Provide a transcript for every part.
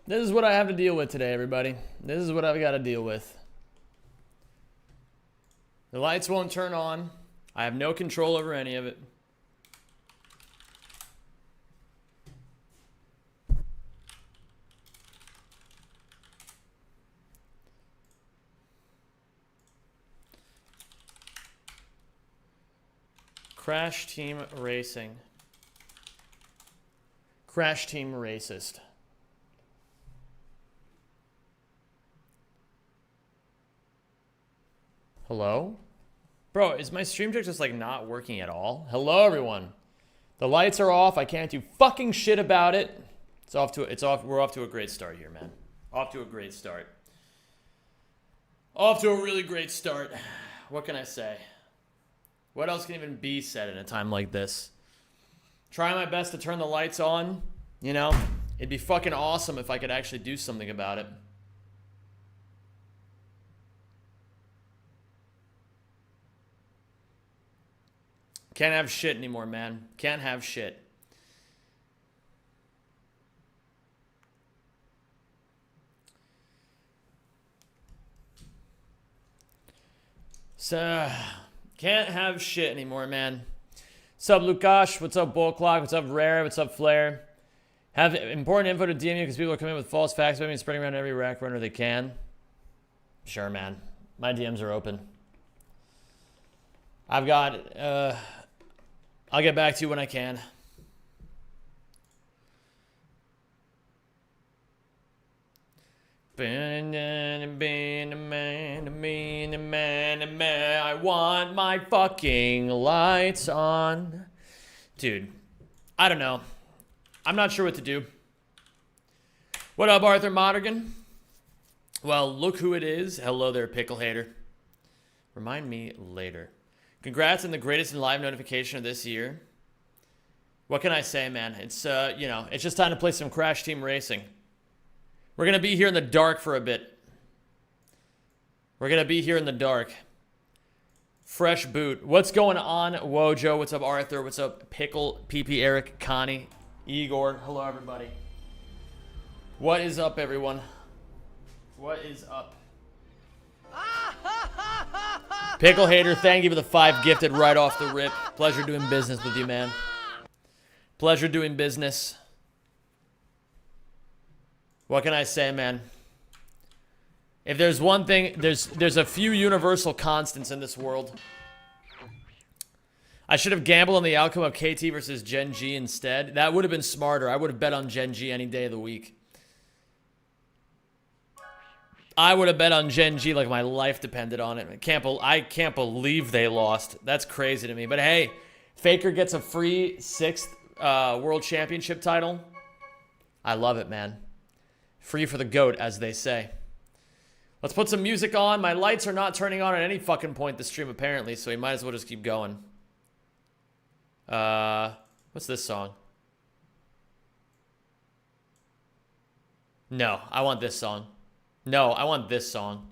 This is what I have to deal with today, everybody. This is what I've got to deal with. The lights won't turn on. I have no control over any of it. Crash Team Racing. Crash Team Racist. Hello? Bro, is my stream deck just like not working at all? Hello, everyone. The lights are off. I can't do fucking shit about it. We're off to a great start here, man. Off to a great start. Off to a really great start. What can I say? What else can even be said in a time like this? Trying my best to turn the lights on. You know, it'd be fucking awesome if I could actually do something about it. Can't have shit anymore, man. Can't have shit. So, can't have shit anymore, man. What's up, Lukash? What's up, Bull Clock? What's up, Rare? What's up, Flare? Have important info to DM you because people are coming with false facts about me and spreading around every rack runner they can. Sure, man. My DMs are open. I've got, I'll get back to you when I can. I want my fucking lights on. Dude, I don't know. I'm not sure what to do. What up, Arthur Monaghan? Well, look who it is. Hello there, pickle hater. Remind me later. Congrats on the greatest in live notification of this year. What can I say, man? It's, you know, it's just time to play some Crash Team Racing. We're going to be here in the dark for a bit. We're going to be here in the dark. Fresh boot. What's going on, Wojo? What's up, Arthur? What's up, Pickle, PP, Eric, Connie, Igor? Hello, everybody. What is up, everyone? What is up? Pickle hater, thank you for the 5 gifted right off the rip. Pleasure doing business with you, man. Pleasure doing business. What can I say, man? If there's one thing, there's a few universal constants in this world. I should have gambled on the outcome of KT versus Gen G instead. That would have been smarter. I would have bet on Gen G any day of the week. I would have bet on Gen G like my life depended on it. I can't believe they lost. That's crazy to me. But hey, Faker gets a free 6th World Championship title. I love it, man. Free for the goat, as they say. Let's put some music on. My lights are not turning on at any fucking point this stream, apparently, so we might as well just keep going. What's this song? No, I want this song. No, I want this song.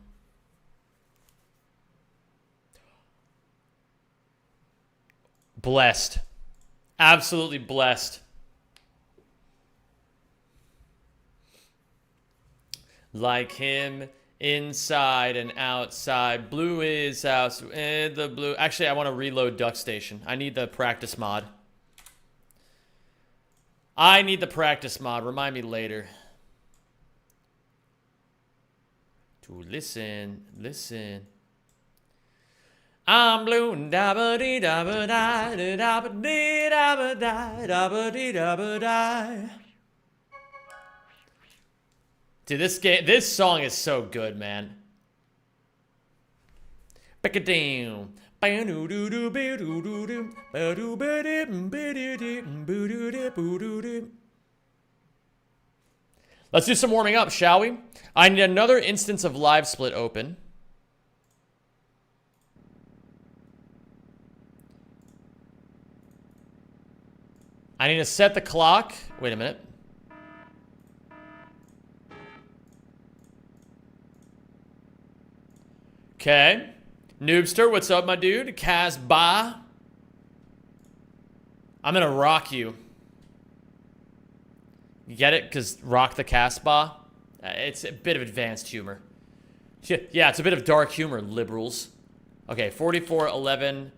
Blessed. Absolutely blessed. Like him, inside and outside. Blue is house in the blue. Actually, I want to reload Duck Station. I need the practice mod. I need the practice mod. Remind me later. To listen. I'm blue. Dude, this song is so good, man. Let's do some warming up, shall we? I need another instance of live split open. I need to set the clock. Wait a minute. Okay. Noobster, what's up, my dude? Casbah. I'm gonna rock you. You get it? Because rock the Casbah. It's a bit of advanced humor. Yeah, it's a bit of dark humor, liberals. Okay, 4411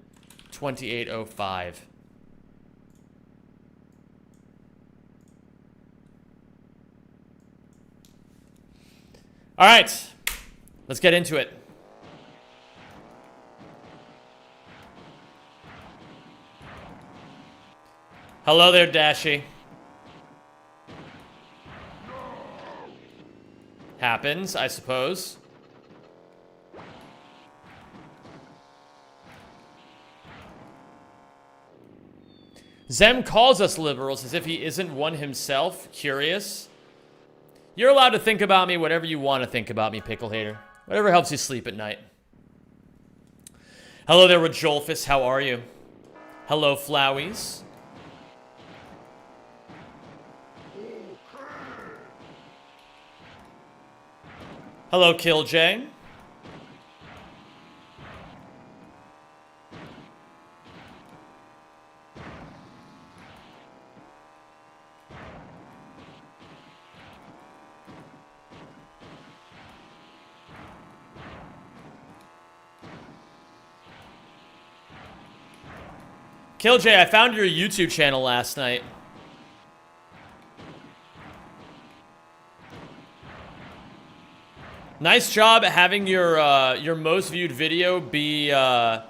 2805. All right, let's get into it. Hello there, Dashy. Happens, I suppose. Zem calls us liberals as if he isn't one himself. Curious. You're allowed to think about me whatever you want to think about me, pickle hater. Whatever helps you sleep at night. Hello there, Rajolfus. How are you? Hello, Flowies. Hello, Killjay. Killjay, I found your YouTube channel last night. Nice job having your most viewed video be that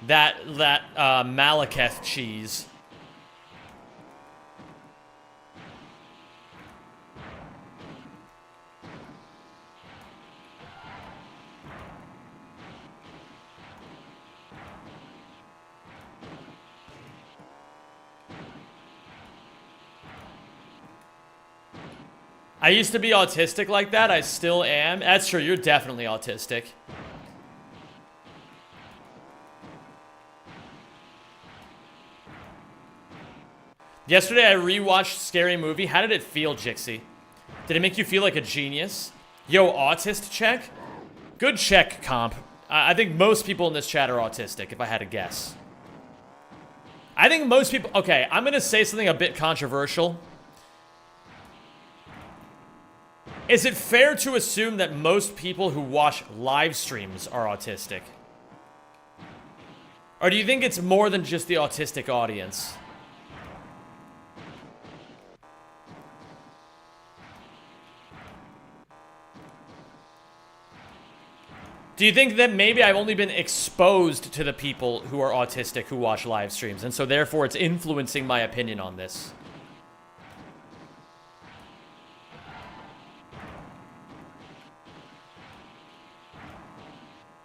Malaketh cheese. I used to be autistic like that. I still am. That's true. You're definitely autistic. Yesterday I rewatched Scary Movie. How did it feel, Jixie? Did it make you feel like a genius? Yo, autist check? Good check, comp. I think most people in this chat are autistic, if I had to guess. I think most people... Okay, I'm going to say something a bit controversial. Is it fair to assume that most people who watch live streams are autistic? Or do you think it's more than just the autistic audience? Do you think that maybe I've only been exposed to the people who are autistic who watch live streams, and so therefore it's influencing my opinion on this?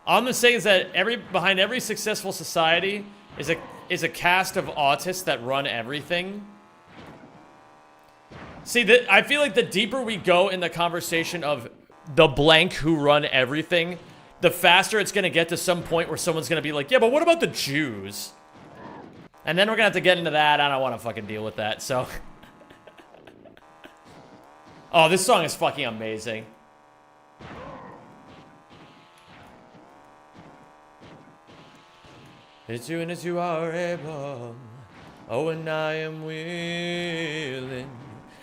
All I'm saying is that behind every successful society is a cast of autists that run everything. See, I feel like the deeper we go in the conversation of the blank who run everything, the faster it's going to get to some point where someone's going to be like, yeah, but what about the Jews? And then we're going to have to get into that. I don't want to fucking deal with that, so. Oh, this song is fucking amazing. As soon as you are able, oh, and I am willing.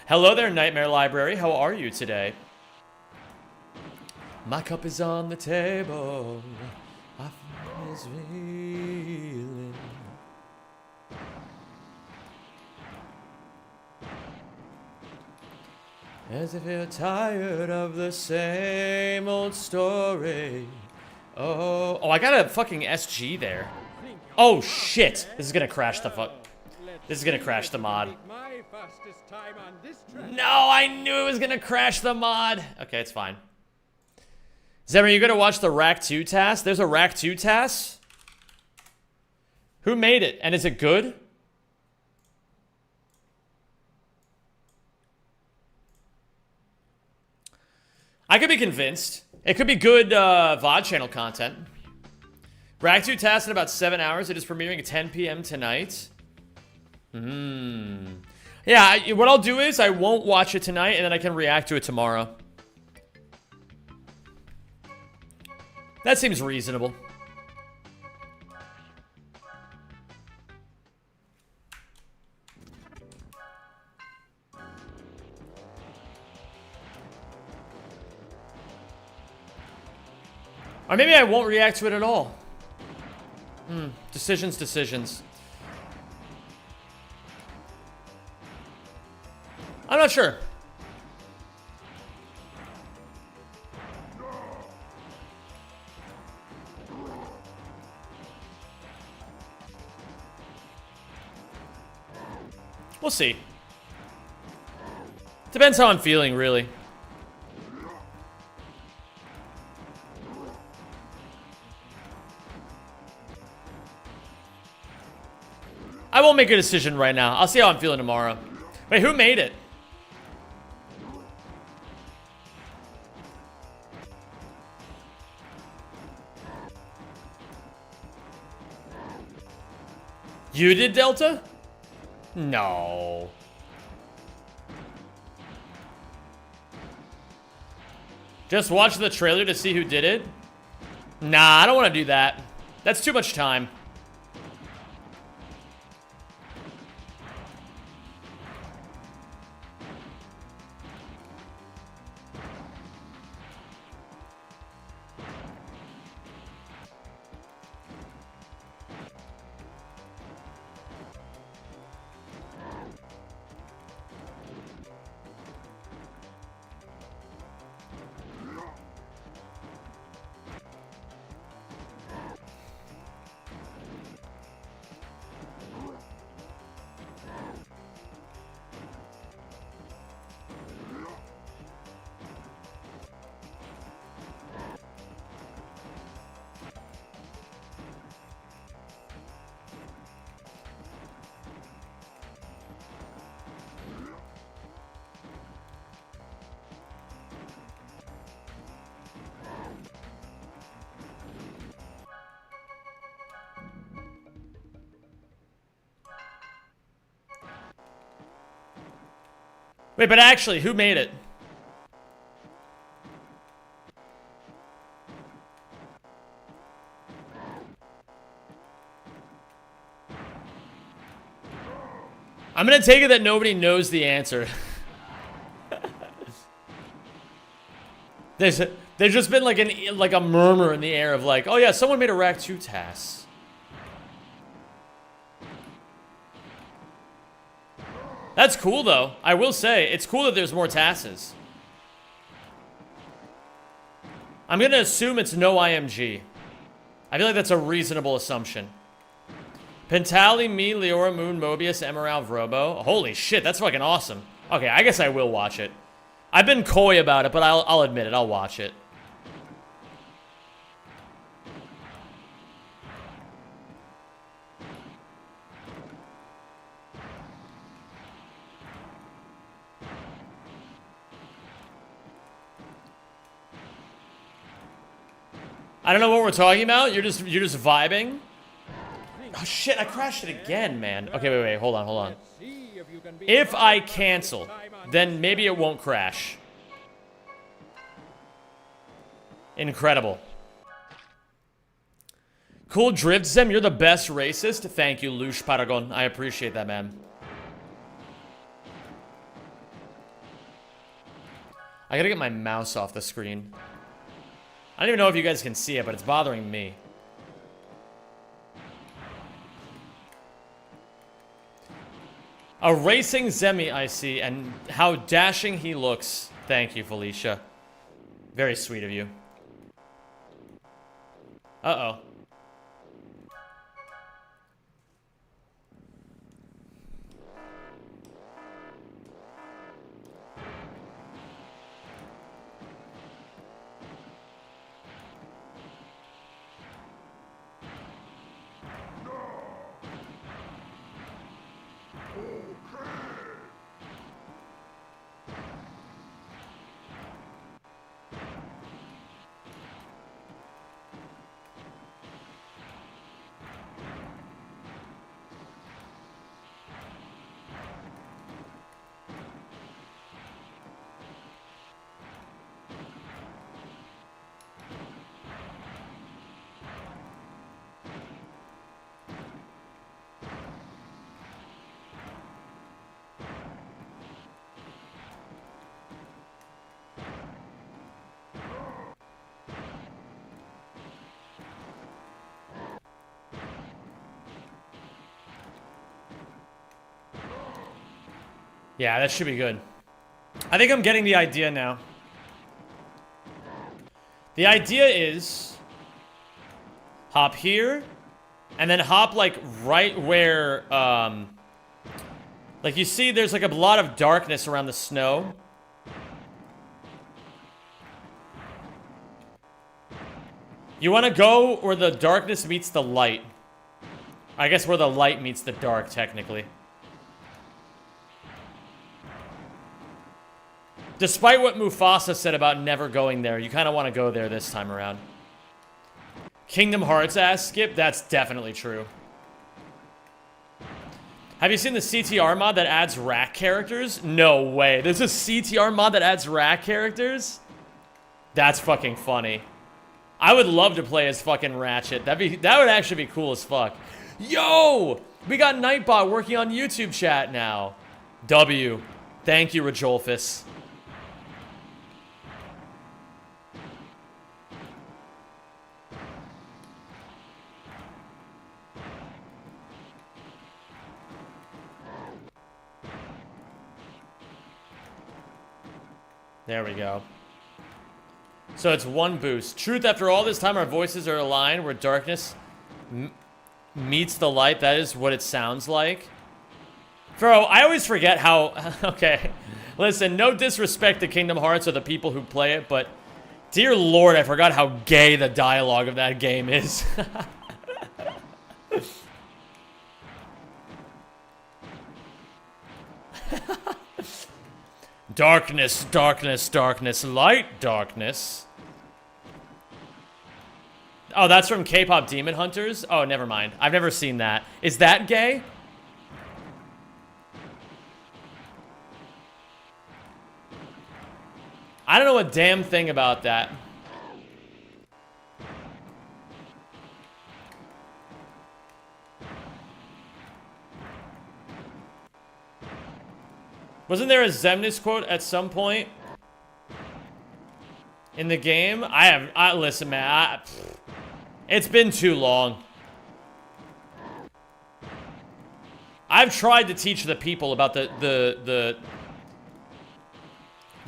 Hello there, Nightmare Library. How are you today? My cup is on the table. I feel this feeling. As if you're tired of the same old story. Oh, I got a fucking SG there. Oh shit! This is gonna crash the This is gonna crash the mod. No, I knew it was gonna crash the mod. Okay, it's fine. Zem, are you gonna watch the Rack 2 task? There's a Rack 2 task? Who made it? And is it good? I could be convinced. It could be good VOD channel content. Rack 2 task in about 7 hours. It is premiering at 10 p.m. tonight. Yeah, what I'll do is I won't watch it tonight, and then I can react to it tomorrow. That seems reasonable. Or maybe I won't react to it at all. Decisions. I'm not sure. We'll see. Depends how I'm feeling, really. I won't make a decision right now. I'll see how I'm feeling tomorrow. Wait, who made it? You did, Delta? No. Just watch the trailer to see who did it? Nah, I don't want to do that. That's too much time. Wait, but actually, who made it? I'm gonna take it that nobody knows the answer. There's just been like a murmur in the air of like, oh yeah, someone made a Rack 2 TAS. That's cool though. I will say, it's cool that there's more TASes. I'm gonna assume it's no IMG. I feel like that's a reasonable assumption. Pentali, me, Leora, Moon, Mobius, Emerald, Vrobo. Holy shit, that's fucking awesome. Okay, I guess I will watch it. I've been coy about it, but I'll admit it. I'll watch it. I don't know what we're talking about. You're just vibing. Oh shit, I crashed it again, man. Okay, wait, hold on. If I cancel, then maybe it won't crash. Incredible. Cool drift, Zem. You're the best racist. Thank you, Lush Paragon. I appreciate that, man. I gotta get my mouse off the screen. I don't even know if you guys can see it, but it's bothering me. A racing Zemi, I see, and how dashing he looks. Thank you, Felicia. Very sweet of you. Uh-oh. Yeah, that should be good. I think I'm getting the idea now. The idea is hop here and then hop like right where like you see there's like a lot of darkness around the snow. You want to go where the darkness meets the light. I guess where the light meets the dark, technically. Despite what Mufasa said about never going there, you kind of want to go there this time around. Kingdom Hearts ass skip? That's definitely true. Have you seen the CTR mod that adds rack characters? No way. There's a CTR mod that adds rack characters? That's fucking funny. I would love to play as fucking Ratchet. That would actually be cool as fuck. Yo! We got Nightbot working on YouTube chat now. W. Thank you, Rajolfus. There we go. So it's one boost. Truth, after all this time, our voices are aligned where darkness meets the light. That is what it sounds like. Bro, I always forget how... Okay. Listen, no disrespect to Kingdom Hearts or the people who play it, but... Dear Lord, I forgot how gay the dialogue of that game is. Darkness, darkness, darkness, light, darkness. Oh, that's from K-pop Demon Hunters? Oh, never mind. I've never seen that. Is that gay? I don't know a damn thing about that. Wasn't there a Zemnis quote at some point in the game? Listen, man, it's been too long. I've tried to teach the people about the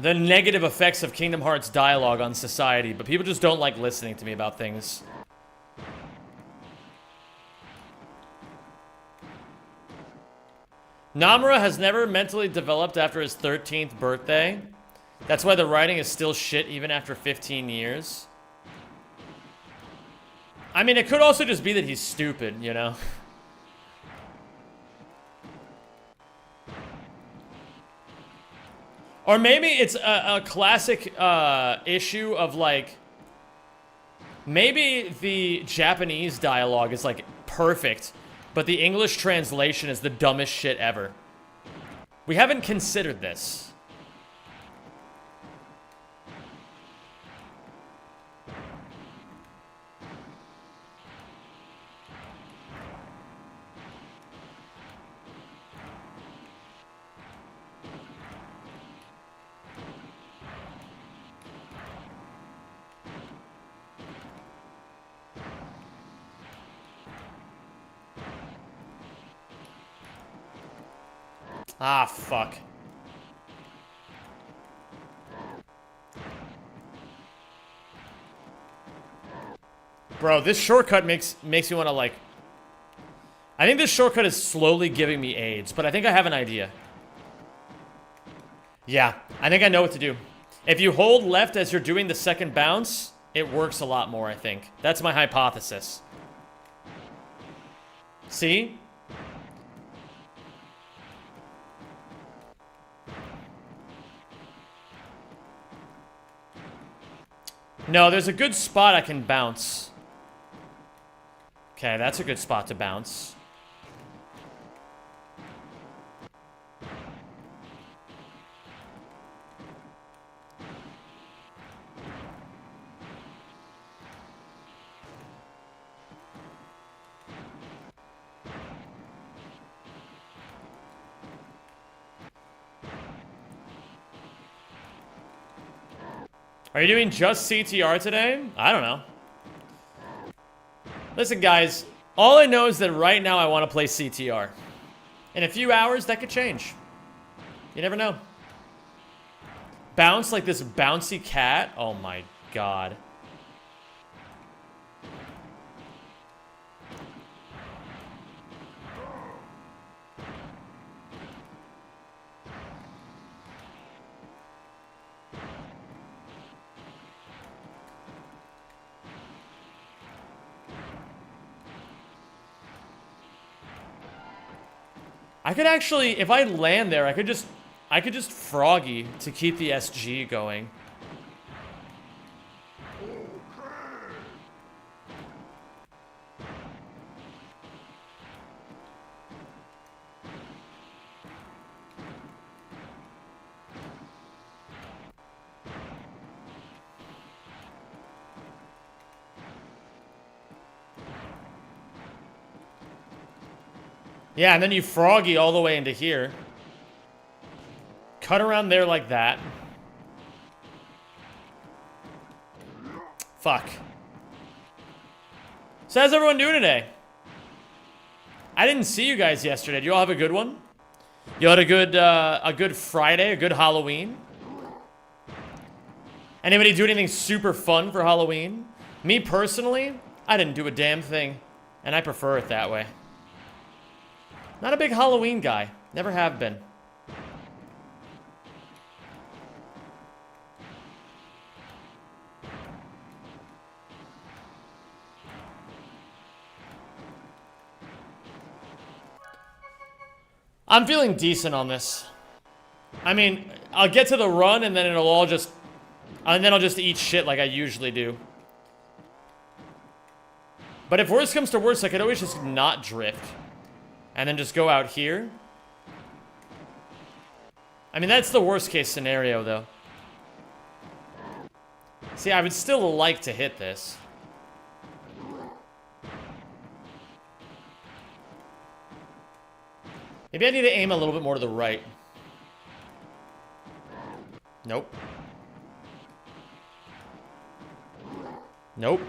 negative effects of Kingdom Hearts dialogue on society, but people just don't like listening to me about things. Namura has never mentally developed after his 13th birthday. That's why the writing is still shit even after 15 years. I mean, it could also just be that he's stupid, you know? Or maybe it's a classic issue of, like... Maybe the Japanese dialogue is, like, perfect, but the English translation is the dumbest shit ever. We haven't considered this. Ah, fuck. Bro, this shortcut makes me want to, like... I think this shortcut is slowly giving me AIDS, but I think I have an idea. Yeah, I think I know what to do. If you hold left as you're doing the second bounce, it works a lot more, I think. That's my hypothesis. See? No, there's a good spot I can bounce. Okay, that's a good spot to bounce. Are you doing just CTR today? I don't know. Listen, guys. All I know is that right now I want to play CTR. In a few hours, that could change. You never know. Bounce like this bouncy cat? Oh my god. I could actually, if I land there, I could just froggy to keep the SG going. Yeah, and then you froggy all the way into here. Cut around there like that. Fuck. So how's everyone doing today? I didn't see you guys yesterday. Do you all have a good one? You had a good Friday, a good Halloween? Anybody do anything super fun for Halloween? Me personally, I didn't do a damn thing, and I prefer it that way. Not a big Halloween guy. Never have been. I'm feeling decent on this. I mean, I'll get to the run and then it'll all just... And then I'll just eat shit like I usually do. But if worse comes to worse, I could always just not drift. And then just go out here. I mean, that's the worst case scenario, though. See, I would still like to hit this. Maybe I need to aim a little bit more to the right. Nope. Nope.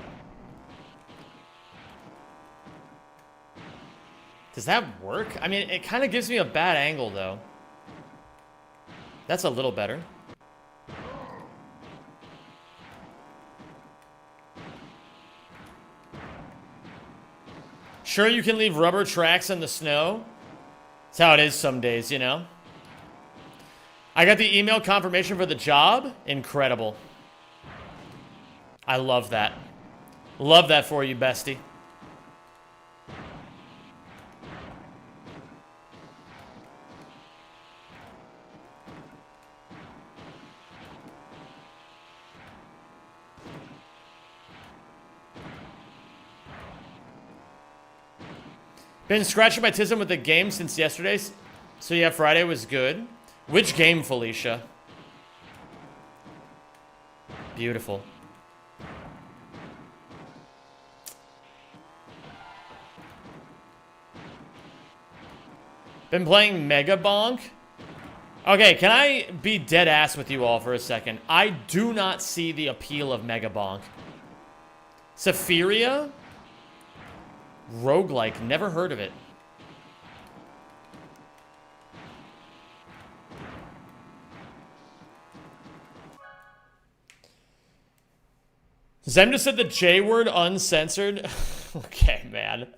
Does that work? I mean, it kind of gives me a bad angle, though. That's a little better. Sure, you can leave rubber tracks in the snow. That's how it is some days, you know? I got the email confirmation for the job. Incredible. I love that. Love that for you, bestie. Been scratching my tism with the game since yesterday. So yeah, Friday was good. Which game, Felicia? Beautiful. Been playing Mega Bonk. Okay, can I be dead ass with you all for a second? I do not see the appeal of Mega Bonk. Sephiria? Roguelike, never heard of it. Zem just said the J word uncensored. Okay, man.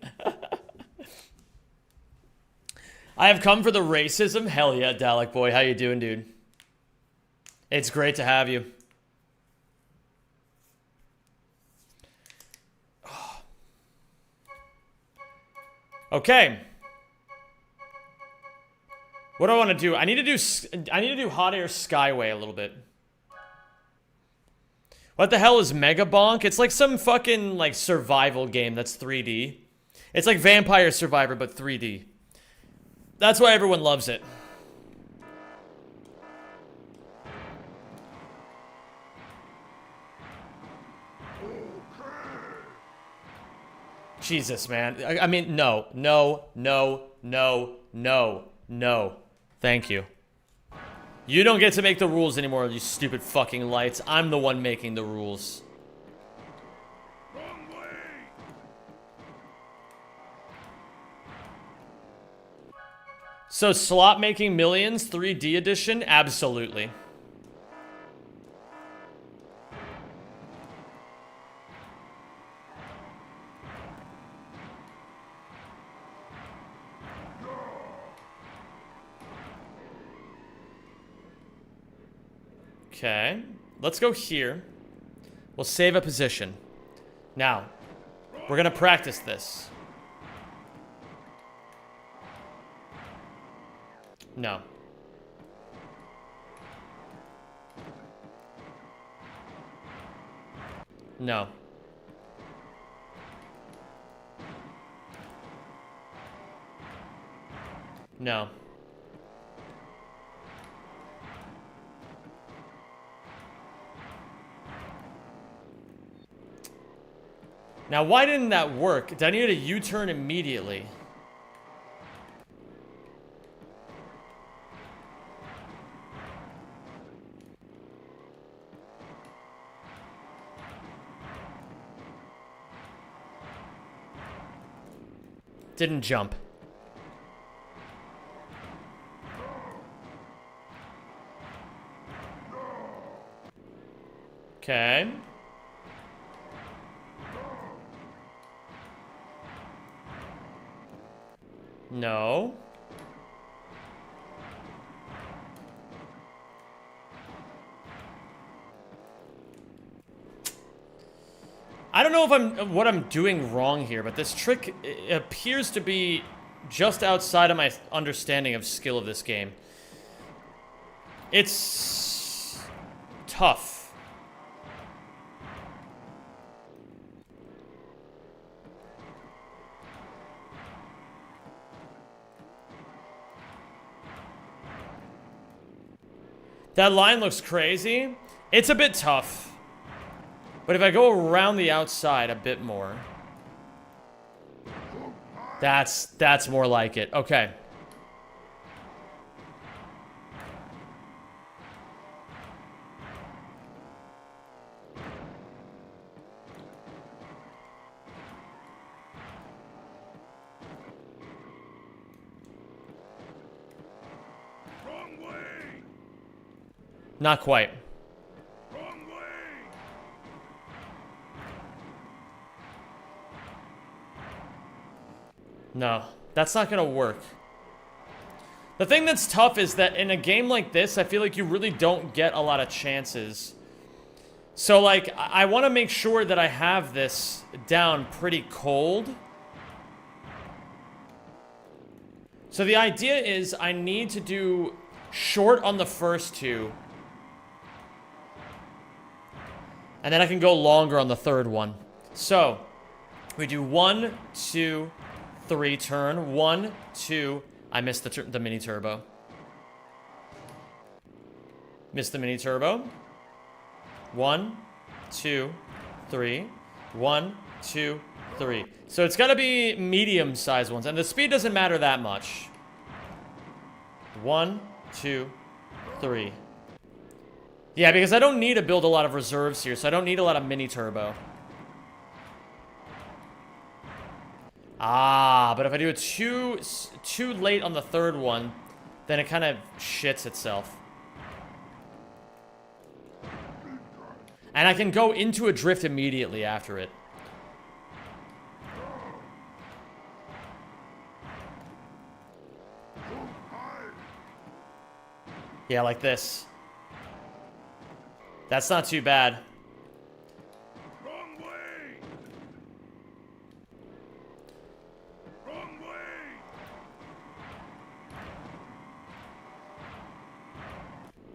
I have come for the racism. Hell yeah, Dalek boy. How you doing, dude? It's great to have you. Okay. What do I want to do? I need to do Hot Air Skyway a little bit. What the hell is Mega Bonk? It's like some fucking like survival game that's 3D. It's like Vampire Survivor but 3D. That's why everyone loves it. Jesus, man. I mean, no. Thank you. You don't get to make the rules anymore, you stupid fucking lights. I'm the one making the rules. So slot making millions, 3D edition? Absolutely. Okay, let's go here. We'll save a position. Now, we're gonna practice this. No. No. No. Now, why didn't that work? Did I need a U-turn immediately? Didn't jump. Okay. No. I don't know if what I'm doing wrong here, but this trick appears to be just outside of my understanding of skill of this game. It's tough. That line looks crazy. It's a bit tough. But if I go around the outside a bit more. That's more like it. Okay. Not quite. Wrong way. No, that's not gonna work. The thing that's tough is that in a game like this, I feel like you really don't get a lot of chances. So, like, I want to make sure that I have this down pretty cold. So the idea is I need to do short on the first two. And then I can go longer on the third one. So, we do 1, 2, 3 turn. 1, 2. I missed the mini turbo. Missed the mini turbo. 1, 2, 3. 1, 2, 3. So it's gotta be medium-sized ones. And the speed doesn't matter that much. 1, 2, 3. Yeah, because I don't need to build a lot of reserves here, so I don't need a lot of mini turbo. Ah, but if I do it too late on the third one, then it kind of shits itself. And I can go into a drift immediately after it. Yeah, like this. That's not too bad. Wrong way. Wrong way.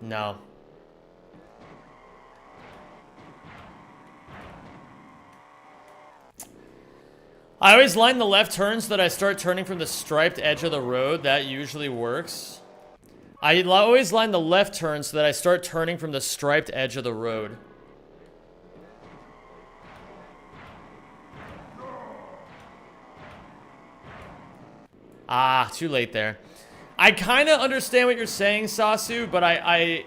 No. I always line the left turn so that I start turning from the striped edge of the road. That usually works. I always line the left turn so that I start turning from the striped edge of the road. Ah, too late there. I kind of understand what you're saying, Sasu, but I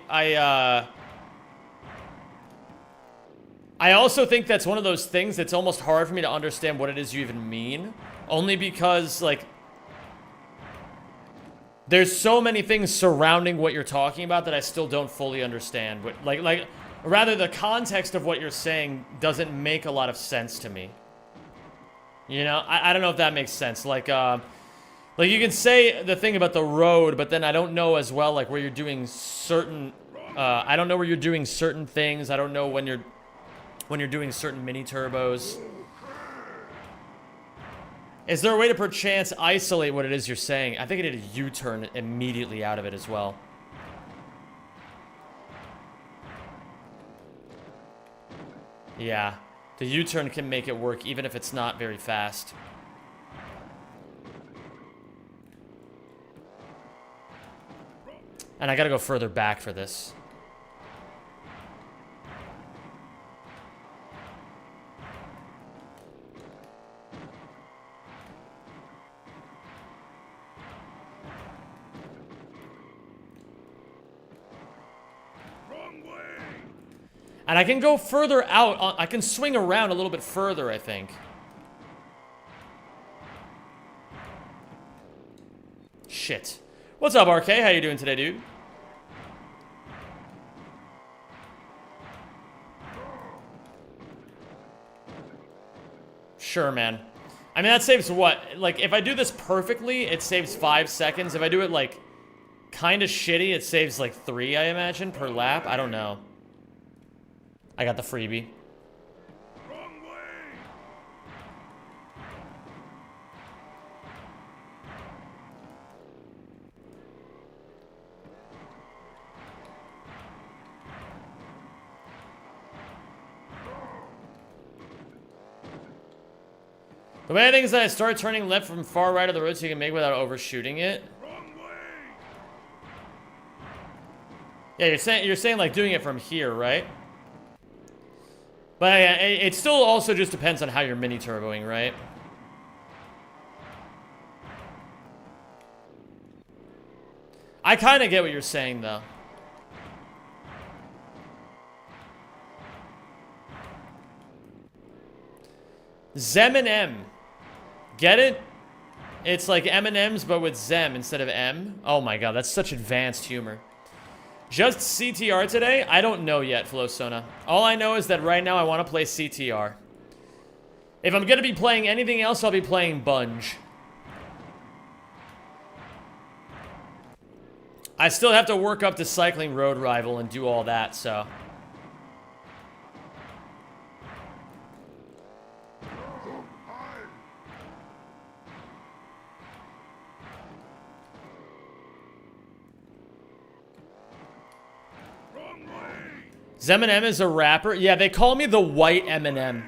also think that's one of those things that's almost hard for me to understand what it is you even mean. Only because, like, there's so many things surrounding what you're talking about that I still don't fully understand. But rather the context of what you're saying doesn't make a lot of sense to me. You know, I don't know if that makes sense. Like you can say the thing about the road, but then I don't know as well, like where you're doing certain, I don't know where you're doing certain things. I don't know when you're doing certain mini turbos. Is there a way to perchance isolate what it is you're saying? I think I did a U-turn immediately out of it as well. Yeah, the U-turn can make it work even if it's not very fast. And I gotta go further back for this. And I can go further out. I can swing around a little bit further, I think. Shit. What's up, RK? How you doing today, dude? Sure, man. I mean, that saves what? Like, if I do this perfectly, it saves 5 seconds. If I do it, like, kind of shitty, it saves, like, 3, I imagine, per lap. I don't know. I got the freebie. Wrong way. The way I think is that I start turning left from far right of the road so you can make without overshooting it. Wrong way. Yeah, you're saying like doing it from here, right? But it still also just depends on how you're mini turboing, right? I kind of get what you're saying, though. Zem and M. Get it? It's like M&M's, but with Zem instead of M. Oh my god, that's such advanced humor. Just CTR today? I don't know yet, Flowsona. All I know is that right now I want to play CTR. If I'm going to be playing anything else, I'll be playing Bunge. I still have to work up to Cycling Road Rival and do all that, so... Zeminem is a rapper? Yeah, they call me the white Eminem.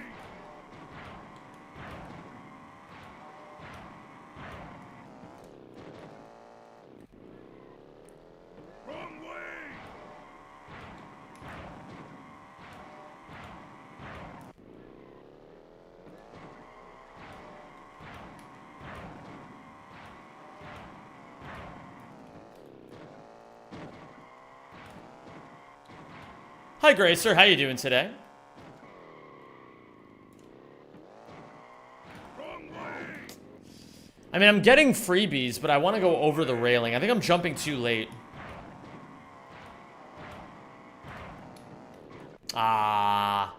Wrong way. Hi, Gracer. How you doing today? Wrong way. I mean, I'm getting freebies, but I want to go over the railing. I think I'm jumping too late. Ah.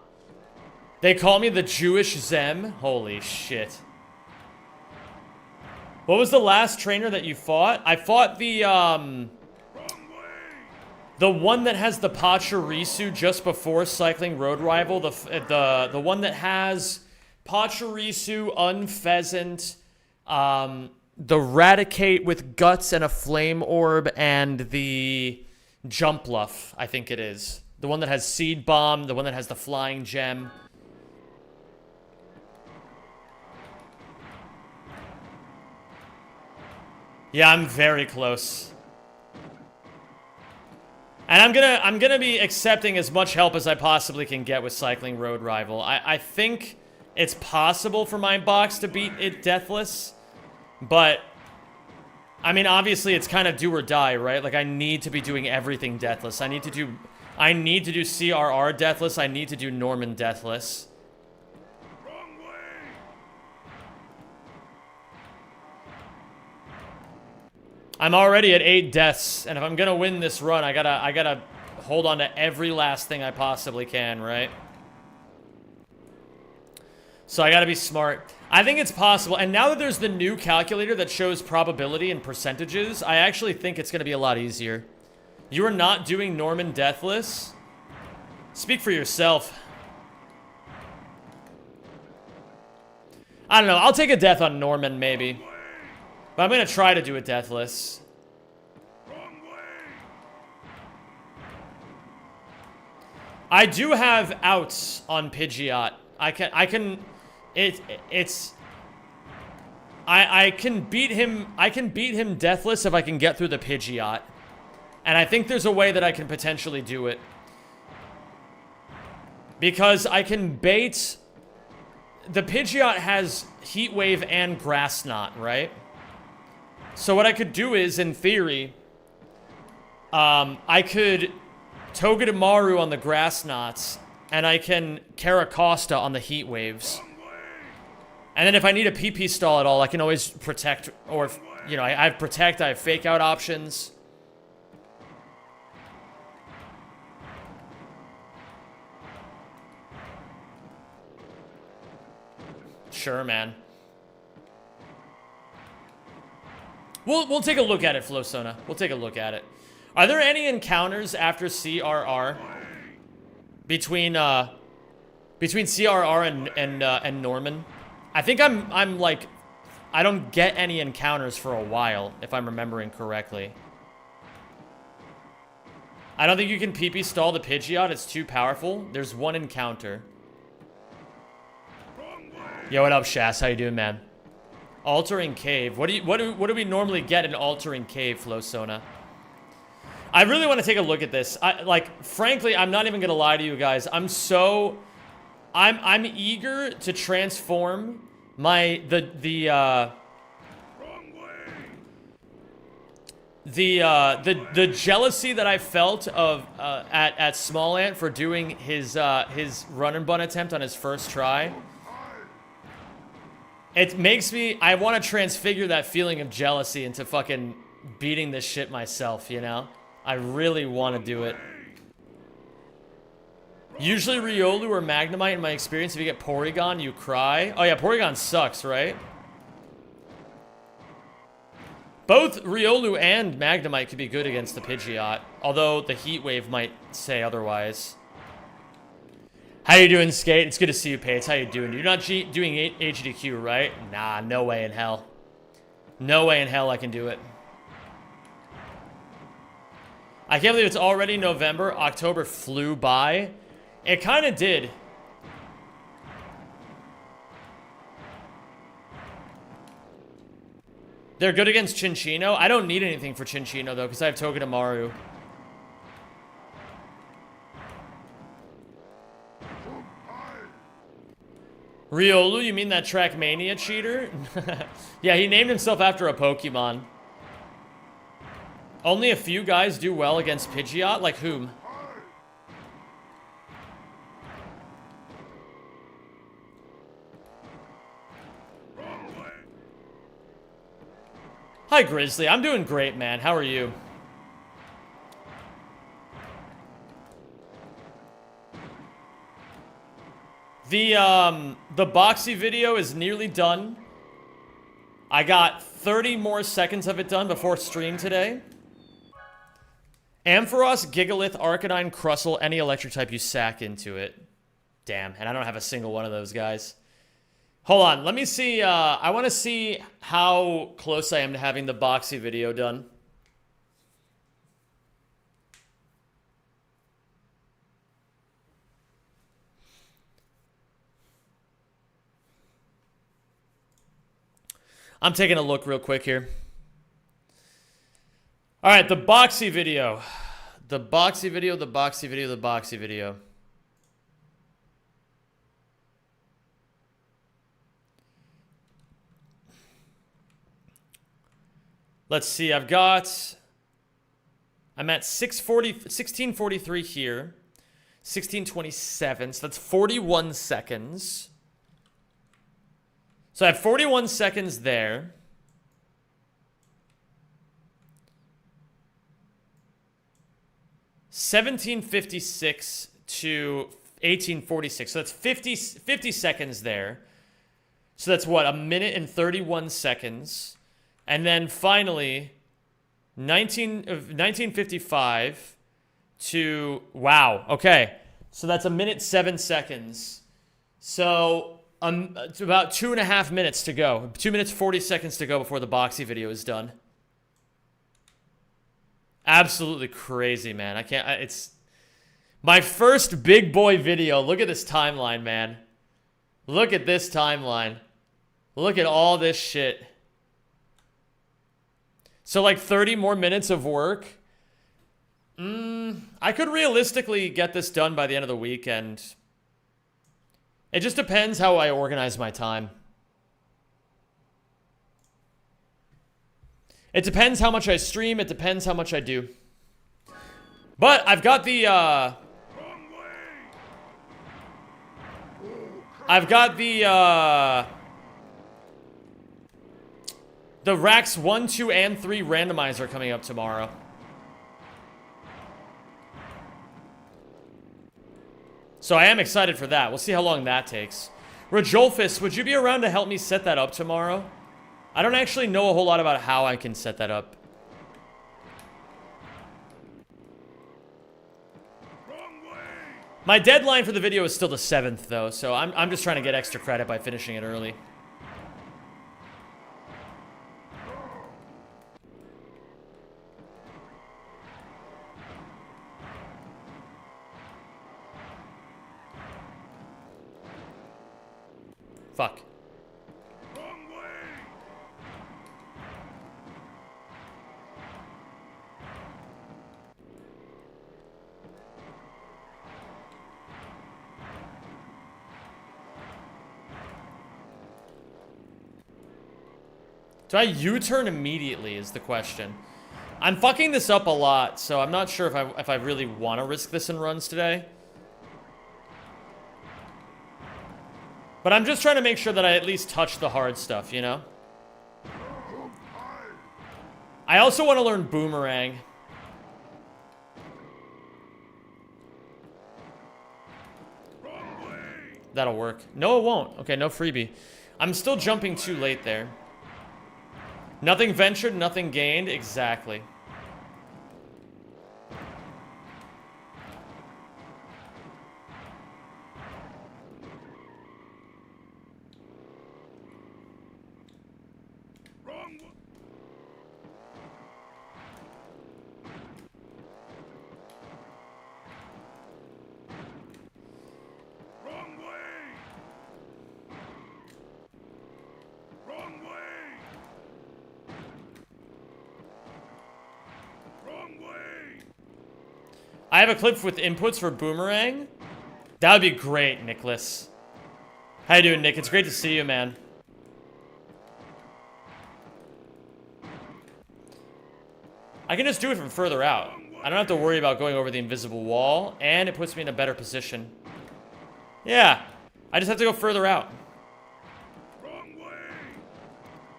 They call me the Jewish Zem? Holy shit. What was the last trainer that you fought? I fought the one that has the Pachirisu just before Cycling Road Rival. The one that has Pachirisu, Unpheasant, the Raticate with Guts and a Flame Orb, and the Jumpluff, I think it is. The one that has Seed Bomb, the one that has the Flying Gem. Yeah, I'm very close. And I'm gonna be accepting as much help as I possibly can get with Cycling Road Rival. I think it's possible for my box to beat it deathless, but I mean, obviously it's kind of do or die, right? Like, I need to be doing everything deathless. I need to do CRR deathless. I need to do Norman deathless. Wrong way. I'm already at 8 deaths, and if I'm gonna win this run, I gotta hold on to every last thing I possibly can, right? So I gotta be smart. I think it's possible, and now that there's the new calculator that shows probability and percentages, I actually think it's gonna be a lot easier. You are not doing Norman deathless? Speak for yourself. I don't know, I'll take a death on Norman, maybe. But I'm gonna try to do it deathless. I do have outs on Pidgeot. I can beat him deathless if I can get through the Pidgeot. And I think there's a way that I can potentially do it. Because I can bait... The Pidgeot has Heat Wave and Grass Knot, right? So what I could do is, in theory, I could Togedemaru on the Grass Knots, and I can Caracosta on the Heat Waves. And then if I need a PP stall at all, I can always protect, or, you know, I have protect, I have fake out options. Sure, man. We'll take a look at it, Flosona. We'll take a look at it. Are there any encounters after CRR between CRR and Norman? I think I'm like, I don't get any encounters for a while, if I'm remembering correctly. I don't think you can PP stall the Pidgeot. It's too powerful. There's one encounter. Yo, what up, Shas? How you doing, man? Altering Cave. What do we normally get in Altering Cave, Flosona? I really want to take a look at this. Frankly, I'm not even gonna lie to you guys. I'm eager to transform the jealousy that I felt of at Small Ant for doing his run and bun attempt on his first try. It makes me, I want to transfigure that feeling of jealousy into fucking beating this shit myself, you know? I really want to do it. Usually Riolu or Magnemite, in my experience, if you get Porygon, you cry. Oh yeah, Porygon sucks, right? Both Riolu and Magnemite could be good against the Pidgeot, although the Heat Wave might say otherwise. How you doing, Skate? It's good to see you, Pates. How you doing? You're not doing HDQ, right? Nah, no way in hell. No way in hell I can do it. I can't believe it's already November. October flew by. It kind of did. They're good against Chinchino. I don't need anything for Chinchino, though, because I have Togedemaru. Riolu, you mean that Trackmania cheater? Yeah, he named himself after a Pokemon. Only a few guys do well against Pidgeot? Like whom? Hi, Grizzly. I'm doing great, man. How are you? The Boxy video is nearly done. I got 30 more seconds of it done before stream today. Ampharos, Gigalith, Arcanine, Crustle, any electric type you sack into it. Damn, and I don't have a single one of those guys. Hold on, let me see, I want to see how close I am to having the Boxy video done. I'm taking a look real quick here. All right, the Boxy video. The Boxy video, the Boxy video, the Boxy video. Let's see, I'm at 1643 here. 1627, so that's 41 seconds. So I have 41 seconds there. 1756 to 1846. So that's 50 seconds there. So that's what, a minute and 31 seconds. And then finally, 1955 to, wow, okay. So that's a minute 7 seconds. So it's about 2.5 minutes to go. 2 minutes 40 seconds to go before the boxy video is done. Absolutely crazy, man. I can't, it's my first big boy video. Look at this timeline, man. Look at this timeline. Look at all this shit. So like 30 more minutes of work. I could realistically get this done by the end of the weekend. It just depends how I organize my time. It depends how much I stream. It depends how much I do. But I've got the, the racks 1, 2, and 3 randomizer coming up tomorrow. So I am excited for that. We'll see how long that takes. Rajolfus, would you be around to help me set that up tomorrow? I don't actually know a whole lot about how I can set that up. My deadline for the video is still the 7th, though, so I'm just trying to get extra credit by finishing it early. Fuck. Do I U-turn immediately is the question. I'm fucking this up a lot, so I'm not sure if I really want to risk this in runs today. But I'm just trying to make sure that I at least touch the hard stuff, you know? I also want to learn boomerang. That'll work. No, it won't. Okay, no freebie. I'm still jumping too late there. Nothing ventured, nothing gained. Exactly. I have a clip with inputs for boomerang. That would be great, Nicholas. How you doing, Nick? It's great to see you, man. I can just do it from further out. I don't have to worry about going over the invisible wall, and it puts me in a better position. Yeah, I just have to go further out.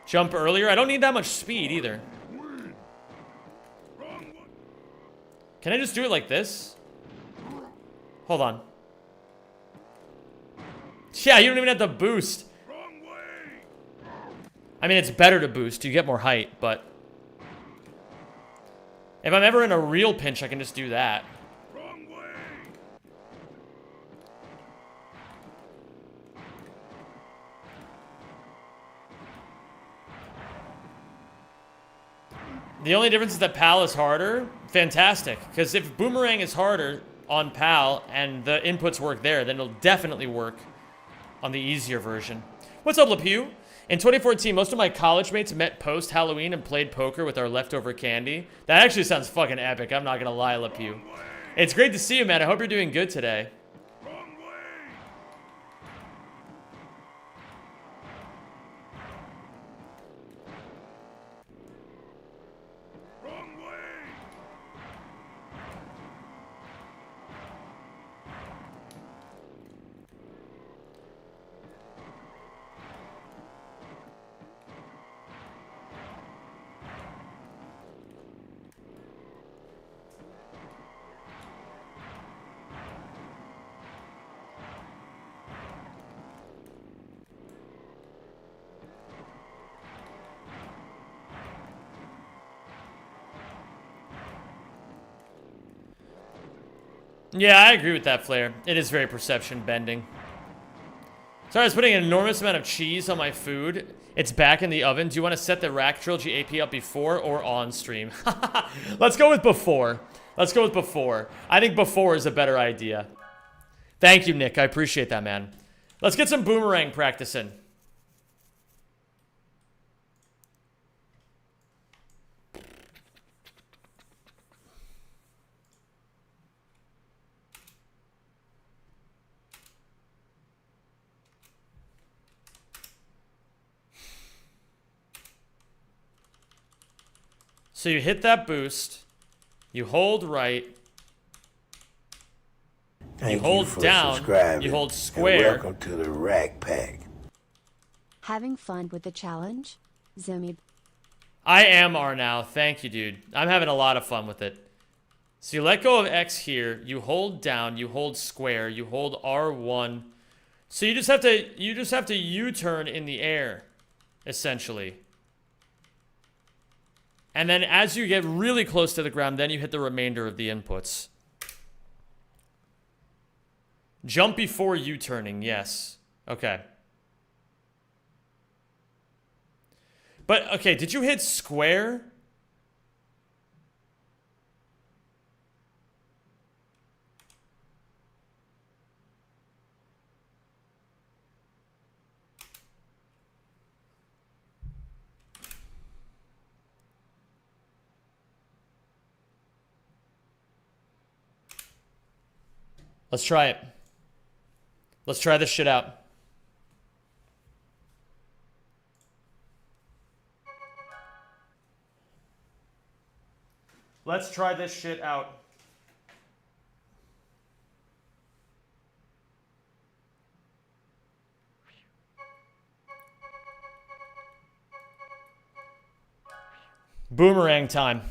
Jump earlier. I don't need that much speed either. Can I just do it like this? Hold on. Yeah, you don't even have to boost. I mean, it's better to boost. You get more height, but if I'm ever in a real pinch, I can just do that. The only difference is that PAL is harder. Fantastic. Because if Boomerang is harder on PAL and the inputs work there, then it'll definitely work on the easier version. What's up, LePew? In 2014, most of my college mates met post-Halloween and played poker with our leftover candy. That actually sounds fucking epic. I'm not going to lie, LePew. It's great to see you, man. I hope you're doing good today. Yeah, I agree with that, Flair. It is very perception bending. Sorry, I was putting an enormous amount of cheese on my food. It's back in the oven. Do you want to set the Rack Trilogy AP up before or on stream? Let's go with before. Let's go with before. I think before is a better idea. Thank you, Nick. I appreciate that, man. Let's get some boomerang practice in. So you hit that boost, you hold right, you hold down, you hold square. Welcome to the Rack Pack. Having fun with the challenge, Zombie? I am Arnow. Thank you, dude. I'm having a lot of fun with it. So you let go of X here, you hold down, you hold square, you hold R1. So you just have to U-turn in the air, essentially. And then as you get really close to the ground, then you hit the remainder of the inputs. Jump before U-turning, yes. Okay. But, okay, did you hit square? Let's try it. Let's try this shit out. Let's try this shit out. Boomerang time.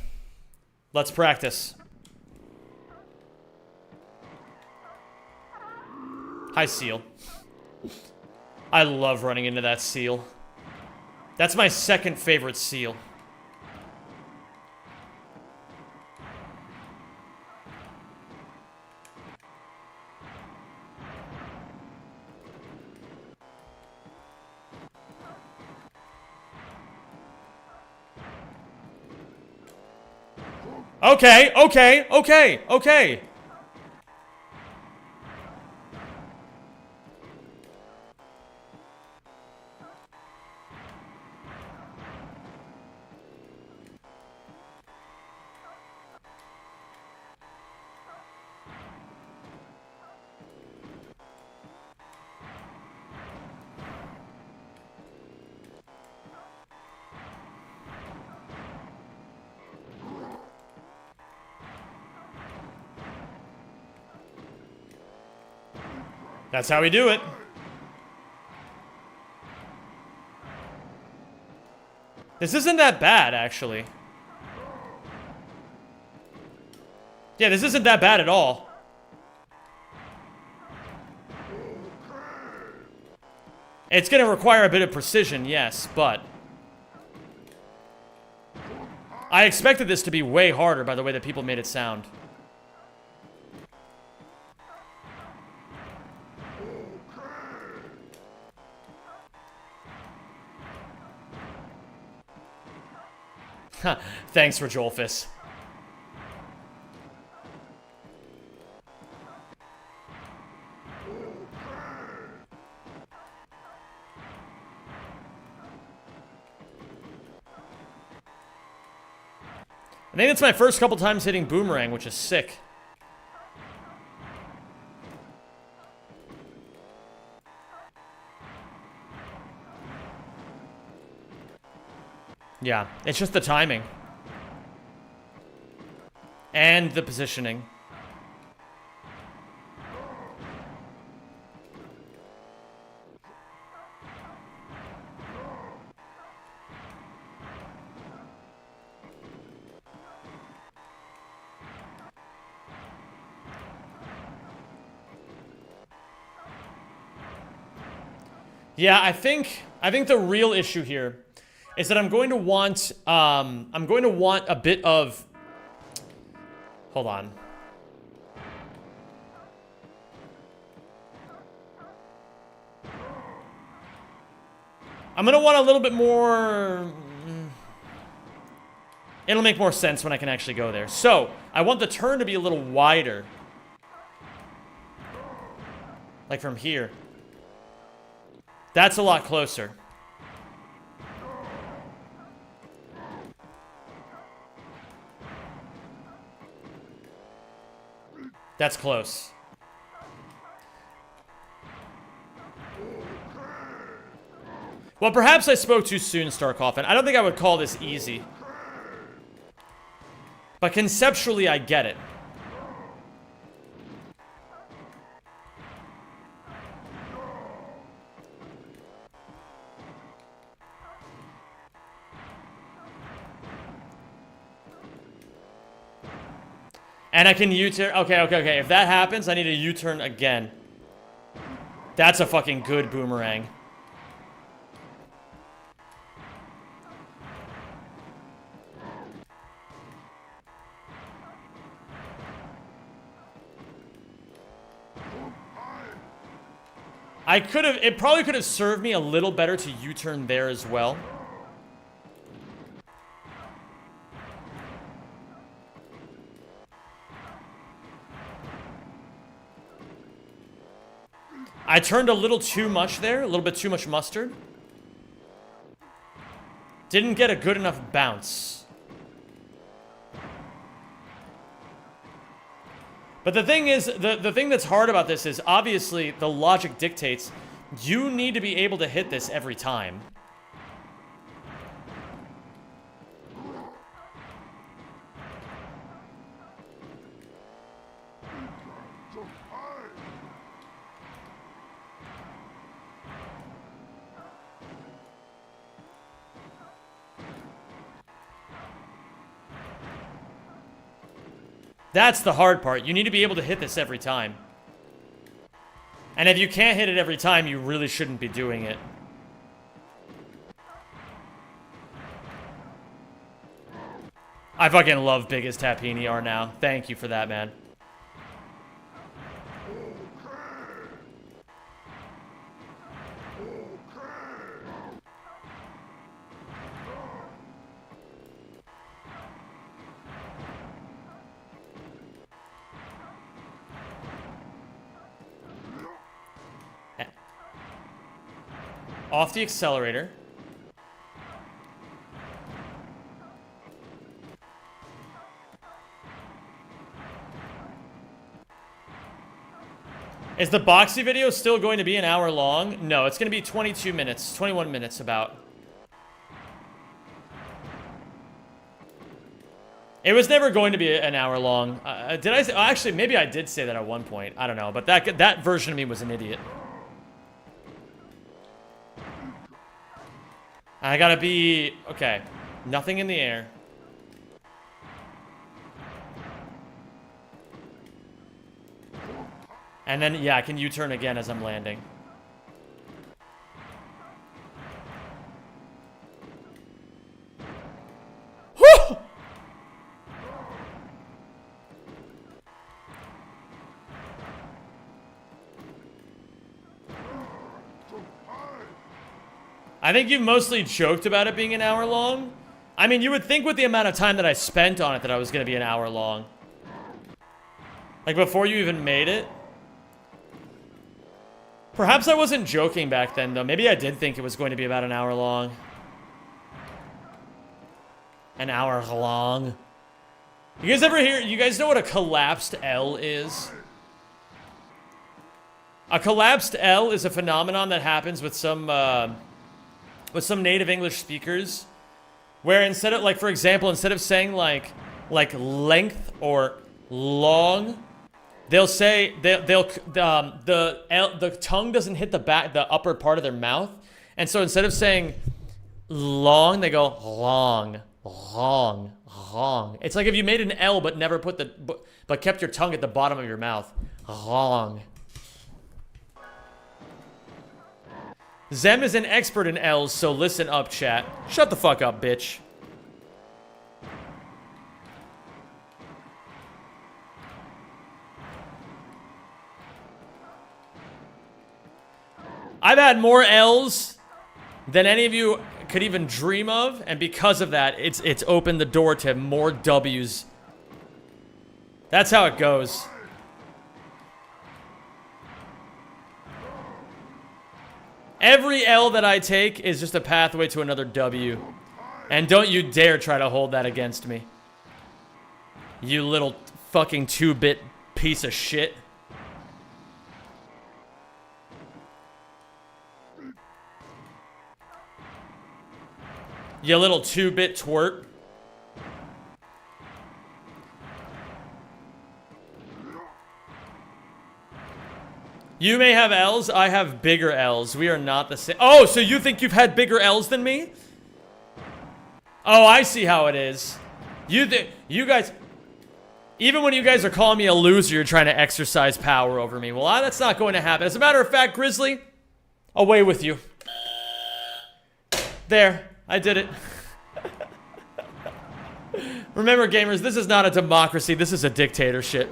Let's practice. Hi, seal. I love running into that seal. That's my second favorite seal. Okay. That's how we do it. This isn't that bad, actually. Yeah, this isn't that bad at all. It's going to require a bit of precision, yes, but I expected this to be way harder by the way that people made it sound. Thanks for Jolfus. I think it's my first couple times hitting boomerang, which is sick. Yeah, it's just the timing. And the positioning. Yeah, I think the real issue here is that I'm going to want a bit of, hold on. I'm gonna want a little bit more... It'll make more sense when I can actually go there. So, I want the turn to be a little wider. Like from here. That's a lot closer. That's close. Well, perhaps I spoke too soon, Starkoffen. I don't think I would call this easy. But conceptually, I get it. And I can U-turn. Okay. If that happens, I need a U-turn again. That's a fucking good boomerang. It probably could have served me a little better to U-turn there as well. I turned a little too much there, a little bit too much mustard. Didn't get a good enough bounce. But the thing is, the thing that's hard about this is, obviously, the logic dictates you need to be able to hit this every time. That's the hard part. You need to be able to hit this every time. And if you can't hit it every time, you really shouldn't be doing it. I fucking love big as Tapini are now. Thank you for that, man. Off the accelerator. Is the boxy video still going to be an hour long? No, it's going to be 22 minutes, 21 minutes about. It was never going to be an hour long. Did I say, actually, maybe I did say that at one point. I don't know, but that version of me was an idiot. I gotta be... Okay. Nothing in the air. And then, yeah, I can U-turn again as I'm landing. Whew! I think you've mostly joked about it being an hour long. I mean, you would think with the amount of time that I spent on it that I was going to be an hour long. Like, before you even made it. Perhaps I wasn't joking back then, though. Maybe I did think it was going to be about an hour long. An hour long. You guys ever hear... You guys know what a collapsed L is? A collapsed L is a phenomenon that happens with some native English speakers, where instead of, like, for example, instead of saying like length or long, they'll say the tongue doesn't hit the upper part of their mouth, and so instead of saying long, they go long. It's like if you made an L but never put but kept your tongue at the bottom of your mouth. Long. Zem is an expert in L's, so listen up, chat. Shut the fuck up, bitch. I've had more L's than any of you could even dream of, and because of that, it's opened the door to more W's. That's how it goes. Every L that I take is just a pathway to another W. And don't you dare try to hold that against me. You little fucking 2-bit piece of shit. You little 2-bit twerp. You may have L's, I have bigger L's. We are not the same. Oh, so you think you've had bigger L's than me? Oh, I see how it is. You guys, even when you guys are calling me a loser, you're trying to exercise power over me. Well, that's not going to happen. As a matter of fact, Grizzly, away with you. There, I did it. Remember, gamers, this is not a democracy. This is a dictatorship.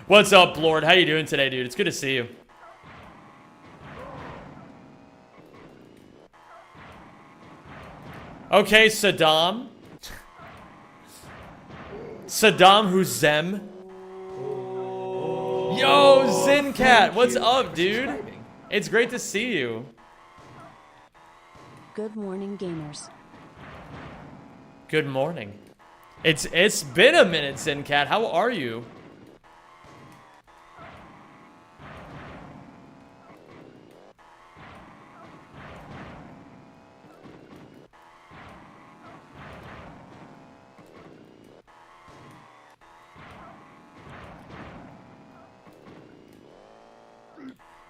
What's up, Lord? How you doing today, dude? It's good to see you. Okay, Saddam. Saddam Hussein. Yo, Zincat, what's up, dude? It's great to see you. Good morning, gamers. Good morning. It's been a minute, Zincat. How are you?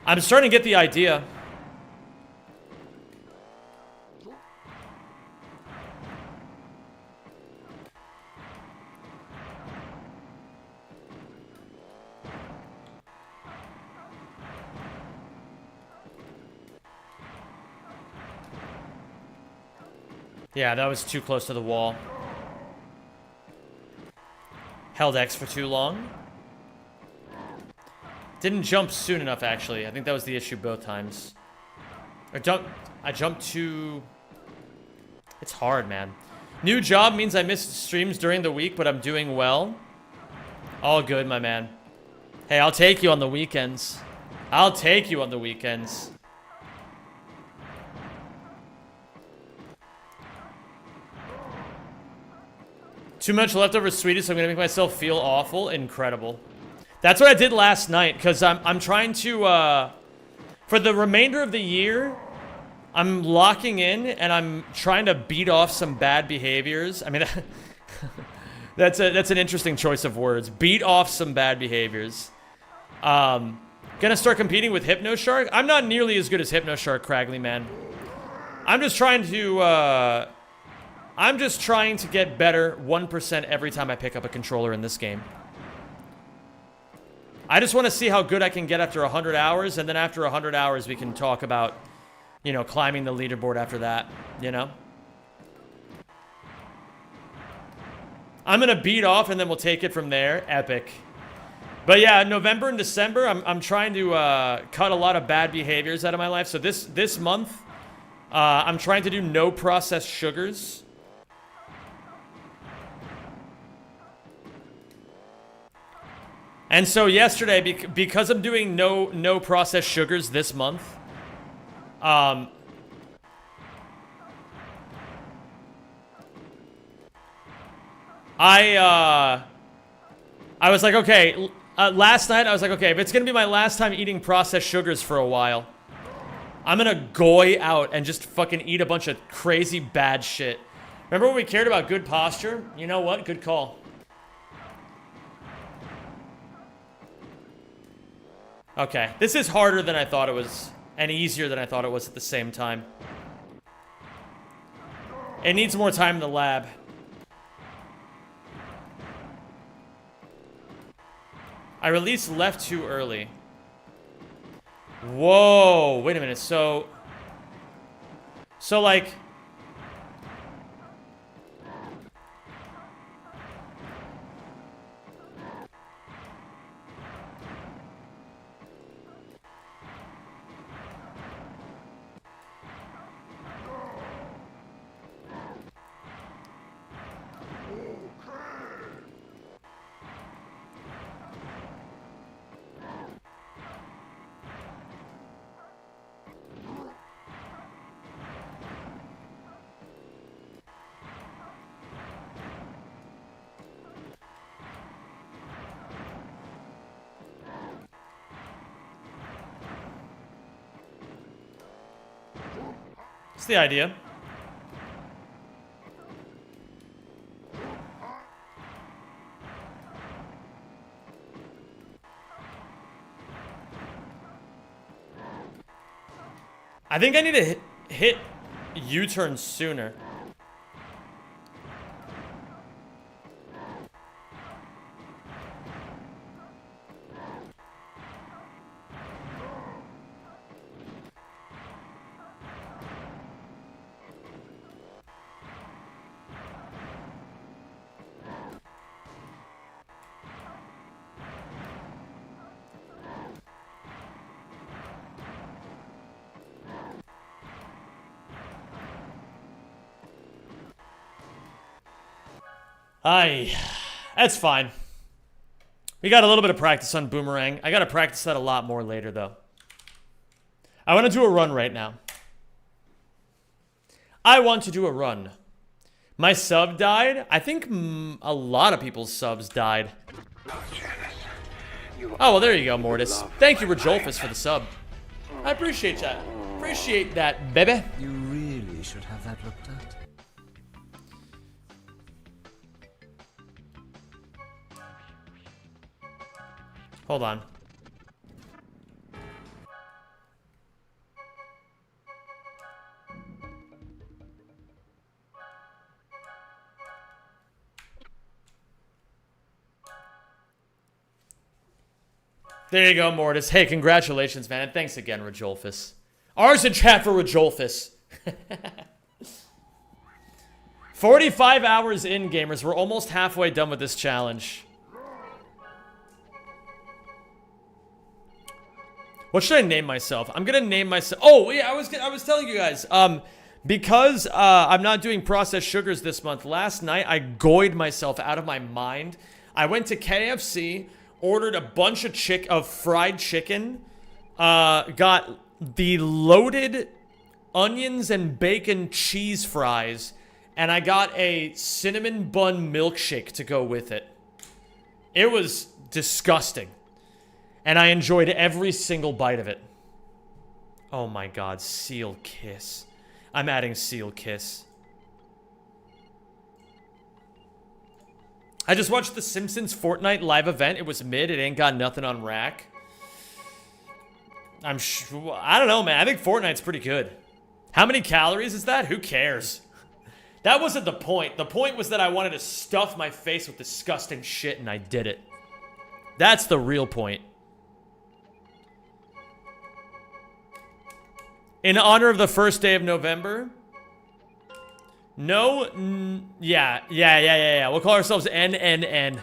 I'm starting to get the idea. Yeah, that was too close to the wall. Held X for too long. Didn't jump soon enough, actually. I think that was the issue both times. I jumped too... It's hard, man. New job means I missed streams during the week, but I'm doing well. All good, my man. Hey, I'll take you on the weekends. I'll take you on the weekends. Too much leftover sweeties, so I'm gonna make myself feel awful. Incredible. That's what I did last night, because I'm trying to, for the remainder of the year, I'm locking in, and I'm trying to beat off some bad behaviors. I mean, that's an interesting choice of words. Beat off some bad behaviors. Gonna start competing with Hypnoshark. I'm not nearly as good as Hypnoshark, Cragley, man. I'm just trying to get better 1% every time I pick up a controller in this game. I just want to see how good I can get after 100 hours, and then after 100 hours we can talk about, you know, climbing the leaderboard after that, you know? I'm gonna beat off and then we'll take it from there. Epic. But yeah, November and December, I'm trying to cut a lot of bad behaviors out of my life. So this month, I'm trying to do no processed sugars. And so yesterday, because I'm doing no processed sugars this month, I was like, okay, last night I was like, okay, if it's gonna be my last time eating processed sugars for a while, I'm gonna goy out and just fucking eat a bunch of crazy bad shit. Remember when we cared about good posture? You know what? Good call. Okay, this is harder than I thought it was, and easier than I thought it was at the same time. It needs more time in the lab. I released left too early. Whoa, wait a minute, so like... It's the idea. I think I need to hit U-turn sooner. That's fine. We got a little bit of practice on Boomerang. I gotta practice that a lot more later, though. I want to do a run right now. I want to do a run. My sub died. I think a lot of people's subs died. Oh, well, there you go, Mortis. Thank you, Rajolfus, for the sub. I appreciate that. Appreciate that, baby. You really should have that looked at. Hold on. There you go, Mortis. Hey, congratulations, man. And thanks again, Rajolfus. R's in chat for Rajolfus. 45 hours in, gamers. We're almost halfway done with this challenge. What should I name myself? I'm gonna name myself. Oh yeah, I was telling you guys. Because I'm not doing processed sugars this month. Last night I goyed myself out of my mind. I went to KFC, ordered a bunch of fried chicken, got the loaded onions and bacon cheese fries, and I got a cinnamon bun milkshake to go with it. It was disgusting. And I enjoyed every single bite of it. Oh my god, Seal Kiss. I'm adding Seal Kiss. I just watched the Simpsons Fortnite live event. It was mid. It ain't got nothing on rack. I don't know, man. I think Fortnite's pretty good. How many calories is that? Who cares? That wasn't the point. The point was that I wanted to stuff my face with disgusting shit, and I did it. That's the real point. In honor of the first day of November? No? Yeah. We'll call ourselves NNN.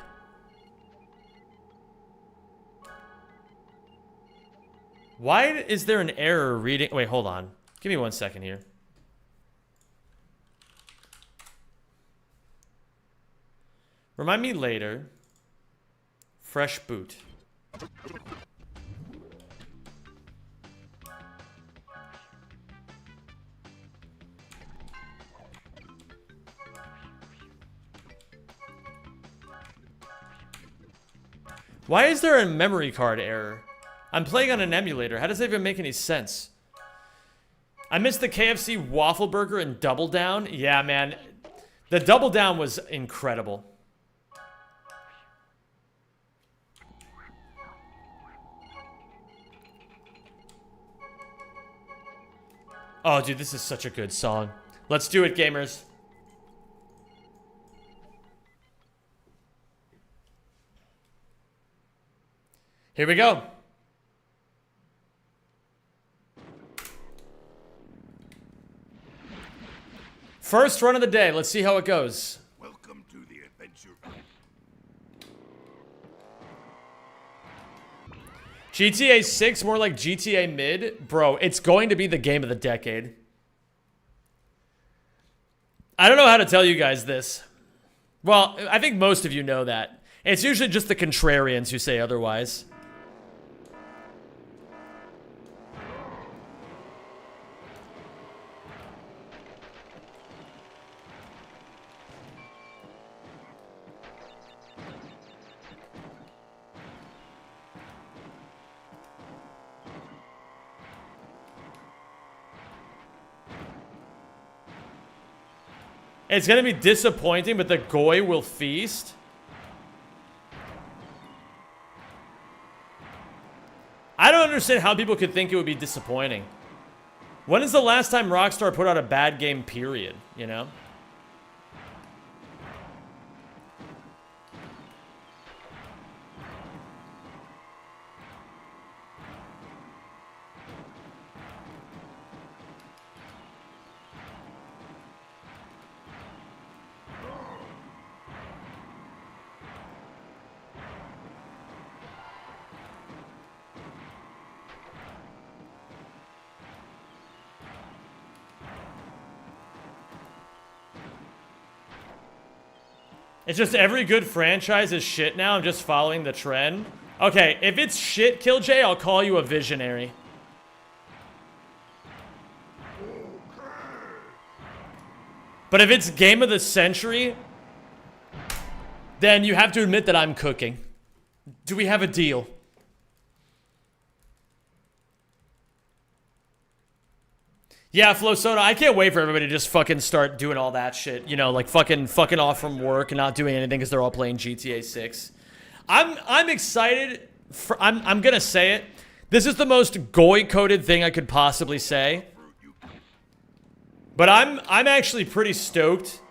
Why is there an error reading? Wait, hold on. Give me 1 second here. Remind me later. Fresh boot. Why is there a memory card error? I'm playing on an emulator. How does that even make any sense? I missed the KFC waffle burger and Double Down. Yeah, man. The Double Down was incredible. Oh, dude, this is such a good song. Let's do it, gamers. Here we go. First run of the day. Let's see how it goes. Welcome to the adventure. GTA 6, more like GTA mid? Bro, it's going to be the game of the decade. I don't know how to tell you guys this. Well, I think most of you know that. It's usually just the contrarians who say otherwise. It's gonna be disappointing, but the Goy will feast. I don't understand how people could think it would be disappointing. When is the last time Rockstar put out a bad game, period, you know? It's just every good franchise is shit now. I'm just following the trend. Okay, if it's shit, Killjay, I'll call you a visionary. But if it's game of the century, then you have to admit that I'm cooking. Do we have a deal? Yeah, Flo Soda, I can't wait for everybody to just fucking start doing all that shit. You know, like fucking off from work and not doing anything because they're all playing GTA 6. I'm excited for, I'm gonna say it. This is the most Goy-coded thing I could possibly say. But I'm actually pretty stoked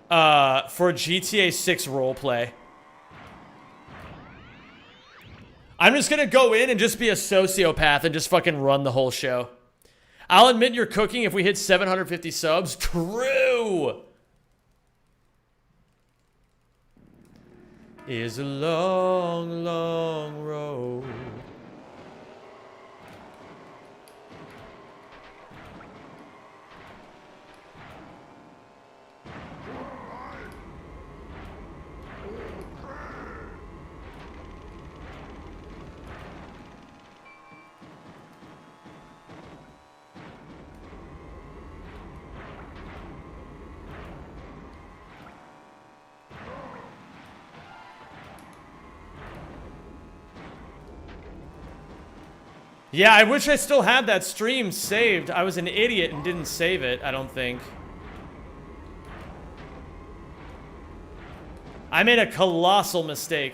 for GTA 6 roleplay. I'm just gonna go in and just be a sociopath and just fucking run the whole show. I'll admit you're cooking if we hit 750 subs. True! Is a long, long road. Yeah, I wish I still had that stream saved. I was an idiot and didn't save it, I don't think. I made a colossal mistake.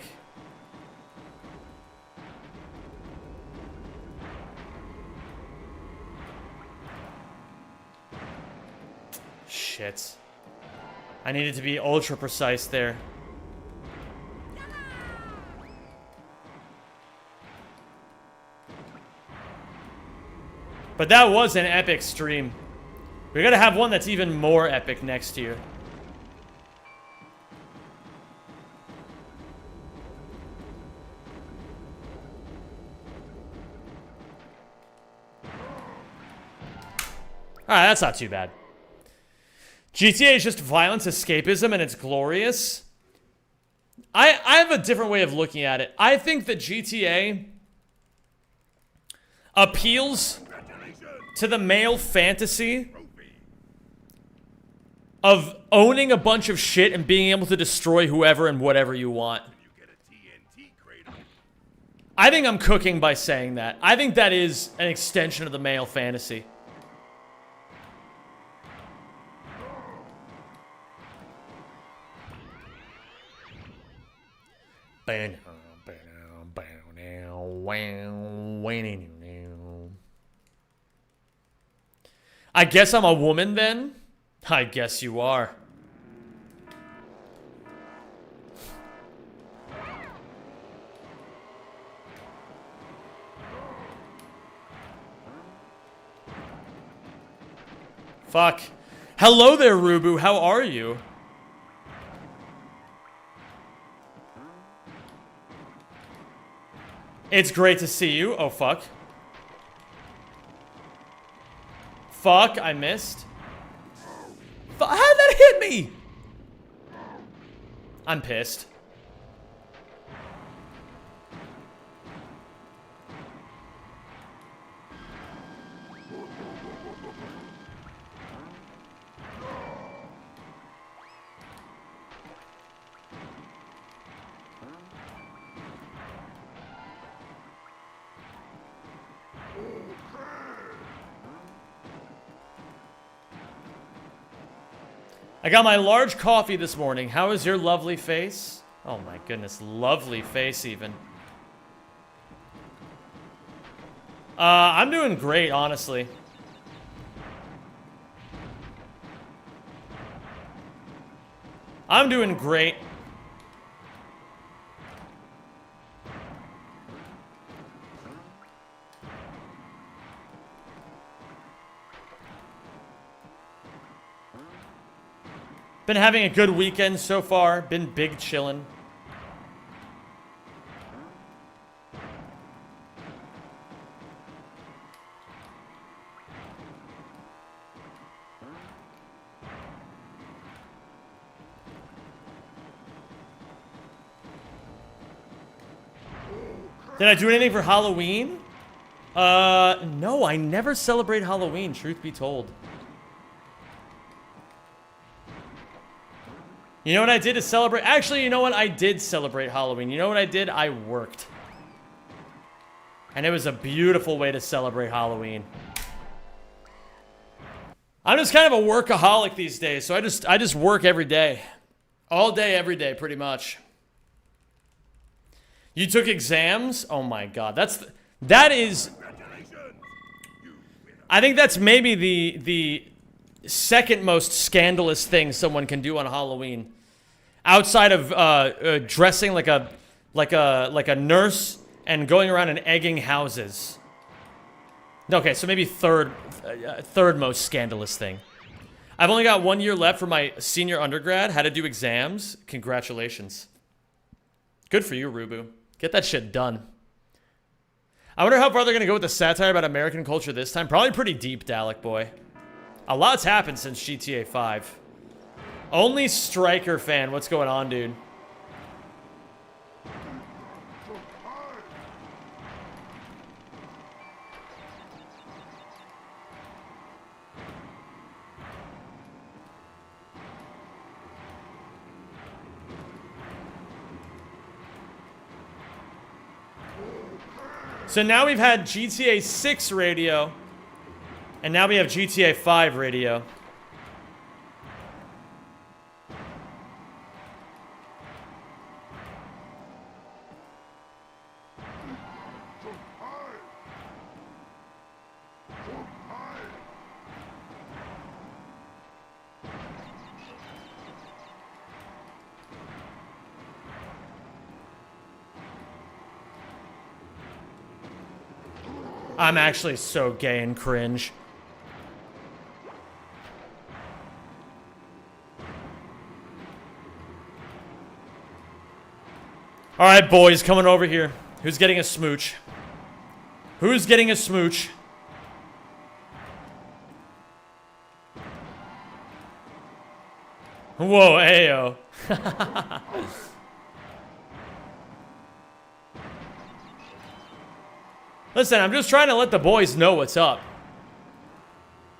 Shit. I needed to be ultra precise there. But that was an epic stream. We gotta have one that's even more epic next year. Alright, that's not too bad. GTA is just violence, escapism, and it's glorious. I have a different way of looking at it. I think that GTA appeals to the male fantasy of owning a bunch of shit and being able to destroy whoever and whatever you want. I think I'm cooking by saying that. I think that is an extension of the male fantasy. I guess I'm a woman then? I guess you are. Fuck. Hello there, Rubu. How are you? It's great to see you. Oh, fuck. Fuck, I missed. How'd that hit me? I'm pissed. I got my large coffee this morning. How is your lovely face? Oh my goodness, lovely face even. I'm doing great, honestly. I'm doing great. Been having a good weekend so far. Been big chillin'. Did I do anything for Halloween? No, I never celebrate Halloween, truth be told. You know what I did to celebrate? Actually, you know what? I did celebrate Halloween. You know what I did? I worked. And it was a beautiful way to celebrate Halloween. I'm just kind of a workaholic these days, so I just work every day. All day, every day, pretty much. You took exams? Oh my god. That is... I think that's maybe the second most scandalous thing someone can do on Halloween. Outside of dressing like a nurse and going around and egging houses. Okay, so maybe third most scandalous thing. I've only got 1 year left for my senior undergrad. Had to do exams. Congratulations. Good for you, Rubu. Get that shit done. I wonder how far they're gonna go with the satire about American culture this time. Probably pretty deep, Dalek boy. A lot's happened since GTA 5. Only Striker fan. What's going on, dude? So now we've had GTA 6 radio, and now we have GTA 5 radio. I'm actually so gay and cringe. All right, boys, coming over here. Who's getting a smooch? Who's getting a smooch? Whoa, ayo. Listen, I'm just trying to let the boys know what's up.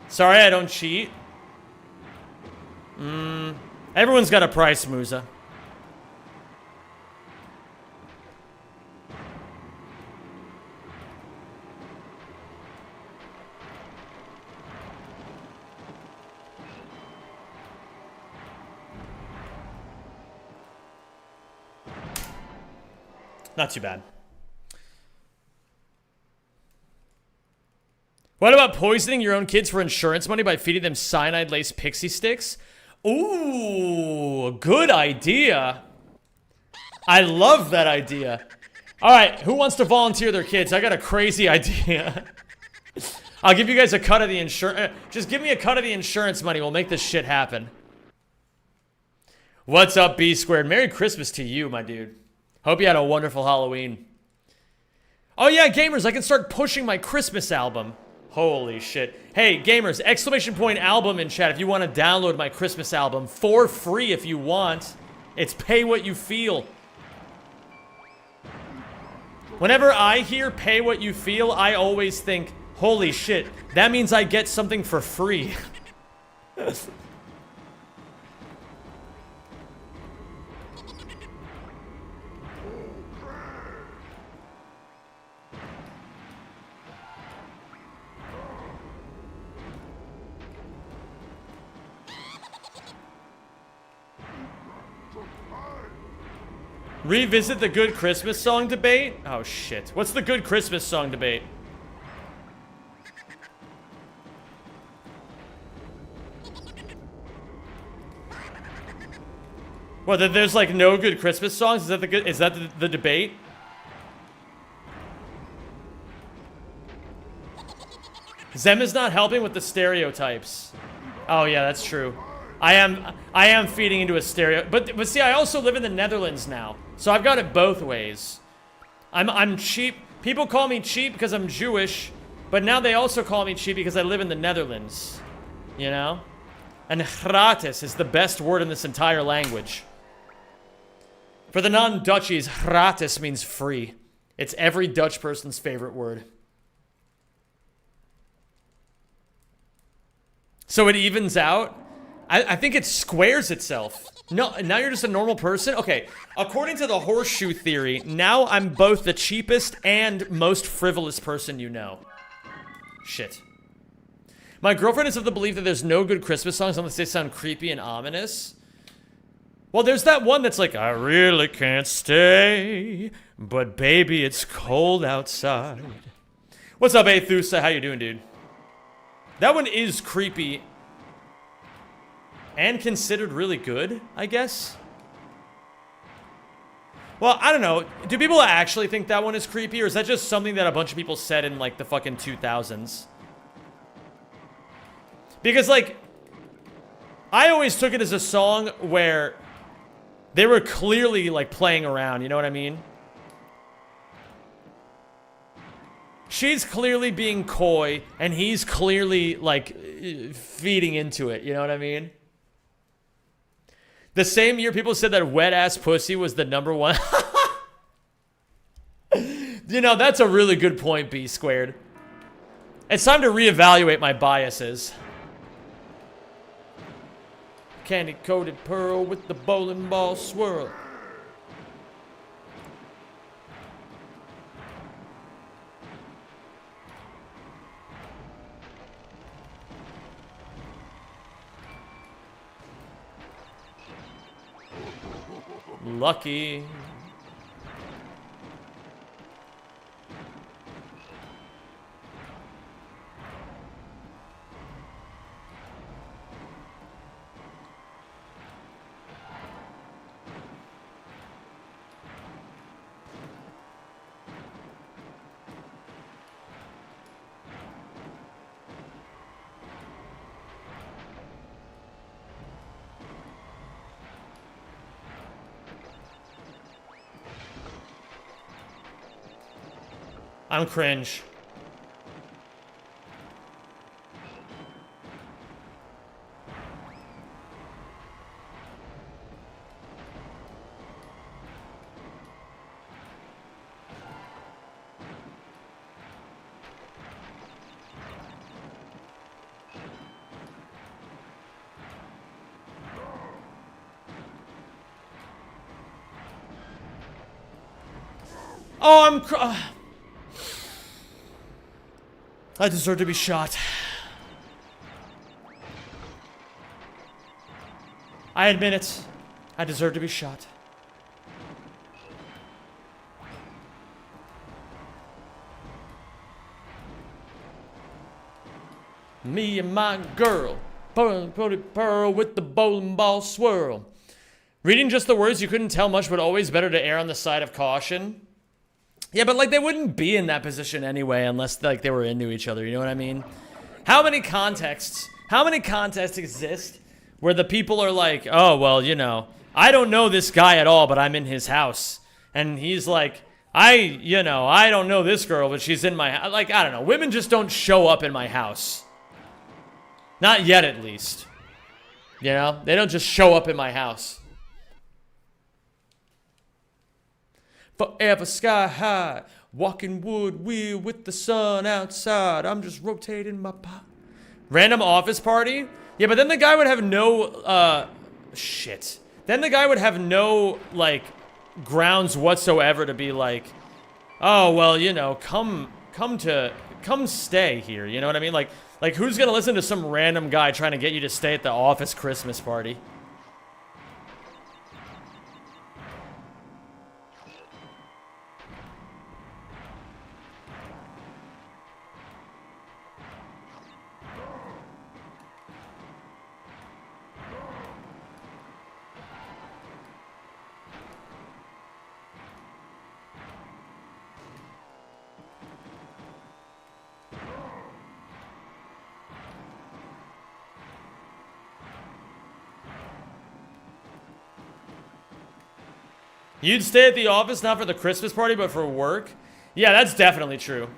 Sorry I don't cheat. Everyone's got a price, Musa. Not too bad. What about poisoning your own kids for insurance money by feeding them cyanide-laced pixie sticks? Ooh, good idea. I love that idea. All right, who wants to volunteer their kids? I got a crazy idea. I'll give you guys a cut of the insurance. Just give me a cut of the insurance money. We'll make this shit happen. What's up, B squared? Merry Christmas to you, my dude. Hope you had a wonderful Halloween. Oh yeah, gamers, I can start pushing my Christmas album. Holy shit. Hey, gamers, exclamation point album in chat if you want to download my Christmas album for free if you want. It's pay what you feel. Whenever I hear pay what you feel, I always think, holy shit, that means I get something for free. Revisit the good Christmas song debate? Oh, shit. What's the good Christmas song debate? What, that there's like no good Christmas songs? Is that the debate? Zem is not helping with the stereotypes. Oh yeah, that's true. I am feeding into a stereo, but see, I also live in the Netherlands now, so I've got it both ways. I'm cheap. People call me cheap because I'm Jewish, but now they also call me cheap because I live in the Netherlands. You know? And gratis is the best word in this entire language. For the non-Dutchies, gratis means free. It's every Dutch person's favorite word. So it evens out. I think it squares itself. No, now you're just a normal person? Okay, according to the horseshoe theory, now I'm both the cheapest and most frivolous person you know. Shit. My girlfriend is of the belief that there's no good Christmas songs unless they sound creepy and ominous. Well, there's that one that's like, I really can't stay, but baby, it's cold outside. What's up, Aethusa? How you doing, dude? That one is creepy and considered really good, I guess. Well, I don't know. Do people actually think that one is creepy, or is that just something that a bunch of people said in, like, the fucking 2000s? Because, like, I always took it as a song where they were clearly, like, playing around, you know what I mean? She's clearly being coy, and he's clearly, like, feeding into it, you know what I mean? The same year people said that wet-ass pussy was the #1. You know, that's a really good point, B squared. It's time to reevaluate my biases. Candy-coated pearl with the bowling ball swirl. Lucky. I'm cringe. Oh, I deserve to be shot. I admit it. I deserve to be shot. Me and my girl, pearl with the bowling ball swirl. Reading just the words, you couldn't tell much, but always better to err on the side of caution. Yeah, but, like, they wouldn't be in that position anyway unless, like, they were into each other, you know what I mean? How many contexts exist where the people are like, oh, well, you know, I don't know this guy at all, but I'm in his house. And he's like, I don't know this girl, but she's in my house. Like, I don't know. Women just don't show up in my house. Not yet, at least. You know? They don't just show up in my house. Forever sky high, walking wood wheel with the sun outside. I'm just rotating my pot. Random office party? Yeah, but then the guy would have no, shit. Then the guy would have no, like, grounds whatsoever to be like, oh, well, you know, come stay here. You know what I mean? Like who's gonna listen to some random guy trying to get you to stay at the office Christmas party? You'd stay at the office not for the Christmas party, but for work? Yeah, that's definitely true.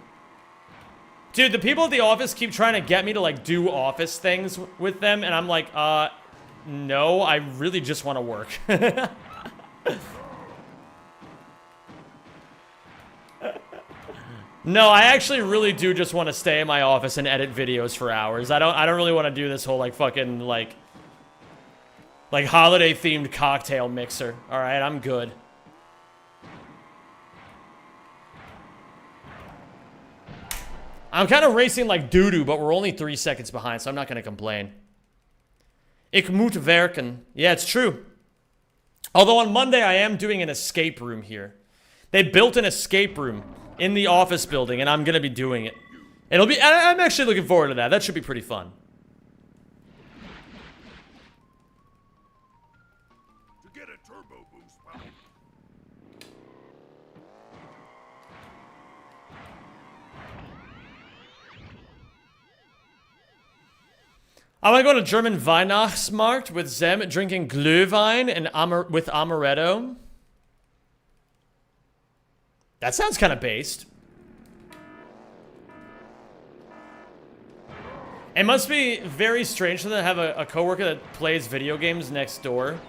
Dude, the people at the office keep trying to get me to, like, do office things with them, and I'm like, no, I really just want to work. No, I actually really do just want to stay in my office and edit videos for hours. I don't really want to do this whole, like, fucking, like holiday-themed cocktail mixer. Alright, I'm good. I'm kind of racing like doo-doo, but we're only 3 seconds behind, so I'm not going to complain. Ik moet werken. Yeah, it's true. Although on Monday, I am doing an escape room here. They built an escape room in the office building, and I'm going to be doing it. It'll be... I'm actually looking forward to that. That should be pretty fun. To get a turbo boost, well, I want to go to German Weihnachtsmarkt with Zem, drinking Glühwein and with Amaretto. That sounds kind of based. It must be very strange for them to have a coworker that plays video games next door.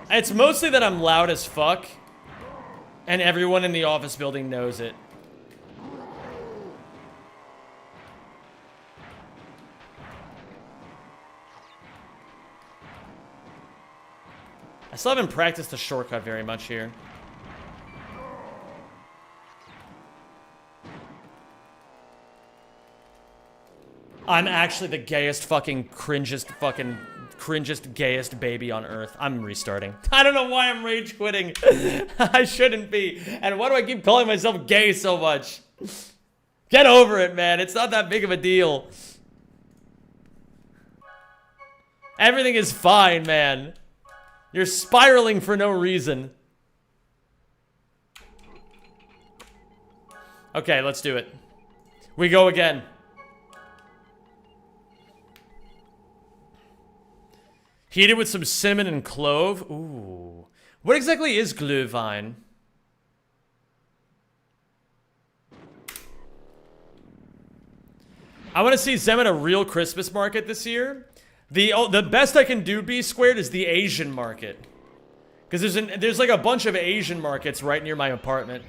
It's mostly that I'm loud as fuck, and everyone in the office building knows it. I still haven't practiced the shortcut very much here. I'm actually the gayest fucking cringest gayest baby on earth. I'm restarting. I don't know why I'm rage quitting. I shouldn't be. And why do I keep calling myself gay so much? Get over it, man. It's not that big of a deal. Everything is fine, man. You're spiraling for no reason. Okay, let's do it. We go again. Heated with some cinnamon and clove. Ooh. What exactly is Glühwein? I want to see Zem at a real Christmas market this year. The best I can do, B squared, is the Asian market. Because there's like a bunch of Asian markets right near my apartment.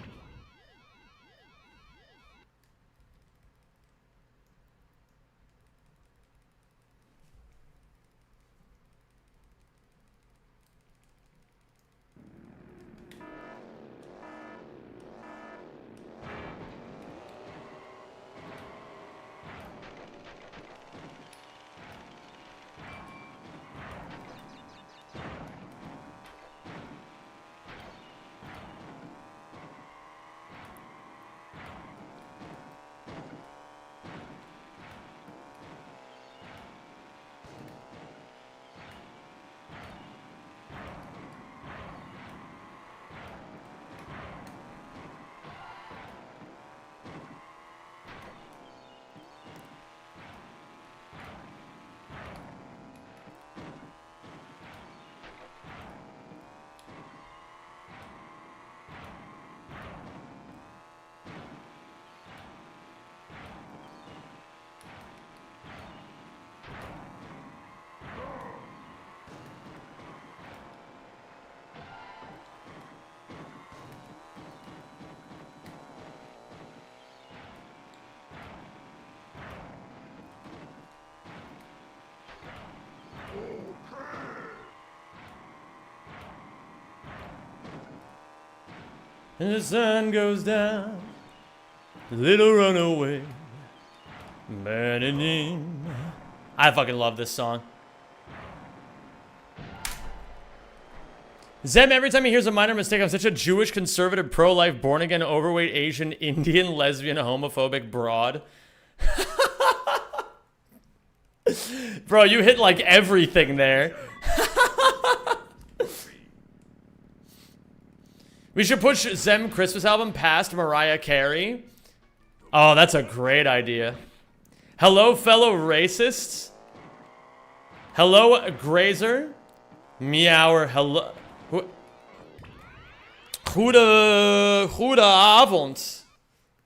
And the sun goes down, little runaway, man. I fucking love this song. Zem, every time he hears a minor mistake, I'm such a Jewish, conservative, pro-life, born-again, overweight, Asian, Indian, lesbian, homophobic broad. Bro, you hit like everything there. We should push Zem Christmas album past Mariah Carey. Oh, that's a great idea. Hello, fellow racists. Hello, Grazer. Meower, hello. Goede avond.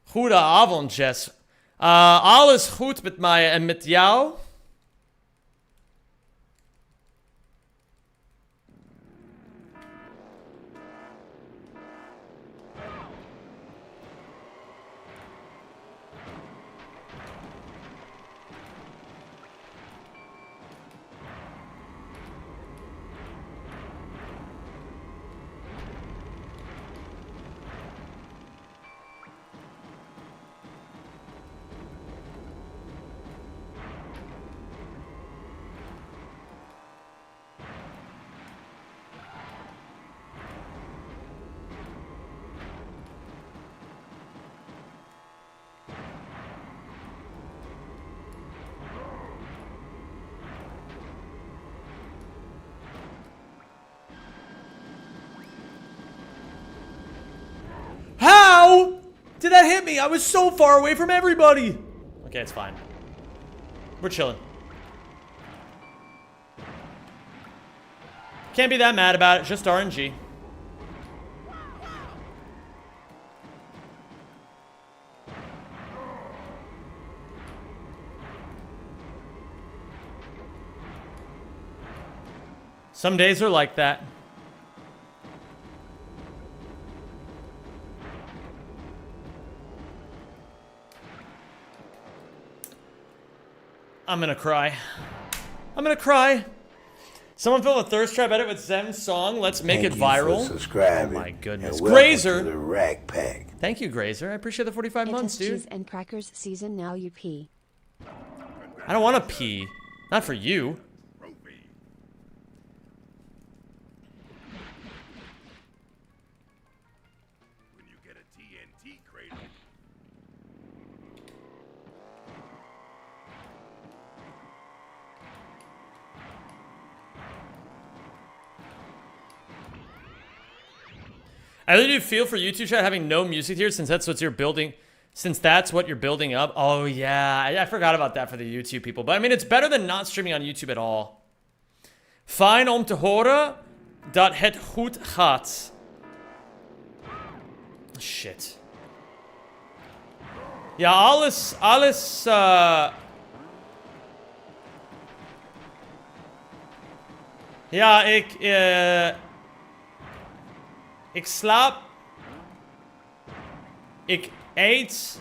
Goede avond, Jess. Alles goed met mij en met jou? How did that hit me? I was so far away from everybody. Okay, it's fine. We're chilling. Can't be that mad about it. Just RNG. Some days are like that. I'm gonna cry. I'm gonna cry. Someone fill a thirst trap edit with Zem's song. Let's make it viral. Oh my goodness. Grazer. The Rack Pack. Thank you, Grazer. I appreciate the 45 months, dude. Cheese and crackers season, now you pee. I don't want to pee. Not for you. Trophy. When you get a TNT cradle. I really do feel for YouTube chat having no music here since that's what you're building. Since that's what you're building up. Oh, yeah. I forgot about that for the YouTube people. But, I mean, it's better than not streaming on YouTube at all. Fijn om te horen dat het goed gaat. Shit. Ja, alles, Ja, ik slaap. Ik eet.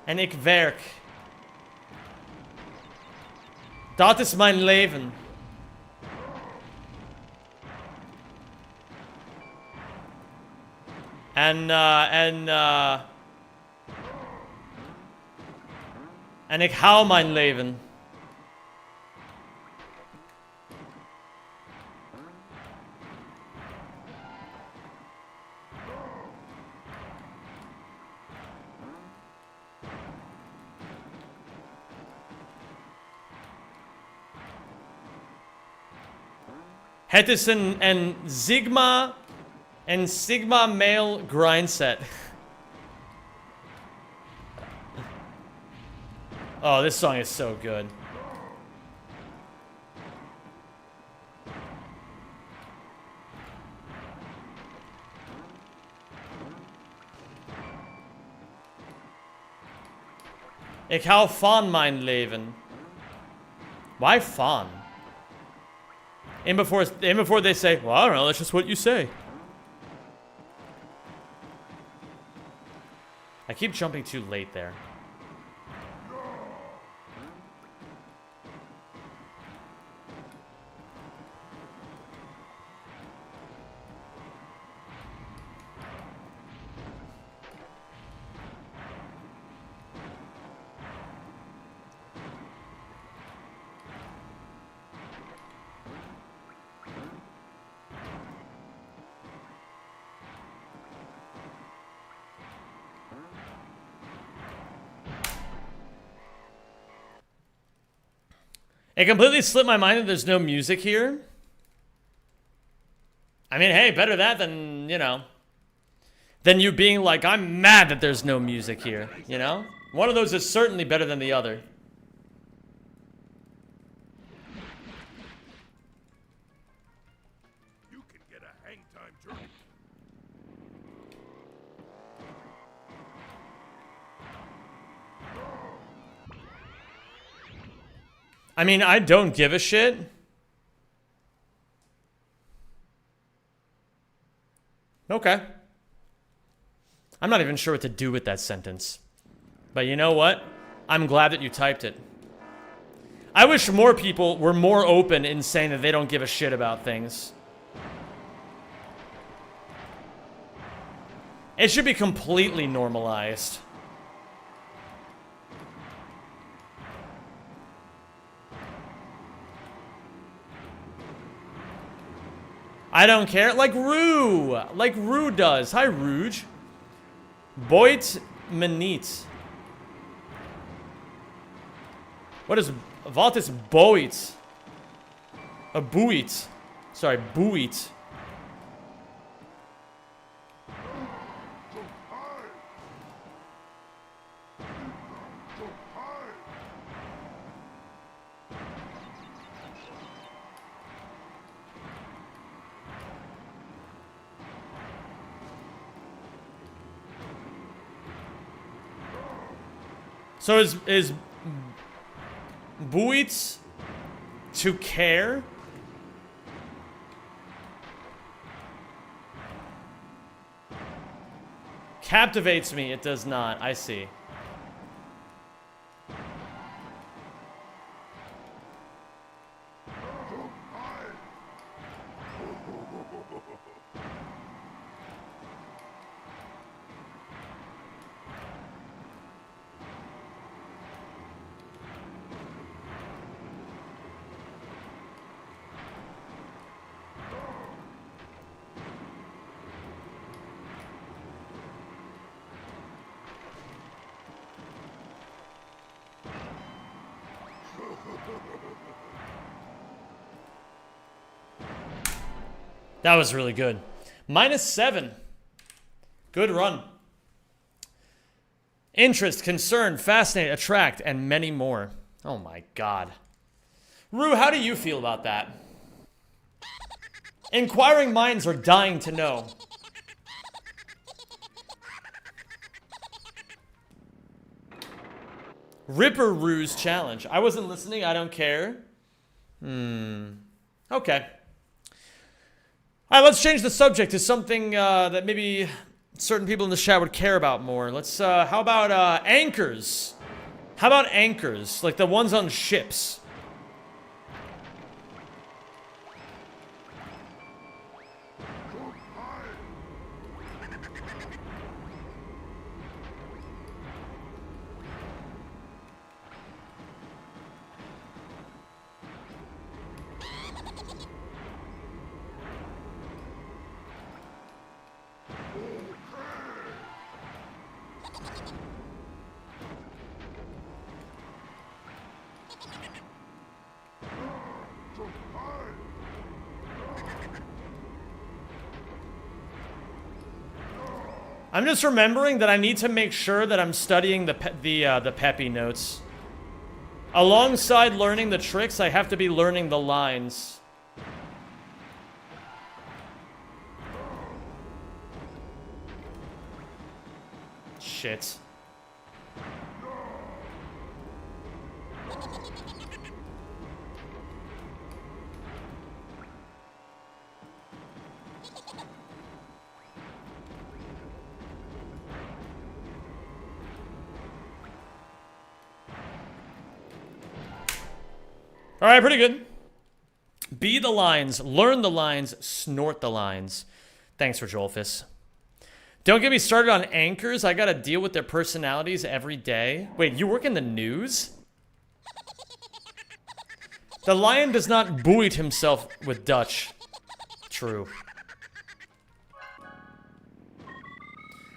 En ik werk. Dat is mijn leven. En ik hou mijn leven. Het is een Sigma male grind set. Oh, this song is so good. Ik hou van mijn leven. Why van? And before they say, well, I don't know, that's just what you say. I keep jumping too late there. It completely slipped my mind that there's no music here. I mean, hey, better that than, you know, than you being like, I'm mad that there's no music here, you know? One of those is certainly better than the other. You can get a hang time turtle. I mean, I don't give a shit. Okay. I'm not even sure what to do with that sentence. But you know what? I'm glad that you typed it. I wish more people were more open in saying that they don't give a shit about things. It should be completely normalized. I don't care. Like Rue. Like Rue does. Hi, Rouge. Boit Manit. What is Valtis Boit? A Buit. Sorry, Buit. So is Buit to care? Captivates me, it does not. I see. That was really good. -7. Good run. Interest, concern, fascinate, attract, and many more. Oh my god. Rue, how do you feel about that? Inquiring minds are dying to know. Ripper Rue's challenge. I wasn't listening, I don't care. Okay. All right, let's change the subject to something that maybe certain people in the chat would care about more. Let's, how about anchors? How about anchors? Like the ones on ships. I'm just remembering that I need to make sure that I'm studying the peppy notes. Alongside learning the tricks, I have to be learning the lines. Shit. All right, pretty good. Be the lines, learn the lines, snort the lines. Thanks for Joelfis. Don't get me started on anchors. I gotta deal with their personalities every day. Wait, you work in the news? The lion does not buoy himself with Dutch. True.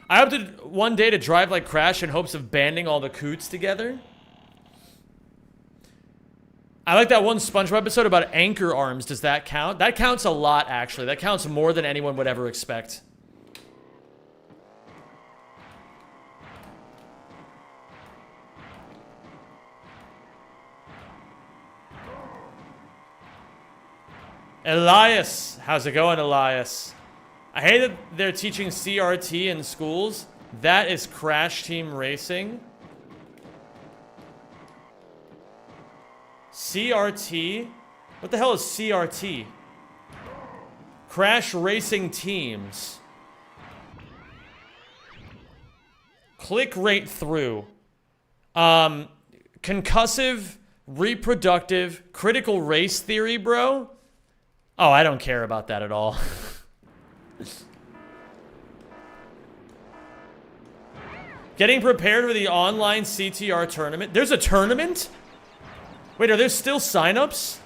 I opted one day to drive like Crash in hopes of banding all the coots together. I like that one SpongeBob episode about anchor arms. Does that count? That counts a lot, actually. That counts more than anyone would ever expect. Elias. How's it going, Elias? I hate that they're teaching CRT in schools. That is Crash Team Racing. CRT? What the hell is CRT? Crash Racing Teams. Click right through. Concussive, reproductive, critical race theory, bro? Oh, I don't care about that at all. Getting prepared for the online CTR tournament. There's a tournament? Wait, are there still signups?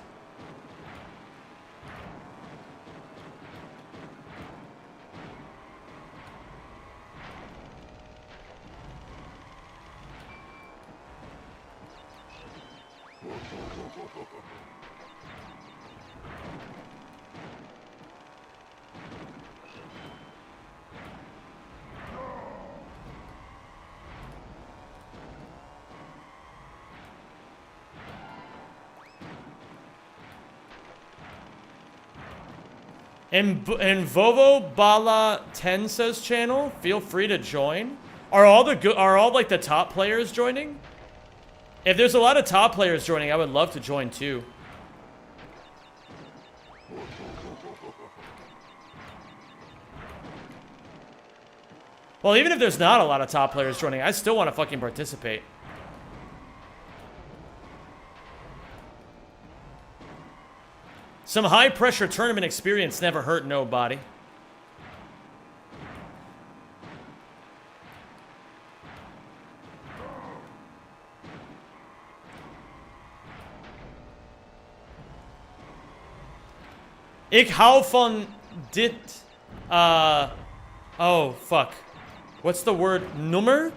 And Vovo Bala Tensa's channel, feel free to join. Are all like the top players joining? If there's a lot of top players joining, I would love to join too. Well, even if there's not a lot of top players joining, I still want to fucking participate. Some high-pressure tournament experience never hurt nobody. Ik hou van dit... oh, fuck. What's the word? Nummer?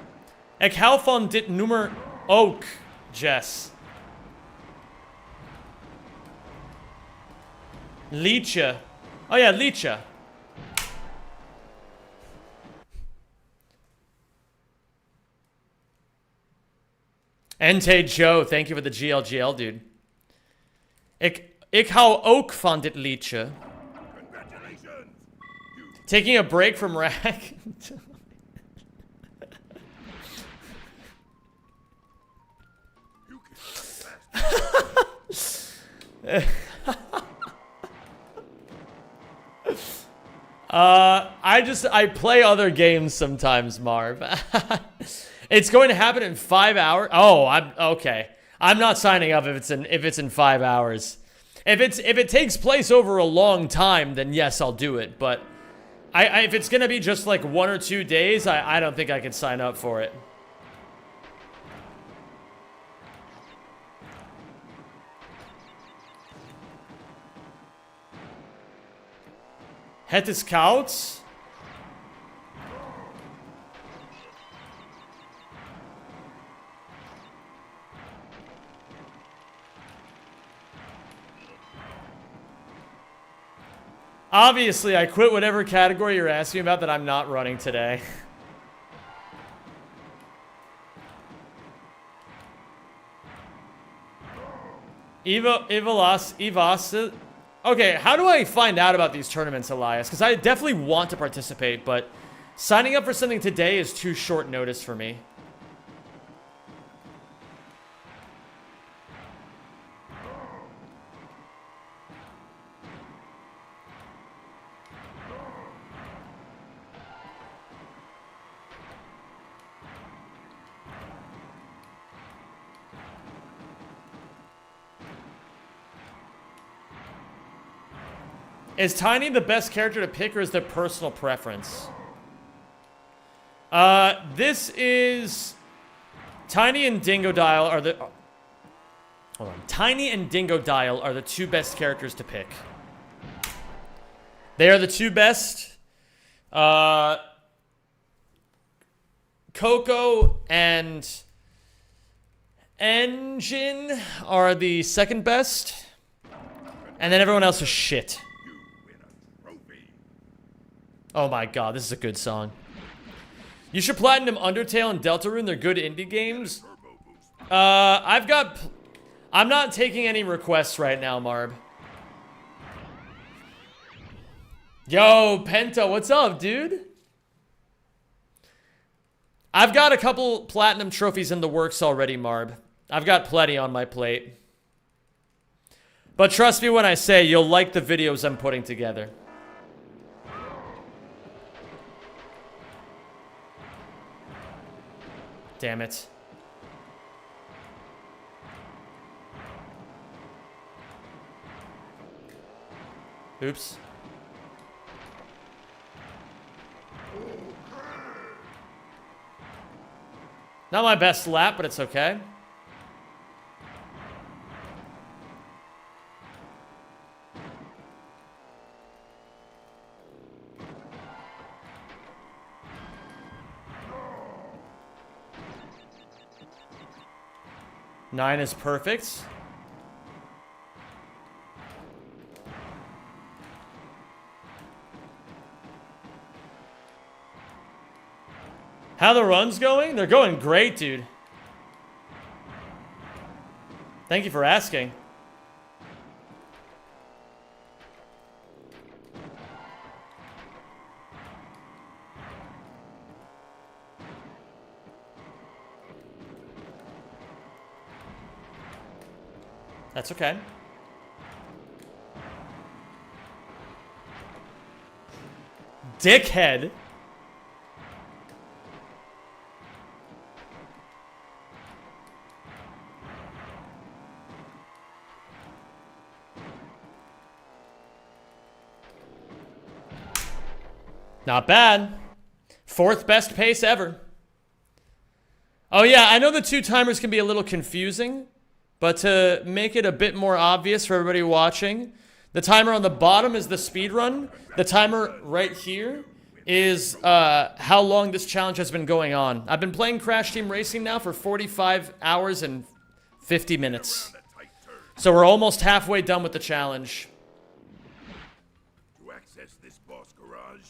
Ik hou van dit nummer ook, Jess. Liedje. Oh yeah, liedje. Ente Joe, thank you for the GLGL, dude. Ik hou ook van dit liedje. Congratulations! Taking a break from rack. I play other games sometimes, Marv. It's going to happen in 5 hours. Oh, I'm okay. I'm not signing up if it's in 5 hours. If it takes place over a long time, then yes, I'll do it. But if it's gonna be just like 1 or 2 days, I don't think I can sign up for it. Het is koud. Obviously, I quit whatever category you're asking about that I'm not running today. Ivas. Okay, how do I find out about these tournaments, Elias? Because I definitely want to participate, but signing up for something today is too short notice for me. Is Tiny the best character to pick, or is there personal preference? This is... Tiny and Dingodile are the... hold on. Tiny and Dingodile are the two best characters to pick. They are the two best. Coco and Engine are the second best. And then everyone else is shit. Oh my god, this is a good song. You should platinum Undertale and Deltarune. They're good indie games. I'm not taking any requests right now, Marb. Yo, Penta, what's up, dude? I've got a couple platinum trophies in the works already, Marb. I've got plenty on my plate. But trust me when I say you'll like the videos I'm putting together. Damn it. Oops. Not my best lap, but it's okay. Nine is perfect. How the runs going? They're going great, dude. Thank you for asking. That's okay. Dickhead. Not bad. Fourth best pace ever. Oh yeah, I know the two timers can be a little confusing, but to make it a bit more obvious for everybody watching, the timer on the bottom is the speed run. The timer right here is how long this challenge has been going on. I've been playing Crash Team Racing now for 45 hours and 50 minutes. So we're almost halfway done with the challenge. To access this boss garage,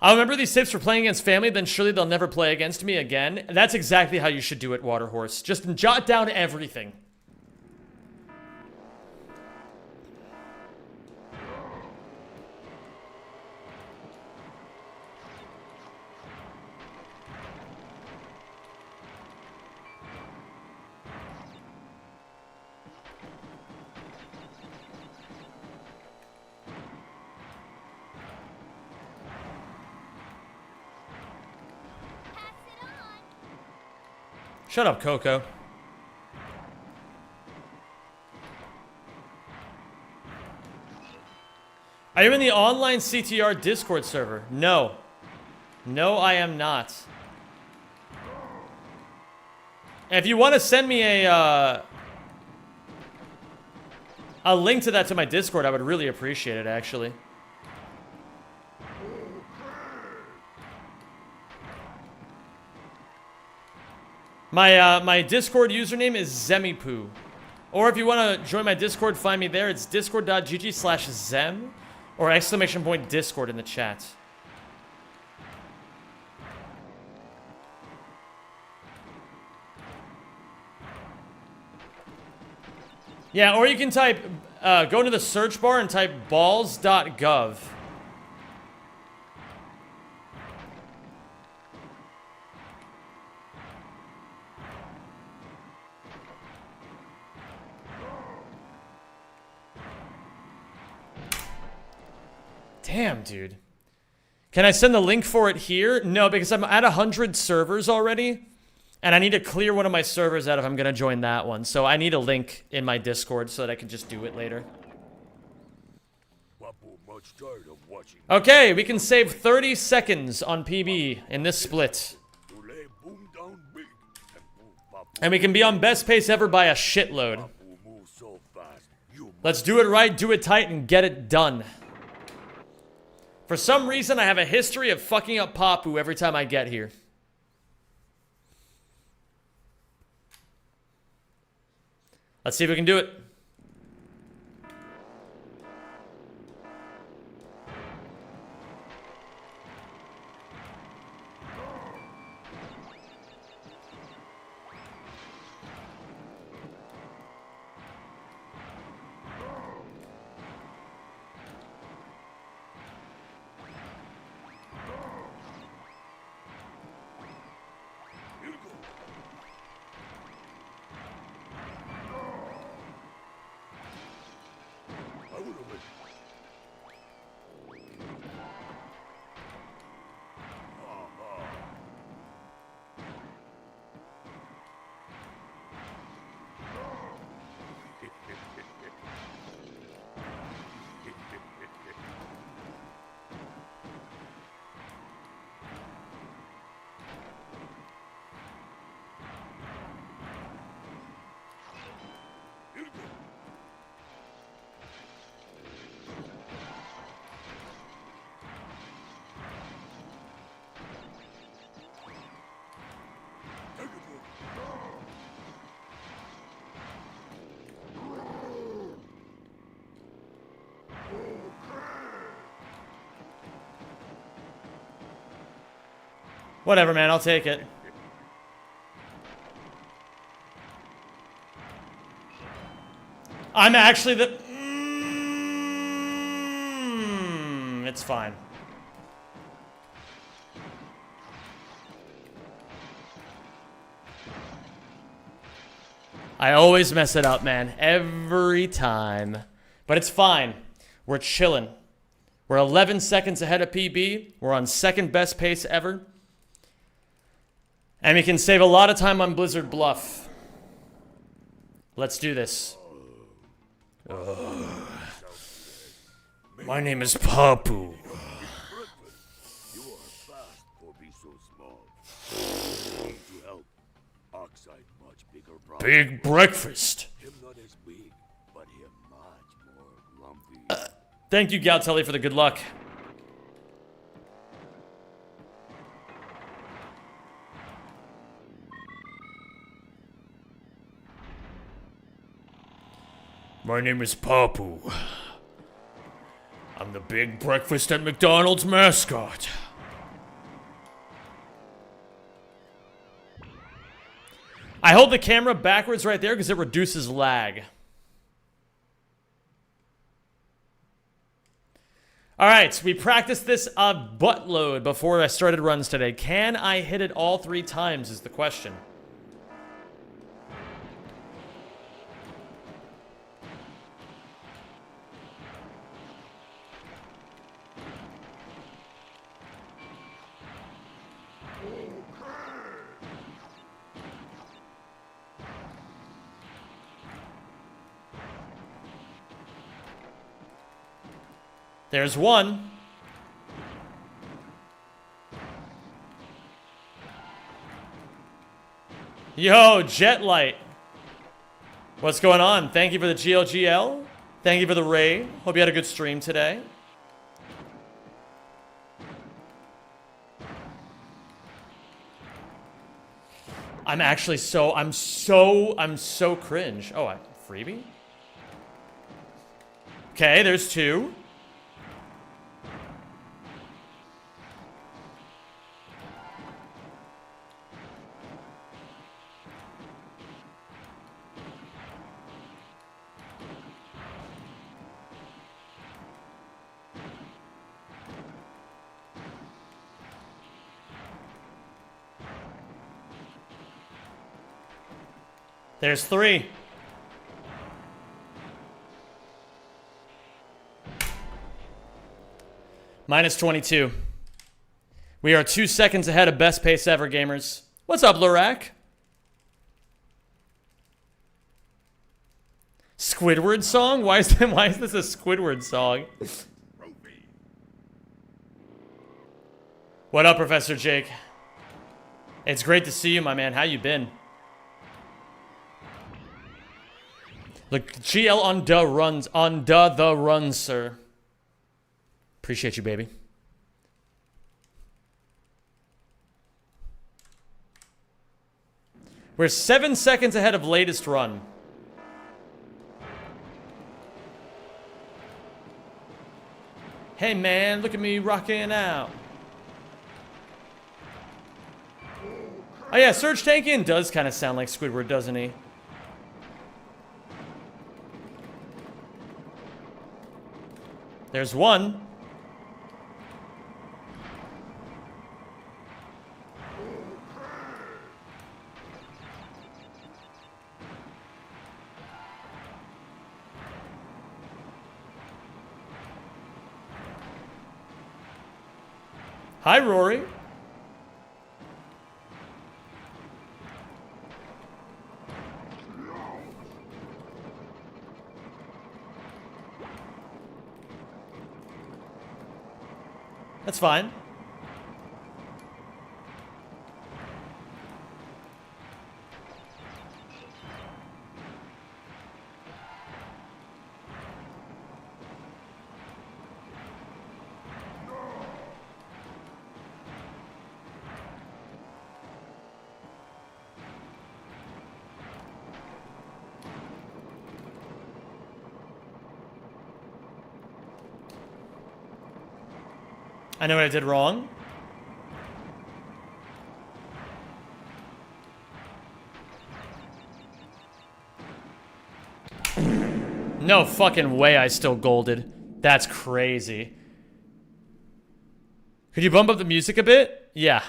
I'll remember these tips for playing against family, then surely they'll never play against me again. That's exactly how you should do it, Waterhorse. Just jot down everything. Shut up, Coco. Are you in the online CTR Discord server? No. No, I am not. If you want to send me a link to that to my Discord, I would really appreciate it, actually. My Discord username is Zemipu. Or if you want to join my Discord, find me there. It's discord.gg/zem or !Discord in the chat. Yeah, or you can type, go into the search bar and type balls.gov. Damn, dude. Can I send the link for it here? No, because I'm at 100 servers already. And I need to clear one of my servers out if I'm going to join that one. So I need a link in my Discord so that I can just do it later. Okay, we can save 30 seconds on PB in this split. And we can be on best pace ever by a shitload. Let's do it right, do it tight, and get it done. For some reason, I have a history of fucking up Papu every time I get here. Let's see if we can do it. Whatever, man. I'll take it. I'm actually the... it's fine. I always mess it up, man. Every time. But it's fine. We're chilling. We're 11 seconds ahead of PB. We're on second best pace ever. And we can save a lot of time on Blizzard Bluff. Let's do this. My name is Papu. You are fast for being so small. Need to help. Oxide much bigger problem. Big breakfast. Him not as big, but him much more grumpy. Thank you, Galtelli, for the good luck. My name is Papu. I'm the big breakfast at McDonald's mascot. I hold the camera backwards right there because it reduces lag. All right, we practiced this a buttload before I started runs today. Can I hit it all 3 times is the question. There's one. Yo, Jetlight. What's going on? Thank you for the GLGL. Thank you for the raid. Hope you had a good stream today. I'm so cringe. Oh, freebie? Okay, there's 2. There's 3. Minus 22. We are 2 seconds ahead of best pace ever, gamers. What's up, Lurak? Squidward song? Why is this a Squidward song? What up, Professor Jake? It's great to see you, my man. How you been? Look, GL on the run, sir. Appreciate you, baby. We're 7 seconds ahead of latest run. Hey man, look at me rocking out. Oh yeah, Surge Tankian does kind of sound like Squidward, doesn't he? There's 1. Hi, Rory. That's fine. I know what I did wrong. No fucking way I still golded. That's crazy. Could you bump up the music a bit? Yeah.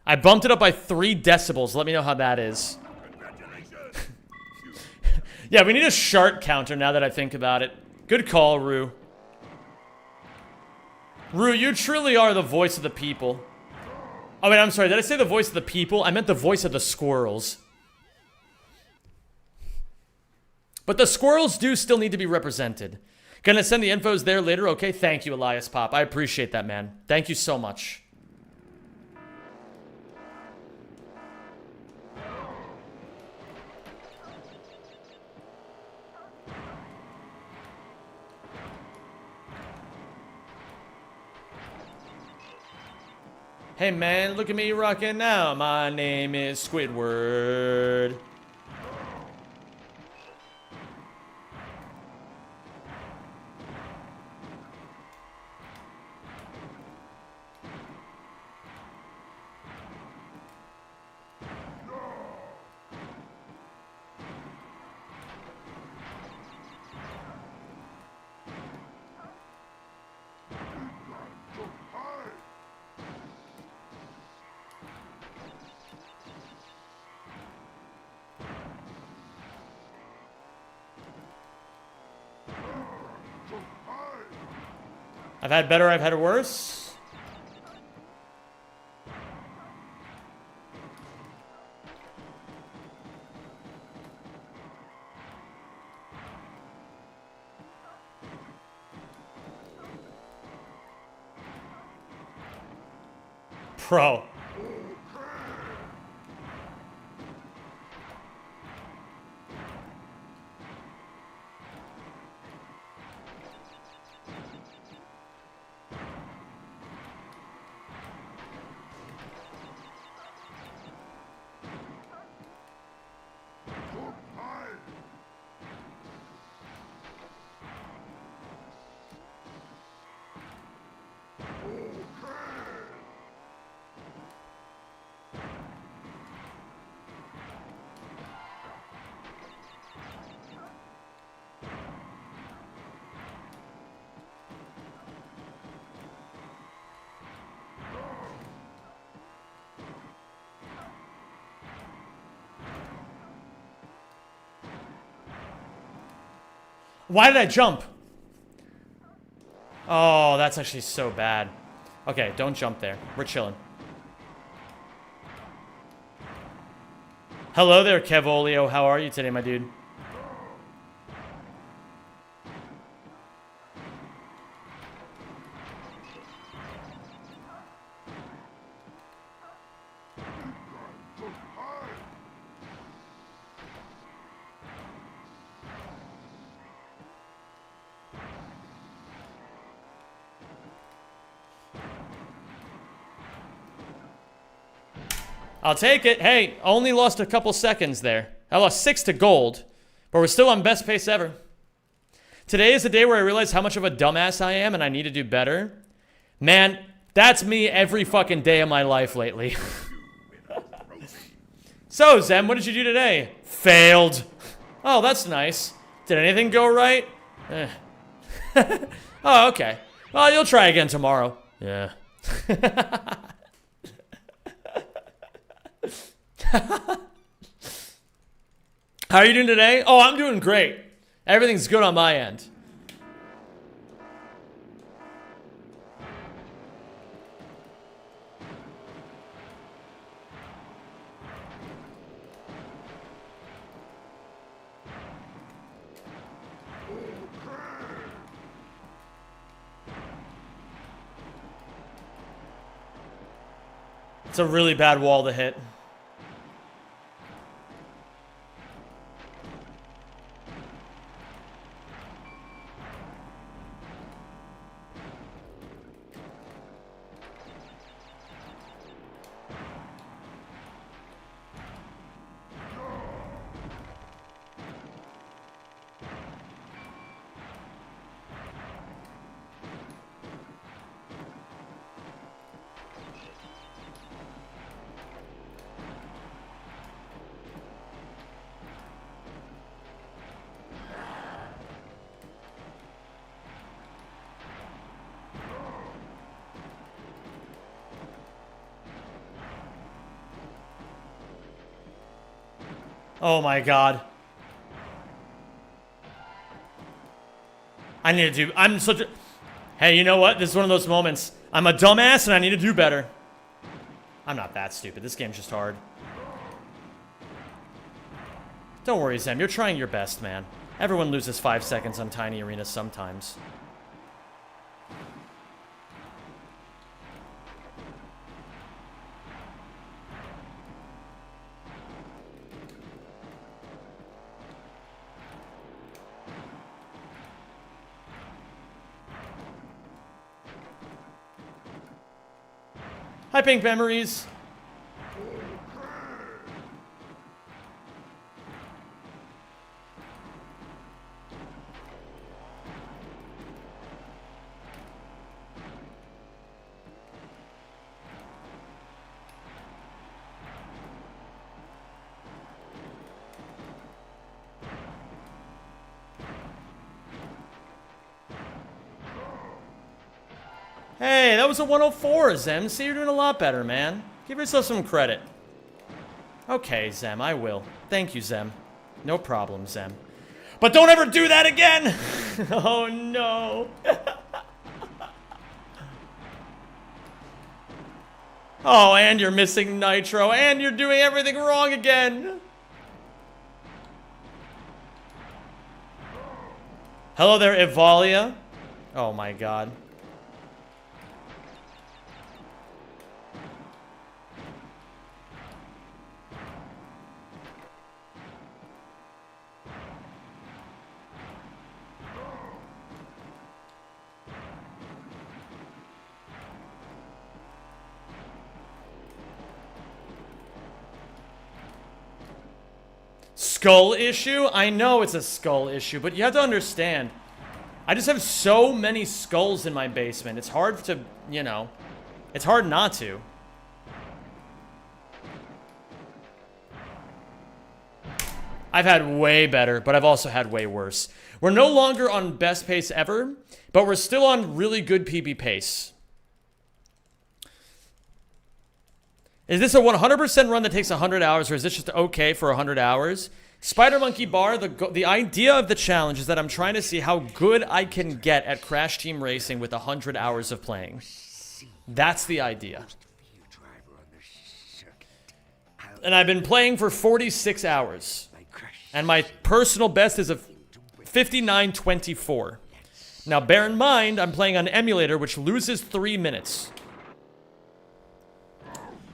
I bumped it up by 3 decibels. Let me know how that is. Yeah, we need a shark counter now that I think about it. Good call, Rue. Rue, you truly are the voice of the people. Oh, wait, I'm sorry. Did I say the voice of the people? I meant the voice of the squirrels. But the squirrels do still need to be represented. Gonna send the infos there later? Okay, thank you, Elias Pop. I appreciate that, man. Thank you so much. Hey man, look at me rocking now. My name is Squidward. I've had better, I've had worse. Pro. Why did I jump? Oh, that's actually so bad. Okay, don't jump there. We're chilling. Hello there, Kevolio. How are you today, my dude? I'll take it. Hey, only lost a couple seconds there. I lost 6 to gold, but we're still on best pace ever. Today is the day where I realize how much of a dumbass I am and I need to do better. Man, that's me every fucking day of my life lately. So, Zem, what did you do today? Failed. Oh, that's nice. Did anything go right? Oh, okay. Well, you'll try again tomorrow. Yeah. How are you doing today? Oh, I'm doing great. Everything's good on my end. It's a really bad wall to hit. Oh my god. I need to do... I'm such a... Hey, you know what? This is one of those moments. I'm a dumbass and I need to do better. I'm not that stupid. This game's just hard. Don't worry, Zem. You're trying your best, man. Everyone loses 5 seconds on tiny arenas sometimes. Hi, Pink Memories. Hey, that was a 104, Zem. See, you're doing a lot better, man. Give yourself some credit. Okay, Zem, I will. Thank you, Zem. No problem, Zem. But don't ever do that again! Oh, no. Oh, and you're missing Nitro, and you're doing everything wrong again. Hello there, Evalia. Oh, my God. Skull issue? I know it's a skull issue, but you have to understand. I just have so many skulls in my basement. It's hard to, you know, it's hard not to. I've had way better, but I've also had way worse. We're no longer on best pace ever, but we're still on really good PB pace. Is this a 100% run that takes 100 hours, or is this just okay for 100 hours? Spider Monkey Bar, the idea of the challenge is that I'm trying to see how good I can get at Crash Team Racing with 100 hours of playing. That's the idea. And I've been playing for 46 hours. And my personal best is a 59:24. Now, bear in mind, I'm playing on emulator, which loses 3 minutes.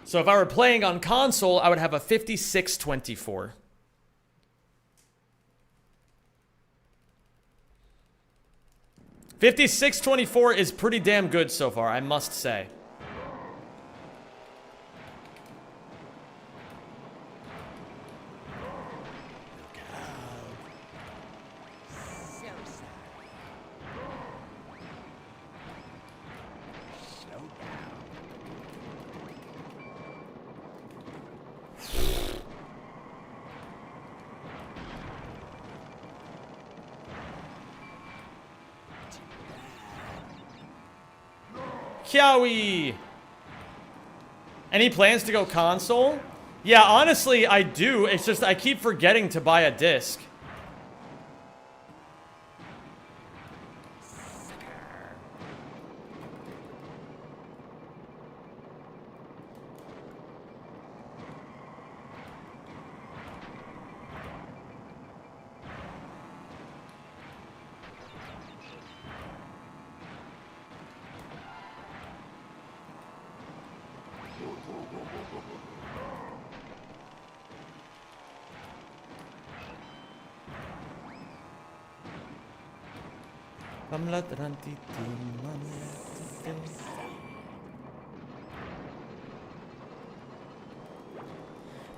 So if I were playing on console, I would have a 56:24. $56.24 is pretty damn good so far, I must say. Kiawi! Any plans to go console? Yeah, honestly, I do. It's just I keep forgetting to buy a disc.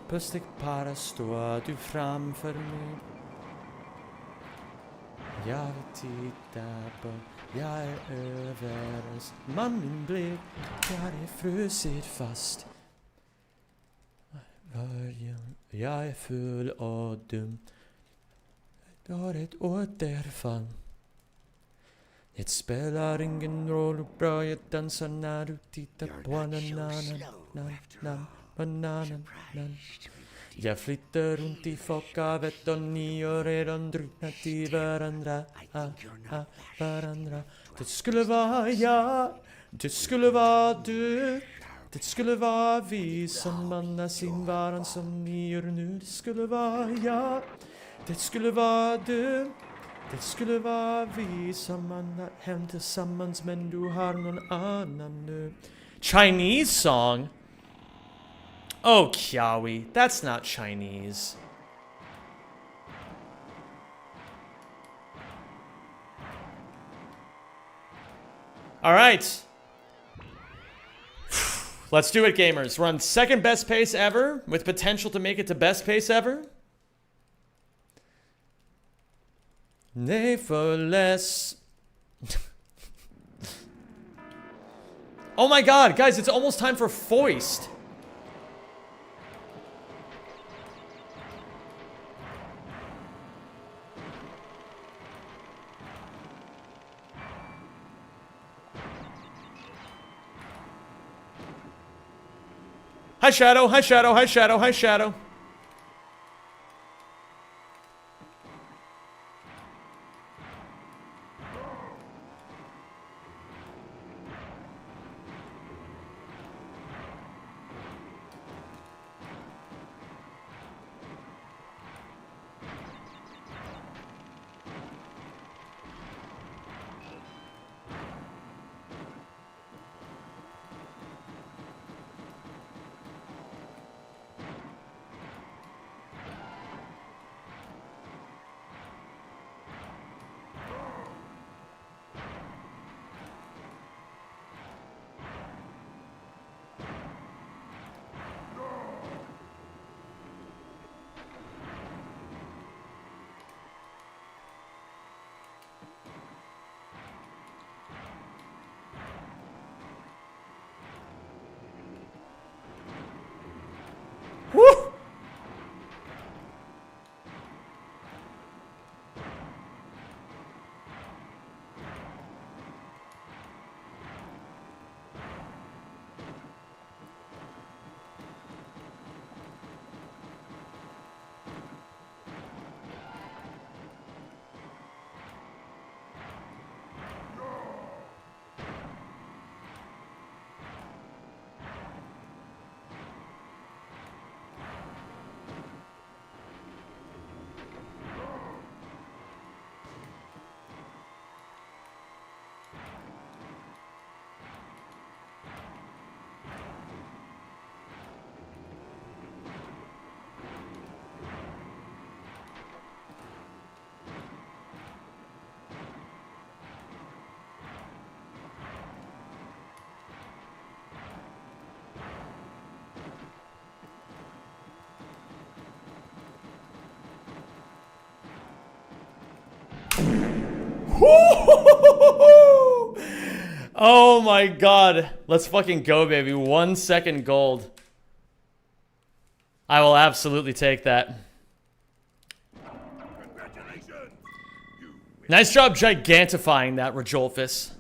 Plötsligt bara står du framför mig. Jag vill titta på, jag är överens. Man min blick, jag är frusit fast. Jag är full och dum. Det har ett återfall. Det spelar ingen roll hur bra jag dansar när du tittar på bananen. Jag flyttar runt i folkhavet och ni har redan drunknat i varandra. Varandra. Det skulle vara jag, det skulle vara du. Det skulle vara vi som andas in varann som ni gör nu. Det skulle vara jag, det skulle vara du. Det skulle vara vi som andar hem tillsammans, men du har någon annan nu. Chinese song? Oh, Kiawi, that's not Chinese. All right. Let's do it, gamers. We're on second best pace ever, with potential to make it to best pace ever. Nay for less. Oh my god, guys, it's almost time for Foist. Hi, Shadow. Hi, Shadow. Hi, Shadow. Hi, Shadow. Woo! Oh my god. Let's fucking go, baby. 1 second gold. I will absolutely take that. Congratulations! Nice job gigantifying that, Rajolfus.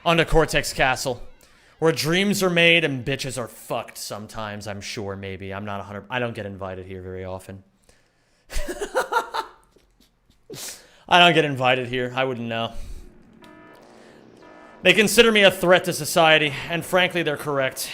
Onto Cortex Castle. Where dreams are made and bitches are fucked sometimes, I'm sure, maybe. I'm not 100... I don't get invited here very often. I don't get invited here. I wouldn't know. They consider me a threat to society, and frankly, they're correct.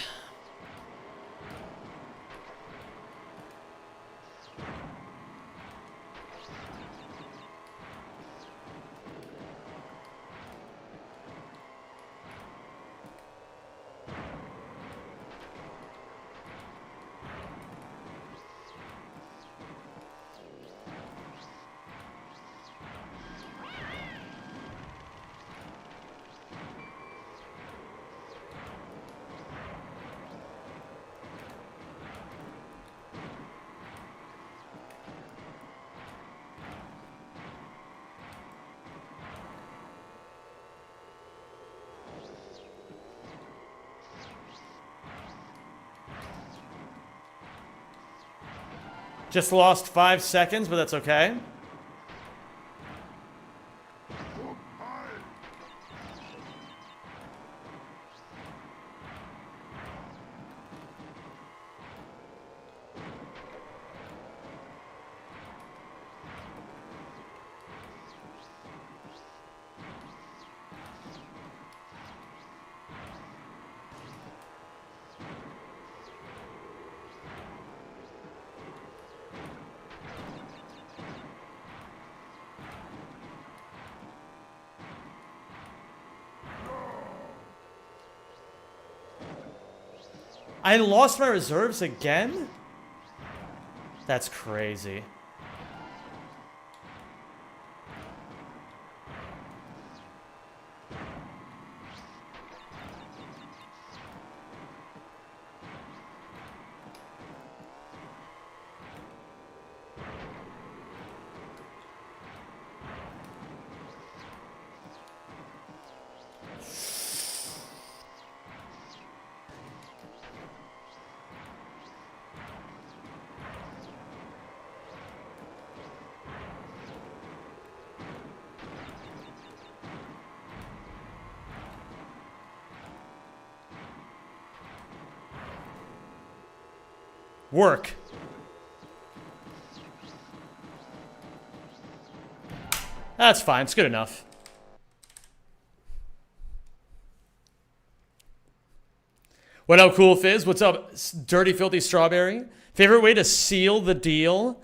Just lost 5 seconds, but that's okay. I lost my reserves again? That's crazy. Work. That's fine. It's good enough. What up, Cool Fizz? What's up, Dirty Filthy Strawberry? Favorite way to seal the deal?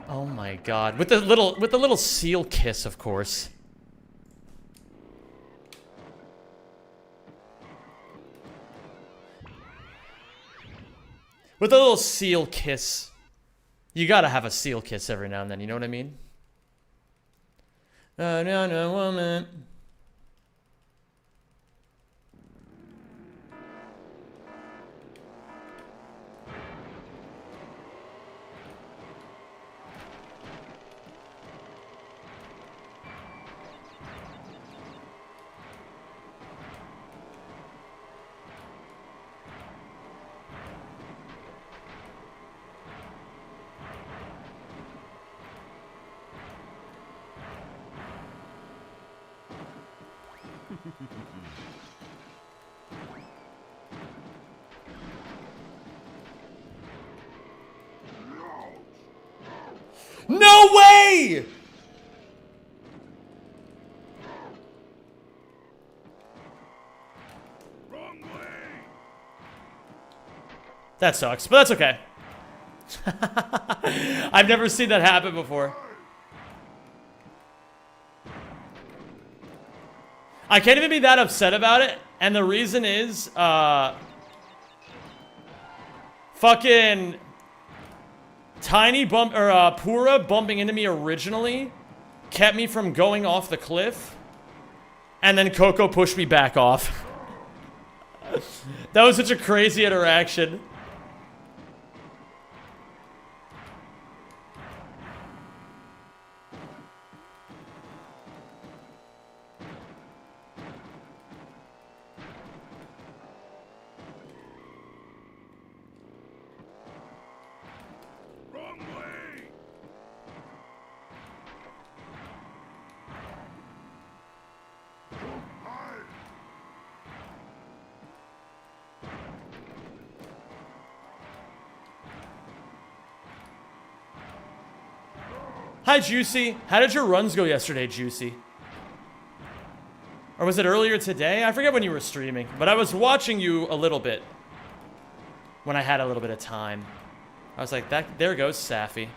Oh my god. With the little seal kiss, of course. With a little seal kiss. You gotta have a seal kiss every now and then, you know what I mean? No, woman. No way! Wrong way. That sucks, but that's okay. I've never seen that happen before. I can't even be that upset about it, and the reason is, fucking Tiny bump or Pura bumping into me originally kept me from going off the cliff, and then Coco pushed me back off. That was such a crazy interaction. Wrong way. Hi, Juicy. How did your runs go yesterday, Juicy? Or was it earlier today? I forget when you were streaming, but I was watching you a little bit when I had a little bit of time. I was like, there goes Safi.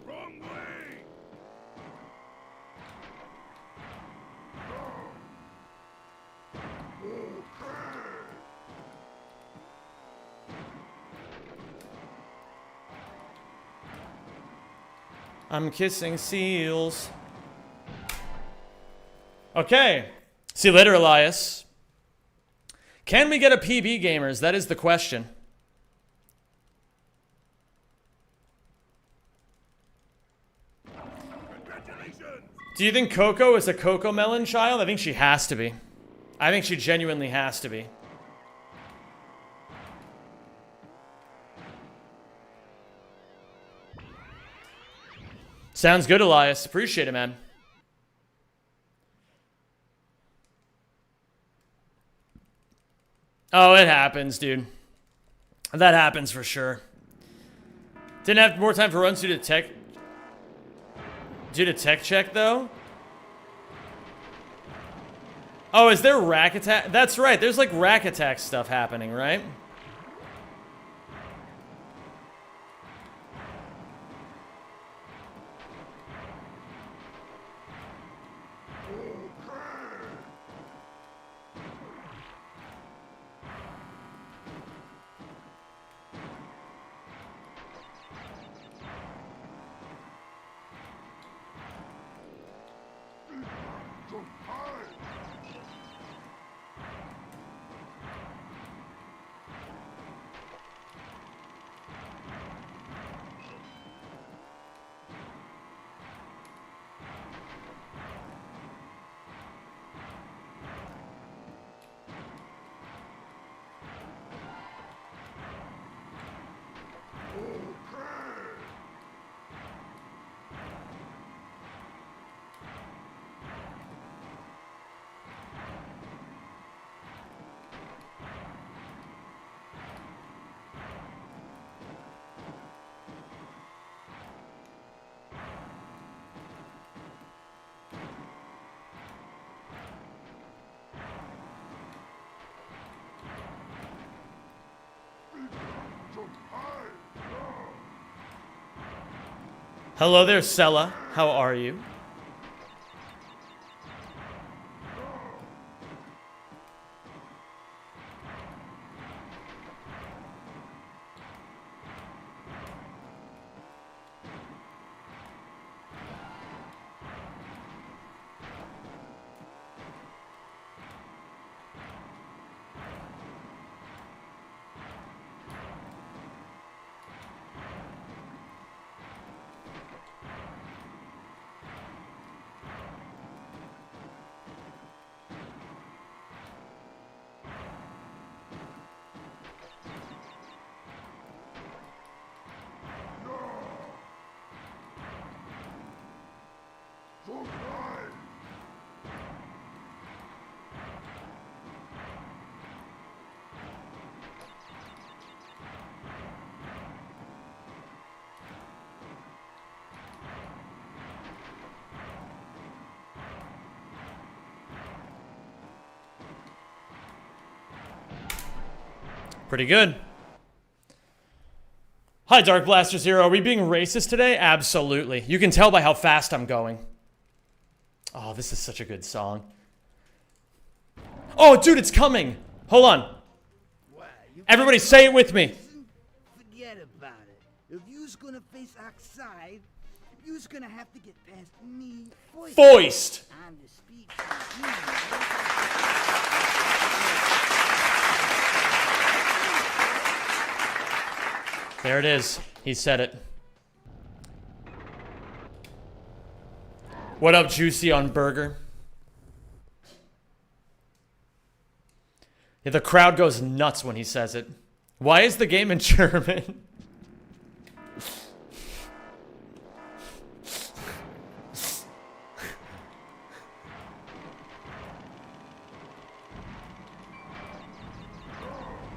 Wrong way. I'm kissing seals. Okay. See you later, Elias. Can we get a PB, gamers? That is the question. Congratulations. Do you think Coco is a Coco Melon child? I think she has to be. I think she genuinely has to be. Sounds good, Elias. Appreciate it, man. Oh, it happens, dude. That happens for sure. Didn't have more time for runs due to tech. Due to tech check, though? Oh, is there rack attack? That's right. There's like rack attack stuff happening, right? Hello there, Sella. How are you? Pretty good. Hi, Dark Blaster Zero. Are we being racist today? Absolutely. You can tell by how fast I'm going. Oh, this is such a good song. Oh, dude, it's coming. Hold on. Everybody say it with me. Forget about it. If you's gonna face outside, you's gonna have to get past me. Foist. I'm the speed. There it is. He said it. What up, Juicy on Burger? Yeah, the crowd goes nuts when he says it. Why is the game in German?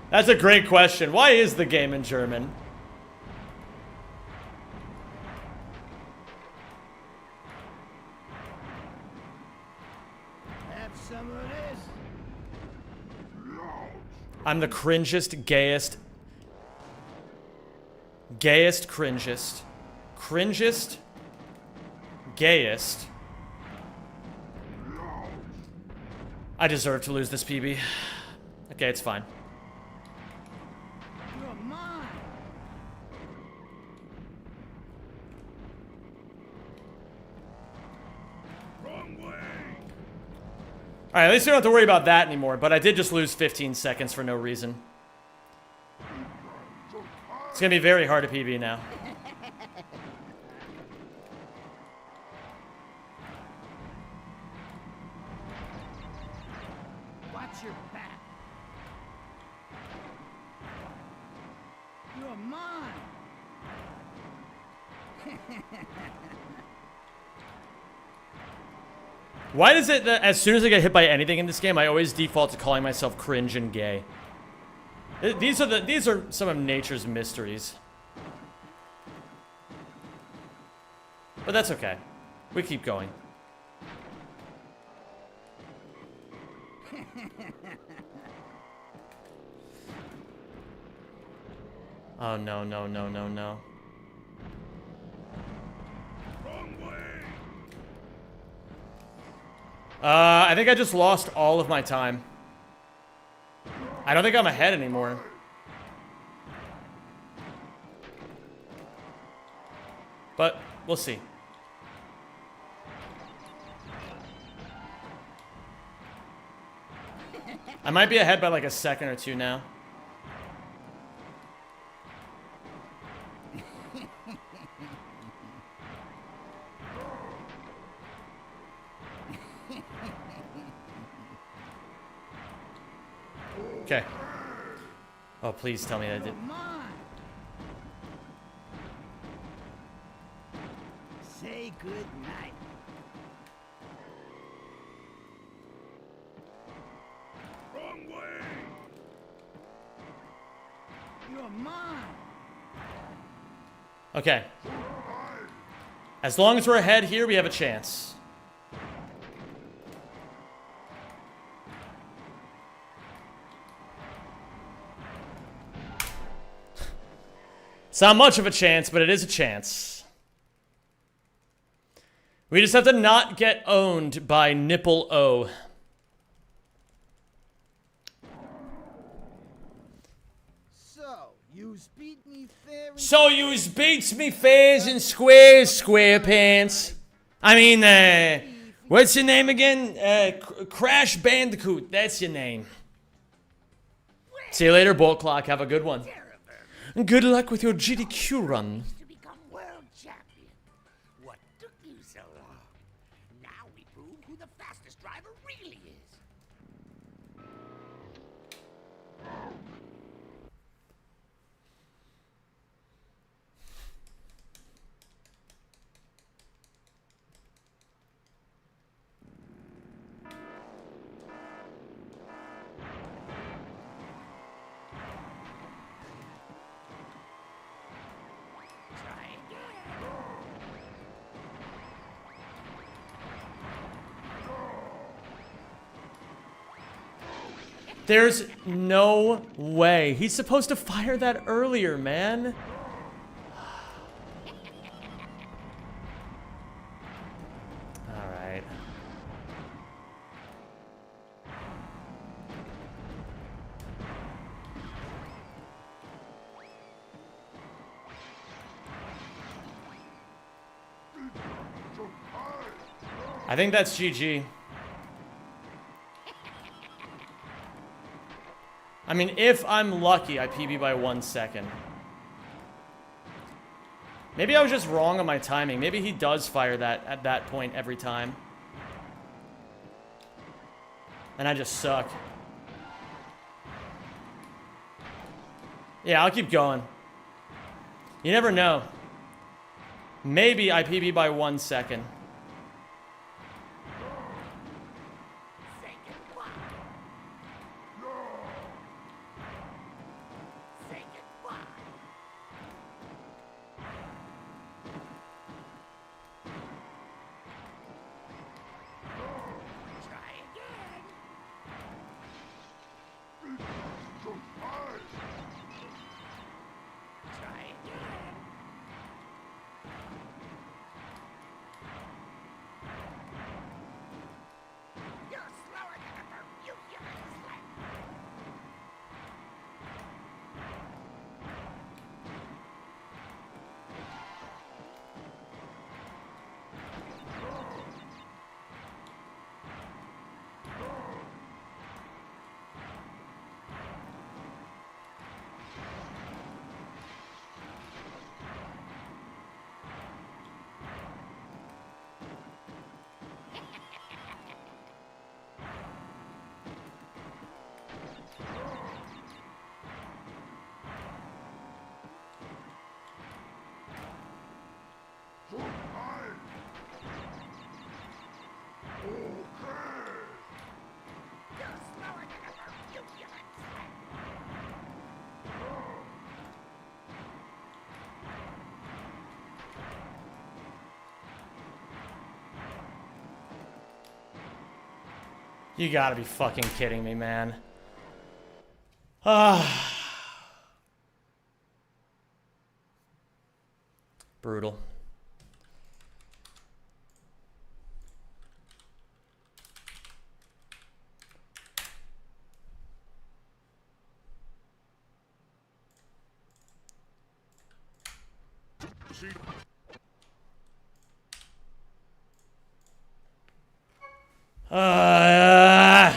That's a great question. Why is the game in German? Have some of this. I'm the cringest, gayest, cringest, gayest. I deserve to lose this PB. Okay, it's fine. You're mine. Wrong way. Alright, at least we don't have to worry about that anymore, but I did just lose 15 seconds for no reason. It's gonna be very hard to PB now. Watch your back. You're mine. Why does it that as soon as I get hit by anything in this game, I always default to calling myself cringe and gay? These are some of nature's mysteries. But that's okay. We keep going. Oh, no, no, no, no, no. Wrong way! I think I just lost all of my time. I don't think I'm ahead anymore. But we'll see. I might be ahead by like a second or two now. Okay. Oh, please tell me I did. Come on. Say good night. Wrong way! You're mine. Okay. As long as we're ahead here, we have a chance. It's not much of a chance, but it is a chance. We just have to not get owned by Nipple O. So, you's beat me fair and So yous beats me fairs and squares, SquarePants. I mean, what's your name again? Crash Bandicoot. That's your name. See you later, Bolt Clock. Have a good one. Good luck with your GDQ run. To become world champion. What took you so long? Now we prove who the fastest driver really is. Try again. There's no way. He's supposed to fire that earlier, man. All right. I think that's GG. I mean, if I'm lucky, I PB by 1 second. Maybe I was just wrong on my timing. Maybe he does fire that at that point every time. And I just suck. Yeah, I'll keep going. You never know. Maybe I PB by 1 second. Say goodbye. Say goodbye. Try again. Try again. You gotta be fucking kidding me, man. Ah. Brutal. Uh,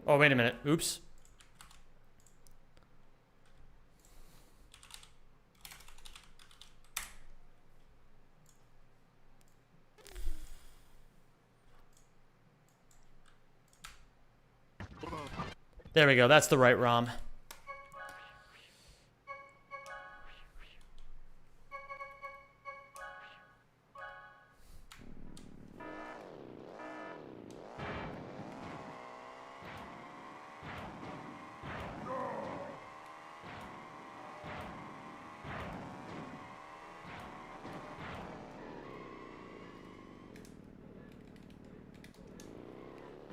oh, wait a minute. Oops. There we go. That's the right ROM.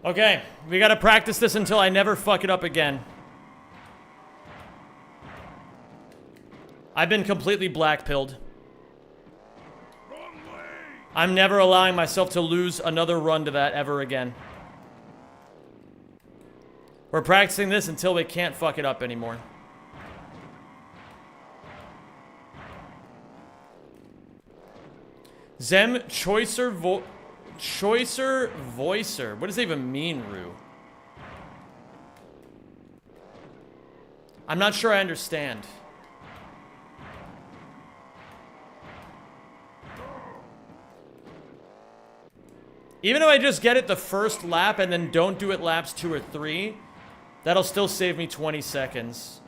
Okay, we gotta practice this until I never fuck it up again. I've been completely black-pilled. I'm never allowing myself to lose another run to that ever again. We're practicing this until we can't fuck it up anymore. Zem Choicer Voicer. What does that even mean, Rue? I'm not sure I understand. Even if I just get it the first lap and then don't do it laps 2 or 3, that'll still save me 20 seconds.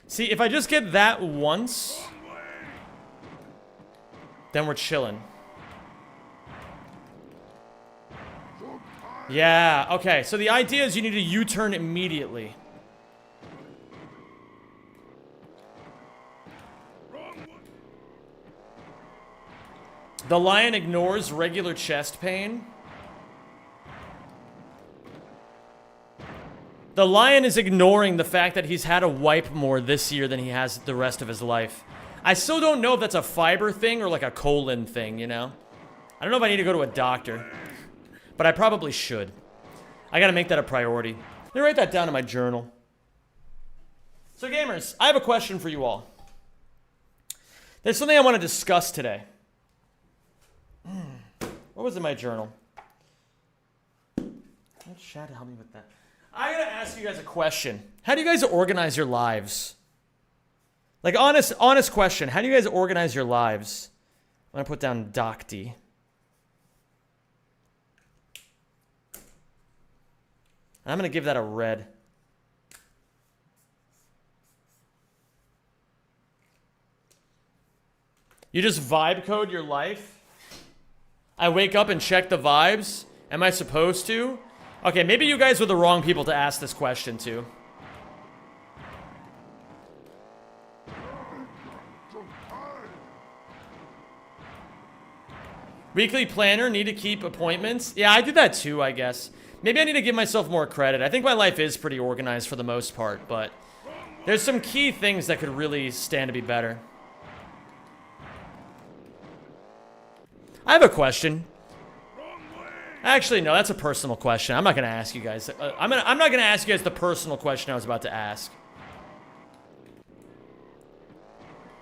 See, if I just get that once, then we're chilling. Yeah, okay. So the idea is you need a U-turn immediately. The lion ignores regular chest pain. The lion is ignoring the fact that he's had to wipe more this year than he has the rest of his life. I still don't know if that's a fiber thing or like a colon thing, you know? I don't know if I need to go to a doctor, but I probably should. I gotta make that a priority. Let me write that down in my journal. So gamers, I have a question for you all. There's something I want to discuss today. What was in my journal? Let's chat to help me with that. I gotta ask you guys a question. How do you guys organize your lives? Like, honest question. How do you guys organize your lives? I'm gonna put down Docty. I'm gonna give that a red. You just vibe code your life? I wake up and check the vibes? Am I supposed to? Okay, maybe you guys were the wrong people to ask this question to. Weekly planner, need to keep appointments. Yeah, I do that too, I guess. Maybe I need to give myself more credit. I think my life is pretty organized for the most part, but there's some key things that could really stand to be better. I have a question. Actually, no, that's a personal question. I'm not going to ask you guys. I'm not going to ask you guys the personal question I was about to ask.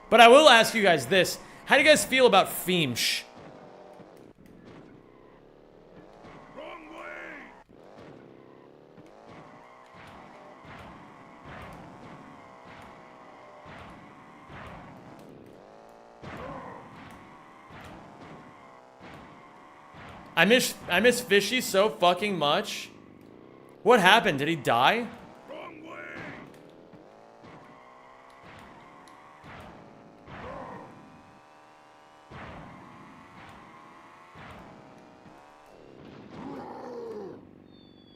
But I will ask you guys this. How do you guys feel about Feemsh? I miss Fishy so fucking much. What happened? Did he die? Wrong way.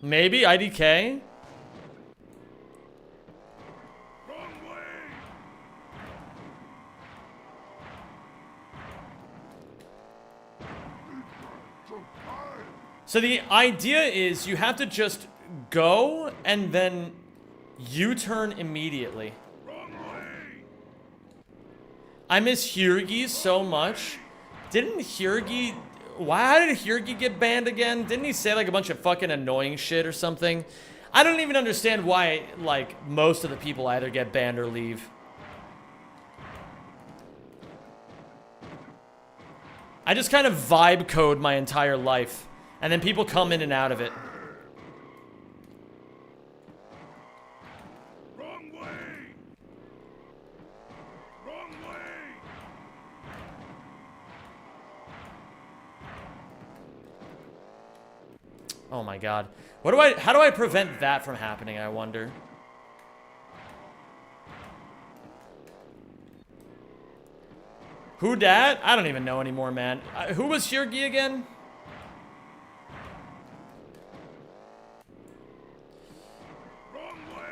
Maybe IDK? Wrong way. So the idea is you have to just go and then U-turn immediately. Wrong way. I miss Hurgi so much. Didn't Hurgi... Why did Hurgi get banned again? Didn't he say like a bunch of fucking annoying shit or something? I don't even understand why, like, most of the people either get banned or leave. I just kind of vibe code my entire life. And then people come in and out of it. Wrong way. Wrong way. Oh my god. How do I prevent that from happening, I wonder? Who dat? I don't even know anymore, man. Who was Hurgi again? Wrong way.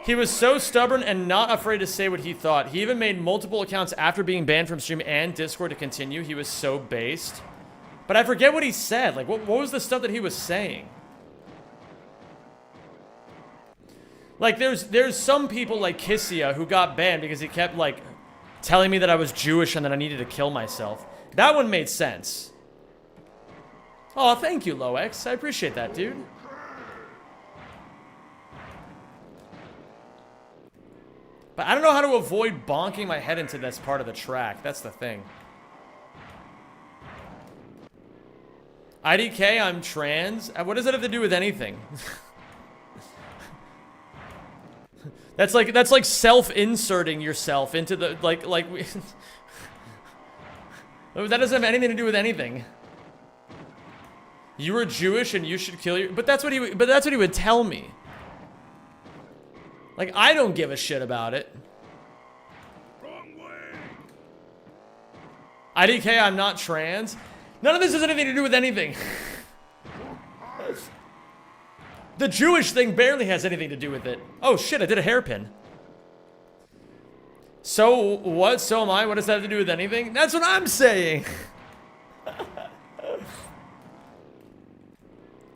He was so stubborn and not afraid to say what he thought. He even made multiple accounts after being banned from stream and Discord to continue. He was so based. But I forget what he said. Like, what was the stuff that he was saying? Like, there's some people like Kissia who got banned because he kept, like, telling me that I was Jewish and that I needed to kill myself. That one made sense. Oh, thank you, Loex. I appreciate that, dude. But I don't know how to avoid bonking my head into this part of the track. That's the thing. IDK, I'm trans. What does that have to do with anything? That's like self-inserting yourself into the like that doesn't have anything to do with anything. You were Jewish and you should kill your. But that's what he would tell me. Like, I don't give a shit about it. Wrong way. IDK, I'm not trans. None of this has anything to do with anything. The Jewish thing barely has anything to do with it. Oh shit, I did a hairpin. So what? So am I? What does that have to do with anything? That's what I'm saying.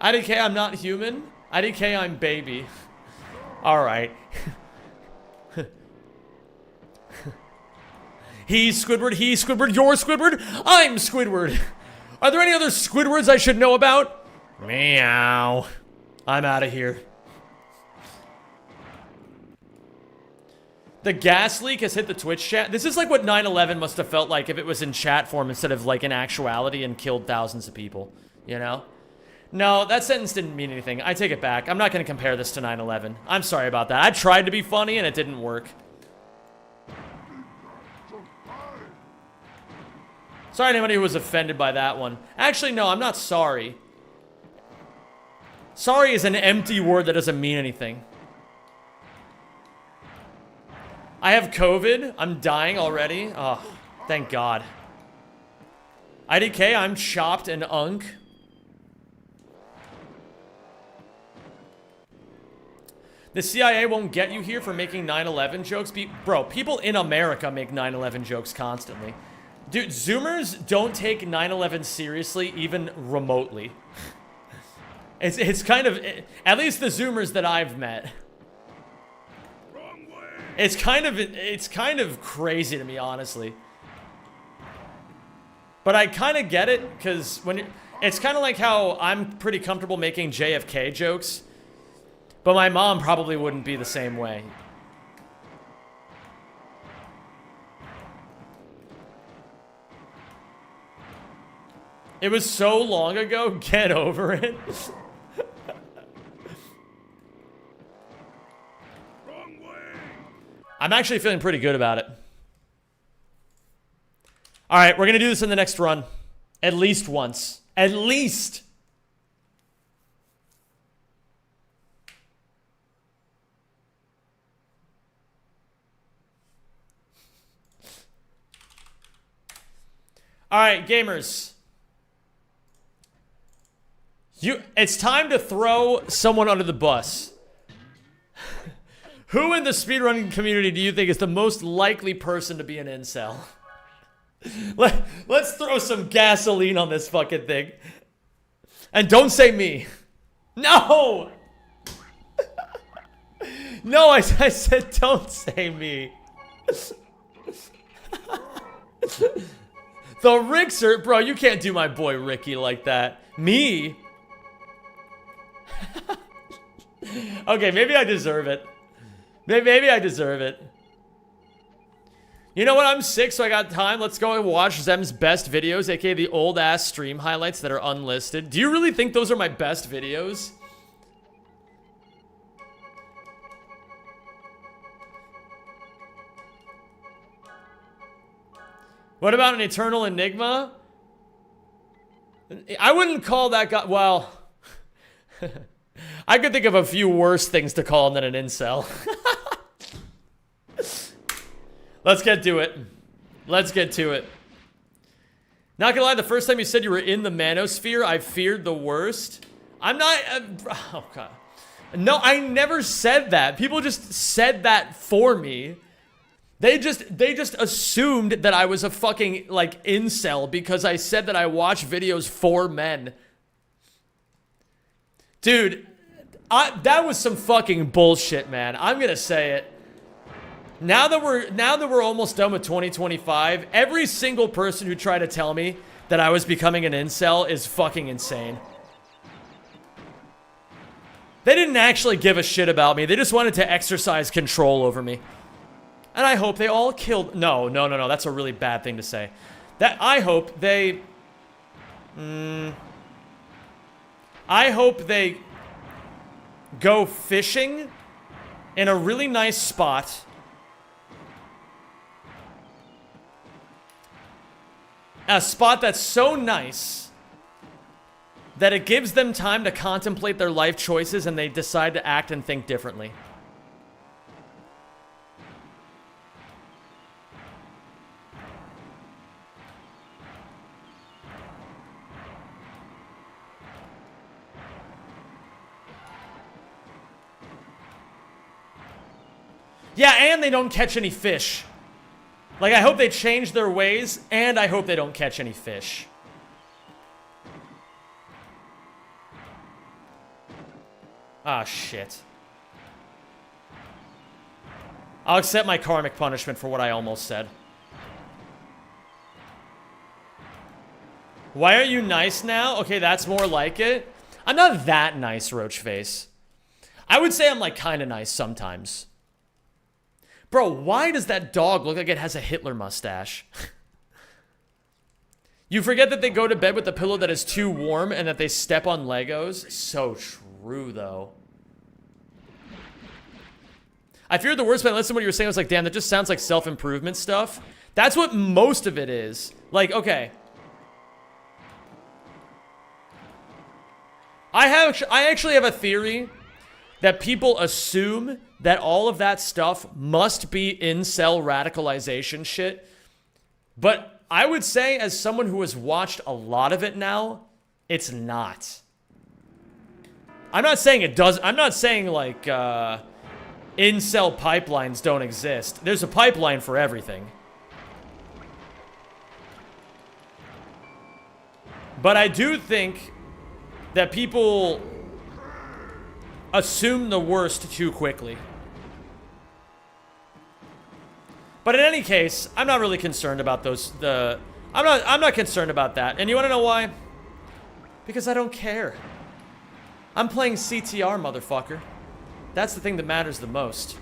IDK, I'm not human. IDK, I'm baby. Alright. He's Squidward, he's Squidward, you're Squidward, I'm Squidward. Are there any other Squidwards I should know about? Meow. I'm out of here. The gas leak has hit the Twitch chat. This is like what 9/11 must have felt like if it was in chat form instead of like in actuality and killed thousands of people. You know? No, that sentence didn't mean anything. I take it back. I'm not going to compare this to 9/11. I'm sorry about that. I tried to be funny and it didn't work. Sorry to anybody who was offended by that one. Actually, no, I'm not sorry. Sorry is an empty word that doesn't mean anything. I have COVID. I'm dying already. Oh, thank God. IDK, I'm chopped and unk. The CIA won't get you here for making 9/11 jokes. Bro, people in America make 9/11 jokes constantly. Dude, Zoomers don't take 9/11 seriously even remotely. It's kind of, at least the Zoomers that I've met. Wrong way. It's kind of crazy to me, honestly. But I kind of get it, because it's kind of like how I'm pretty comfortable making JFK jokes, but my mom probably wouldn't be the same way. It was so long ago, get over it. Wrong way. I'm actually feeling pretty good about it. All right, we're going to do this in the next run. At least once. At least. All right, gamers. It's time to throw someone under the bus. Who in the speedrunning community do you think is the most likely person to be an incel? Let's throw some gasoline on this fucking thing. And don't say me. No! No, I said don't say me. The Rixer, bro, you can't do my boy Ricky like that. Me? Okay, maybe I deserve it. Maybe I deserve it. You know what? I'm sick, so I got time. Let's go and watch Zem's best videos, aka the old-ass stream highlights that are unlisted. Do you really think those are my best videos? What about an Eternal Enigma? I wouldn't call that guy... Well... I could think of a few worse things to call him than an incel. Let's get to it. Let's get to it. Not gonna lie, the first time you said you were in the manosphere, I feared the worst. I'm not... oh, God. No, I never said that. People just said that for me. They just assumed that I was a fucking, like, incel because I said that I watch videos for men. Dude, that was some fucking bullshit, man. I'm gonna say it. Now that we're almost done with 2025, every single person who tried to tell me that I was becoming an incel is fucking insane. They didn't actually give a shit about me. They just wanted to exercise control over me. And I hope they all killed... No. That's a really bad thing to say. I hope they... I hope they go fishing in a really nice spot. A spot that's so nice that it gives them time to contemplate their life choices and they decide to act and think differently. Yeah, and they don't catch any fish. Like, I hope they change their ways, and I hope they don't catch any fish. Ah, shit. I'll accept my karmic punishment for what I almost said. Why are you nice now? Okay, that's more like it. I'm not that nice, Roachface. I would say I'm, like, kind of nice sometimes. Bro, why does that dog look like it has a Hitler mustache? You forget that they go to bed with a pillow that is too warm and that they step on Legos? So true, though. I feared the worst, but I listened to what you were saying. I was like, damn, that just sounds like self-improvement stuff. That's what most of it is. Like, okay. I actually have a theory that people assume that all of that stuff must be incel radicalization shit. But I would say, as someone who has watched a lot of it now, it's not. I'm not saying it does. I'm not saying, like, incel pipelines don't exist. There's a pipeline for everything. But I do think that people assume the worst too quickly. But in any case, I'm not really concerned about those. I'm not concerned about that. And you want to know why? Because I don't care. I'm playing CTR, motherfucker. That's the thing that matters the most.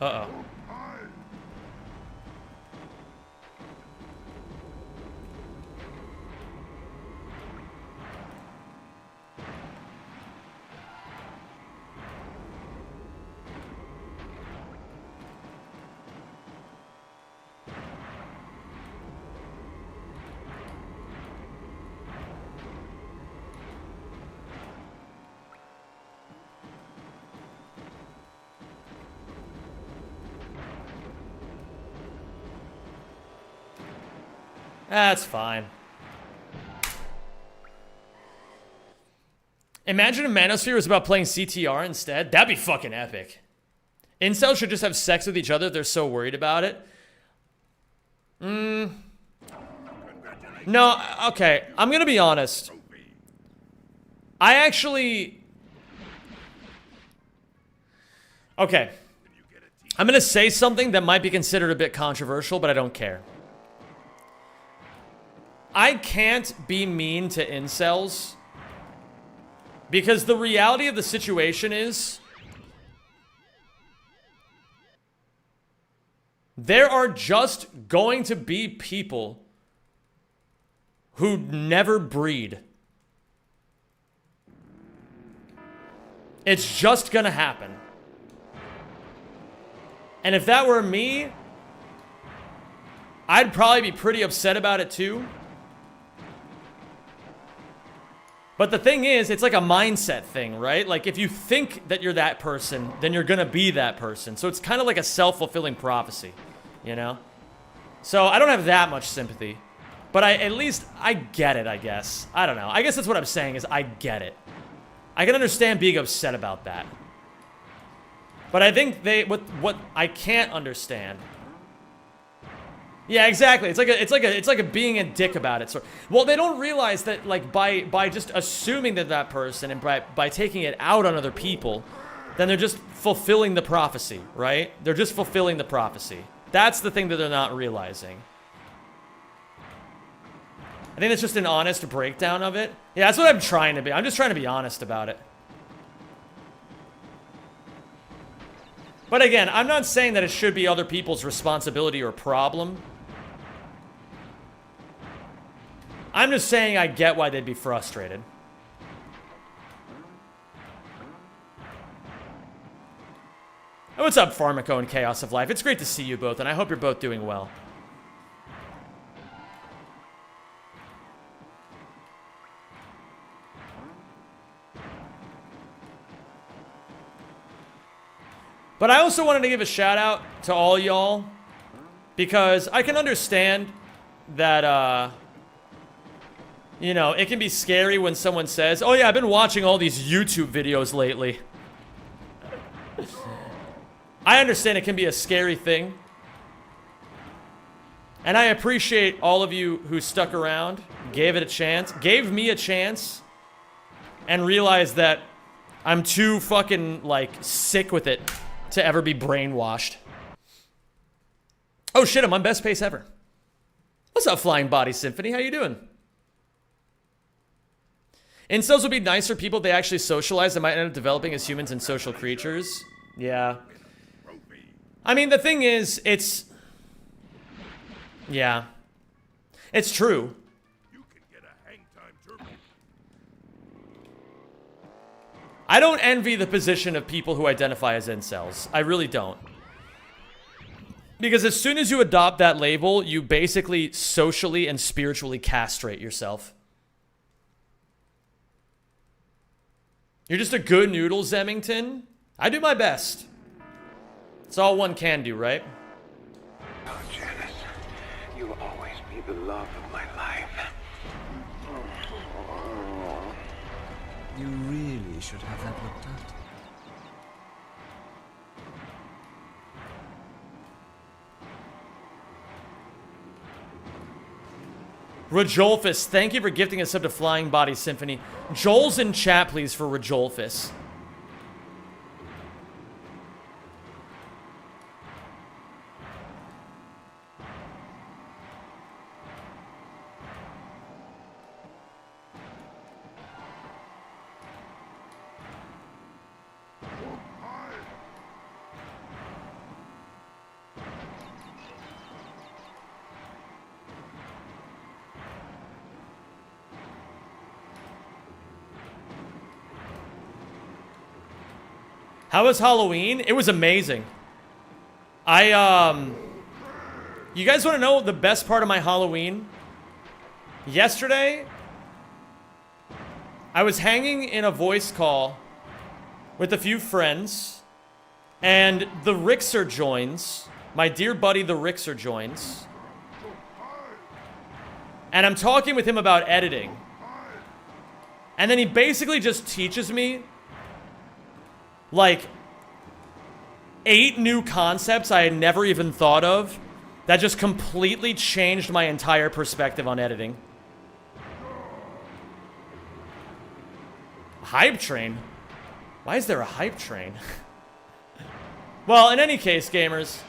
Uh-oh. That's fine. Imagine if Manosphere was about playing CTR instead. That'd be fucking epic. Incels should just have sex with each other if they're so worried about it. No, okay. I'm gonna be honest. I actually... Okay. I'm gonna say something that might be considered a bit controversial, but I don't care. I can't be mean to incels because the reality of the situation is there are just going to be people who never breed. It's just gonna happen. And if that were me, I'd probably be pretty upset about it too. But the thing is, it's like a mindset thing, right? Like, if you think that you're that person, then you're gonna be that person. So it's kind of like a self-fulfilling prophecy, you know? So I don't have that much sympathy. But at least I get it, I guess. I don't know. I guess that's what I'm saying, is I get it. I can understand being upset about that. But I think what I can't understand. Yeah, exactly. It's like a being a dick about it. So, well, they don't realize that, like, by just assuming that person and by taking it out on other people, then they're just fulfilling the prophecy, right? They're just fulfilling the prophecy. That's the thing that they're not realizing. I think that's just an honest breakdown of it. Yeah, that's what I'm trying to be. I'm just trying to be honest about it. But again, I'm not saying that it should be other people's responsibility or problem. I'm just saying I get why they'd be frustrated. Oh, what's up, Pharmaco and Chaos of Life? It's great to see you both, and I hope you're both doing well. But I also wanted to give a shout out to all y'all, because I can understand that, you know, it can be scary when someone says, oh yeah, I've been watching all these YouTube videos lately. I understand it can be a scary thing. And I appreciate all of you who stuck around, gave it a chance, gave me a chance, and realized that I'm too fucking, like, sick with it to ever be brainwashed. Oh shit, I'm on best pace ever. What's up, Flying Body Symphony? How you doing? Incels would be nicer people if they actually socialize. They might end up developing as humans and social creatures. Yeah. I mean, the thing is, it's... Yeah. It's true. You can get a hang time turbo. I don't envy the position of people who identify as incels. I really don't. Because as soon as you adopt that label, you basically socially and spiritually castrate yourself. You're just a good noodle, Zemmington. I do my best. It's all one can do, right? Oh, Janice, you'll always be the love of my life. You really should have that looked at. Rajolfus, thank you for gifting a sub to Flying Body Symphony. Joel's in chat, please, for Rajolfus. How was Halloween? It was amazing. You guys want to know the best part of my Halloween? Yesterday, I was hanging in a voice call with a few friends, and the Rixer joins. My dear buddy, the Rixer joins. And I'm talking with him about editing. And then he basically just teaches me like 8 new concepts I had never even thought of that just completely changed my entire perspective on editing. Hype train? Why is there a hype train? Well, in any case, gamers.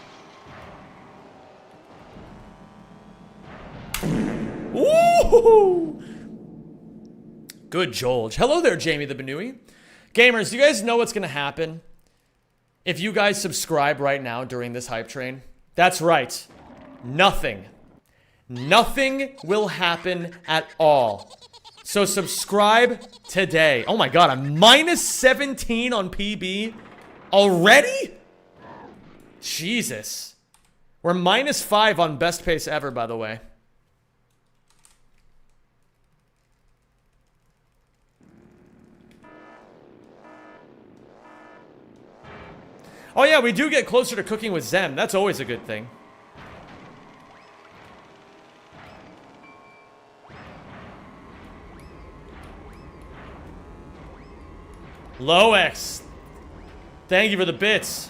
Ooh! Good Jolge. Hello there, Jamie the Benui. Gamers, do you guys know what's going to happen if you guys subscribe right now during this hype train? That's right. Nothing. Nothing will happen at all. So subscribe today. Oh my god, I'm minus 17 on PB already? Jesus. We're minus 5 on best pace ever, by the way. Oh yeah, we do get closer to cooking with Zem. That's always a good thing. Low X. Thank you for the bits.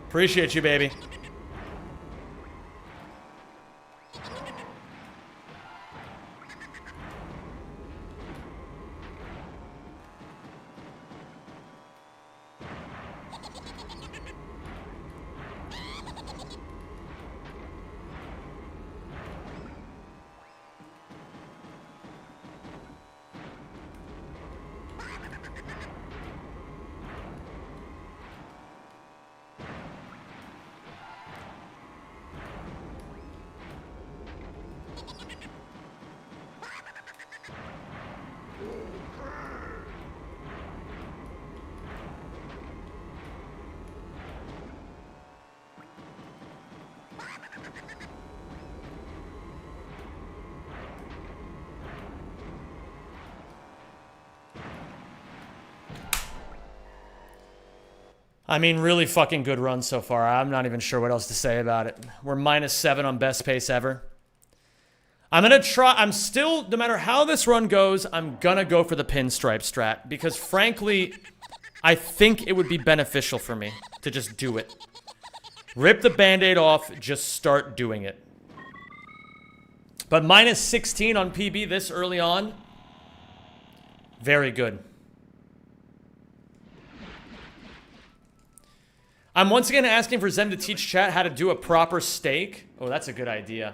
Appreciate you, baby. I mean, really fucking good run so far. I'm not even sure what else to say about it. We're minus 7 on best pace ever. I'm gonna try, I'm still, no matter how this run goes, I'm gonna go for the pinstripe strat. Because frankly, I think it would be beneficial for me to just do it. Rip the band-aid off, just start doing it. But minus 16 on PB this early on, very good. I'm once again asking for Zem to teach chat how to do a proper steak. Oh, that's a good idea.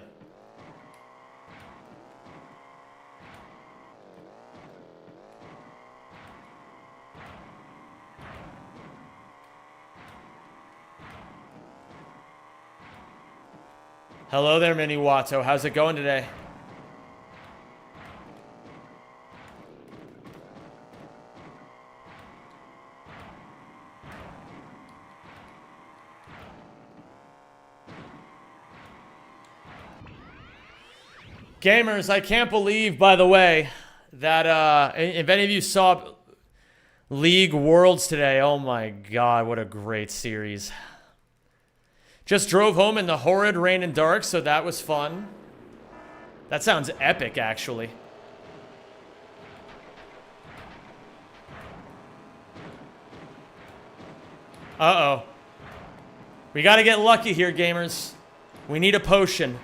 Hello there, Mini Watto. How's it going today? Gamers, I can't believe, by the way, that if any of you saw League Worlds today, oh my god, what a great series. Just drove home in the horrid rain and dark, so that was fun. That sounds epic, actually. Uh-oh. We gotta get lucky here, gamers. We need a potion.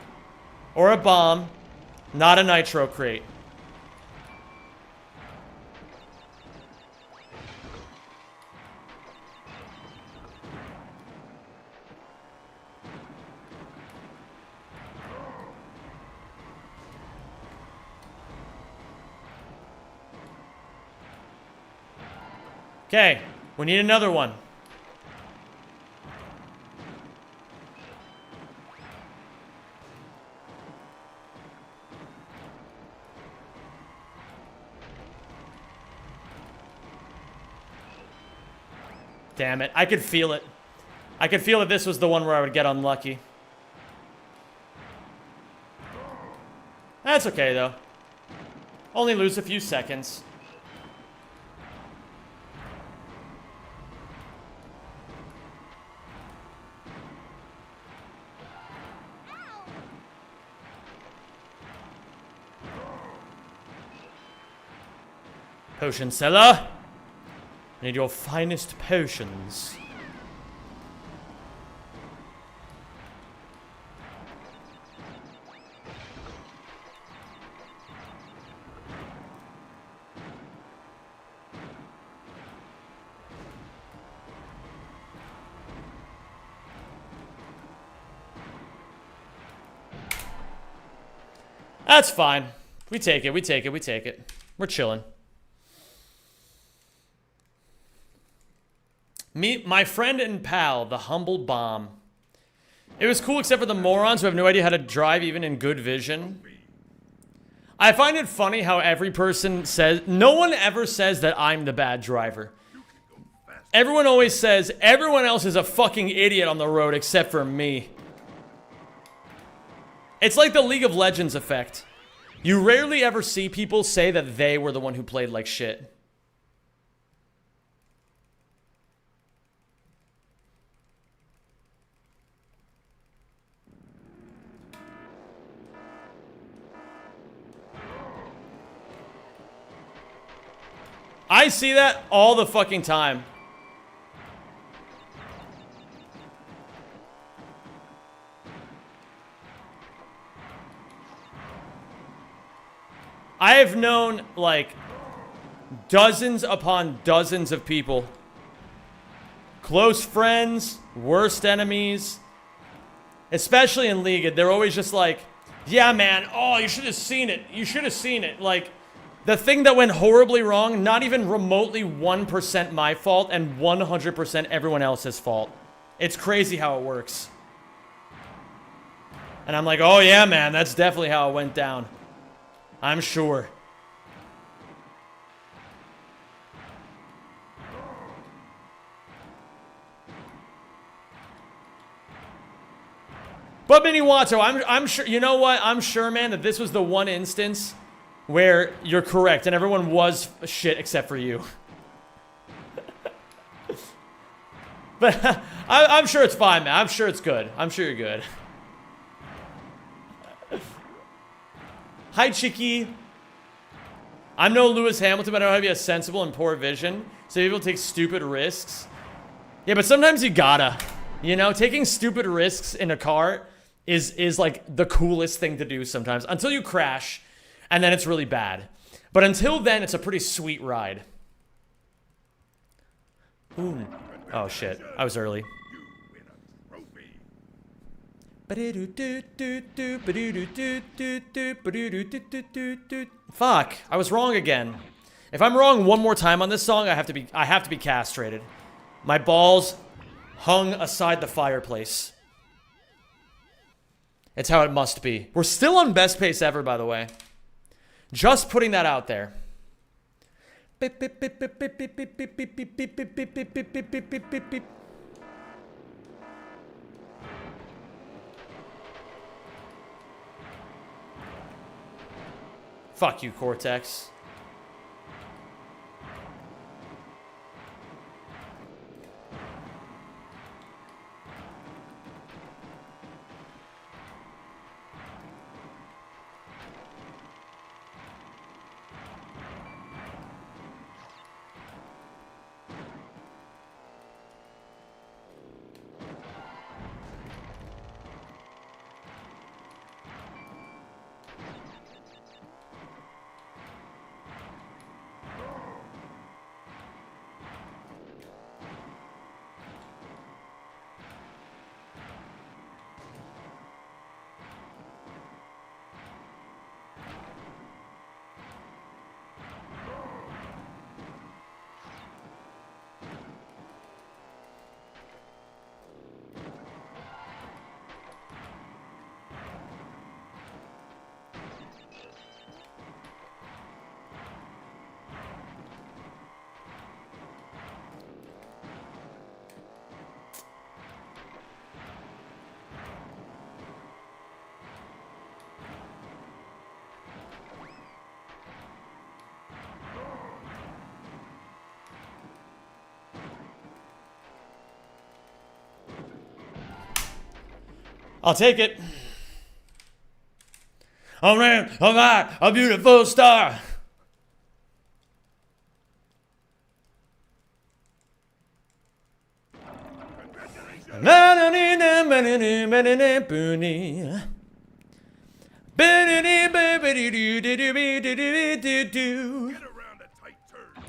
Or a bomb. Not a nitro crate. Okay, we need another one. Damn it. I could feel it. I could feel that this was the one where I would get unlucky. That's okay, though. Only lose a few seconds. Potion seller. I need your finest potions. That's fine. We take it, we take it, we take it. We're chilling. Meet my friend and pal, the humble bomb. It was cool except for the morons who have no idea how to drive even in good vision. I find it funny how every person says, no one ever says that I'm the bad driver. Everyone always says everyone else is a fucking idiot on the road except for me. It's like the League of Legends effect. You rarely ever see people say that they were the one who played like shit. I see that all the fucking time. I have known, like, dozens upon dozens of people. Close friends, worst enemies. Especially in League, they're always just like, yeah, man, oh, you should have seen it. You should have seen it. Like, the thing that went horribly wrong, not even remotely 1% my fault and 100% everyone else's fault. It's crazy how it works. And I'm like, oh yeah, man, that's definitely how it went down. I'm sure. But Mini Watto, I'm sure, you know what? I'm sure, man, that this was the one instance where you're correct and everyone was shit except for you. But I'm sure it's fine, man. I'm sure it's good. I'm sure you're good. Hi, Chicky. I'm no Lewis Hamilton, but I know how to be a sensible and poor vision. So people take stupid risks. Yeah, but sometimes you gotta. You know, taking stupid risks in a car is like the coolest thing to do sometimes. Until you crash, and then it's really bad. But until then, it's a pretty sweet ride. Ooh. Oh, shit. I was early. Fuck, I was wrong again. If I'm wrong one more time on this song, I have to be castrated. My balls hung aside the fireplace. It's how it must be. We're still on best pace ever, by the way. Just putting that out there. Fuck you, Cortex. I'll take it. Oh man, I'm not a beautiful star.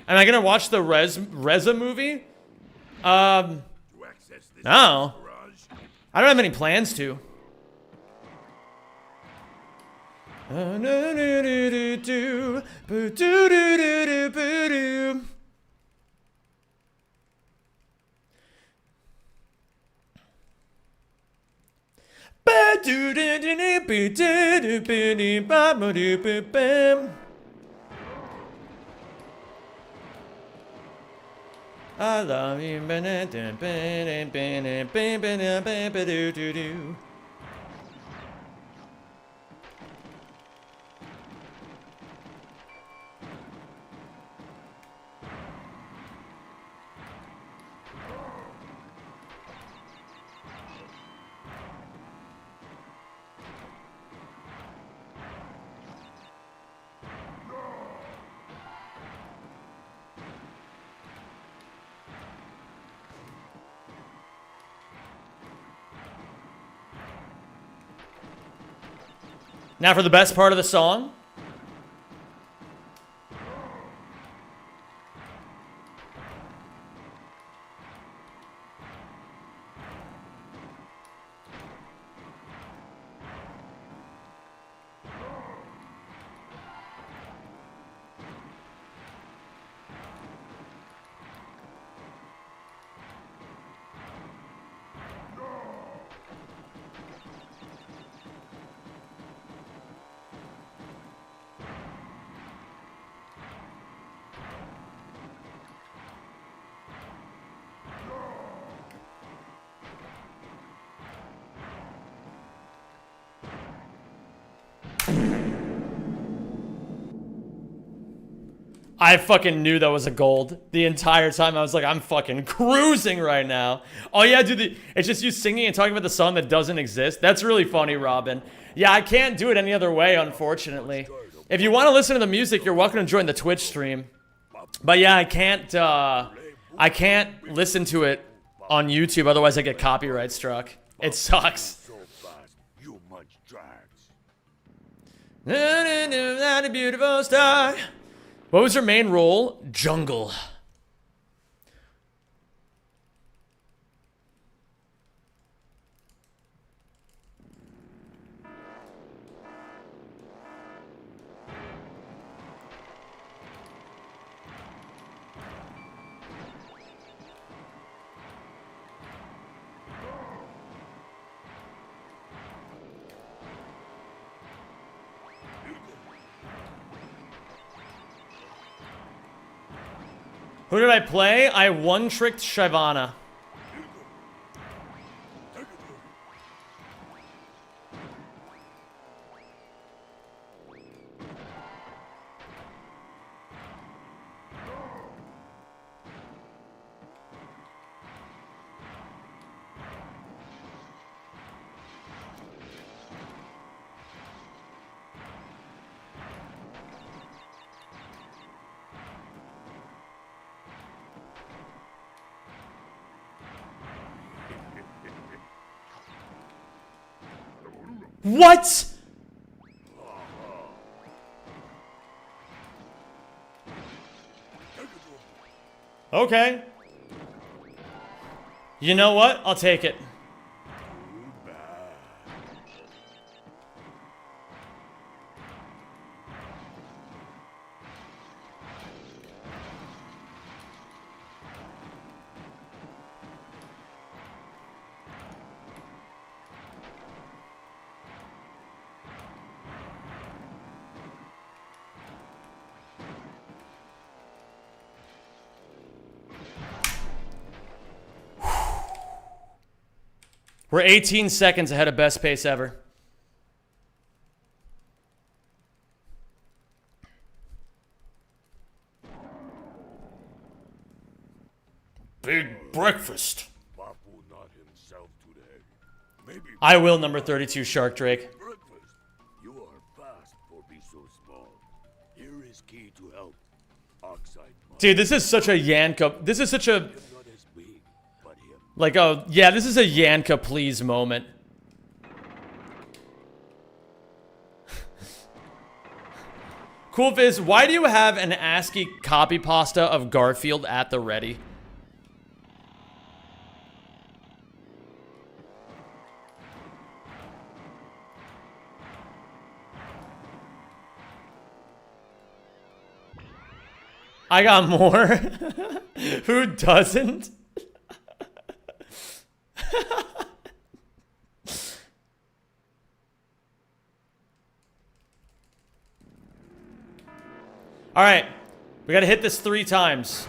Am I gonna watch the Reza movie? No. I don't have any plans to. I love you. Now for the best part of the song. I fucking knew that was a gold the entire time. I was like, I'm fucking cruising right now. Oh yeah, dude, it's just you singing and talking about the song that doesn't exist. That's really funny, Robin. Yeah, I can't do it any other way, unfortunately. If you want to listen to the music, you're welcome to join the Twitch stream. But yeah, I can't listen to it on YouTube, otherwise I get copyright struck. It sucks. So fast, you munch drags. Not a beautiful star. What was her main role? Jungle. Who did I play? I one-tricked Shyvana. What? Okay. You know what? I'll take it. We're 18 seconds ahead of best pace ever. Big breakfast. Bapu not himself today. Maybe I will, number 32, Shark Drake. breakfast. You are fast for be so small. Here is key to help. Oxide. Dude, this is such a Yanko. This is such a... Not as big, but him Like, oh, yeah, this is a Yanka please moment. Cool Fizz, why do you have an ASCII copy pasta of Garfield at the ready? I got more. Who doesn't? All right, we gotta hit this 3 times.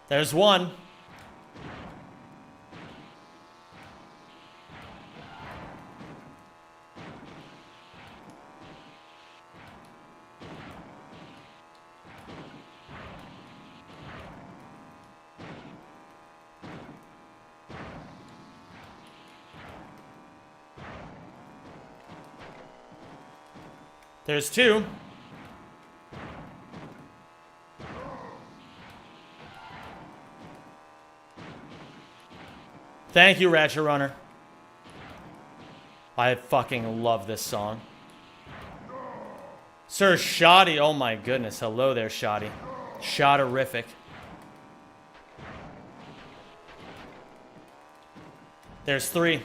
There's 1. There's 2. Thank you, Ratchet Runner. I fucking love this song. Sir Shoddy, oh my goodness. Hello there, Shoddy. Shodderific. There's 3.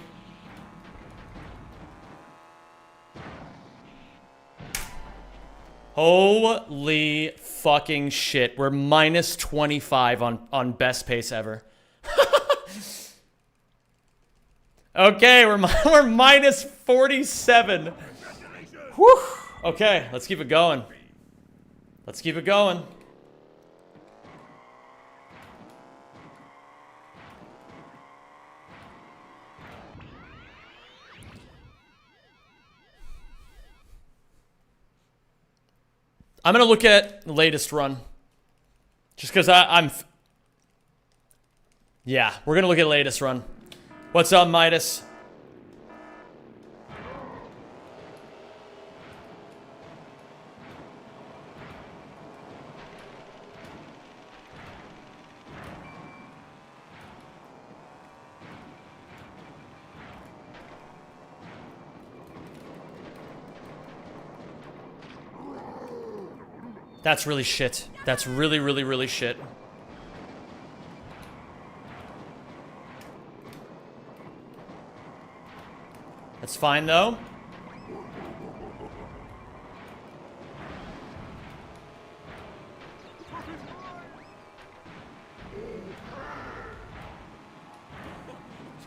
Holy fucking shit. We're minus 25 on best pace ever. Okay, we're minus 47. Whew. Okay, let's keep it going. Let's keep it going. I'm gonna look at the latest run. Just because yeah, we're gonna look at latest run. What's up, Midas? That's really shit. That's really, really, really shit. That's fine, though.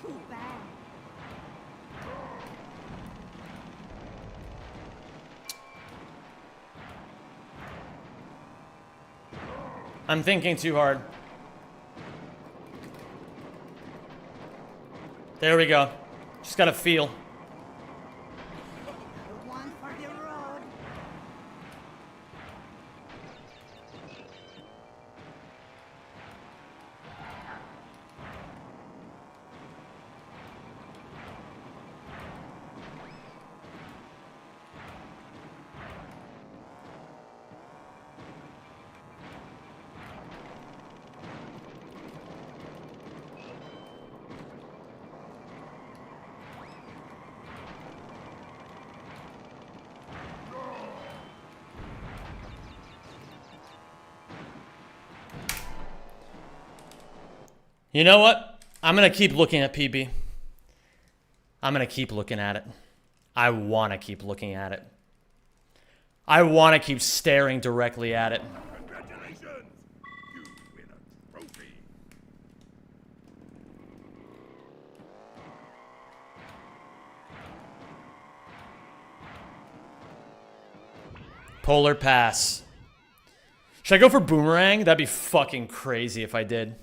Too bad. I'm thinking too hard. There we go. Just gotta feel. The one for the road. You know what? I'm gonna keep looking at PB. I'm gonna keep looking at it. I wanna keep looking at it. I wanna keep staring directly at it. Congratulations! You win a trophy. Polar Pass. Should I go for Boomerang? That'd be fucking crazy if I did.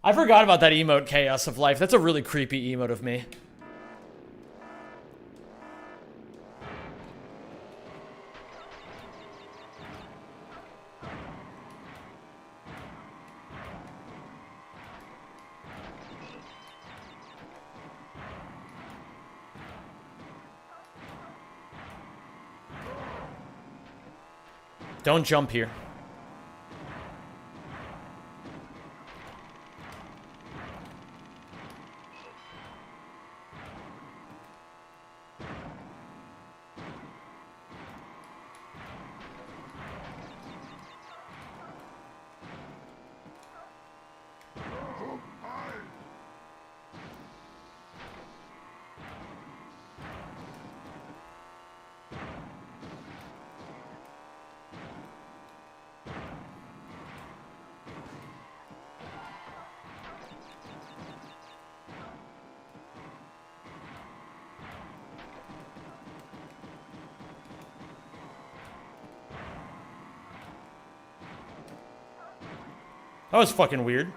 I forgot about that emote, Chaos of Life. That's a really creepy emote of me. Don't jump here. That was fucking weird.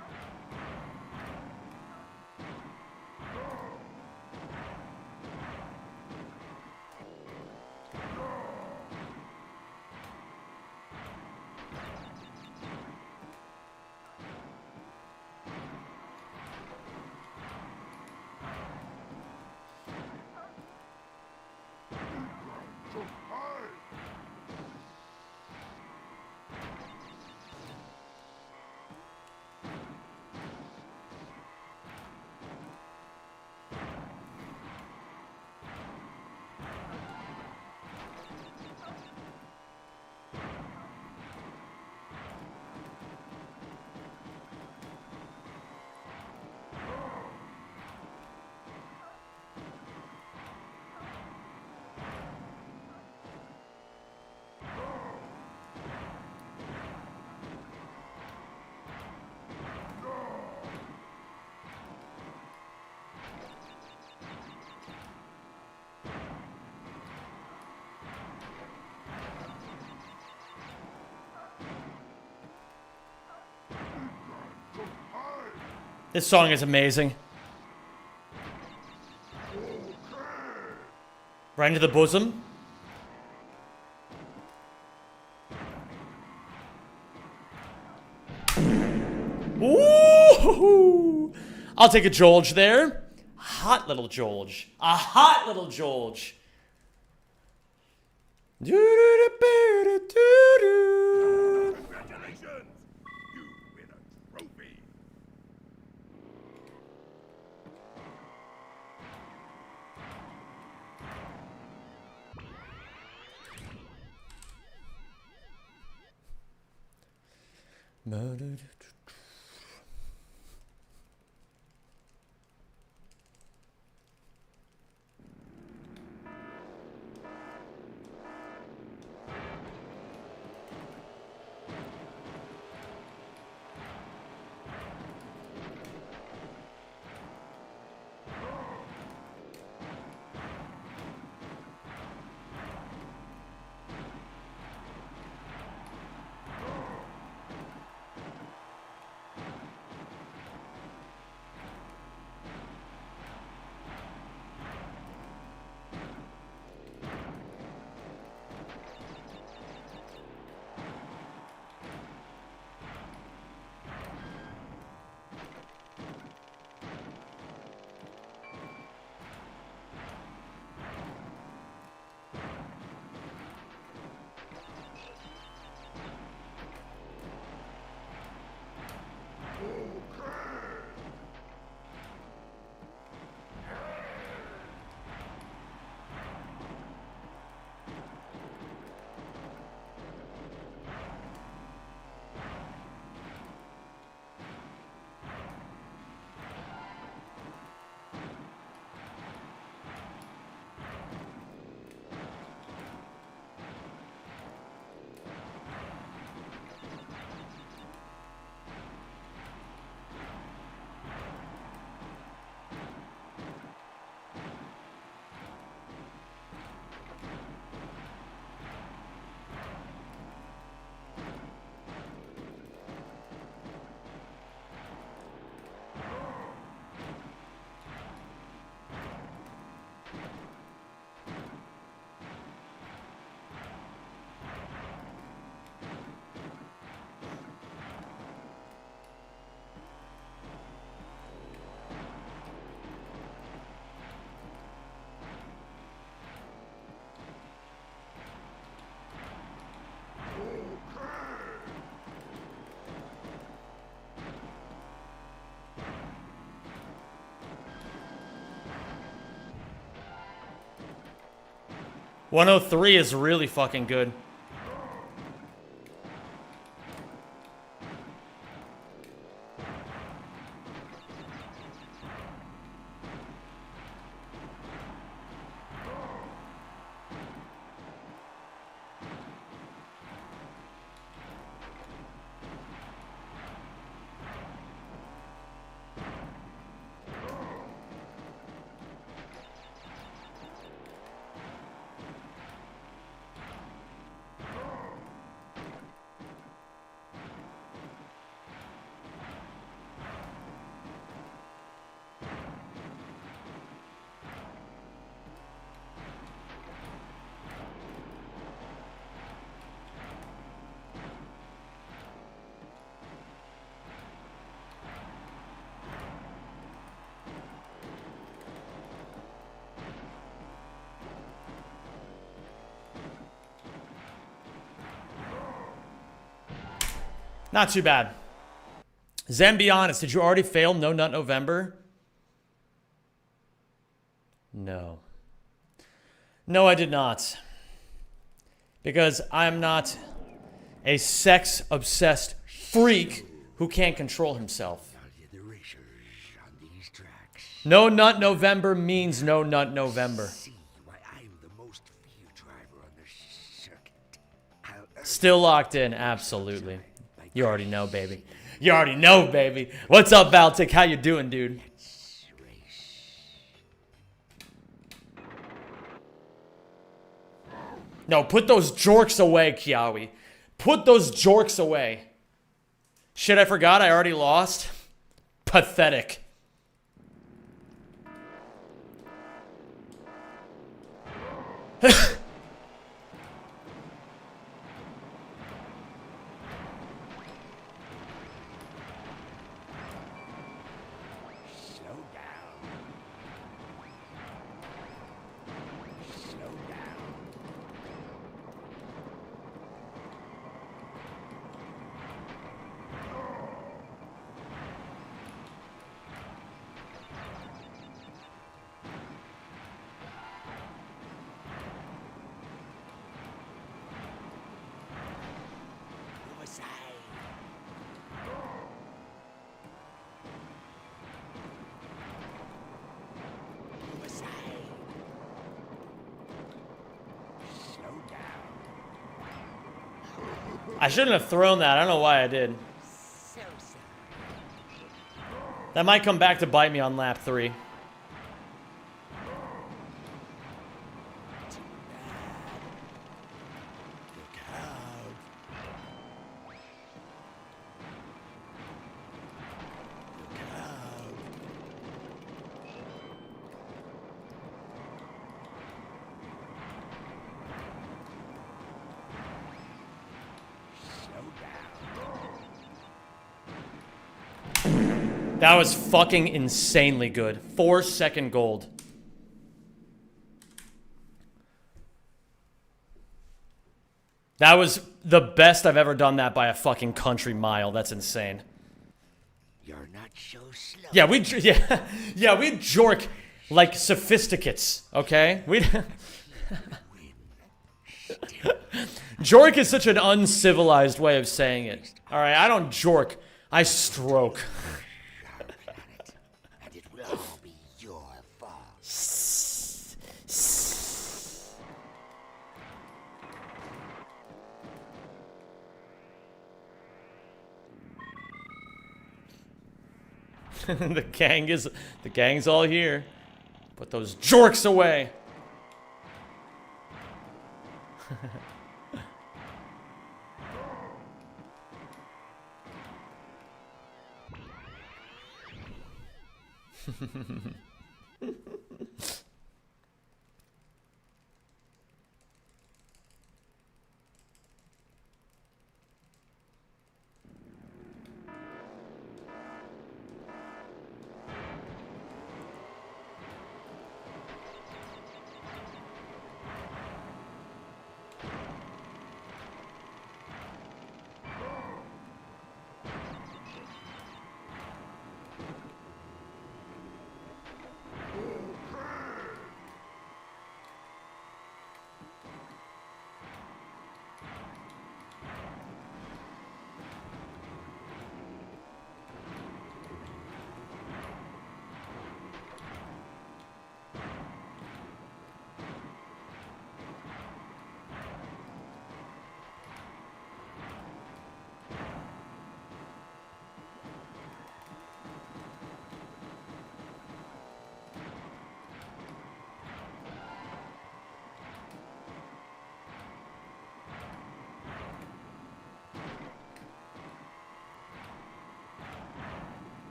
This song is amazing. Right into the bosom. Ooh! I'll take a George there. Hot little George. A hot little George. Do-do-do-do-do-do. Congratulations! You win a trophy! 103 is really fucking good. Not too bad. Zen, be honest. Did you already fail No Nut November? No. No, I did not. Because I'm not a sex-obsessed freak who can't control himself. The racers on these tracks. No Nut November means No Nut November. See why I'm the most feared driver on the circuit. I'll Still locked in, absolutely. You already know, baby. You already know, baby. What's up, Baltic? How you doing, dude? No, put those jorks away, Kiawi. Put those jorks away. Shit, I forgot I already lost. Pathetic. slow down. Slow down. Move aside. Move aside. Slow down. I shouldn't have thrown that. I don't know why I did. So sorry. That might come back to bite me on lap 3. Too bad. Look out. Look out. Slow down. That was fucking insanely good. 4-second gold. That was the best I've ever done that by a fucking country mile. That's insane. You're not so slow. Yeah, we jork like sophisticates, okay? We jork is such an uncivilized way of saying it. All right, I don't jork. I stroke. And it will all be your fault. the gang's all here. Put those jorks away.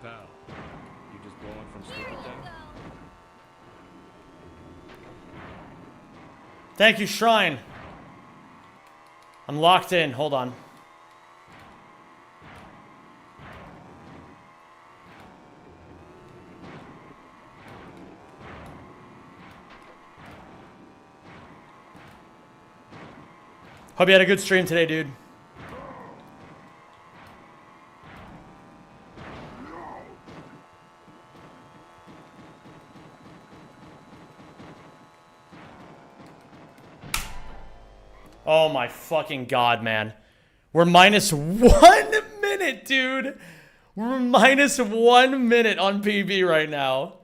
pal. You just blowing from Sleepy Town? Thank you, Shrine. I'm locked in. Hold on. Hope you had a good stream today, dude. Oh my fucking god, man. We're minus 1 minute, dude. We're minus 1 minute on PB right now.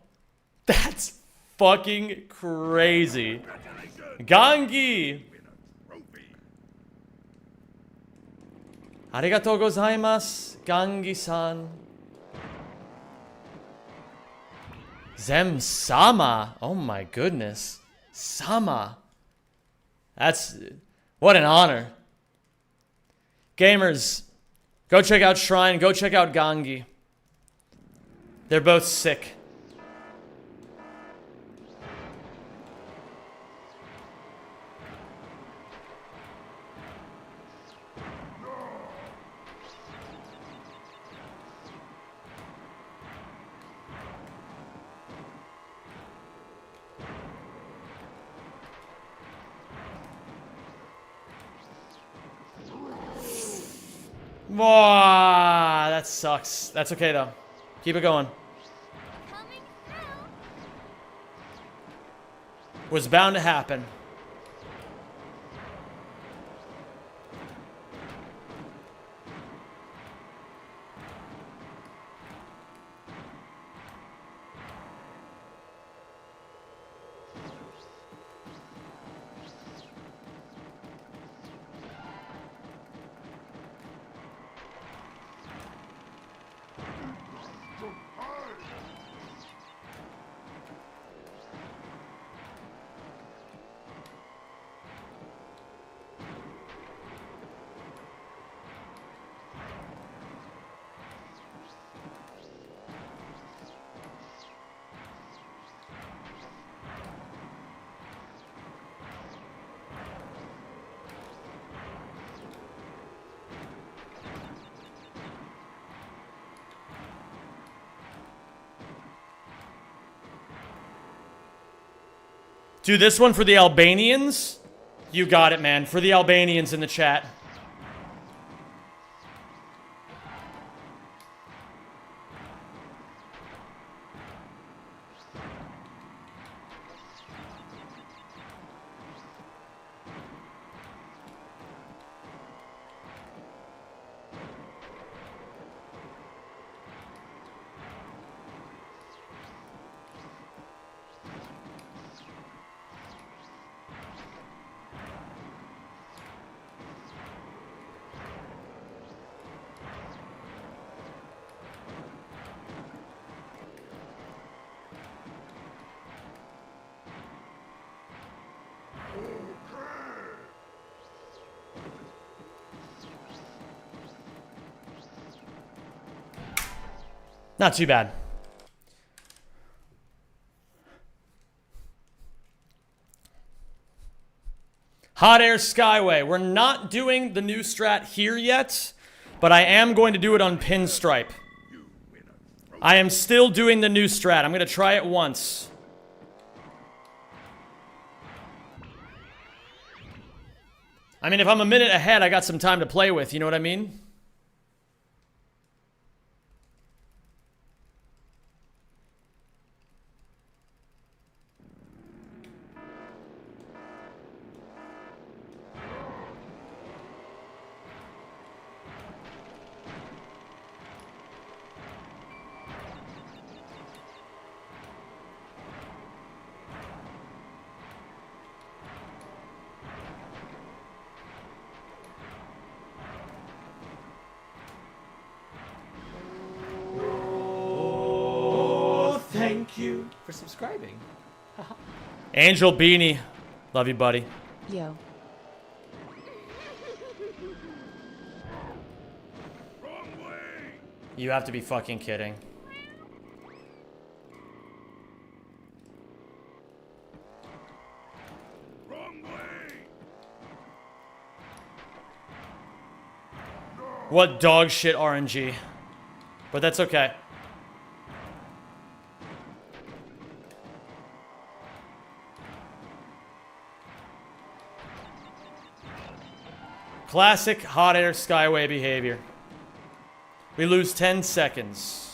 That's fucking crazy. Gangi. Arigatou gozaimasu, Gangi-san. Zem-sama. Oh my goodness. Sama. That's... What an honor. Gamers, go check out Shrine. Go check out Gangi. They're both sick. Wow, that sucks. That's okay though. Keep it going. Was bound to happen. Do this one for the Albanians? You got it, man. For the Albanians in the chat. Not too bad. Hot Air Skyway. We're not doing the new strat here yet, but I am going to do it on Pinstripe. I am still doing the new strat. I'm going to try it once. I mean, if I'm a minute ahead, I got some time to play with, you know what I mean? Thank you for subscribing. Angel Beanie. Love you, buddy. Yo. You have to be fucking kidding. What dog shit RNG. But that's okay. Classic hot air skyway behavior. We lose 10 seconds.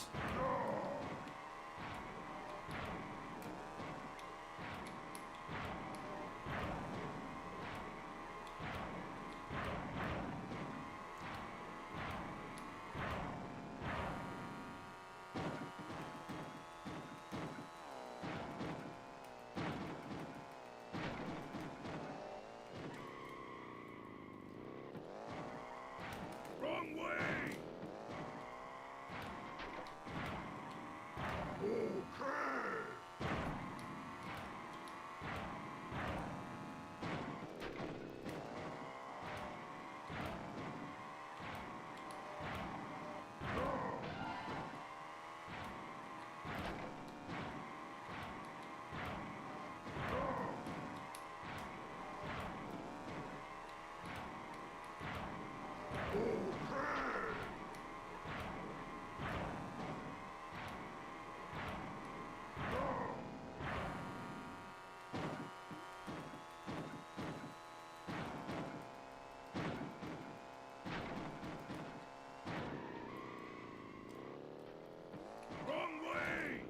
Wrong way!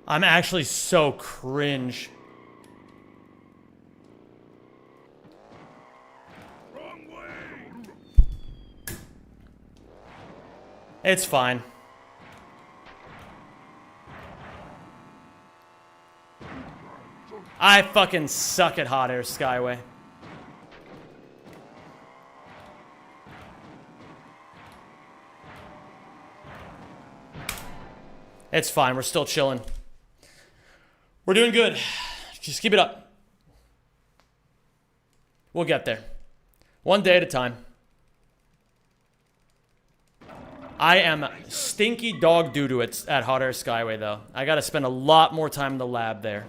I'm actually so cringe. Wrong way! It's fine. I fucking suck at hot air skyway. It's fine. We're still chilling. We're doing good. Just keep it up. We'll get there. One day at a time. I am stinky dog doo-doo at Hot Air Skyway, though. I gotta spend a lot more time in the lab there.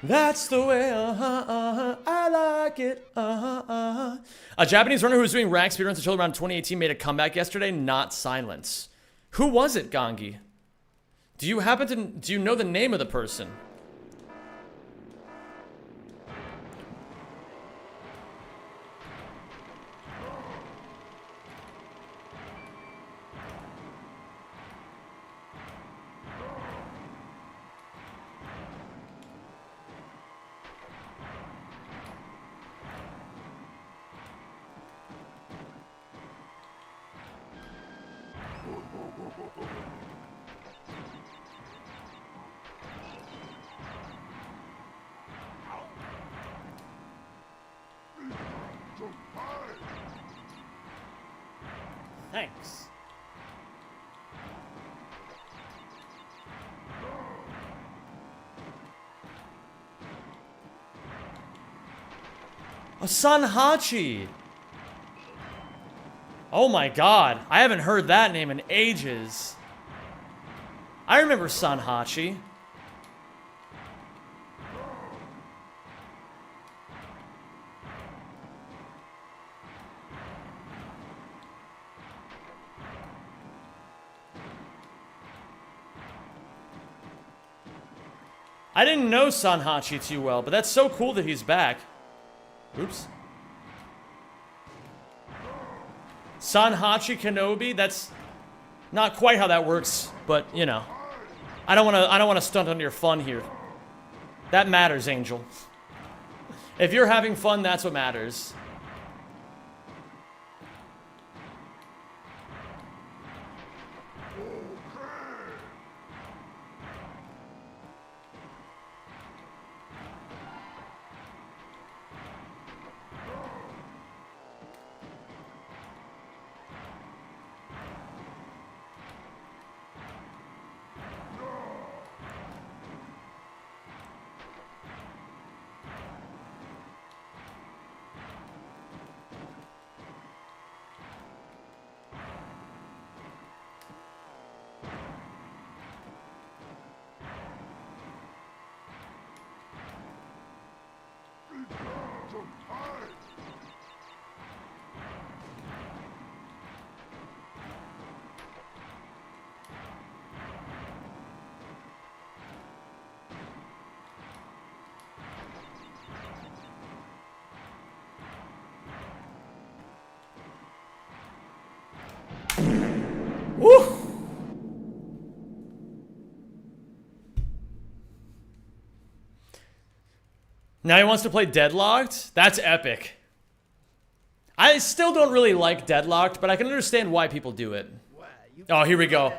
That's the way, I like it, A Japanese runner who was doing rack speedruns until around 2018 made a comeback yesterday, not Silence. Who was it, Gangi? Do you know the name of the person? Thanks. Oh, Sanhachi. Oh my god. I haven't heard that name in ages. I remember Sanhachi. I didn't know Sanhachi too well, but that's so cool that he's back. Oops. Sanhachi Kenobi, that's not quite how that works, but you know. I don't want to stunt on your fun here. That matters, Angel. If you're having fun, that's what matters. Now he wants to play Deadlocked? That's epic. I still don't really like Deadlocked, but I can understand why people do it. Oh, here we go.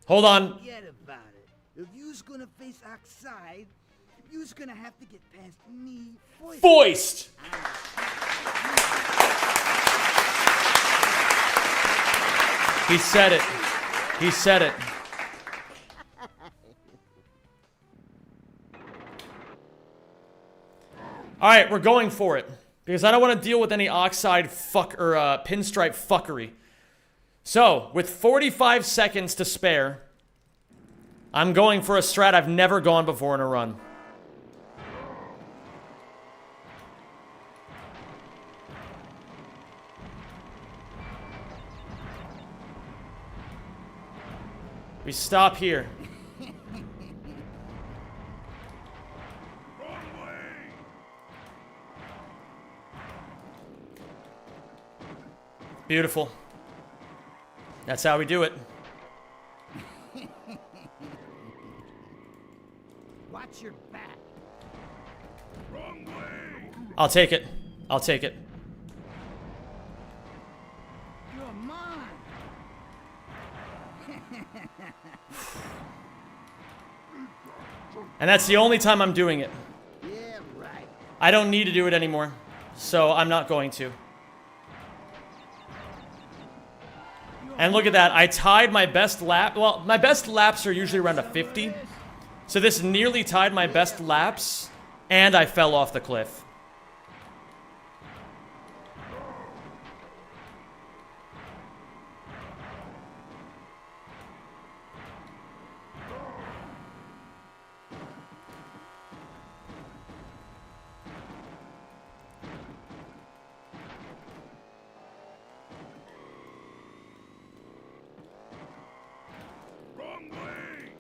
Hold on. Forget about it. If you's gonna face outside, you's gonna have to get past me. Foist! He said it. He said it. Alright, we're going for it. Because I don't want to deal with any oxide pinstripe fuckery. So, with 45 seconds to spare, I'm going for a strat I've never gone before in a run. We stop here. Beautiful. That's how we do it. Watch your back. Wrong way. I'll take it. I'll take it. You're mine. And that's the only time I'm doing it. Yeah, right. I don't need to do it anymore. So I'm not going to. And look at that. I tied my best lap. Well, my best laps are usually around a 50. So this nearly tied my best laps. And I fell off the cliff. Wrong way.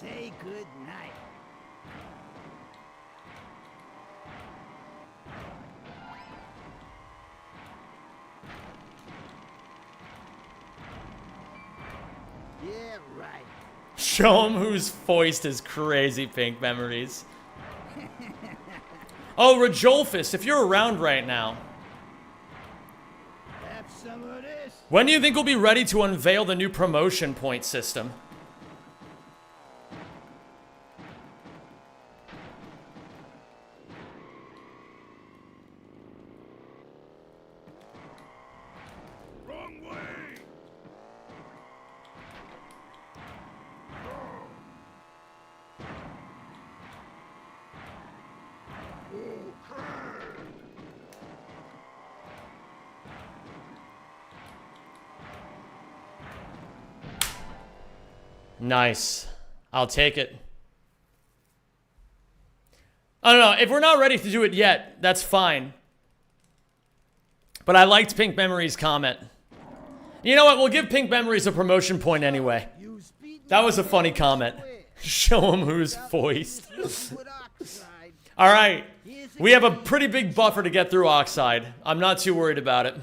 Say good night. Yeah, right. Show him whose foist is crazy, Pink Memories. Oh, Rajolfus, if you're around right now. Have some of this. When do you think we'll be ready to unveil the new promotion point system? Wrong way. Nice. I'll take it. I don't know. If we're not ready to do it yet, that's fine. But I liked Pink Memories' comment. You know what? We'll give Pink Memories a promotion point anyway. That was a funny comment. Show him who's foist. Alright. We have a pretty big buffer to get through Oxide. I'm not too worried about it.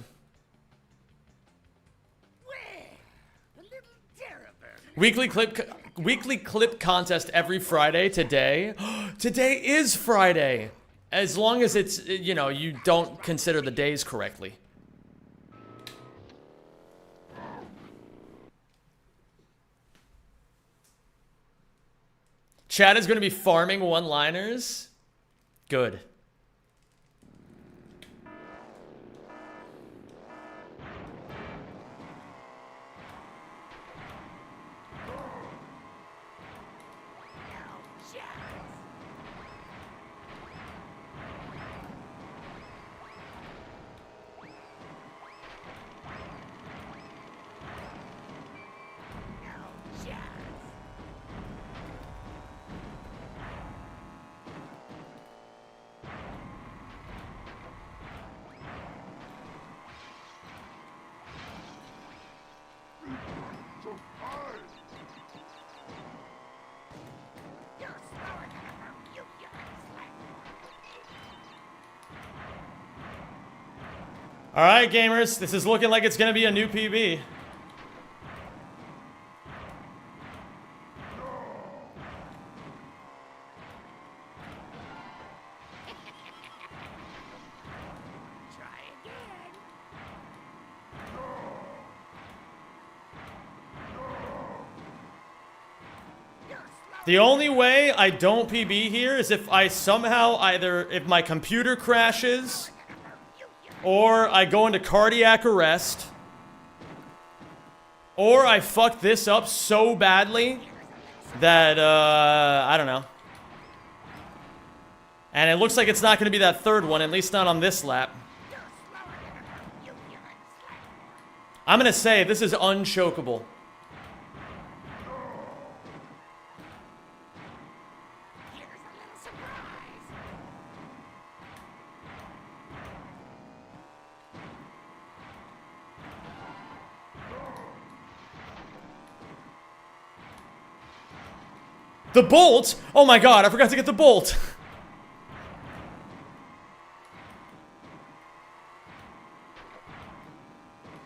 Weekly clip contest every Friday today. Today is Friday. As long as it's, you know, you don't consider the days correctly. Chad is going to be farming one-liners. Good. All right, gamers. This is looking like it's going to be a new PB. Try again. The only way I don't PB here is if I somehow if my computer crashes or I go into cardiac arrest or I fuck this up so badly that, I don't know. And it looks like it's not going to be that third one, at least not on this lap. I'm going to say this is unchokeable. The bolt? Oh my god, I forgot to get the bolt.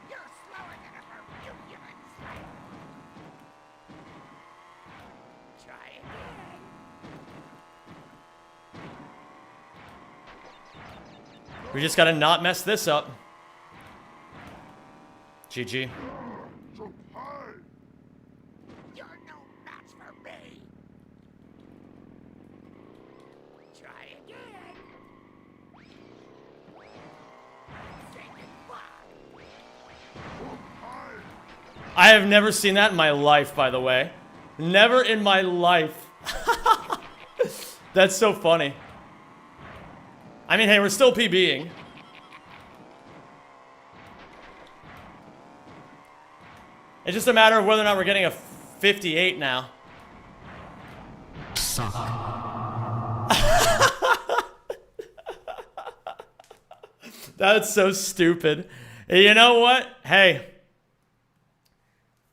You're slower than a Bermudian slave. Try again. We just gotta not mess this up. GG. You're no match for me. Try again. Say goodbye. I have never seen that in my life, by the way. Never in my life. That's so funny. I mean, hey, we're still PBing. It's just a matter of whether or not we're getting a 58 now. Suck. That's so stupid. You know what? Hey.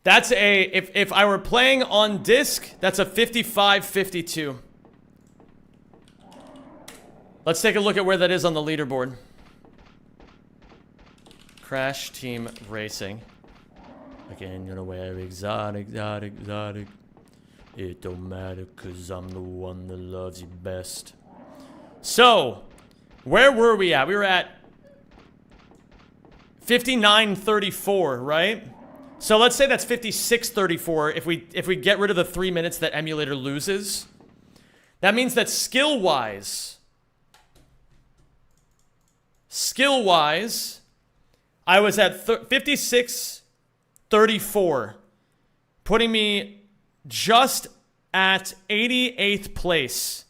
That's a, if I were playing on disc, that's a 55-52. Let's take a look at where that is on the leaderboard. Crash Team Racing. Again, gonna wear exotic. It don't matter, cause I'm the one that loves you best. So, where were we at? We were at 59-34, right? So let's say that's 56-34 if we get rid of the 3 minutes that emulator loses. That means that skill-wise, I was at 56-34, putting me just at 88th place.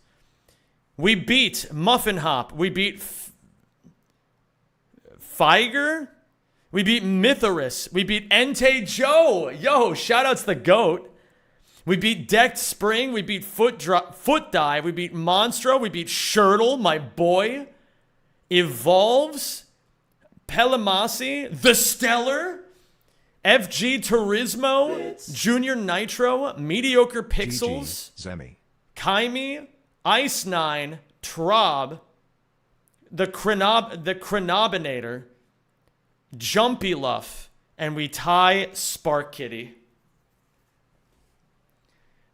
We beat Muffin Hop. We beat Feiger. We beat Mythorus. We beat Entei Joe. Yo, shoutouts the GOAT. We beat Decked Spring. We beat Foot Dive. We beat Monstro. We beat Shirtle, my boy. Evolves. Pelamasi. The Stellar. FG Turismo. Junior Nitro. Mediocre Pixels. GG, Zemi. Kaimi. Ice 9. Trob. The Crenobinator. Jumpy Luff, and we tie Spark Kitty.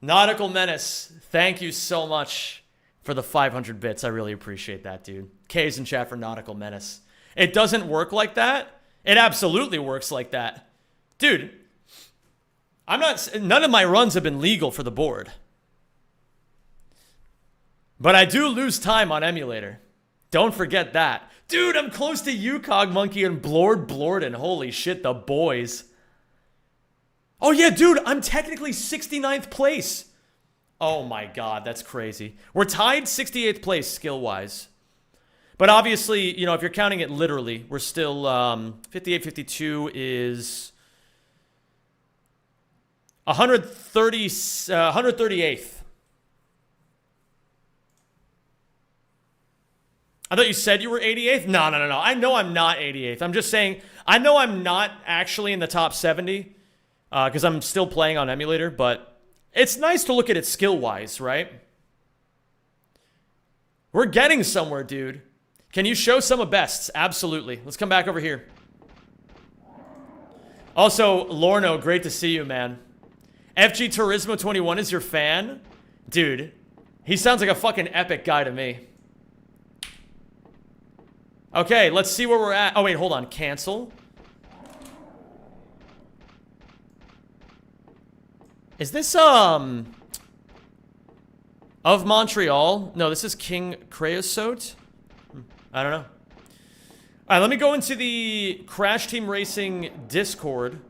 Nautical Menace, thank you so much for the 500 bits. I really appreciate that, dude. K's in chat for Nautical Menace. It doesn't work like that. It absolutely works like that. Dude, none of my runs have been legal for the board. But I do lose time on emulator. Don't forget that. Dude, I'm close to UCog Monkey and Blorden. Holy shit, the boys. Oh yeah, dude, I'm technically 69th place. Oh my god, that's crazy. We're tied 68th place skill-wise. But obviously, you know, if you're counting it literally, we're still 58-52 is 138th. I thought you said you were 88th? No. I know I'm not 88th. I'm just saying, I know I'm not actually in the top 70 because I'm still playing on emulator, but it's nice to look at it skill-wise, right? We're getting somewhere, dude. Can you show some of bests? Absolutely. Let's come back over here. Also, Lorno, great to see you, man. FG Turismo 21 is your fan? Dude, he sounds like a fucking epic guy to me. Okay, let's see where we're at. Oh, wait, hold on. Cancel. Is this, of Montreal? No, this is King Creosote. I don't know. All right, let me go into the Crash Team Racing Discord.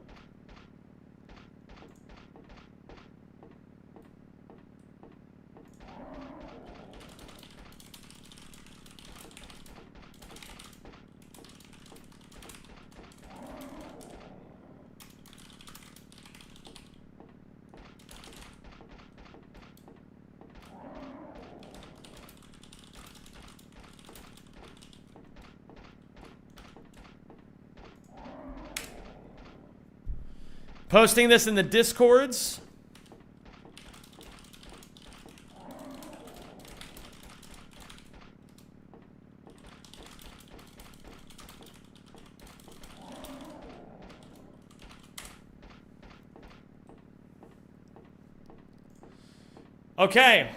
Posting this in the Discords. Okay.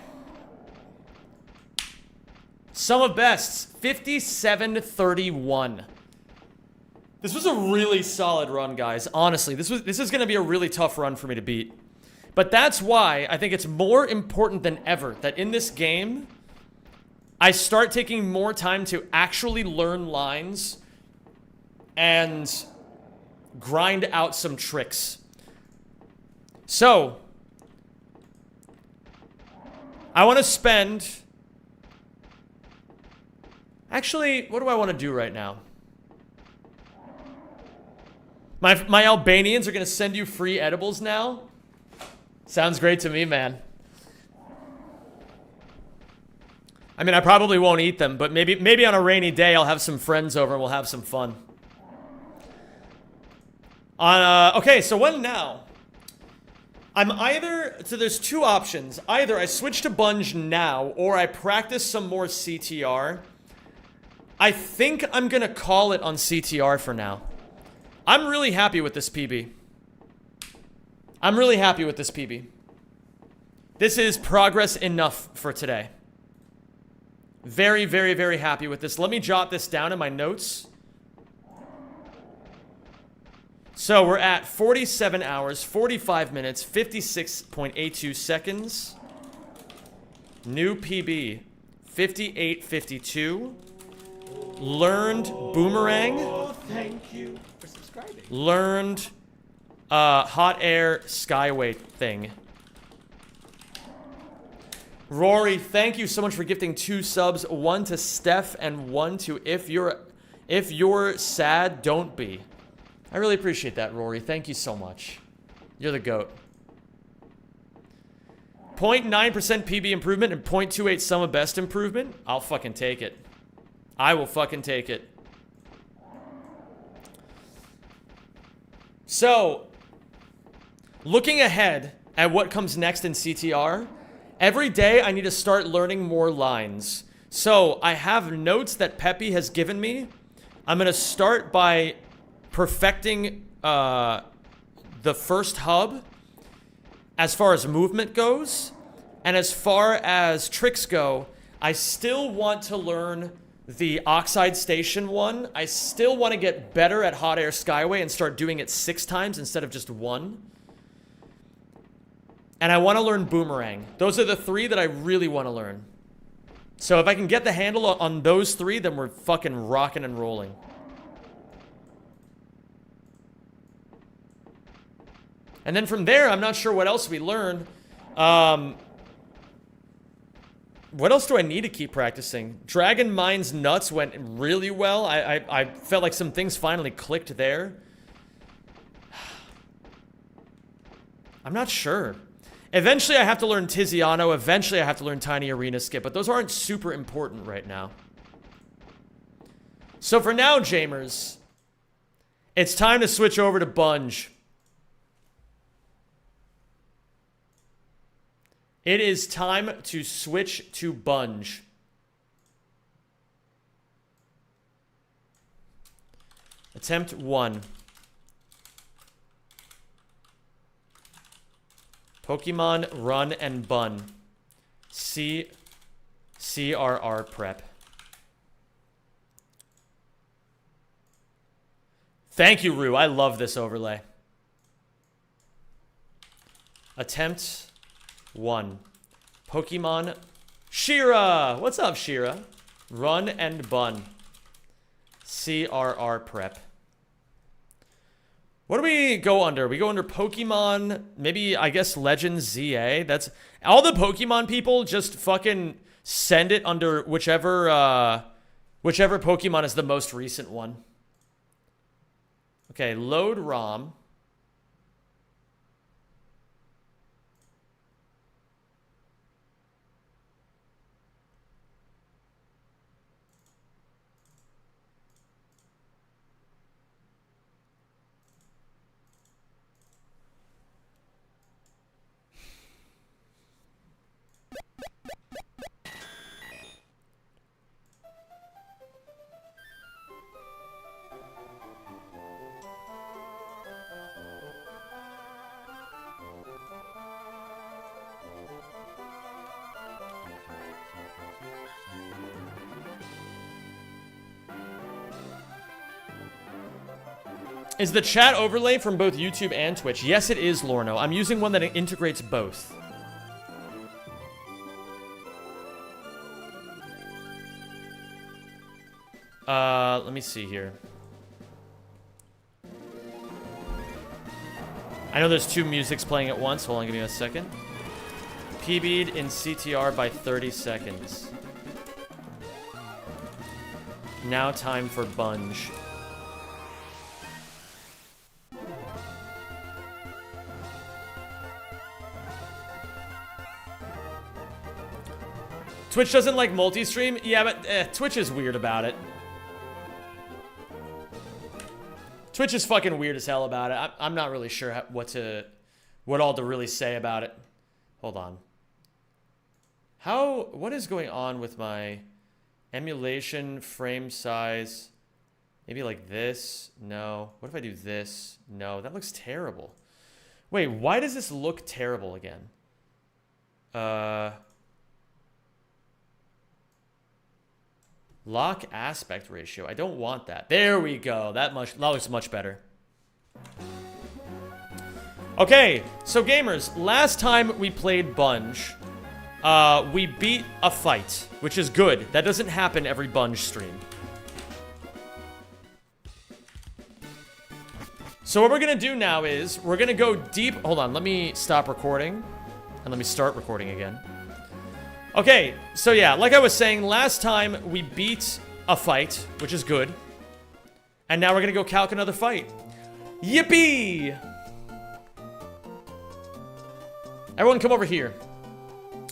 Sum of bests, 57-31. This was a really solid run, guys. Honestly, this is going to be a really tough run for me to beat. But that's why I think it's more important than ever that in this game, I start taking more time to actually learn lines and grind out some tricks. So, I want to spend... Actually, what do I want to do right now? My Albanians are going to send you free edibles now? Sounds great to me, man. I mean, I probably won't eat them, but maybe on a rainy day I'll have some friends over and we'll have some fun. Okay, so what now? So there's two options. Either I switch to Bunge now, or I practice some more CTR. I think I'm going to call it on CTR for now. I'm really happy with this PB. I'm really happy with this PB. This is progress enough for today. Very, very, very happy with this. Let me jot this down in my notes. So we're at 47 hours, 45 minutes, 56.82 seconds. New PB, 58.52. Learned Boomerang. Oh, thank you for subscribing. Learned Hot Air Skyway thing. Rory, thank you so much for gifting 2 subs. 1 to Steph and 1 to If You're Sad, Don't Be. I really appreciate that, Rory. Thank you so much. You're the GOAT. 0.9% PB improvement and 0.28 sum of best improvement. I'll fucking take it. I will fucking take it. So, looking ahead at what comes next in CTR, every day I need to start learning more lines. So, I have notes that Peppy has given me. I'm going to start by perfecting the first hub as far as movement goes. And as far as tricks go, I still want to learn the Oxide Station one. I still want to get better at Hot Air Skyway and start doing it 6 times instead of just 1. And I want to learn Boomerang. Those are the 3 that I really want to learn. So if I can get the handle on those 3, then we're fucking rocking and rolling. And then from there, I'm not sure what else we learn. What else do I need to keep practicing? Dragon Mine's Nuts went really well. I felt like some things finally clicked there. I'm not sure. Eventually I have to learn Tiziano. Eventually I have to learn Tiny Arena Skip. But those aren't super important right now. So for now, Jamers, it's time to switch over to Bunge. It is time to switch to Bunge. Attempt 1. Pokemon Run and Bun. CRR prep. Thank you, Rue. I love this overlay. Attempt 1. Pokemon Shira. What's up, Shira? Run and Bun. CRR prep. What do we go under? We go under Pokemon, maybe, I guess, Legends ZA. That's all the Pokemon people just fucking send it under whichever Pokemon is the most recent one. Okay, load ROM. Is the chat overlay from both YouTube and Twitch? Yes, it is, Lorno. I'm using one that integrates both. Let me see here. I know there's two musics playing at once. Hold on, give me a second. PB'd in CTR by 30 seconds. Now time for Bunge. Twitch doesn't like multi-stream? Yeah, but Twitch is weird about it. Twitch is fucking weird as hell about it. I'm not really sure what all to really say about it. Hold on. What is going on with my emulation frame size? Maybe like this? No. What if I do this? No, that looks terrible. Wait, why does this look terrible again? Lock aspect ratio. I don't want that. There we go. That looks much better. Okay, so gamers, last time we played Bunge, we beat a fight, which is good. That doesn't happen every Bunge stream. So what we're gonna do now is we're gonna go deep. Hold on, let me stop recording and let me start recording again. Okay, so yeah, like I was saying, last time we beat a fight, which is good. And now we're gonna go calc another fight. Yippee! Everyone come over here.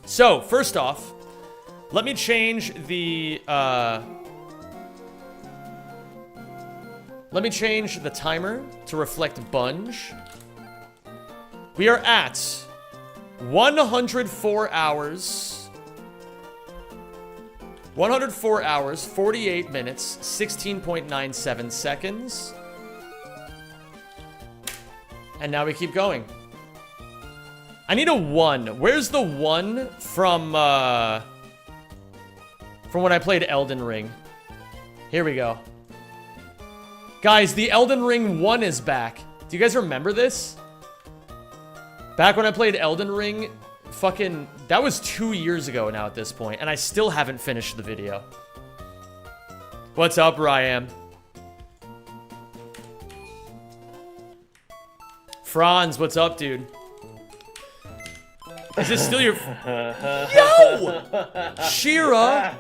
So, first off, let me change the, timer to reflect Bunge. We are at 104 hours... 104 hours, 48 minutes, 16.97 seconds. And now we keep going. I need a 1. Where's the 1 from when I played Elden Ring? Here we go. Guys, the Elden Ring 1 is back. Do you guys remember this? Back when I played Elden Ring... Fucking, that was 2 years ago now at this point, and I still haven't finished the video. What's up, Ryam? Franz, what's up, dude? Is this still your... Yo! Shira!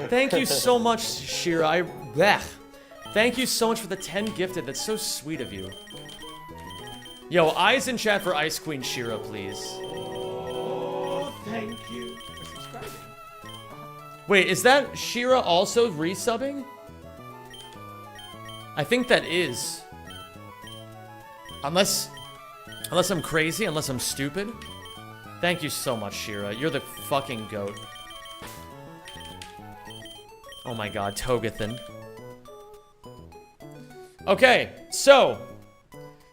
Thank you so much, Shira. Thank you so much for the 10 gifted. That's so sweet of you. Yo, eyes in chat for Ice Queen Shira, please. Oh, thank you for subscribing. Wait, is that Shira also resubbing? I think that is. Unless I'm crazy, unless I'm stupid. Thank you so much, Shira. You're the fucking goat. Oh my god, Togathan. Okay, so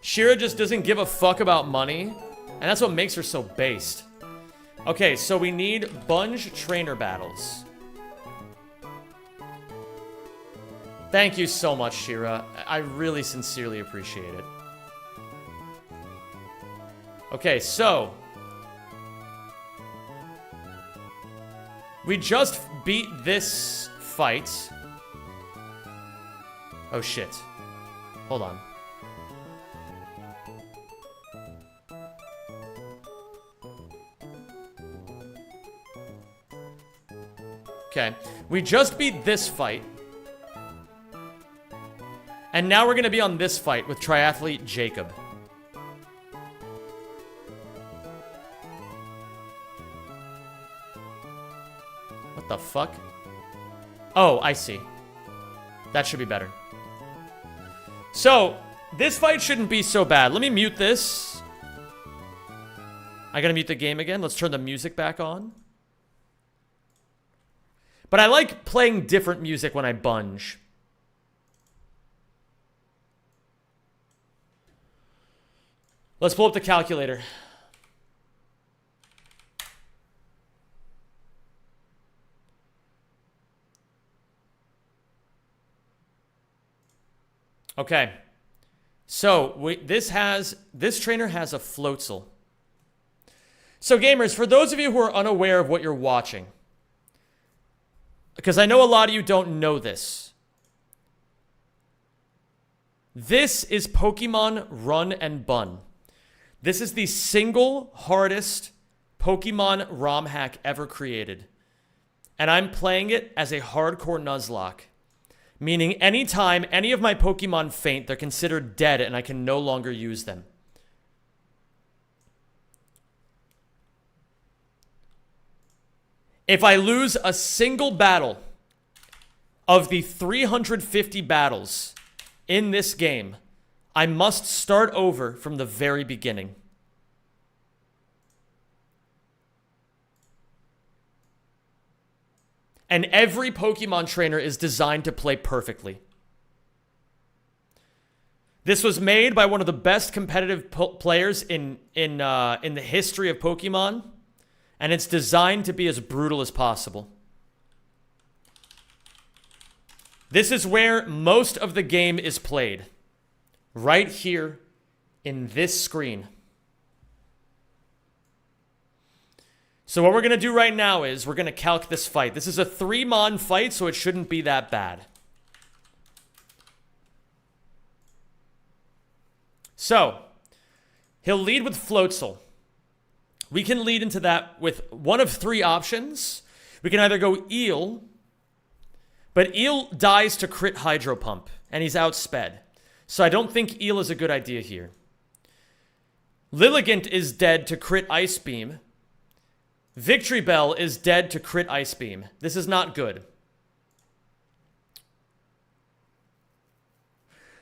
Shira just doesn't give a fuck about money, and that's what makes her so based. Okay, so we need Bunge trainer battles. Thank you so much, Shira. I really sincerely appreciate it. Okay, so we just beat this fight. Oh shit. Hold on. Okay, we just beat this fight. And now we're gonna be on this fight with triathlete Jacob. What the fuck? Oh, I see. That should be better. So, this fight shouldn't be so bad. Let me mute this. I gotta mute the game again. Let's turn the music back on. But I like playing different music when I bunge. Let's pull up the calculator. Okay. So, this trainer has a floatzel. So gamers, for those of you who are unaware of what you're watching, because I know a lot of you don't know this. This is Pokemon Run and Bun. This is the single hardest Pokemon ROM hack ever created. And I'm playing it as a hardcore Nuzlocke. Meaning anytime any of my Pokemon faint, they're considered dead and I can no longer use them. If I lose a single battle of the 350 battles in this game, I must start over from the very beginning. And every Pokemon trainer is designed to play perfectly. This was made by one of the best competitive players in the history of Pokemon, and it's designed to be as brutal as possible. This is where most of the game is played. Right here in this screen. So what we're going to do right now is we're going to calc this fight. This is a 3-mon fight, so it shouldn't be that bad. So, he'll lead with Floatzel. We can lead into that with one of 3 options. We can either go Eel, but Eel dies to crit Hydro Pump, and he's outsped. So I don't think Eel is a good idea here. Lilligant is dead to crit Ice Beam. Victory Bell is dead to crit Ice Beam. This is not good.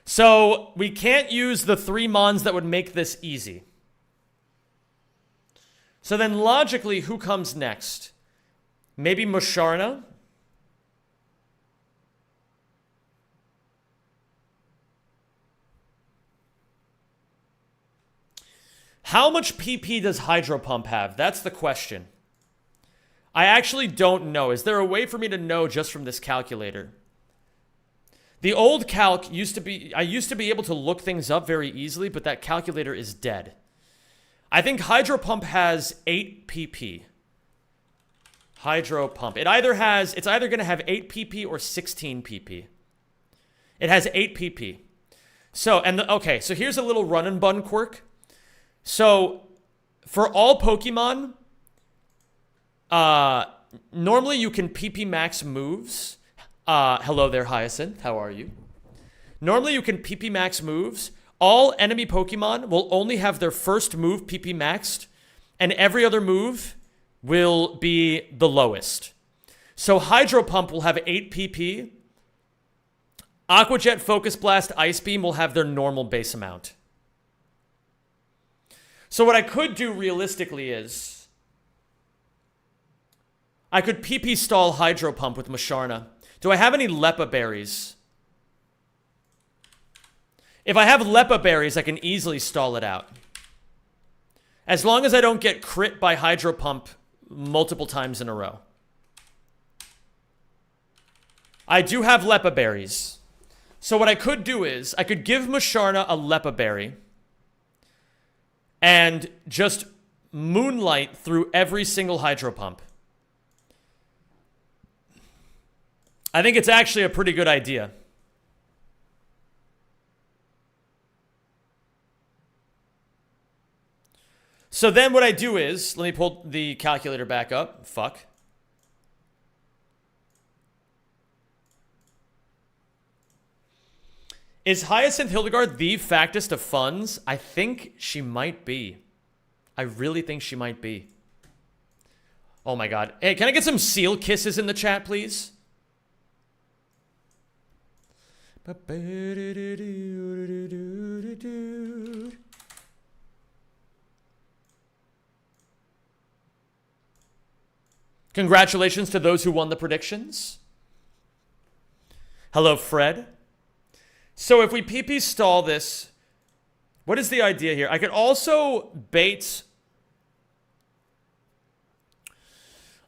So we can't use the 3 mons that would make this easy. So then logically, who comes next? Maybe Musharna? How much PP does Hydro Pump have? That's the question. I actually don't know. Is there a way for me to know just from this calculator? The old calc used to be... I used to be able to look things up very easily, but that calculator is dead. I think Hydro Pump has 8 PP. Hydro Pump. It's either going to have 8 PP or 16 PP. It has 8 PP. So, okay, so here's a little run and bun quirk. So, for all Pokemon, normally you can PP max moves. Hello there, Hyacinth. How are you? Normally you can PP max moves. All enemy Pokemon will only have their first move PP maxed, and every other move will be the lowest. So Hydro Pump will have 8 PP. Aqua Jet, Focus Blast, Ice Beam will have their normal base amount. So what I could do realistically is I could PP stall Hydro Pump with Musharna. Do I have any Lepa berries? If I have Lepa berries, I can easily stall it out. As long as I don't get crit by Hydro Pump multiple times in a row. I do have Lepa berries. So what I could do is, I could give Musharna a Lepa berry and just moonlight through every single Hydro Pump. I think it's actually a pretty good idea. So then what I do is, let me pull the calculator back up. Fuck. Is Hyacinth Hildegard the factest of funds? I think she might be. I really think she might be. Oh my god. Hey, can I get some seal kisses in the chat, please? Congratulations to those who won the predictions. Hello, Fred. So if we PP stall this, what is the idea here? I could also bait.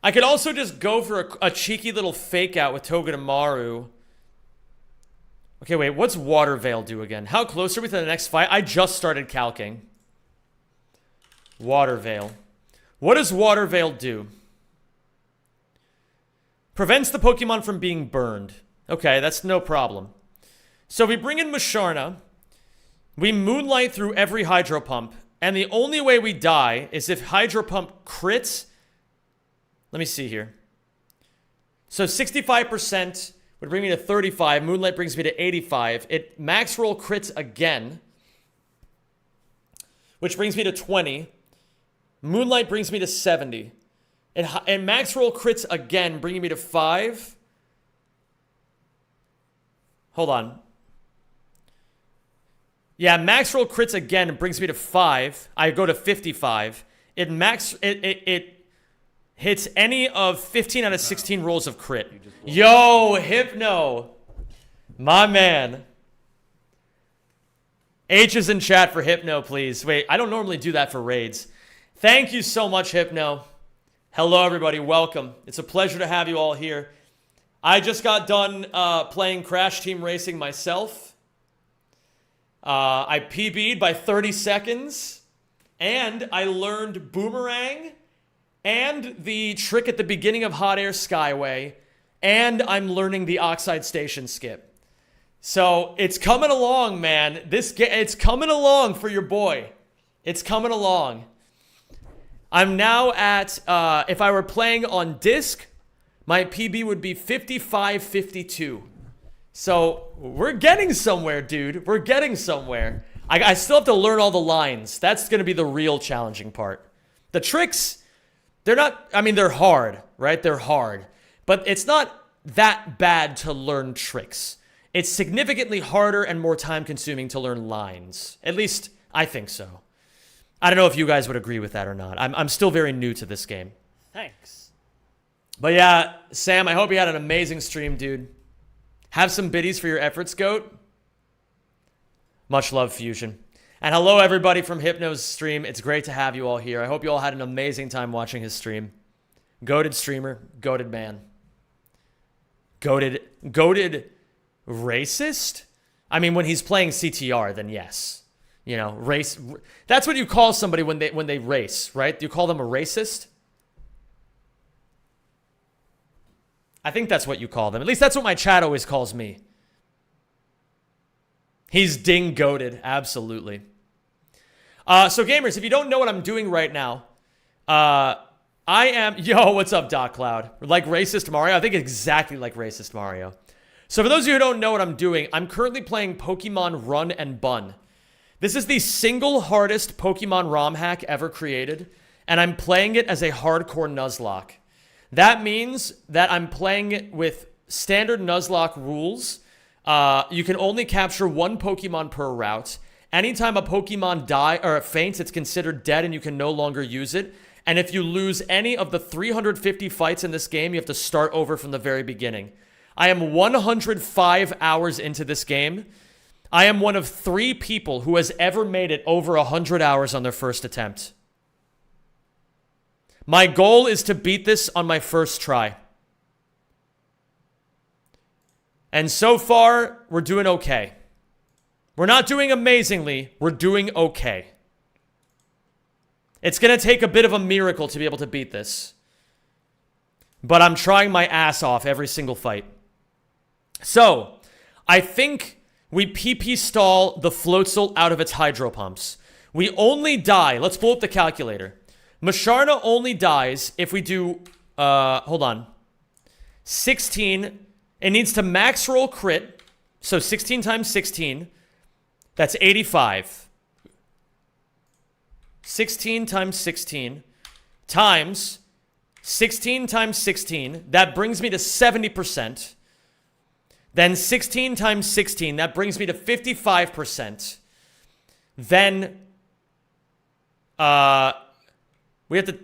I could also just go for a cheeky little fake out with Togedemaru. Okay, wait, what's Water Veil do again? How close are we to the next fight? I just started calcing. Water Veil. What does Water Veil do? Prevents the Pokemon from being burned. Okay, that's no problem. So we bring in Musharna. We Moonlight through every Hydro Pump. And the only way we die is if Hydro Pump crits. Let me see here. So 65% would bring me to 35. Moonlight brings me to 85. It max roll crits again, which brings me to 20. Moonlight brings me to 70. And max roll crits again, bringing me to 5. Hold on. Yeah, max roll crits again brings me to 5. I go to 55. It hits any of 15 out of 16 rolls of crit. Yo, Hypno. My man. H is in chat for Hypno, please. Wait, I don't normally do that for raids. Thank you so much, Hypno. Hello, everybody. Welcome. It's a pleasure to have you all here. I just got done playing Crash Team Racing myself. I PB'd by 30 seconds. And I learned Boomerang and the trick at the beginning of Hot Air Skyway. And I'm learning the Oxide Station skip. So it's coming along, man. It's coming along for your boy. It's coming along. I'm now at, if I were playing on disc, my PB would be 55-52. So we're getting somewhere, dude. We're getting somewhere. I still have to learn all the lines. That's going to be the real challenging part. The tricks, they're not, I mean, they're hard, right? They're hard. But it's not that bad to learn tricks. It's significantly harder and more time-consuming to learn lines. At least, I think so. I don't know if you guys would agree with that or not. I'm still very new to this game. Thanks. But yeah, Sam, I hope you had an amazing stream, dude. Have some biddies for your efforts, GOAT. Much love, Fusion. And hello, everybody from Hypno's stream. It's great to have you all here. I hope you all had an amazing time watching his stream. Goated streamer, goated man. Goated racist? I mean, when he's playing CTR, then yes. You know, race. That's what you call somebody when they race, right? You call them a racist? I think that's what you call them. At least that's what my chat always calls me. He's ding-goated, absolutely. So gamers, if you don't know what I'm doing right now, I am... Yo, what's up, Doc Cloud? Like racist Mario? I think exactly like racist Mario. So for those of you who don't know what I'm doing, I'm currently playing Pokemon Run and Bun. This is the single hardest Pokemon ROM hack ever created, and I'm playing it as a hardcore Nuzlocke. That means that I'm playing it with standard Nuzlocke rules. You can only capture one Pokemon per route. Anytime a Pokemon faints, it's considered dead and you can no longer use it. And if you lose any of the 350 fights in this game, you have to start over from the very beginning. I am 105 hours into this game. I am one of 3 people who has ever made it over 100 hours on their first attempt. My goal is to beat this on my first try. And so far, we're doing okay. We're not doing amazingly. We're doing okay. It's going to take a bit of a miracle to be able to beat this. But I'm trying my ass off every single fight. So, I think we PP stall the Floatzel out of its hydro pumps. We only die. Let's pull up the calculator. Musharna only dies if we do, hold on. 16. It needs to max roll crit. So 16 times 16. That's 85. 16 times 16 times 16 times 16. That brings me to 70%. Then 16 times 16. That brings me to 55%. Then, we have to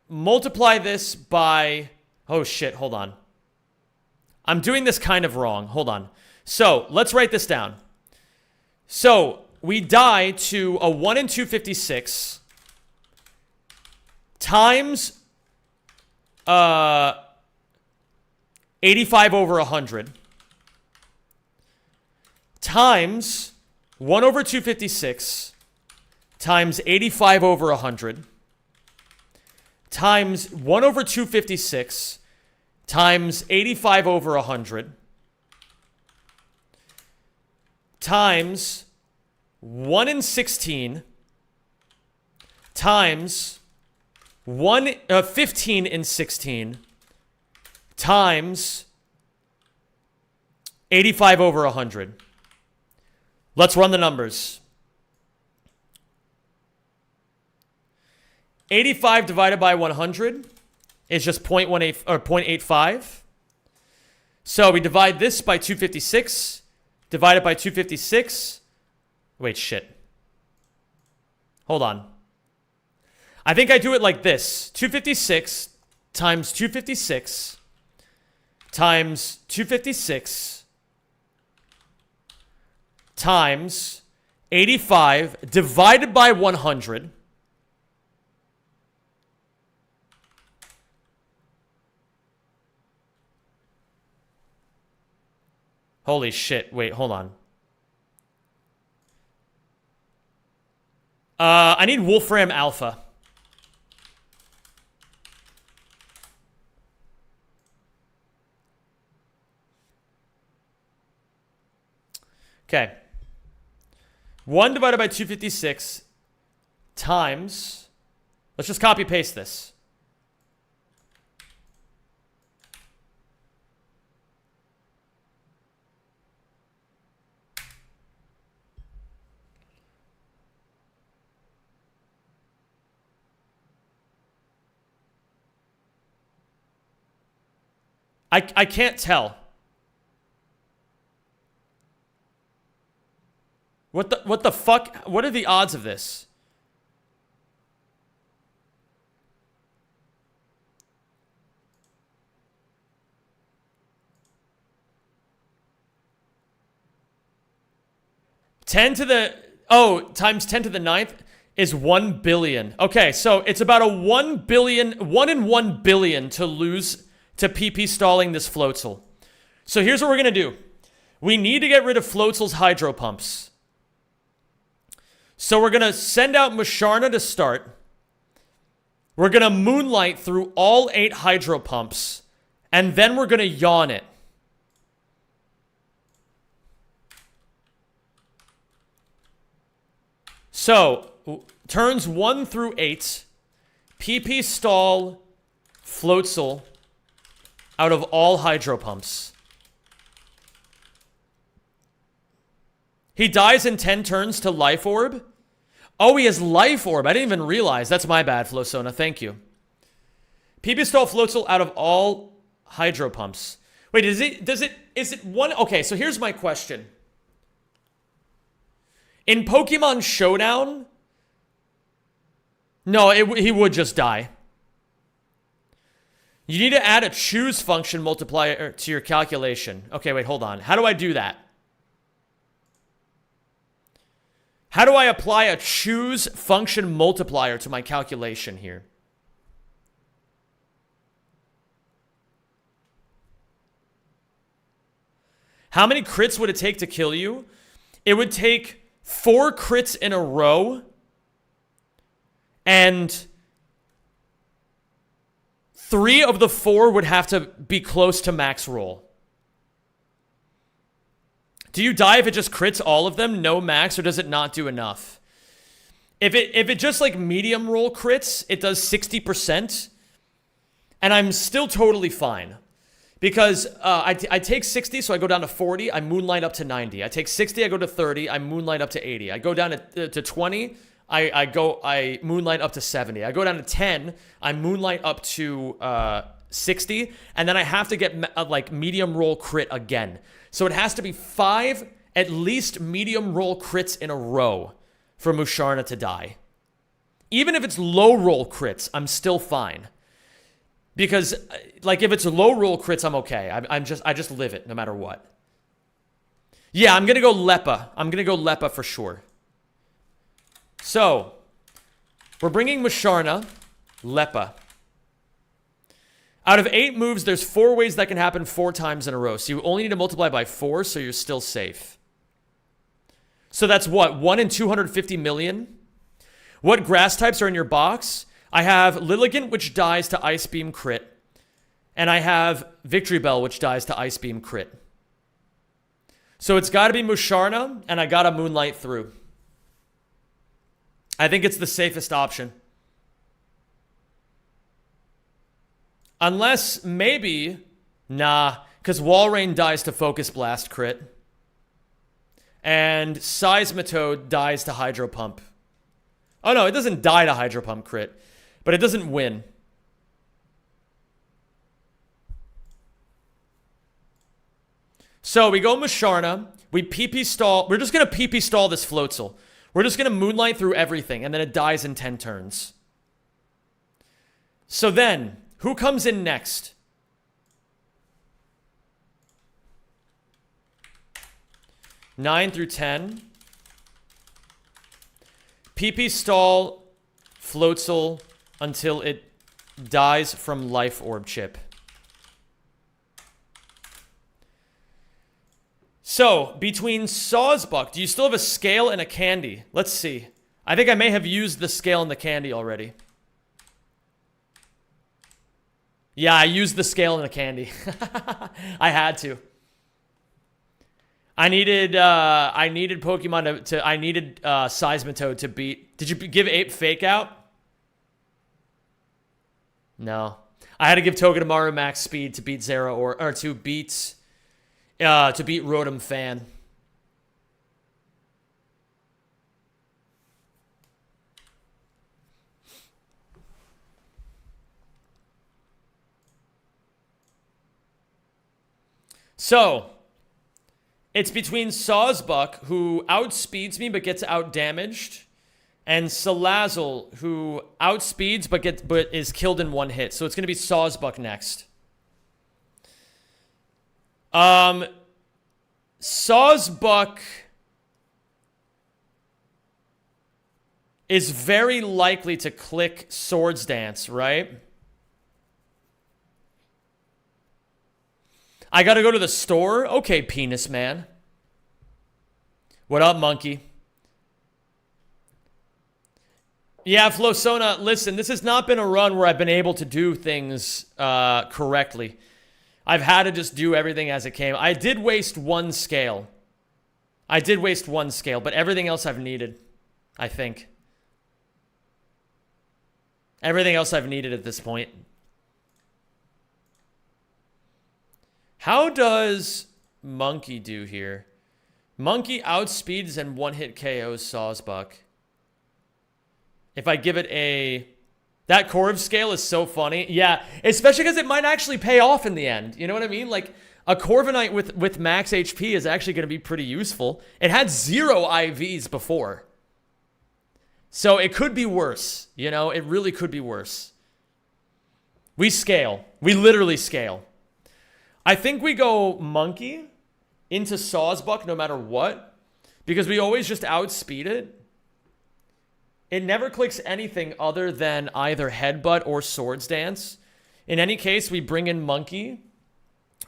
multiply this by... Oh, shit. Hold on. I'm doing this kind of wrong. Hold on. So, let's write this down. So, we die to a 1 in 256 times 85 over 100 times 1 over 256 times 85 over 100 times 1 over 256 times 85 over 100 times 1 in 16 times 15 in 16 times 85 over 100. Let's run the numbers. 85 divided by 100 is just 0.18 or 0.85. So we divide this by 256, divide it by 256. Wait, shit. Hold on. I think I do it like this. 256 times 256 times 256 times 85 divided by 100. Holy shit. Wait, hold on. I need Wolfram Alpha. Okay. 1 divided by 256 times... Let's just copy paste this. I can't tell. What the fuck? What are the odds of this? Times 10 to the 9th is 1 billion. Okay, so it's about a 1 in 1 billion to lose to PP stalling this Floatzel. So here's what we're going to do. We need to get rid of Floatzel's hydro pumps. So we're going to send out Musharna to start. We're going to moonlight through all 8 hydro pumps. And then we're going to yawn it. So, turns 1 through 8. PP stall Floatzel out of all hydro pumps. He dies in 10 turns to Life Orb. Oh, he has Life Orb. I didn't even realize. That's my bad, Flosona. Thank you. PP stall Floatzel out of all hydro pumps. Wait, is it one? Okay, so here's my question. In Pokemon Showdown, no, he would just die. You need to add a choose function multiplier to your calculation. Okay, wait, hold on. How do I do that? How do I apply a choose function multiplier to my calculation here? How many crits would it take to kill you? It would take 4 crits in a row and 3 of the 4 would have to be close to max roll. Do you die if it just crits all of them, no max, or does it not do enough? If it just like medium roll crits, it does 60%, and I'm still totally fine. Because I take 60, so I go down to 40, I moonlight up to 90. I take 60, I go to 30, I moonlight up to 80. I go down to 20, I moonlight up to 70. I go down to 10, I moonlight up to 60, and then I have to get like medium roll crit again. So it has to be 5 at least medium roll crits in a row for Musharna to die. Even if it's low roll crits, I'm still fine. Because, like, if it's a low roll crits, I'm okay. I just live it no matter what. Yeah, I'm going to go Lepa. I'm going to go Lepa for sure. So, we're bringing Musharna, Lepa. Out of 8 moves, there's 4 ways that can happen 4 times in a row. So you only need to multiply by 4, so you're still safe. So that's what? 1 in 250 million? What grass types are in your box? I have Lilligant, which dies to Ice Beam crit. And I have Victory Bell, which dies to Ice Beam crit. So it's got to be Musharna, and I got to Moonlight through. I think it's the safest option. Unless, maybe, nah, because Walrein dies to Focus Blast crit. And Seismitoad dies to Hydro Pump. Oh no, it doesn't die to Hydro Pump crit. But it doesn't win. So we go Musharna. We PP stall. We're just going to PP stall this Floatzel. We're just going to Moonlight through everything. And then it dies in 10 turns. So then, who comes in next? Nine through 10. PP stall Floatzel until it dies from Life Orb Chip. So, between Sawsbuck, do you still have a scale and a candy? Let's see. I think I may have used the scale and the candy already. Yeah, I used the scale and the candy. I had to. I needed Pokemon to I needed Seismitoad to beat. Did you give Ape Fake out? No. I had to give Togedemaru max speed to beat Zera or to beat Rotom Fan. So, it's between Sawsbuck, who outspeeds me but gets outdamaged, and Salazzle, who outspeeds but is killed in 1 hit. So it's going to be Sawsbuck next. Sawsbuck is very likely to click Swords Dance, right? I gotta go to the store? Okay, Penis Man. What up, monkey? Yeah, Flosona, listen, this has not been a run where I've been able to do things correctly. I've had to just do everything as it came. I did waste 1 scale. But everything else I've needed, I think. Everything else I've needed at this point. How does Monkey do here? Monkey outspeeds and 1-hit KOs Sawsbuck. If I give it a... That Corv scale is so funny. Yeah, especially because it might actually pay off in the end. You know what I mean? Like, a Corviknight with max HP is actually going to be pretty useful. It had 0 IVs before. So it could be worse. You know, it really could be worse. We scale. We literally scale. I think we go Monkey into Sawsbuck no matter what. Because we always just outspeed it. It never clicks anything other than either headbutt or swords dance. In any case, we bring in monkey.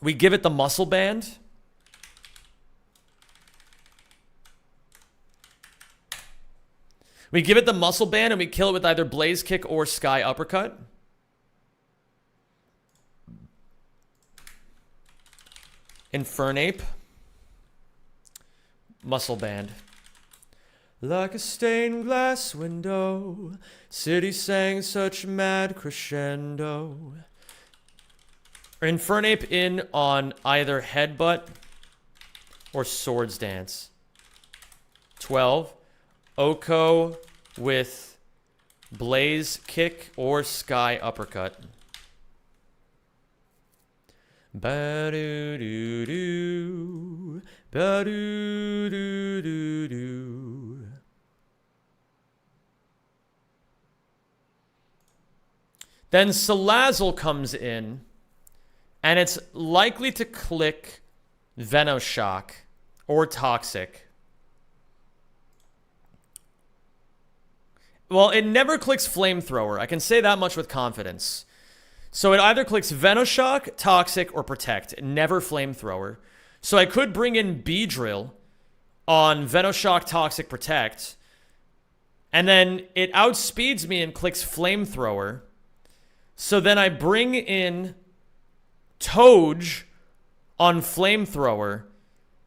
We give it the muscle band. We give it the muscle band and we kill it with either blaze kick or sky uppercut. Infernape. Muscle band. Like a stained glass window, city sang such mad crescendo. Infernape in on either headbutt or swords dance. 12. Oko with blaze kick or sky uppercut. Ba-do-do-do, ba-do-do-do-do. Then Salazzle comes in, and it's likely to click Venoshock or Toxic. Well, it never clicks Flamethrower. I can say that much with confidence. So it either clicks Venoshock, Toxic, or Protect. Never Flamethrower. So I could bring in Beedrill on Venoshock, Toxic, Protect. And then it outspeeds me and clicks Flamethrower. So then I bring in Toge on Flamethrower.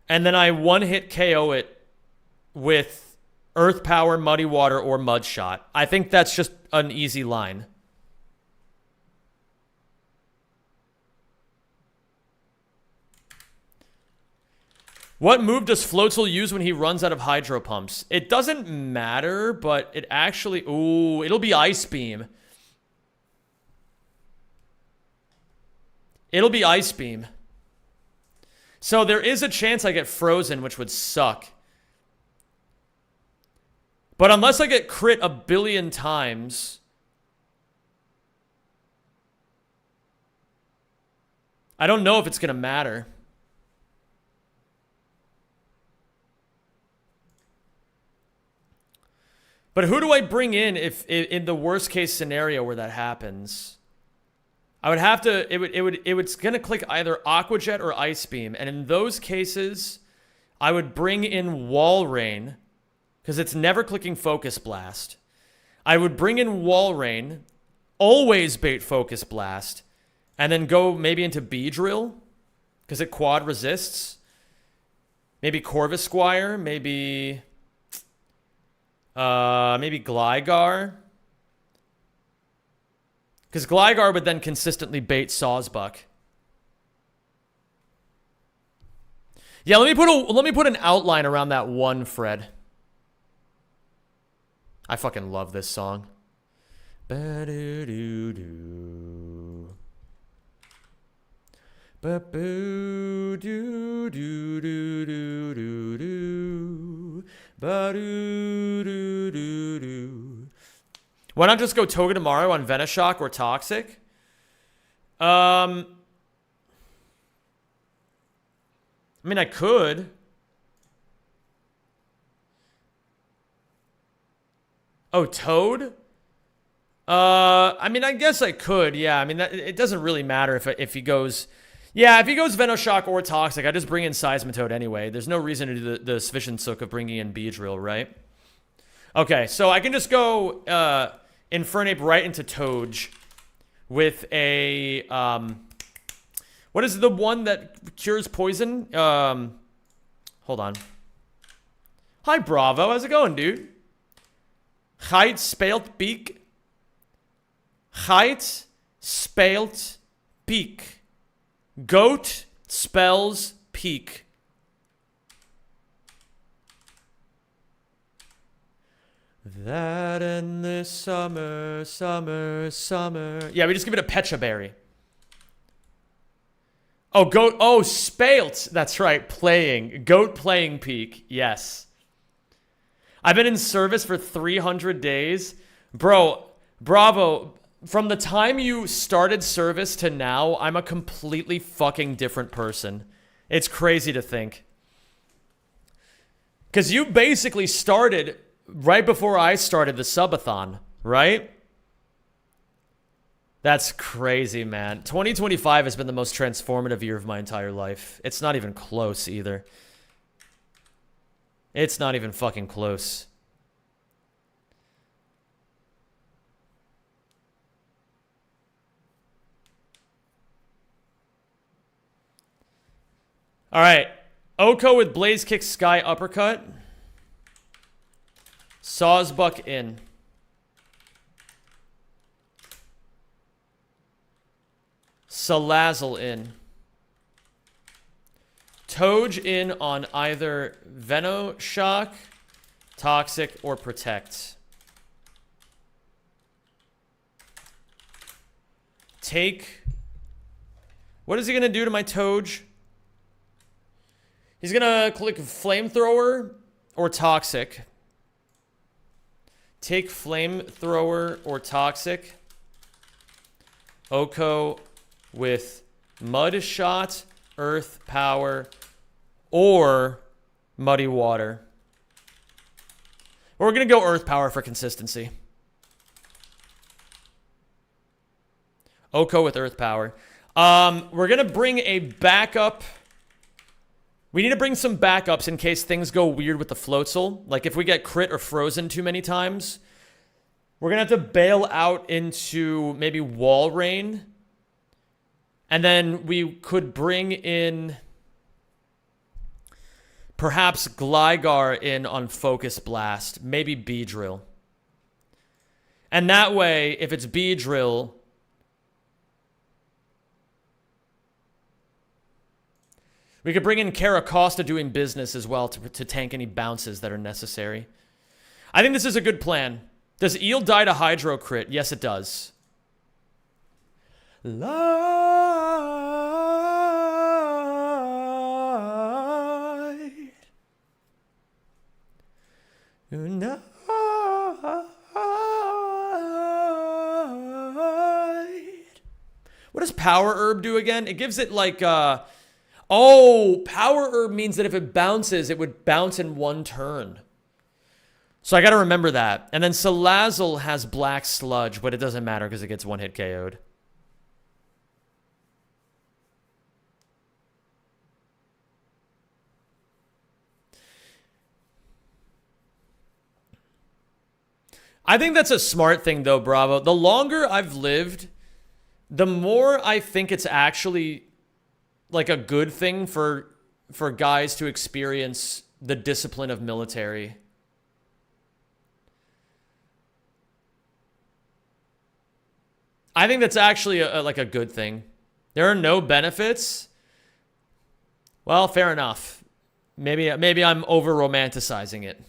And then I one-hit KO it with Earth Power, Muddy Water, or Mud Shot. I think that's just an easy line. What move does Floatzel use when he runs out of Hydro Pumps? It doesn't matter, but it actually... Ooh, it'll be Ice Beam. It'll be Ice Beam. So there is a chance I get frozen, which would suck. But unless I get crit a billion times... I don't know if it's going to matter. But who do I bring in if in the worst case scenario where that happens? I would have to it's going to click either Aqua Jet or Ice Beam, and in those cases I would bring in Wall Rain because it's never clicking Focus Blast. I would bring in Wall Rain, always bait Focus Blast, and then go maybe into Beedrill because it quad resists. Maybe Corvisquire, maybe Gligar. Because Gligar would then consistently bait Sawsbuck. Yeah, let me put an outline around that one, Fred. I fucking love this song. Ba-do-do-do. Ba-boo-do-do-do-do-do-do. Ba-do-do-do-do. Why not just go Togedemaru on Venoshock or Toxic? I mean, I could. Oh, Toad? I mean, I guess I could. Yeah, I mean, it doesn't really matter if he goes... Yeah, if he goes Venoshock or Toxic, I just bring in Seismitoad anyway. There's no reason to do the sufficient soak of bringing in Beedrill, right? Okay, so I can just go Infernape right into Toge with a... what is the one that cures poison? Hold on. Hi, Bravo. How's it going, dude? Geit speelt Beak. Geit speelt Beak. Goat spells peak. That and this summer, summer, summer. Yeah, we just give it a Pecha Berry. Oh, goat. Oh, spelt. That's right. Playing. Goat playing peak. Yes. I've been in service for 300 days. Bro, Bravo. From the time you started service to now, I'm a completely fucking different person. It's crazy to think. Because you basically started right before I started the subathon, right? That's crazy, man. 2025 has been the most transformative year of my entire life. It's not even close either. It's not even fucking close. All right. Oko with Blaze Kick Sky Uppercut. Sawsbuck in. Salazzle in. Toj in on either Venoshock, Toxic, or Protect. Take. What is he going to do to my Toj? He's going to click Flamethrower or Toxic. Take Flamethrower or Toxic. Oko with Mud Shot, Earth Power, or Muddy Water. We're going to go Earth Power for consistency. Oko with Earth Power. We're going to bring a backup. We need to bring some backups in case things go weird with the Floatzel. Like if we get crit or frozen too many times. We're going to have to bail out into maybe Wall Rain. And then we could bring in perhaps Gligar in on Focus Blast. Maybe Beedrill. And that way, if it's Beedrill, we could bring in Caracosta doing business as well to tank any bounces that are necessary. I think this is a good plan. Does Eel die to Hydro Crit? Yes, it does. Light. Night. What does Power Herb do again? It gives it like oh, Power Herb means that if it bounces, it would bounce in one turn. So I got to remember that. And then Salazzle has Black Sludge, but it doesn't matter because it gets one hit KO'd. I think that's a smart thing though, Bravo. The longer I've lived, the more I think it's actually like a good thing for guys to experience the discipline of military. I think that's actually like a good thing. There are no benefits. Well, fair enough. Maybe I'm over romanticizing it.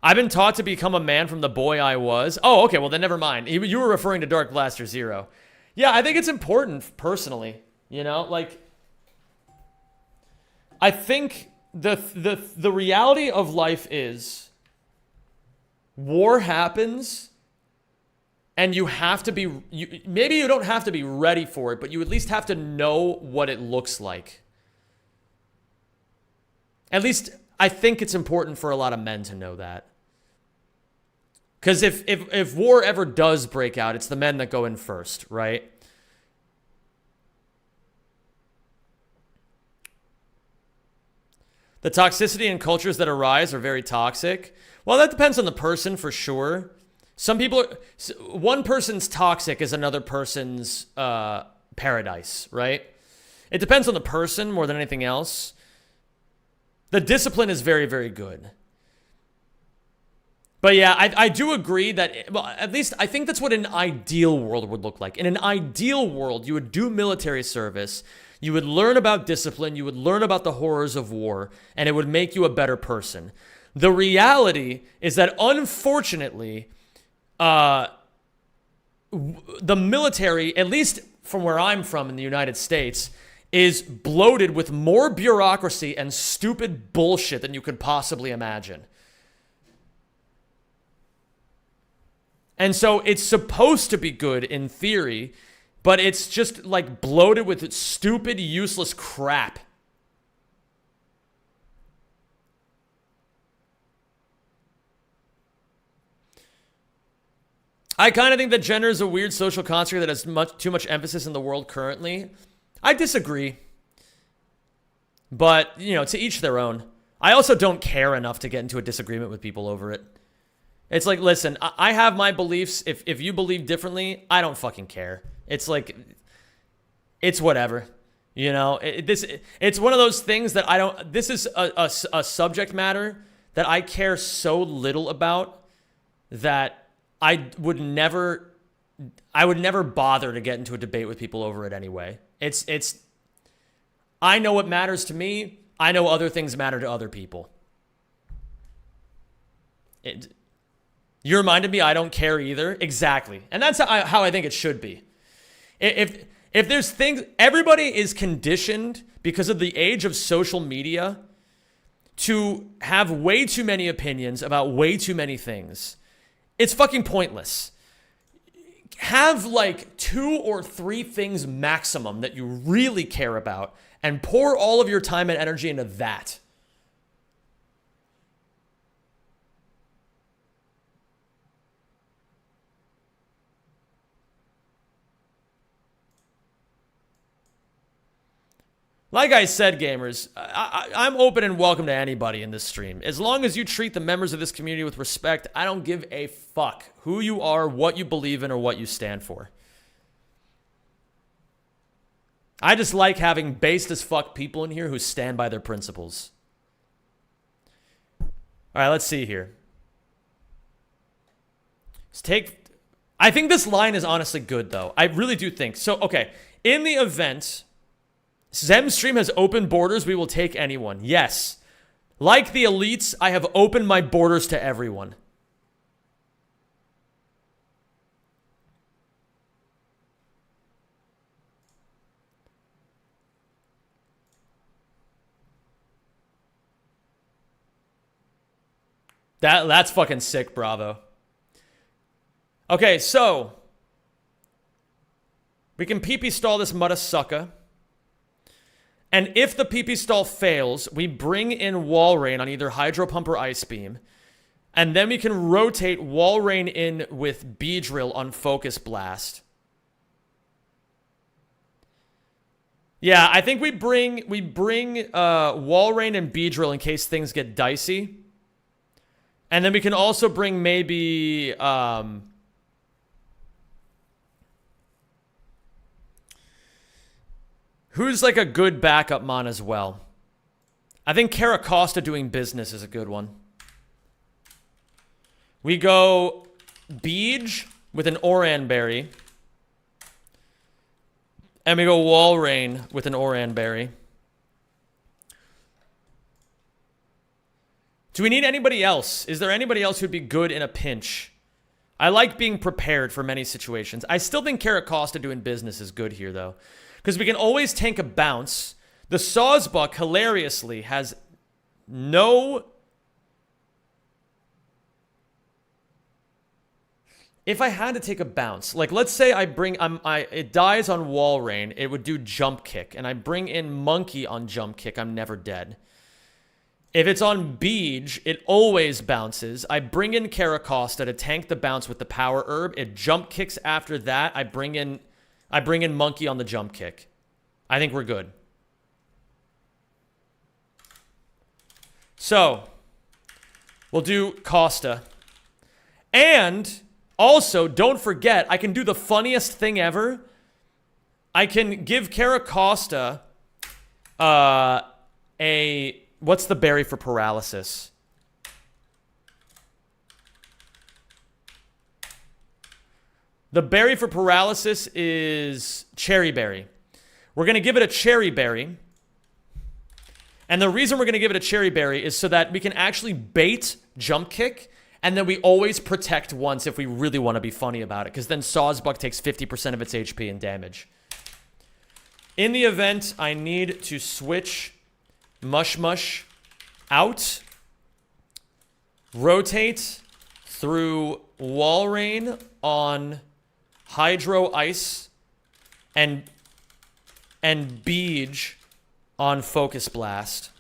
I've been taught to become a man from the boy I was. Oh, okay. Well, then never mind. You were referring to Dark Blaster Zero. Yeah, I think it's important personally. You know, like I think the reality of life is war happens. And you have to be, maybe you don't have to be ready for it, but you at least have to know what it looks like. At least I think it's important for a lot of men to know that. Because if war ever does break out, it's the men that go in first, right? The toxicity and cultures that arise are very toxic. Well, that depends on the person for sure. Some people, one person's toxic is another person's paradise, right? It depends on the person more than anything else. The discipline is very, very good. But yeah, I do agree that, well, at least I think that's what an ideal world would look like. In an ideal world, you would do military service, you would learn about discipline, you would learn about the horrors of war, and it would make you a better person. The reality is that, unfortunately, the military, at least from where I'm from in the United States, is bloated with more bureaucracy and stupid bullshit than you could possibly imagine. And so it's supposed to be good in theory, but it's just like bloated with stupid, useless crap. I kind of think that gender is a weird social construct that has too much emphasis in the world currently. I disagree. But, you know, to each their own. I also don't care enough to get into a disagreement with people over it. It's like, listen, I have my beliefs. If you believe differently, I don't fucking care. It's like, it's whatever. You know, it's one of those things that I don't, this is a subject matter that I care so little about that I would never bother to get into a debate with people over it anyway. I know what matters to me. I know other things matter to other people. You reminded me I don't care either. Exactly. And that's how I think it should be. If there's things, everybody is conditioned because of the age of social media to have way too many opinions about way too many things. It's fucking pointless. Have like 2 or 3 things maximum that you really care about and pour all of your time and energy into that. Like I said, gamers, I'm open and welcome to anybody in this stream. As long as you treat the members of this community with respect, I don't give a fuck who you are, what you believe in, or what you stand for. I just like having based as fuck people in here who stand by their principles. All right, let's see here. I think this line is honestly good, though. I really do think. So, okay, in the event Zemstream has open borders, we will take anyone. Yes. Like the elites, I have opened my borders to everyone. That's fucking sick, bravo. Okay, so we can PP stall this Mutta sucker. And if the PP stall fails, we bring in Wall Rain on either Hydro Pump or Ice Beam. And then we can rotate Wall Rain in with Beedrill on Focus Blast. Yeah, I think we bring Wall Rain and Beedrill in case things get dicey. And then we can also bring maybe who's like a good backup mon as well? I think Caracosta doing business is a good one. We go Beej with an Oran Berry. And we go Wall Rain with an Oran Berry. Do we need anybody else? Is there anybody else who'd be good in a pinch? I like being prepared for many situations. I still think Caracosta doing business is good here, though. Because we can always tank a bounce. The Sawsbuck, hilariously, has no... If I had to take a bounce, like let's say I bring... it dies on Wall Rain, it would do Jump Kick. And I bring in Monkey on Jump Kick, I'm never dead. If it's on Beej, it always bounces. I bring in Caracosta to tank the bounce with the Power Herb. It Jump Kicks after that. I bring in Monkey on the Jump Kick. I think we're good. So, we'll do Costa. And, also, don't forget, I can do the funniest thing ever. I can give Caracosta a... What's the berry for paralysis? The berry for paralysis is Cherry Berry. We're going to give it a Cherry Berry. And the reason we're going to give it a Cherry Berry is so that we can actually bait Jump Kick, and then we always protect once if we really want to be funny about it, because then Sawsbuck takes 50% of its HP and damage. In the event I need to switch Mush Mush out, rotate through Wall Rain on Hydro Ice, and Beej on Focus Blast.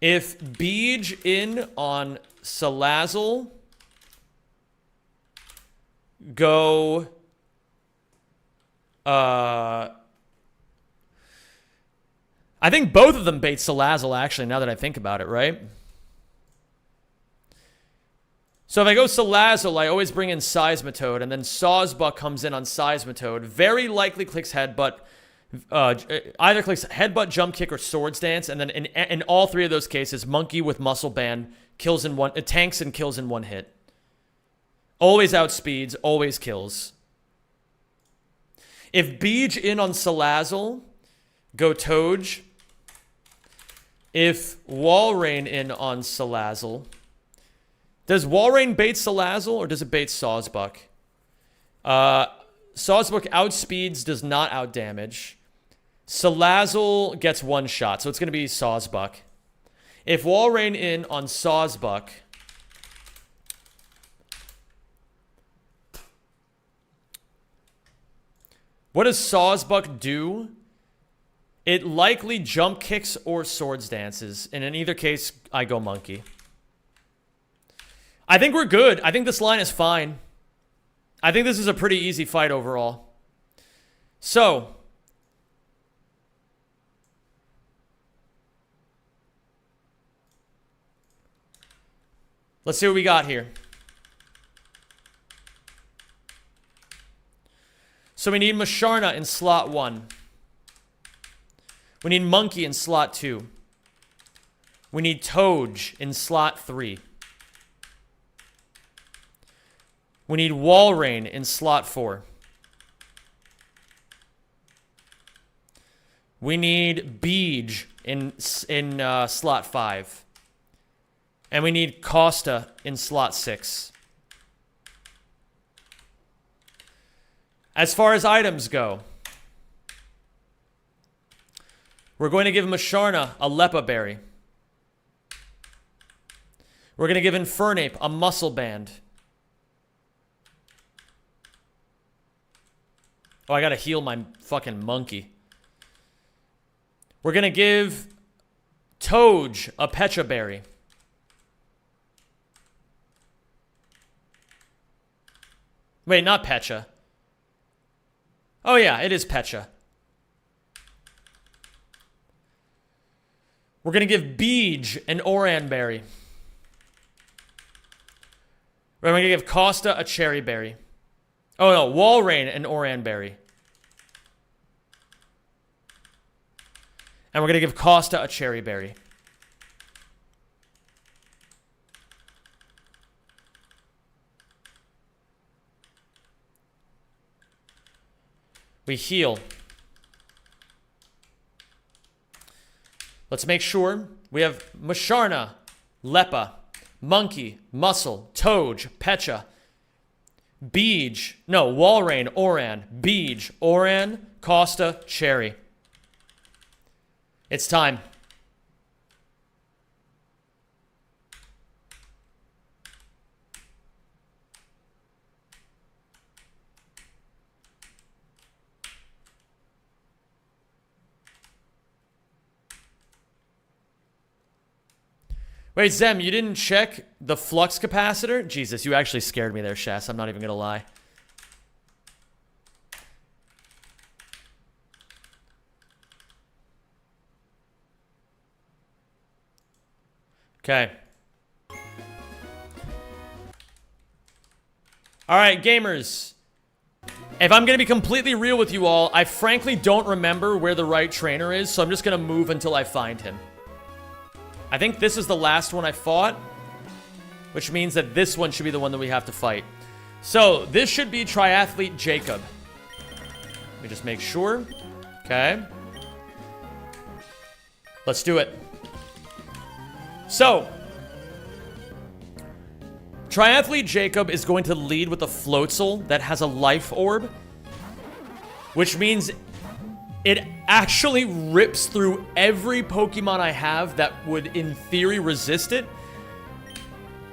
If Beej in on Salazzle go... I think both of them bait Salazzle, actually, now that I think about it, right? So if I go Salazzle, I always bring in Seismitoad, and then Sawsbuck comes in on Seismitoad. Very likely clicks Headbutt. Either clicks Headbutt, Jump Kick, or Swords Dance, and then in all three of those cases, Monkey with Muscle Band kills in one... tanks and kills in one hit. Always outspeeds, always kills. If Beej in on Salazzle, go Toge. If Walrein in on Salazzle... Does Walrein bait Salazzle, or does it bait Sawsbuck? Sawsbuck outspeeds, does not outdamage. Salazzle gets one shot, so it's going to be Sawsbuck. If Walrein in on Sawsbuck... What does Sawsbuck do? It likely jump kicks or swords dances. And in either case, I go Monkey. I think we're good. I think this line is fine. I think this is a pretty easy fight overall. So. Let's see what we got here. So we need Musharna in slot 1. We need Monkey in slot 2. We need Toge in slot 3. We need Walrein in slot 4. We need Beej in slot 5. And we need Costa in slot 6. As far as items go, we're going to give Musharna a Lepa Berry. We're going to give Infernape a Muscle Band. Oh, I gotta heal my fucking monkey. We're gonna give Toge a Pecha Berry. Wait, not Pecha. Oh yeah, it is Pecha. We're gonna give Beej an Oran Berry. We're gonna give Costa a Cherry Berry. Oh no, Walrein and Oran Berry. And we're going to give Costa a Cherry Berry. We heal. Let's make sure we have Musharna, Lepa, Monkey, Muscle, Toge, Pecha, Beej, no, Walrein, Oran, Beej, Oran, Costa, Cherry. It's time. Wait, Zem, you didn't check the flux capacitor? Jesus, you actually scared me there, Shas. I'm not even gonna lie. Okay. Alright, gamers. If I'm gonna be completely real with you all, I frankly don't remember where the right trainer is, so I'm just gonna move until I find him. I think this is the last one I fought, which means that this one should be the one that we have to fight. So, this should be Triathlete Jacob. Let me just make sure. Okay. Let's do it. So, Triathlete Jacob is going to lead with a Floatzel that has a Life Orb, which means it actually rips through every Pokemon I have that would, in theory, resist it.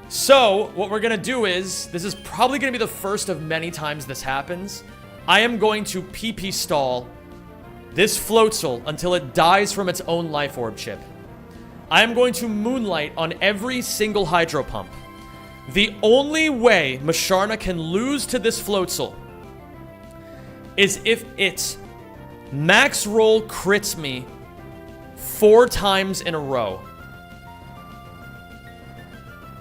So, what we're going to do is, this is probably going to be the first of many times this happens. I am going to PP stall this Floatzel until it dies from its own Life Orb chip. I am going to Moonlight on every single Hydro Pump. The only way Musharna can lose to this Floatzel is if its max roll crits me 4 times in a row.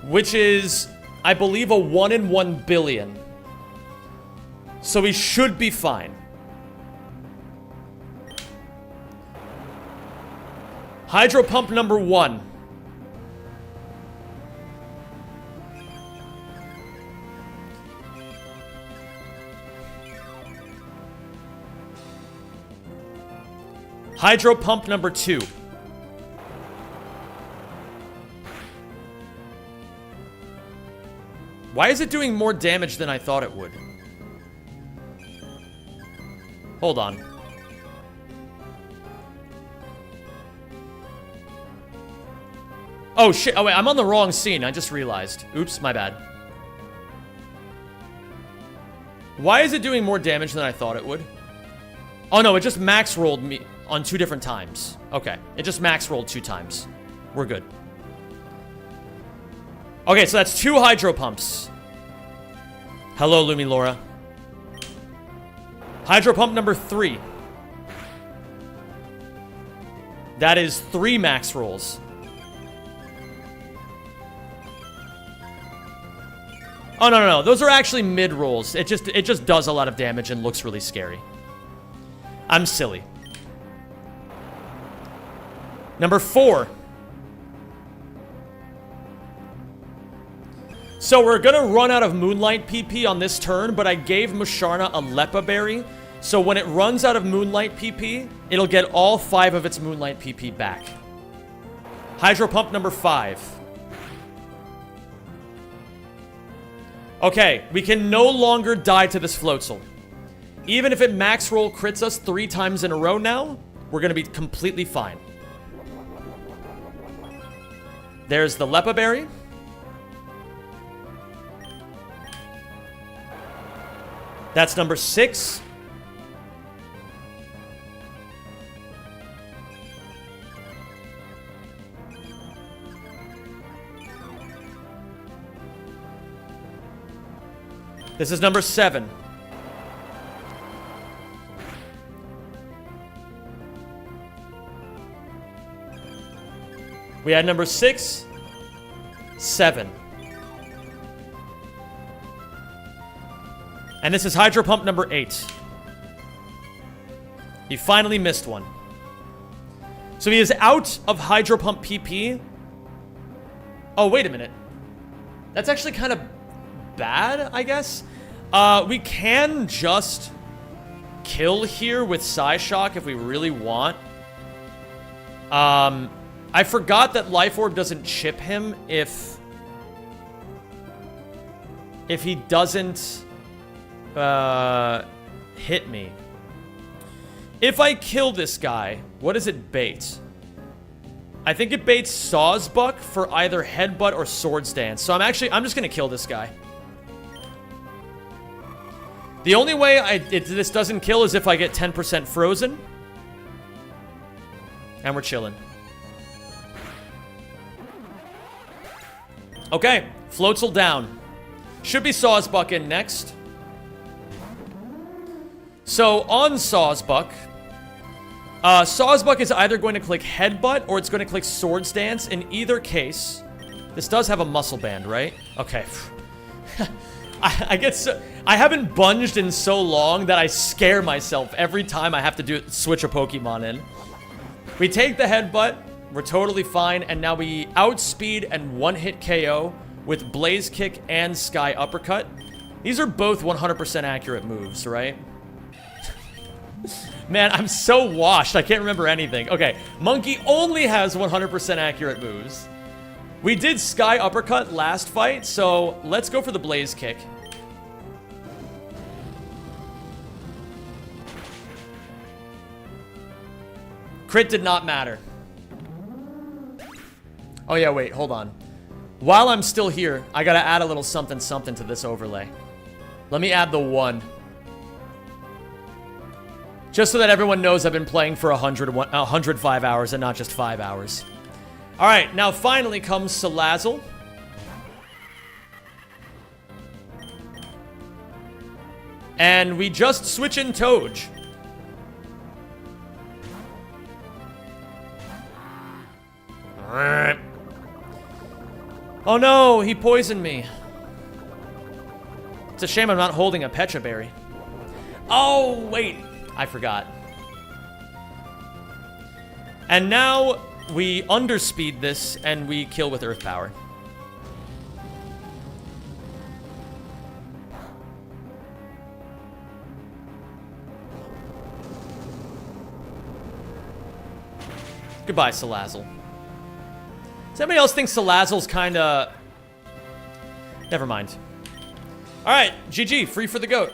Which is, I believe, a 1 in 1 billion. So we should be fine. Hydro Pump number 1. Hydro Pump number 2. Why is it doing more damage than I thought it would? Hold on. Oh shit, oh wait, I'm on the wrong scene, I just realized. Oops, my bad. Why is it doing more damage than I thought it would? Oh no, it just max rolled me on 2 different times. Okay, it just max rolled 2 times. We're good. Okay, so that's 2 Hydro Pumps. Hello, Lumi Laura. Hydro Pump number 3. That is 3 max rolls. Oh, no. Those are actually mid rolls. It just does a lot of damage and looks really scary. I'm silly. Number 4. So we're gonna run out of Moonlight PP on this turn, but I gave Musharna a Lepa Berry. So when it runs out of Moonlight PP, it'll get all 5 of its Moonlight PP back. Hydro Pump number 5. Okay, we can no longer die to this Floatzel. Even if it max roll crits us 3 times in a row now, we're gonna be completely fine. There's the Lepa Berry. That's number 6. This is number 7. We had number 6, 7. And this is Hydro Pump number 8. He finally missed one. So he is out of Hydro Pump PP. Oh, wait a minute. That's actually kind of bad, I guess. We can just kill here with Psyshock if we really want. I forgot that Life Orb doesn't chip him if he doesn't hit me. If I kill this guy, what does it bait? I think it baits Sawsbuck for either Headbutt or Swords Dance. So I'm just gonna kill this guy. The only way this doesn't kill is if I get 10% frozen. And we're chilling. Okay, Floatzel down. Should be Sawsbuck in next. So on Sawsbuck, Sawsbuck is either going to click Headbutt or it's going to click Swords Dance. In either case, this does have a muscle band, right? Okay. I get so... I haven't bunged in so long that I scare myself every time I have to switch a Pokemon in. We take the Headbutt. We're totally fine. And now we outspeed and one-hit KO with Blaze Kick and Sky Uppercut. These are both 100% accurate moves, right? Man, I'm so washed. I can't remember anything. Okay, Monkey only has 100% accurate moves. We did Sky Uppercut last fight, so let's go for the Blaze Kick. Crit did not matter. Oh yeah, wait, hold on. While I'm still here, I gotta add a little something something to this overlay. Let me add the 1. Just so that everyone knows I've been playing for 105 hours and not just 5 hours. Alright, now finally comes Salazzle. And we just switch in Toj. Oh no, he poisoned me. It's a shame I'm not holding a Pecha Berry. Oh, wait. I forgot. And now we underspeed this and we kill with Earth Power. Goodbye, Salazzle. Does anybody else think Salazzle's kinda... Never mind. Alright, GG, free for the goat.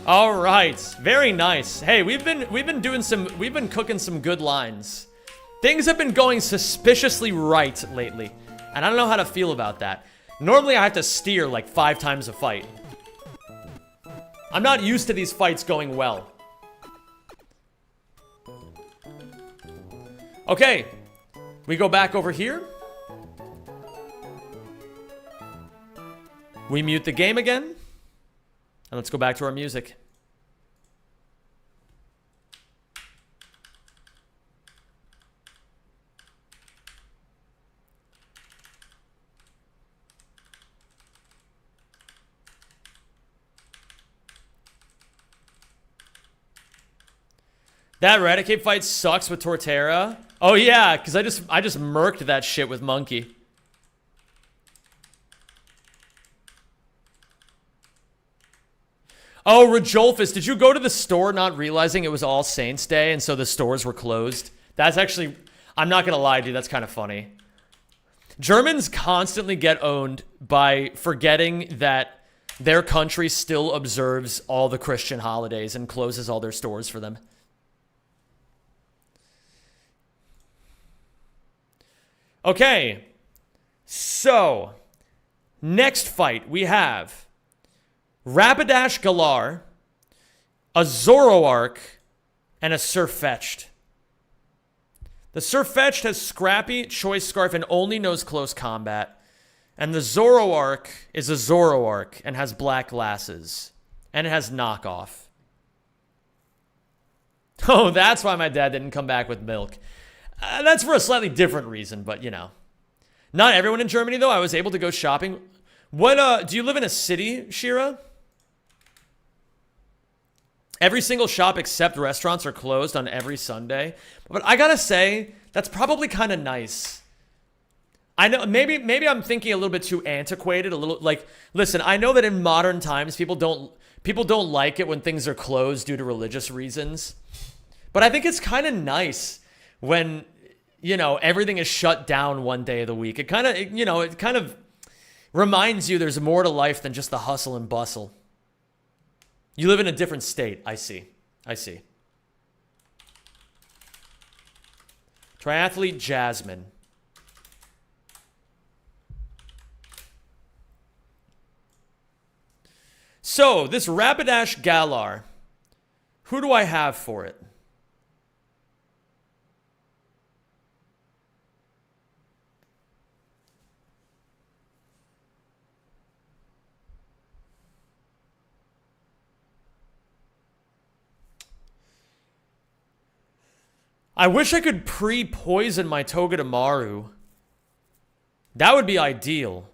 All right, very nice. Hey, we've been cooking some good lines. Things have been going suspiciously right lately, and I don't know how to feel about that. Normally, I have to steer like 5 times a fight. I'm not used to these fights going well. Okay, we go back over here. We mute the game again. And let's go back to our music. That Raticate fight sucks with Torterra. Oh yeah, because I just murked that shit with Monkey. Oh, Rajolphus, did you go to the store not realizing it was All Saints Day and so the stores were closed? That's actually, I'm not going to lie, dude, that's kind of funny. Germans constantly get owned by forgetting that their country still observes all the Christian holidays and closes all their stores for them. Okay, so next fight we have Rapidash Galar, a Zoroark, and a Sirfetch'd. The Sirfetch'd has Scrappy, Choice Scarf, and only knows close combat. And the Zoroark is a Zoroark and has black glasses. And it has knockoff. Oh, that's why my dad didn't come back with milk. That's for a slightly different reason, but you know. Not everyone in Germany, though. I was able to go shopping. What, do you live in a city, Shira? Every single shop except restaurants are closed on every Sunday. But I gotta say, that's probably kind of nice. I know, maybe I'm thinking a little bit too antiquated, a little, like, listen, I know that in modern times, people don't like it when things are closed due to religious reasons. But I think it's kind of nice when, you know, everything is shut down one day of the week. It kind of, you know, it kind of reminds you there's more to life than just the hustle and bustle. You live in a different state. I see. I see. Triathlete Jasmine. So, this Rapidash Galar. Who do I have for it? I wish I could pre-poison my Togedemaru. That would be ideal.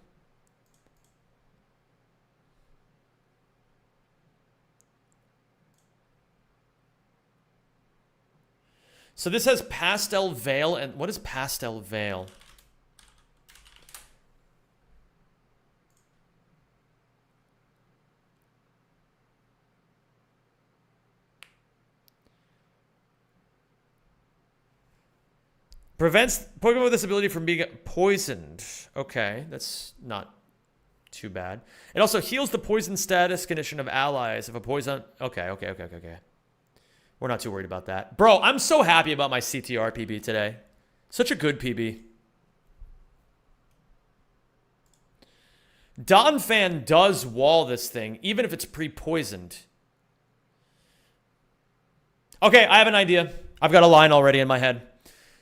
So this has Pastel Veil, and what is Pastel Veil? Prevents Pokemon with this ability from being poisoned. Okay, that's not too bad. It also heals the poison status condition of allies if a poison... Okay. We're not too worried about that. Bro, I'm so happy about my CTR PB today. Such a good PB. Donphan does wall this thing, even if it's pre-poisoned. Okay, I have an idea. I've got a line already in my head.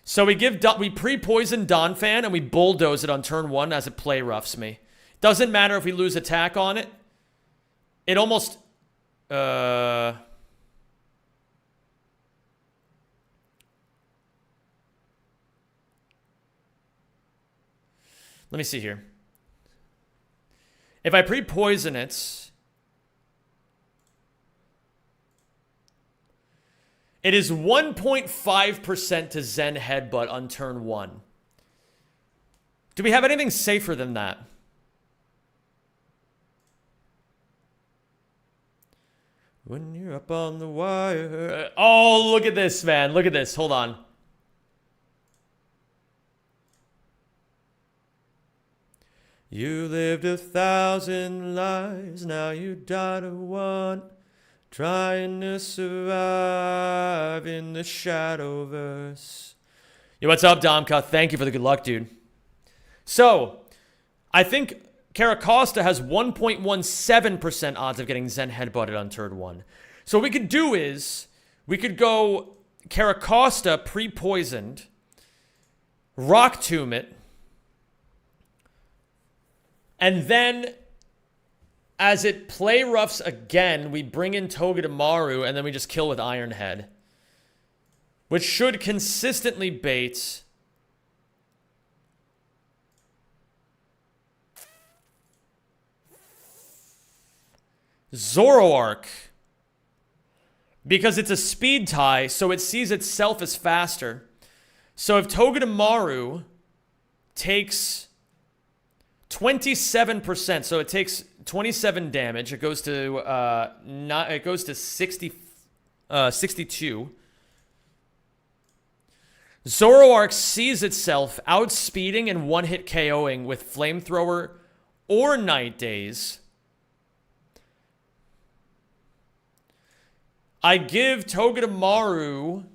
So we pre-poison Donphan and we bulldoze it on turn 1 as it play roughs me. Doesn't matter if we lose attack on it. It almost... Let me see here. If I pre-poison it, it is 1.5% to Zen Headbutt on turn 1. Do we have anything safer than that? When you're up on the wire. Oh, look at this, man. Look at this. Hold on. You lived 1,000 lives, now you died of one. Trying to survive in the Shadowverse. Yo, what's up, Domka? Thank you for the good luck, dude. So, I think Caracosta has 1.17% odds of getting Zen Headbutted on turn 1. So what we could do is, we could go Caracosta pre-poisoned, Rock Tomb it, and then as it play roughs again, we bring in Togedemaru and then we just kill with Iron Head. Which should consistently bait Zoroark. Because it's a speed tie, so it sees itself as faster. So if Togedemaru takes 27%, so it takes 27 damage. It goes to 62. Zoroark sees itself outspeeding and one-hit KOing with Flamethrower or Night Daze. I give Togedemaru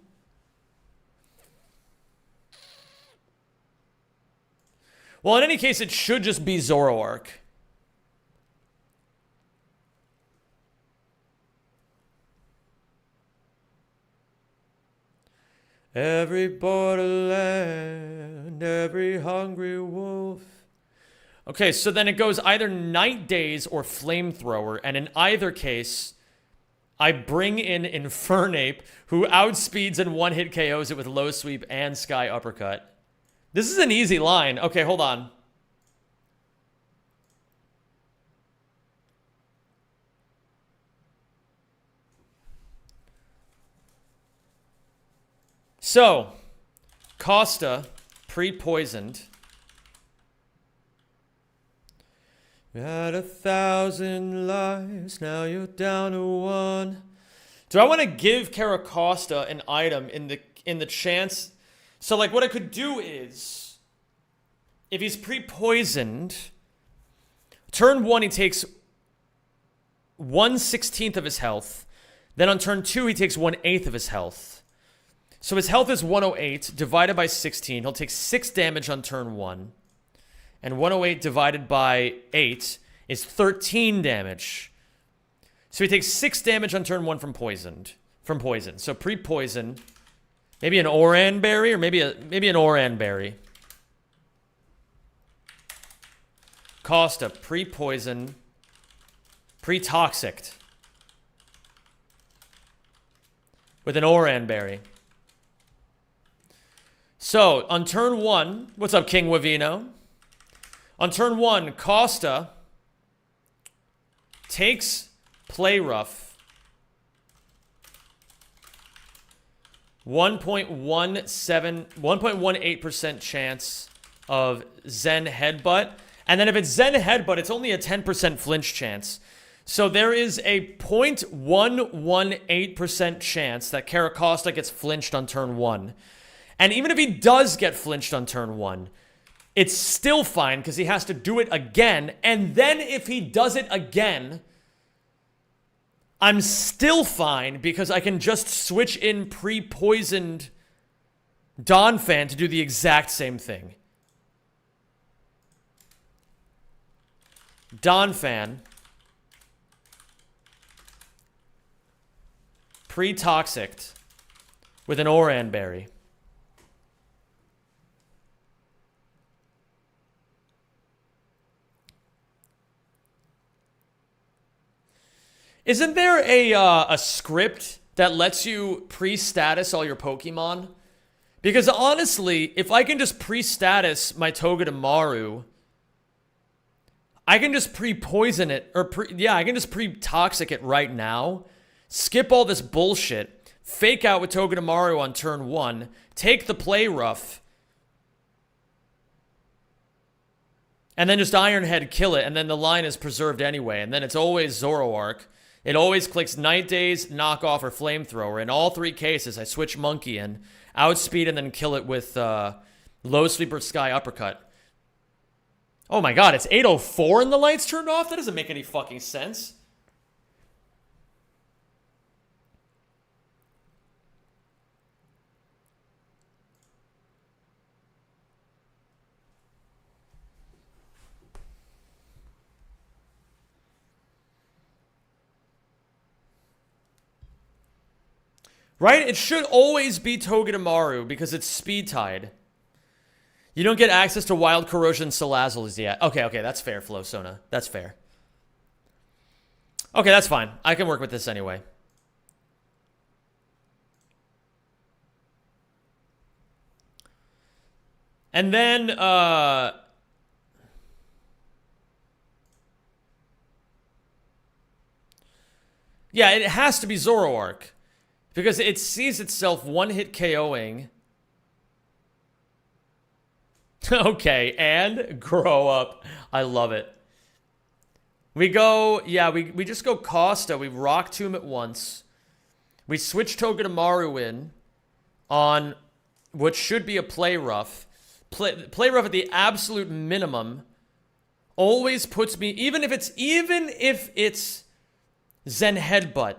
well, in any case, it should just be Zoroark. Every borderland, every hungry wolf. Okay, so then it goes either Night Daze or Flamethrower, and in either case, I bring in Infernape, who outspeeds and one-hit KOs it with Low Sweep and Sky Uppercut. This is an easy line. Okay, hold on. So, Costa, pre-poisoned. You had 1,000 lives, now you're down to one. Do I want to give Caracosta an item in the chance? So, like, what I could do is, if he's pre-poisoned, turn 1 he takes 1/16 of his health. Then on turn 2 he takes 1/8 of his health. So his health is 108 divided by 16. He'll take 6 damage on turn 1. And 108 divided by 8 is 13 damage. So he takes 6 damage on turn 1 from poison. So pre-poison. Maybe an Oran Berry or maybe an Oran Berry. Costa, pre-poison, pre-toxic. With an Oran Berry. So, on turn 1, what's up, King Wavino? On turn 1, Costa takes Play Rough. 1.18% chance of Zen Headbutt. And then if it's Zen Headbutt, it's only a 10% flinch chance. So there is a 0.118% chance that Caracosta gets flinched on turn 1. And even if he does get flinched on turn 1, it's still fine because he has to do it again. And then if he does it again, I'm still fine because I can just switch in pre-poisoned Donphan to do the exact same thing. Donphan. Pre-toxic with an Oran Berry. Isn't there a script that lets you pre-status all your Pokemon? Because honestly, if I can just pre-status my Togedemaru, I can just pre-poison it, or I can just pre-toxic it right now, skip all this bullshit, fake out with Togedemaru on turn 1, take the play rough, and then just Iron Head kill it, and then the line is preserved anyway, and then it's always Zoroark. It always clicks Night Daze, Knockoff, or Flamethrower. In all 3 cases, I switch Monkey in, outspeed, and then kill it with Low Sweeper Sky Uppercut. Oh my god, it's 8:04 and the lights turned off? That doesn't make any fucking sense. Right? It should always be Togedemaru because it's speed tied. You don't get access to Wild Corrosion Salazzles yet. Okay, that's fair, Flowsona. That's fair. Okay, that's fine. I can work with this anyway. And then, yeah, it has to be Zoroark. Because it sees itself one-hit KOing. Okay, and grow up. I love it. We go, yeah, we just go Costa. We Rock Tomb at once. We switch Togedemaru in on what should be a play rough. Play rough at the absolute minimum always puts me, even if it's Zen Headbutt,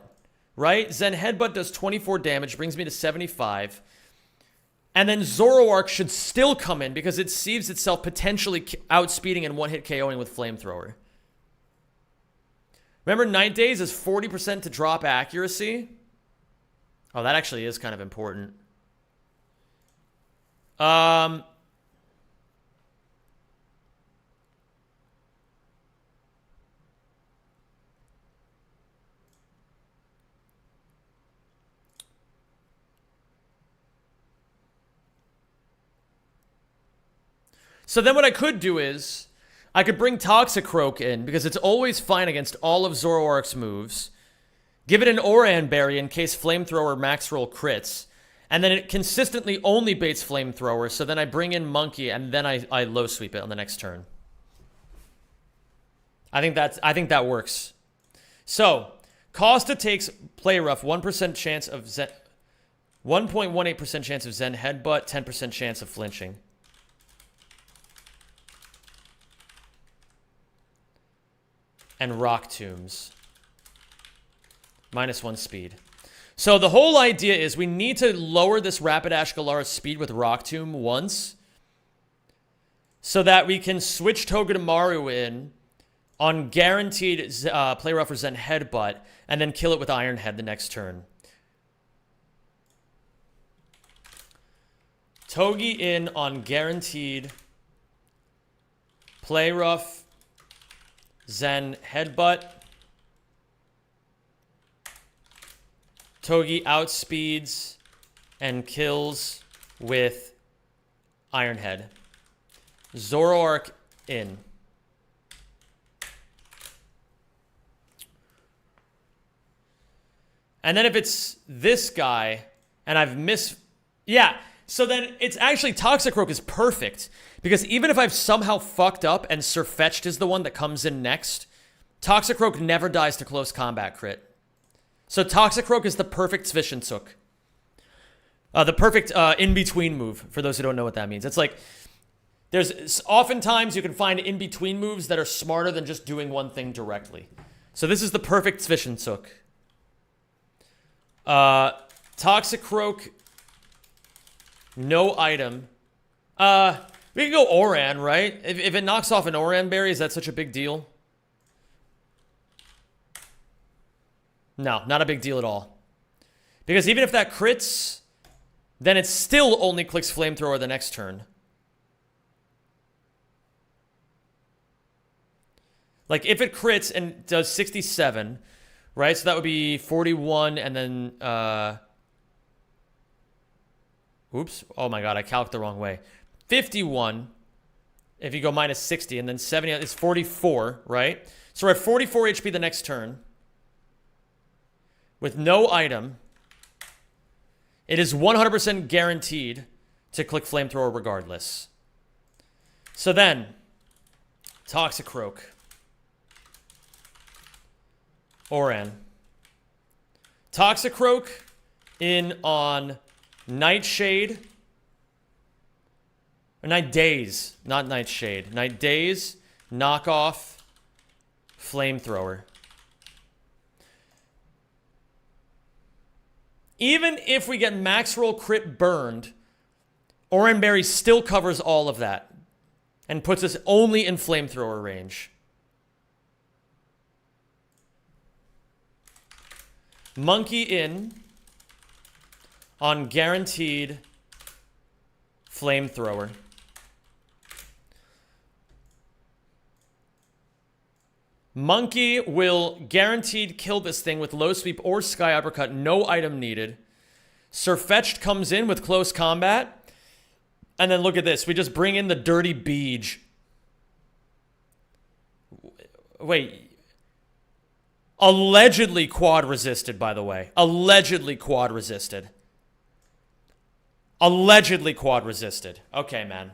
right? Zen Headbutt does 24 damage, brings me to 75. And then Zoroark should still come in because it sees itself potentially outspeeding and one-hit KOing with Flamethrower. Remember, Night Daze is 40% to drop accuracy? Oh, that actually is kind of important. So then what I could do is, I could bring Toxicroak in, because it's always fine against all of Zoroark's moves. Give it an Oran Berry in case Flamethrower max roll crits. And then it consistently only baits Flamethrower, so then I bring in Monkey, and then I low sweep it on the next turn. I think that works. So, Costa takes Play Rough, 1% chance of Zen... 1.18% chance of Zen Headbutt, 10% chance of flinching. And Rock Tombs. -1 speed. So the whole idea is we need to lower this Rapidash Galara's speed with Rock Tomb once, so that we can switch Togedemaru in on guaranteed Play Rough or Zen Headbutt, and then kill it with Iron Head the next turn. Togi in on guaranteed Play Rough, Zen Headbutt. Togi outspeeds and kills with Iron Head. Zoroark in. And then if it's this guy, and I've missed... Yeah, so then it's actually Toxicroak is perfect. Because even if I've somehow fucked up and Sirfetch'd is the one that comes in next, Toxicroak never dies to close combat crit. So Toxicroak is the perfect Zwischenzug. The perfect in-between move, for those who don't know what that means. It's like, there's oftentimes you can find in-between moves that are smarter than just doing one thing directly. So this is the perfect Zwischenzug. Toxicroak, no item. We can go Oran, right? If it knocks off an Oran Berry, is that such a big deal? No, not a big deal at all. Because even if that crits, then it still only clicks Flamethrower the next turn. Like, if it crits and does 67, right? So that would be 41 and then, oops. Oh my god, I calced the wrong way. 51, if you go minus 60, and then 70 is 44, right? So we're at 44 HP the next turn. With no item. It is 100% guaranteed to click Flamethrower regardless. So then, Toxicroak. Oran. Toxicroak in on Nightshade. Or Night Daze, not Nightshade. Night Daze, knockoff, Flamethrower. Even if we get max roll crit burned, Oranberry still covers all of that and puts us only in Flamethrower range. Monkey in on guaranteed Flamethrower. Monkey will guaranteed kill this thing with low sweep or sky uppercut, no item needed. Sirfetch'd comes in with close combat. And then look at this. We just bring in the Dirty Beej. Wait. Allegedly quad resisted, by the way. Allegedly quad resisted. Allegedly quad resisted. Okay, man.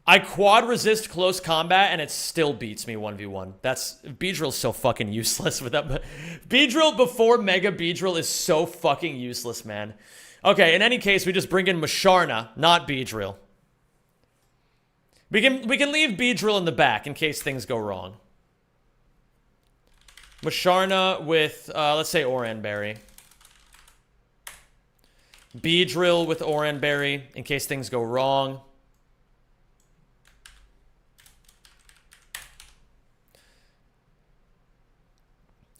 I quad resist close combat and it still beats me 1v1. That's Beedrill's so fucking useless with that. Beedrill before Mega Beedrill is so fucking useless, man. Okay, in any case, we just bring in Musharna, not Beedrill. We can leave Beedrill in the back in case things go wrong. Musharna with let's say Oranberry. Beedrill with Oranberry in case things go wrong.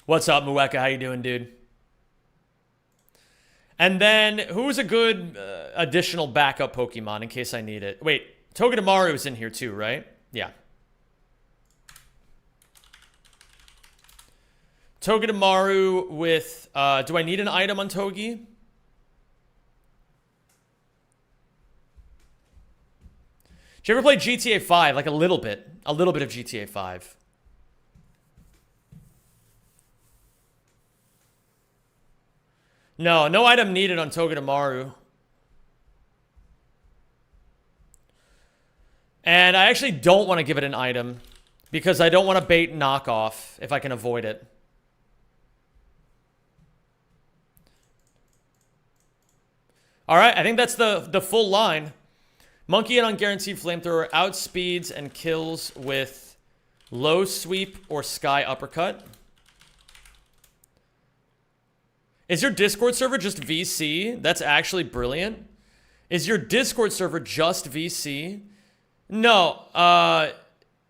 What's up, Mueka? How you doing, dude? And then, who's a good additional backup Pokemon in case I need it? Wait, Togedemaru is in here too, right? Yeah. Togedemaru with... do I need an item on Togi? Did you ever play GTA 5? Like a little bit. A little bit of GTA 5. No, no item needed on Togedemaru. And I actually don't want to give it an item because I don't want to bait knockoff if I can avoid it. Alright, I think that's the full line. Monkey in on guaranteed Flamethrower, outspeeds and kills with low sweep or sky uppercut. Is your Discord server just VC? That's actually brilliant. Is your Discord server just VC? No,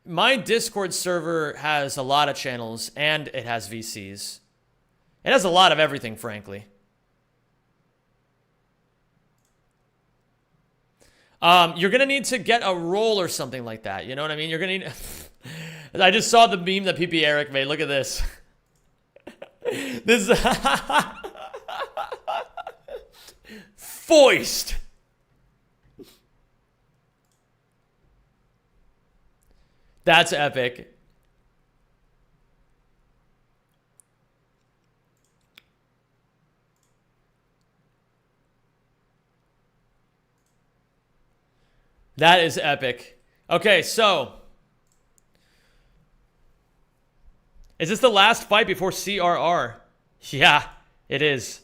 my Discord server has a lot of channels and it has VCs. It has a lot of everything, frankly. You're gonna need to get a role or something like that. You know what I mean? You're gonna need... I just saw the meme that PP Eric made. Look at this. This... Foist! That's epic. That is epic. Okay, so. Is this the last fight before CRR? Yeah, it is.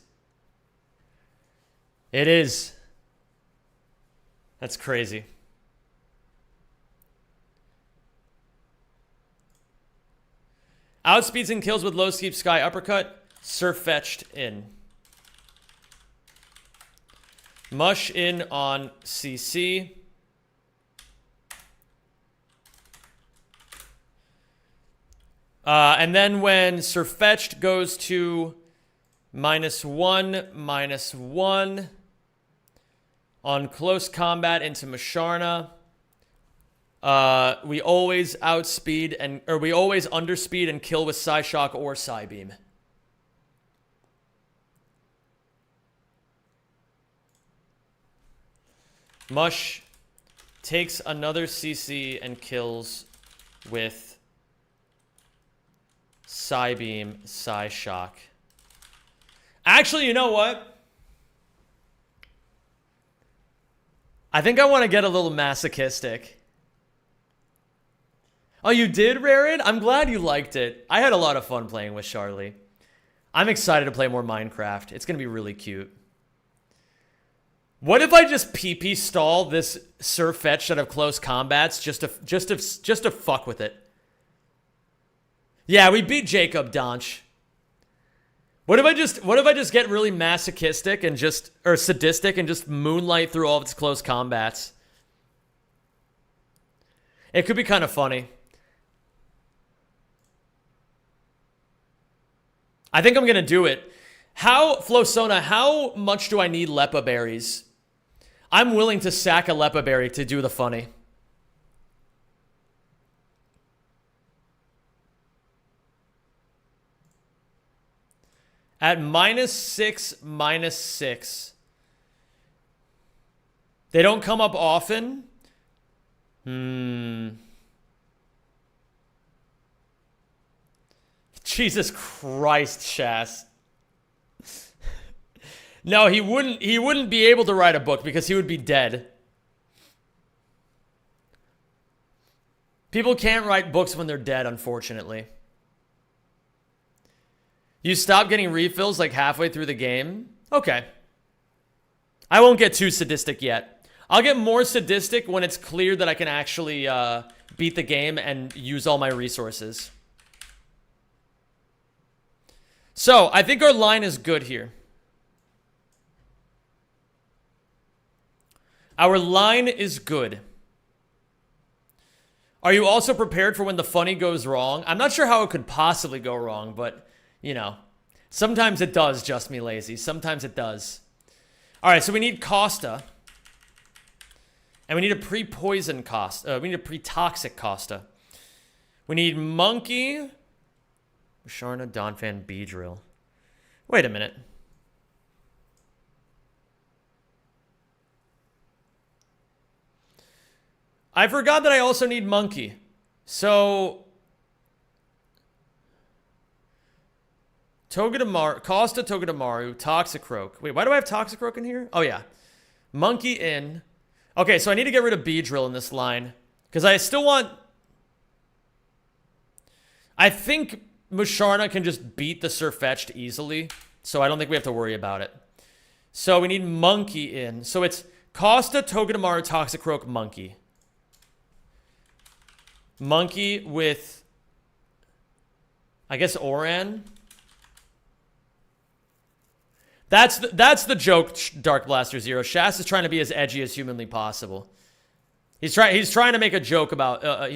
It is. That's crazy. Outspeeds and kills with low sweep sky uppercut. Sirfetch'd in. Mush in on CC. And then when Sirfetch'd goes to -1/-1 on close combat into Musharna, we always outspeed we always underspeed and kill with Psyshock or Psybeam. Mush takes another CC and kills with Psybeam, Psyshock. Actually, you know what? I think I want to get a little masochistic. Oh, you did, Rarid? I'm glad you liked it. I had a lot of fun playing with Charlie. I'm excited to play more Minecraft. It's going to be really cute. What if I just PP stall this Sirfetch'd out of close combats just to fuck with it? Yeah, we beat Jacob Donch. What if I just get really masochistic and or sadistic and just moonlight through all of its close combats? It could be kind of funny. I think I'm gonna do it. Flosona, how much do I need Lepa berries? I'm willing to sack a Lepa berry to do the funny. At -6/-6. They don't come up often. Jesus Christ, Shas. No, he wouldn't be able to write a book because he would be dead. People can't write books when they're dead, unfortunately. You stop getting refills like halfway through the game? Okay. I won't get too sadistic yet. I'll get more sadistic when it's clear that I can actually beat the game and use all my resources. So, I think our line is good here. Our line is good. Are you also prepared for when the funny goes wrong? I'm not sure how it could possibly go wrong, but, you know, sometimes it does, Just Me Lazy. Sometimes it does. All right, so we need Costa. And we need a pre-poison Costa. We need a pre-toxic Costa. We need Monkey. Musharna, Donphan, Beedrill. Wait a minute. I forgot that I also need Monkey. So Togedemaru, Costa, Togedemaru, Toxicroak. Wait, why do I have Toxicroak in here? Oh yeah. Monkey in. Okay, so I need to get rid of Beedrill in this line. Because I still want... I think Musharna can just beat the Sirfetch'd easily. So I don't think we have to worry about it. So we need Monkey in. So it's Costa, Togedemaru, Toxicroak, Monkey. Monkey with, I guess, Oran. That's the joke, Dark Blaster Zero. Shas is trying to be as edgy as humanly possible. He's trying to make a joke about that.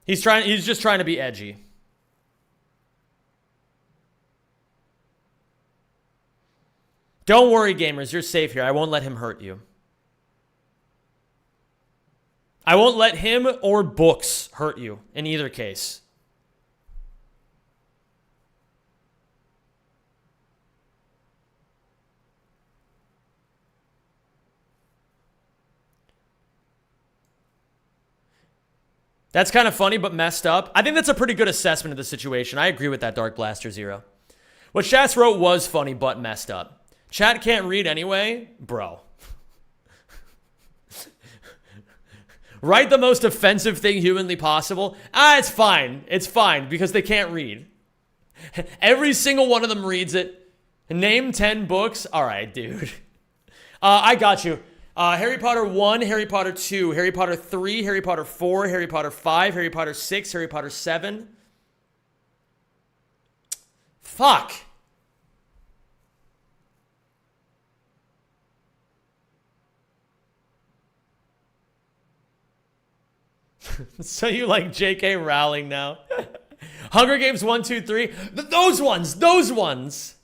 He's just trying to be edgy. Don't worry, gamers. You're safe here. I won't let him hurt you. I won't let him or books hurt you in either case. That's kind of funny, but messed up. I think that's a pretty good assessment of the situation. I agree with that, Dark Blaster Zero. What Shats wrote was funny, but messed up. Chat can't read anyway? Bro. Write the most offensive thing humanly possible? It's fine. It's fine, because they can't read. Every single one of them reads it. Name 10 books? Alright, dude. I got you. Harry Potter 1, Harry Potter 2, Harry Potter 3, Harry Potter 4, Harry Potter 5, Harry Potter 6, Harry Potter 7. Fuck. So you like J.K. Rowling now? Hunger Games 1, 2, 3. Those ones.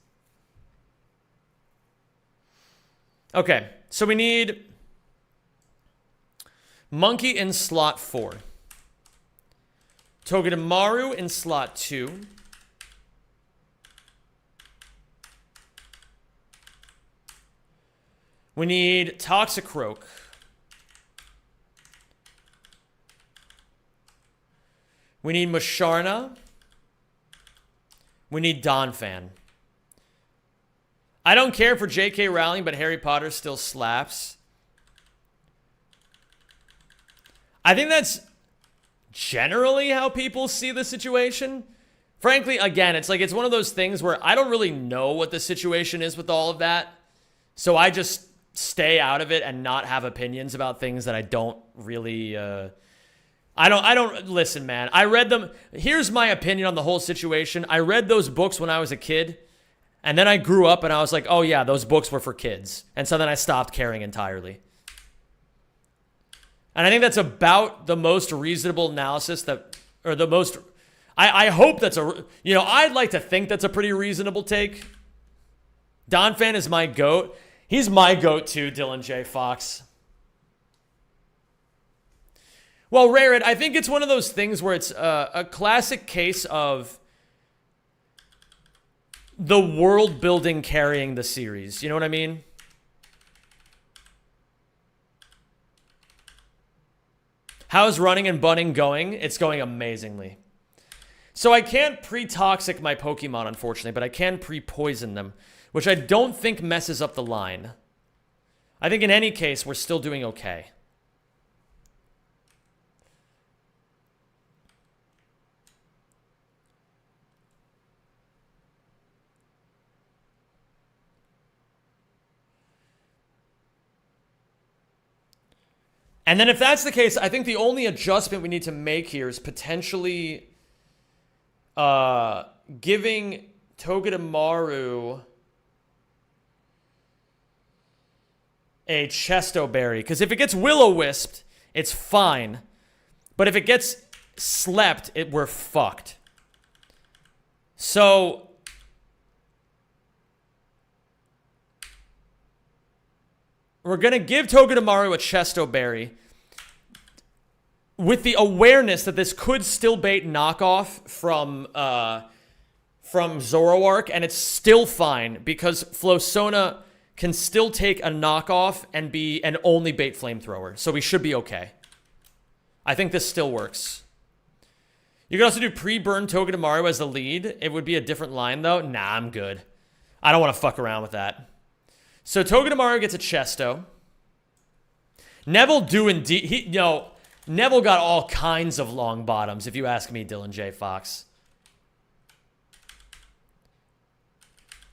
Okay, so we need Monkey in slot 4. Togedemaru in slot 2. We need Toxicroak. We need Musharna. We need Donphan. I don't care for J.K. Rowling, but Harry Potter still slaps. I think that's generally how people see the situation. Frankly, again, it's like it's one of those things where I don't really know what the situation is with all of that. So I just stay out of it and not have opinions about things that I don't really... I don't listen, man. I read them. Here's my opinion on the whole situation. I read those books when I was a kid. And then I grew up and I was like, oh yeah, those books were for kids. And so then I stopped caring entirely. And I think that's about the most reasonable analysis that, or the most, I hope that's I'd like to think that's a pretty reasonable take. Donphan is my GOAT. He's my GOAT too, Dylan J. Fox. Well, Rarid, I think it's one of those things where it's a classic case of the world building carrying the series. You know what I mean? How's running and bunning going? It's going amazingly. So I can't pre-toxic my Pokemon, unfortunately, but I can pre-poison them, which I don't think messes up the line. I think in any case, we're still doing okay. And then if that's the case, I think the only adjustment we need to make here is potentially giving Togedemaru a Chesto Berry. Because if it gets Will-O-Wisped, it's fine. But if it gets slept, we're fucked. So we're going to give Togedemaru a Chesto Berry with the awareness that this could still bait knockoff from Zoroark, and it's still fine because Flosona can still take a knockoff and be an only bait flamethrower. So we should be okay. I think this still works. You can also do pre-burn Togedemaru as the lead. It would be a different line though. Nah, I'm good. I don't want to fuck around with that. So Togedemaru gets a Chesto. Neville do indeed. Neville got all kinds of long bottoms, if you ask me, Dylan J. Fox.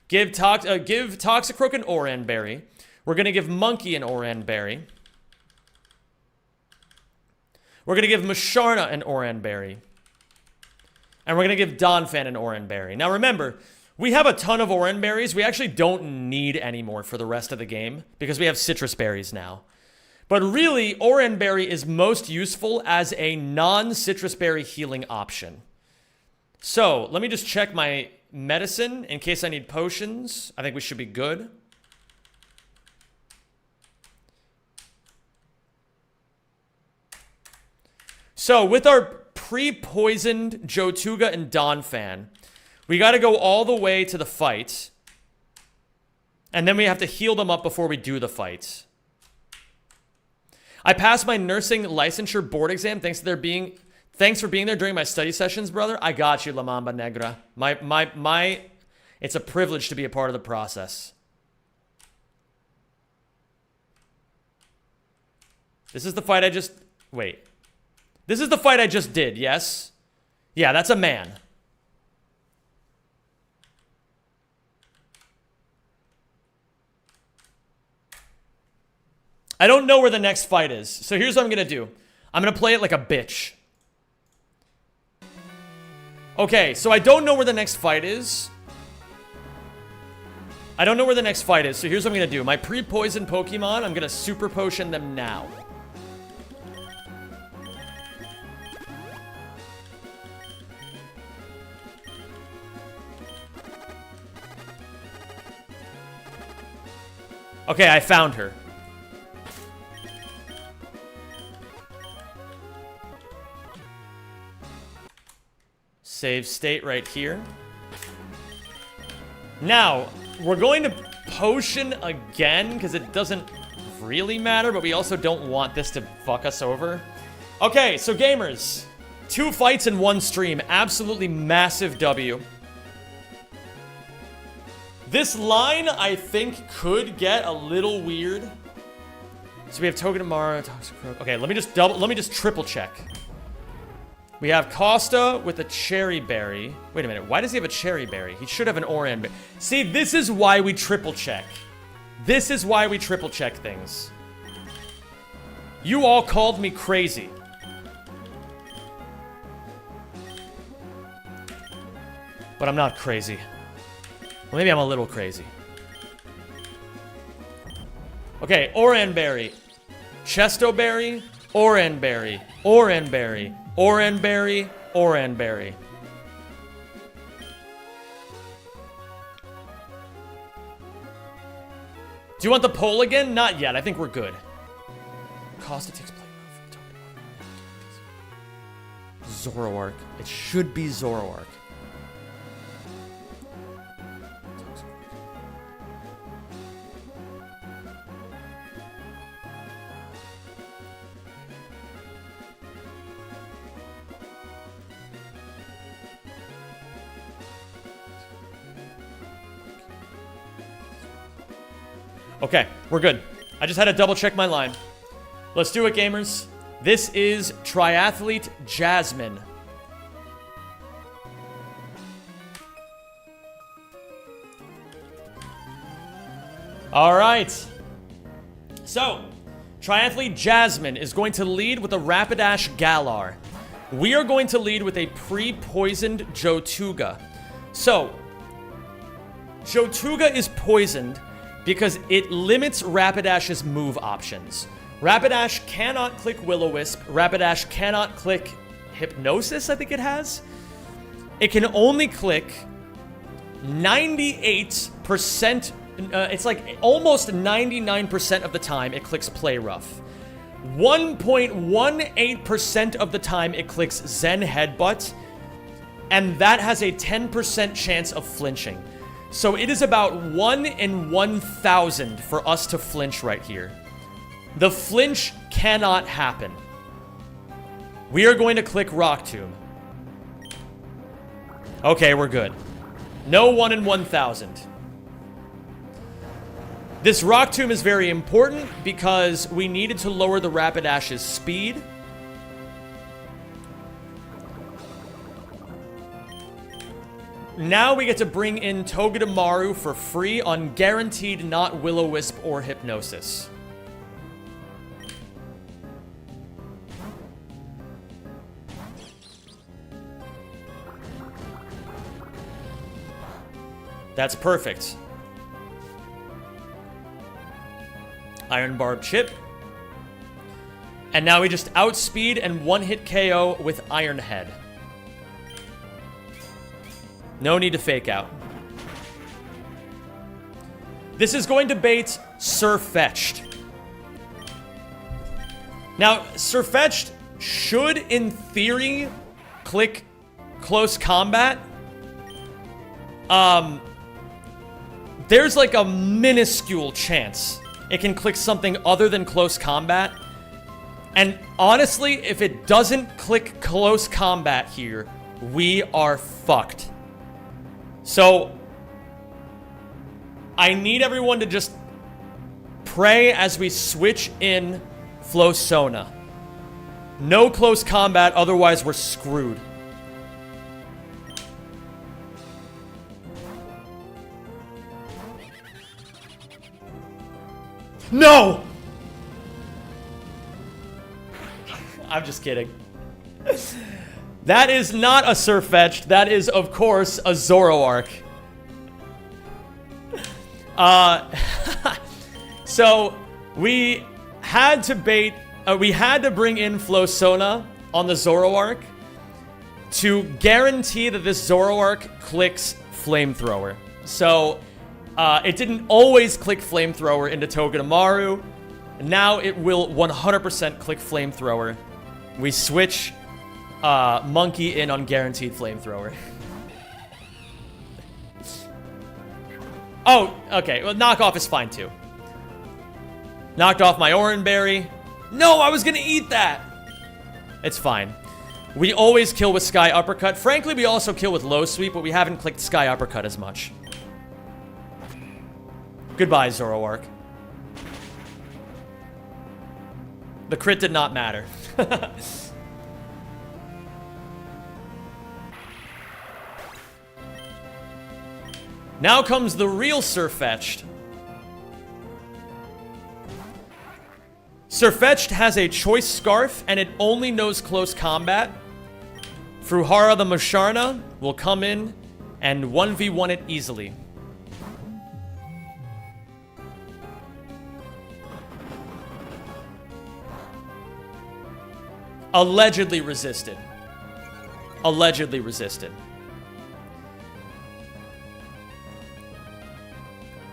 Give Toxicroak an Oran Berry. We're going to give Monkey an Oran Berry. We're going to give Musharna an Oran Berry. And we're going to give Donphan an Oran Berry. Now remember, we have a ton of Oran Berries. We actually don't need any more for the rest of the game because we have Citrus Berries now. But really, Oran Berry is most useful as a non-Citrus Berry healing option. So, let me just check my medicine in case I need potions. I think we should be good. So, with our pre-poisoned Jotuga and Donphan, we got to go all the way to the fight. And then we have to heal them up before we do the fight. I passed my nursing licensure board exam thanks for being there during my study sessions, brother. I got you, La Mamba Negra. It's a privilege to be a part of the process. This is the fight I just... Wait. This is the fight I just did, yes? Yeah, that's a man. I don't know where the next fight is. So here's what I'm going to do. I'm going to play it like a bitch. Okay, so I don't know where the next fight is. So here's what I'm going to do. My pre-poisoned Pokemon, I'm going to Super Potion them now. Okay, I found her. Save state right here. Now, we're going to potion again, because it doesn't really matter, but we also don't want this to fuck us over. Okay, so gamers, 2 fights in 1 stream. Absolutely massive W. This line, I think, could get a little weird. So we have Togedemaru, Toxic Croak. Okay, let me just triple check. We have Costa with a cherry berry. Wait a minute, why does he have a cherry berry? He should have an oran berry. See, this is why we triple check. This is why we triple check things. You all called me crazy. But I'm not crazy. Well, maybe I'm a little crazy. Okay, Oranberry. Chestoberry. Oranberry. Oranberry. Oranberry. Oranberry. Do you want the poll again? Not yet. I think we're good. Costa takes play. Zoroark. It should be Zoroark. Okay, we're good. I just had to double check my line. Let's do it, gamers. This is Triathlete Jasmine. All right. So, Triathlete Jasmine is going to lead with a Rapidash Galar. We are going to lead with a pre-poisoned Jotuga. So, Jotuga is poisoned because it limits Rapidash's move options. Rapidash cannot click Will-O-Wisp. Rapidash cannot click Hypnosis, I think it has. It can only click 98%, it's like almost 99% of the time it clicks Play Rough. 1.18% of the time it clicks Zen Headbutt, and that has a 10% chance of flinching. So it is about 1 in 1,000 for us to flinch right here. The flinch cannot happen. We are going to click Rock Tomb. Okay, we're good. No 1 in 1,000. This Rock Tomb is very important because we needed to lower the Rapidash's speed. Now we get to bring in Togedemaru for free on guaranteed not Will-O-Wisp or Hypnosis. That's perfect. Iron Barb Chip. And now we just outspeed and one-hit KO with Iron Head. No need to fake out. This is going to bait Sirfetch'd. Now, Sirfetch'd should, in theory, click Close Combat. There's like a minuscule chance it can click something other than Close Combat. And honestly, if it doesn't click Close Combat here, we are fucked. So, I need everyone to just pray as we switch in Flosona. No Close Combat, otherwise we're screwed. No! I'm just kidding. That is not a Sirfetch'd. That is, of course, a Zoroark. So, we had to bait... we had to bring in Flosona on the Zoroark to guarantee that this Zoroark clicks Flamethrower. So, It didn't always click Flamethrower into Togedemaru. Now it will 100% click Flamethrower. We switch Monkey in on Guaranteed Flamethrower. Oh, okay. Well, Knockoff is fine too. Knocked off my Oranberry. No, I was gonna eat that! It's fine. We always kill with Sky Uppercut. Frankly, we also kill with Low Sweep, but we haven't clicked Sky Uppercut as much. Goodbye, Zoroark. The crit did not matter. Now comes the real Sirfetch'd. Sirfetch'd has a Choice Scarf, and it only knows close combat. Fruhara the Musharna will come in and 1v1 it easily. Allegedly resisted. Allegedly resisted.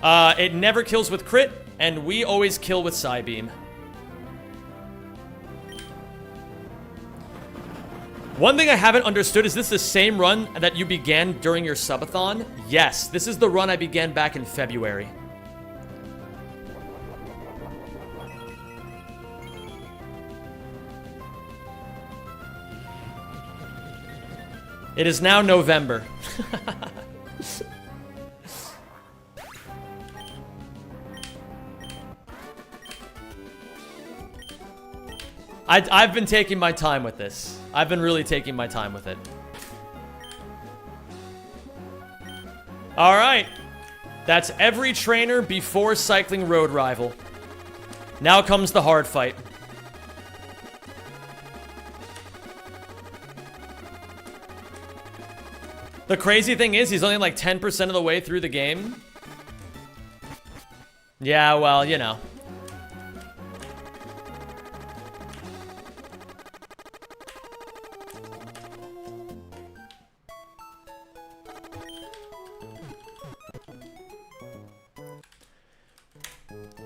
It never kills with crit, and we always kill with Psybeam. One thing I haven't understood, is this the same run that you began during your subathon? Yes, this is the run I began back in February. It is now November. I've been taking my time with this. I've been really taking my time with it. Alright. That's every trainer before Cycling Road Rival. Now comes the hard fight. The crazy thing is, he's only like 10% of the way through the game. Yeah, well, you know.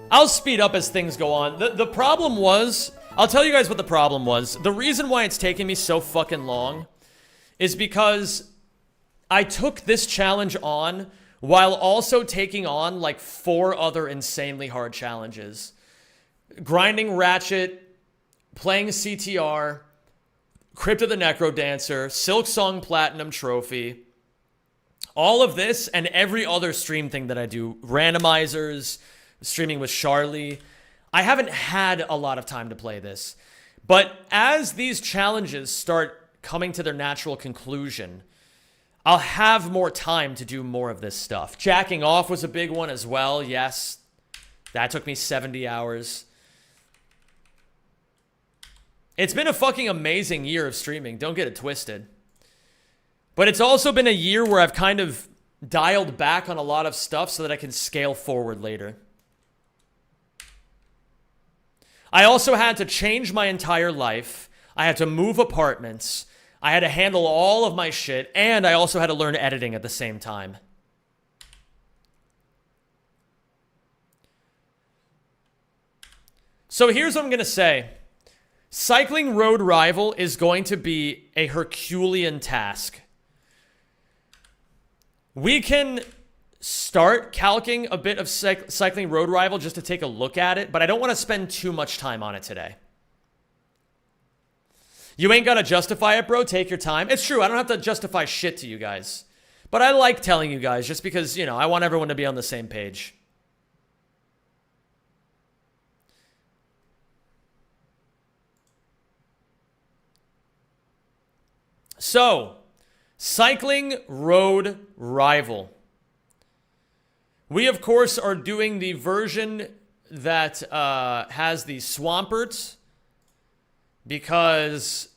I'll speed up as things go on. The problem was, I'll tell you guys what the problem was. The reason why it's taking me so fucking long is because I took this challenge on while also taking on like 4 other insanely hard challenges. Grinding Ratchet, playing CTR, Crypt of the Necrodancer, Silksong Platinum Trophy. All of this and every other stream thing that I do. Randomizers, streaming with Charlie. I haven't had a lot of time to play this. But as these challenges start coming to their natural conclusion, I'll have more time to do more of this stuff. Jacking off was a big one as well, yes. That took me 70 hours. It's been a fucking amazing year of streaming, don't get it twisted. But it's also been a year where I've kind of dialed back on a lot of stuff so that I can scale forward later. I also had to change my entire life. I had to move apartments. I had to handle all of my shit, and I also had to learn editing at the same time. So here's what I'm going to say. Cycling Road Rival is going to be a Herculean task. We can start calcing a bit of Cycling Road Rival just to take a look at it, but I don't want to spend too much time on it today. You ain't gotta justify it, bro. Take your time. It's true, I don't have to justify shit to you guys. But I like telling you guys just because, you know, I want everyone to be on the same page. So, Cycling Road Rival. We, of course, are doing the version that has the Swampert, because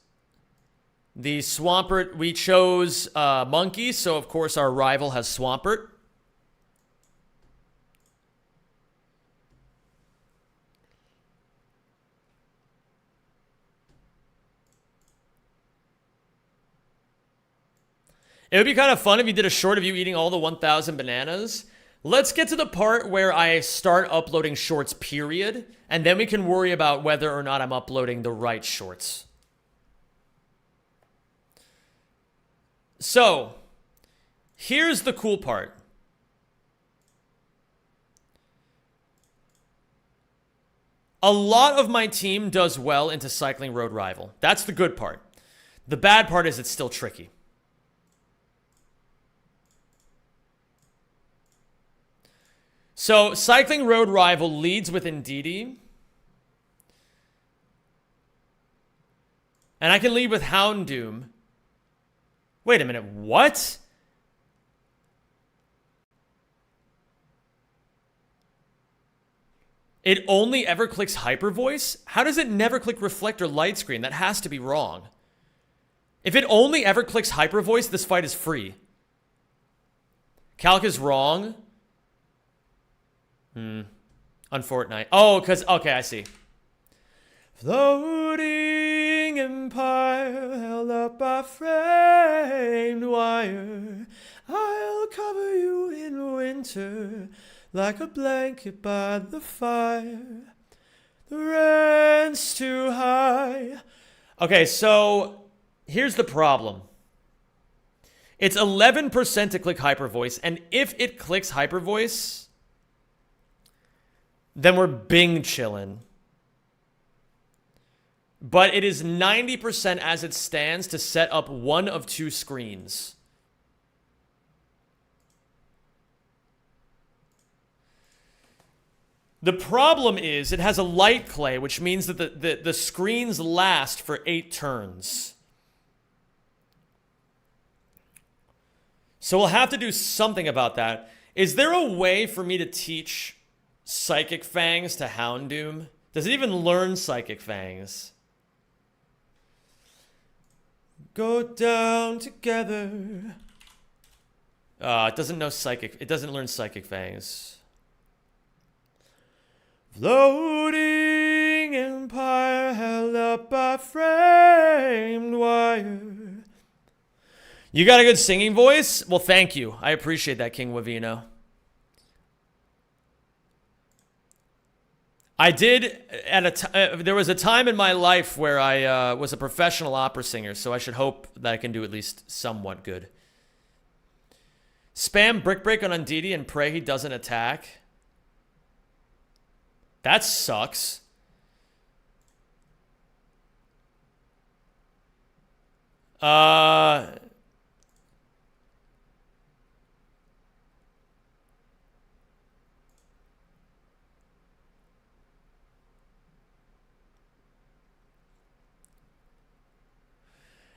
the Swampert, we chose Monkey, so of course our rival has Swampert. It would be kind of fun if you did a short of you eating all the 1,000 bananas. Let's get to the part where I start uploading shorts, period. And then we can worry about whether or not I'm uploading the right shorts. So, here's the cool part. A lot of my team does well into Cycling Road Rival. That's the good part. The bad part is it's still tricky. So, Cycling Road Rival leads with Ndidi. And I can lead with Houndoom. Wait a minute, what? It only ever clicks Hyper Voice? How does it never click Reflect or Light Screen? That has to be wrong. If it only ever clicks Hyper Voice, this fight is free. Calc is wrong. On Fortnite. Oh, because, okay, I see. Floating empire held up by framed wire. I'll cover you in winter like a blanket by the fire. The rent's too high. Okay, so here's the problem. It's 11% to click Hyper Voice, and if it clicks Hyper Voice, then we're Bing chillin'. But it is 90% as it stands to set up one of two screens. The problem is it has a light clay, which means that the screens last for 8 turns. So we'll have to do something about that. Is there a way for me to teach Psychic Fangs to Houndoom? Does it even learn Psychic Fangs? Go down together. It doesn't know Psychic. It doesn't learn Psychic Fangs. Floating empire held up by framed wire. You got a good singing voice? Well, thank you. I appreciate that, King Wavino. I did there was a time in my life where I was a professional opera singer, so I should hope that I can do at least somewhat good. Spam Brick Break on Ndidi and pray he doesn't attack. That sucks.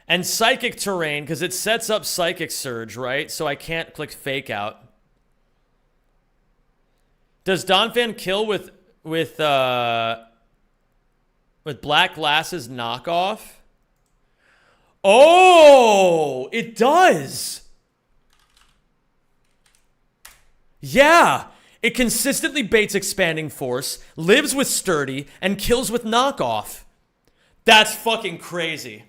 And Psychic Terrain, because it sets up Psychic Surge, right? So I can't click Fake Out. Does Donphan kill with Black Glasses knockoff? Oh, it does. Yeah, it consistently baits Expanding Force, lives with Sturdy, and kills with knockoff. That's fucking crazy.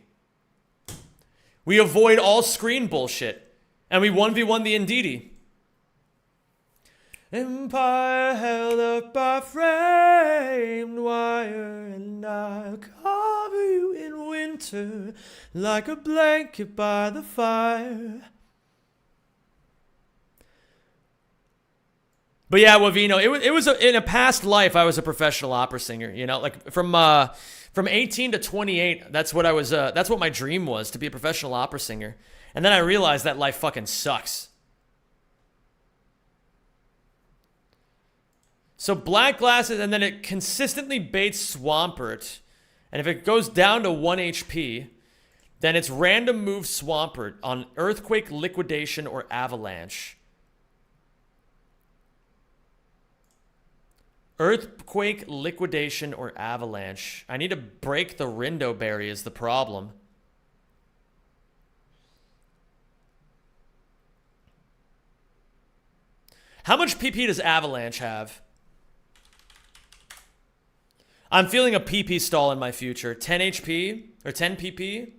We avoid all screen bullshit, and we 1v1 the Ndidi. Empire held up by framed wire, and I'll cover you in winter like a blanket by the fire. But yeah, Wavino, it was in a past life I was a professional opera singer. You know, like from 18 to 28, that's what I was. That's what my dream was, to be a professional opera singer. And then I realized that life fucking sucks. So Black Glasses, and then it consistently baits Swampert. And if it goes down to 1 HP, then it's random move Swampert on Earthquake, Liquidation, or Avalanche. Earthquake, Liquidation, or Avalanche. I need to break the Rindo Berry is the problem. How much PP does Avalanche have? I'm feeling a PP stall in my future. 10 HP? Or 10 PP?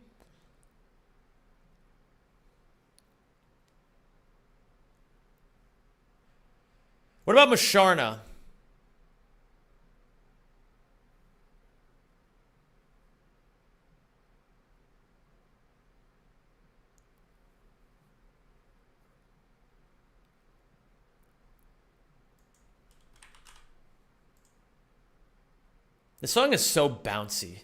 What about Musharna? The song is so bouncy.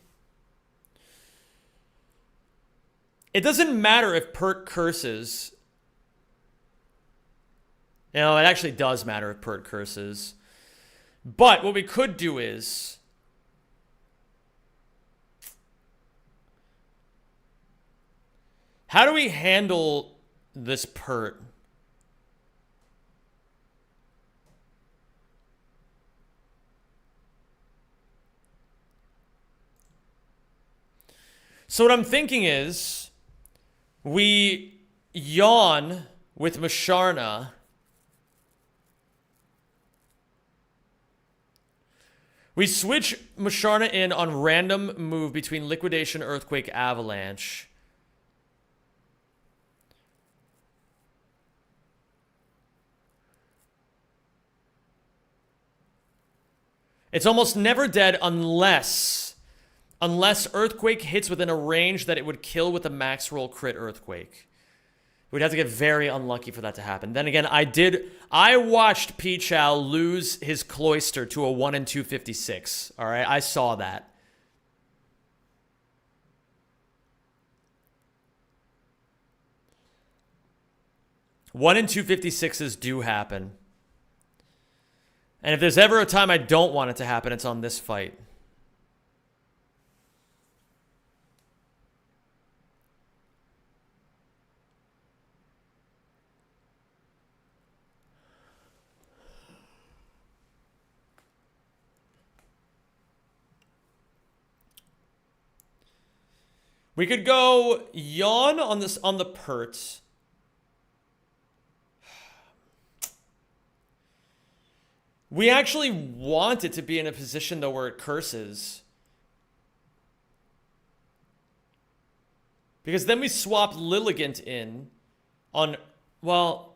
It doesn't matter if Pert curses. You know, it actually does matter if Pert curses. But what we could do is... how do we handle this Pert? So what I'm thinking is we yawn with Musharna. We switch Musharna in on random move between Liquidation, Earthquake, Avalanche. It's almost never dead unless Earthquake hits within a range that it would kill with a max roll crit Earthquake. We'd have to get very unlucky for that to happen. Then again, I watched P. Chow lose his Cloister to a 1 in 256. All right, I saw that. One in 256s do happen. And if there's ever a time I don't want it to happen, it's on this fight. We could go yawn on the Pert. We actually want it to be in a position, though, where it curses. Because then we swap Lilligant in on, well...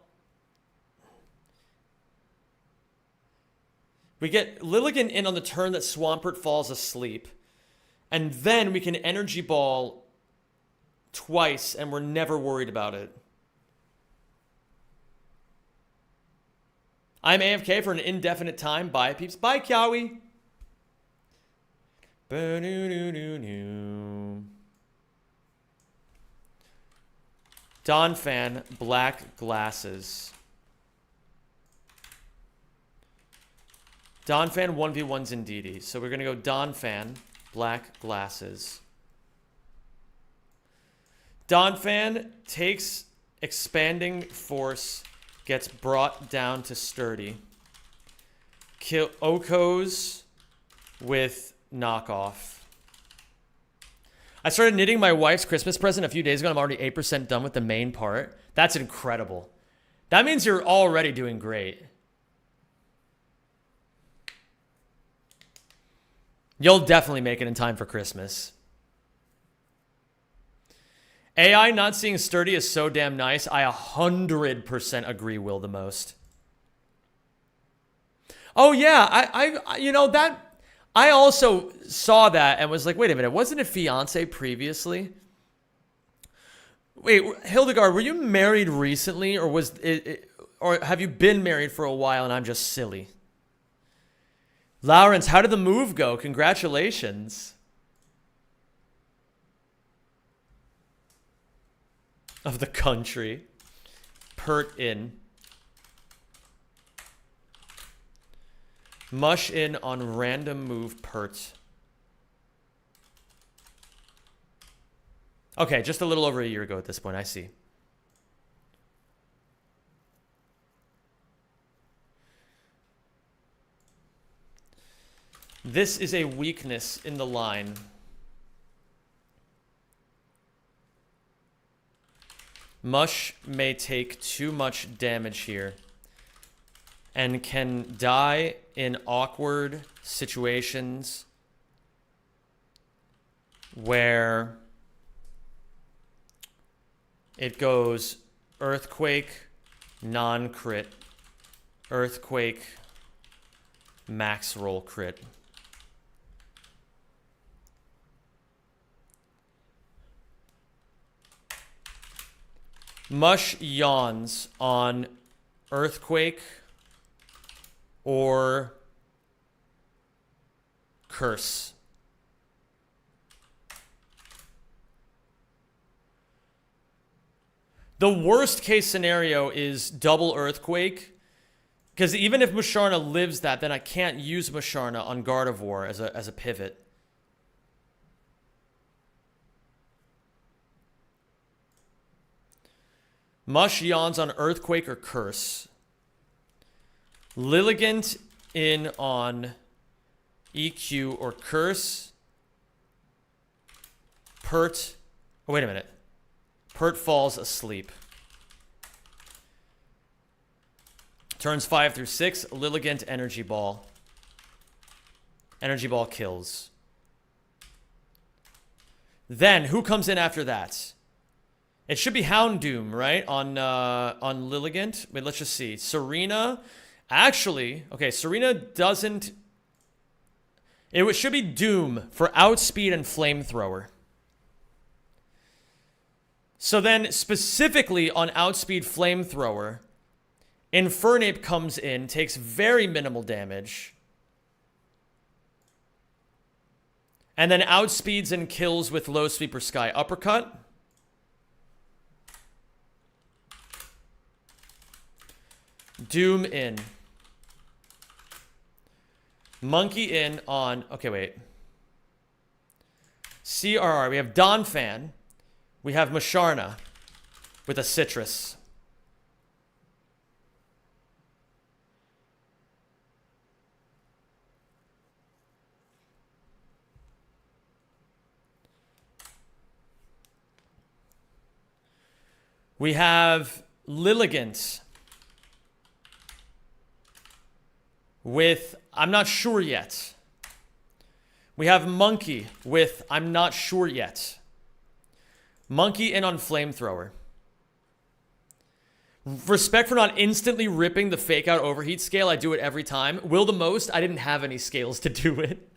we get Lilligant in on the turn that Swampert falls asleep. And then we can Energy Ball twice, and we're never worried about it. I'm AFK for an indefinite time. Bye, peeps. Bye, Kiawi. Don Fan, black glasses. Don Fan 1v1's in DD. So we're going to go Don Fan, black glasses. Don Fan takes Expanding Force, gets brought down to Sturdy. Kill Okos with Knockoff. I started knitting my wife's Christmas present a few days ago. I'm already 8% done with the main part. That's incredible. That means you're already doing great. You'll definitely make it in time for Christmas. AI not seeing Sturdy is so damn nice. I 100% agree, Will, the most. Oh, yeah. I you know, that... I also saw that and was like, wait a minute. Wasn't it fiance previously? Wait, Hildegard, were you married recently? Or was it... or have you been married for a while and I'm just silly? Lawrence, how did the move go? Congratulations. Of the country. Pert in. Mush in on random move Pert. Okay, just a little over a year ago at this point, I see. This is a weakness in the line. Mush may take too much damage here and can die in awkward situations where it goes Earthquake, non-crit, Earthquake, max roll crit. Mush yawns on Earthquake or Curse. The worst case scenario is double Earthquake. Because even if Musharna lives that, then I can't use Musharna on Gardevoir as a pivot. Mush yawns on Earthquake or Curse. Lilligant in on EQ or Curse. Pert. Oh, wait a minute. Pert falls asleep. Turns 5 through 6. Lilligant, Energy Ball. Energy Ball kills. Then, who comes in after that? It should be Houndoom, right? On Lilligant. Wait, let's just see. Serena. Actually, okay, Serena doesn't... It should be Doom for Outspeed and Flamethrower. So then, specifically on Outspeed Flamethrower, Infernape comes in, takes very minimal damage, and then outspeeds and kills with Low Sweep or Sky Uppercut. Doom in. Monkey in on... Okay, wait. CRR. We have Donphan. We have Musharna with a Citrus. We have Lilligant with I'm not sure yet. We have Monkey with I'm not sure yet. Monkey in on Flamethrower. Respect for not instantly ripping the fake out overheat scale. I do it every time. Will the most, I didn't have any scales to do it.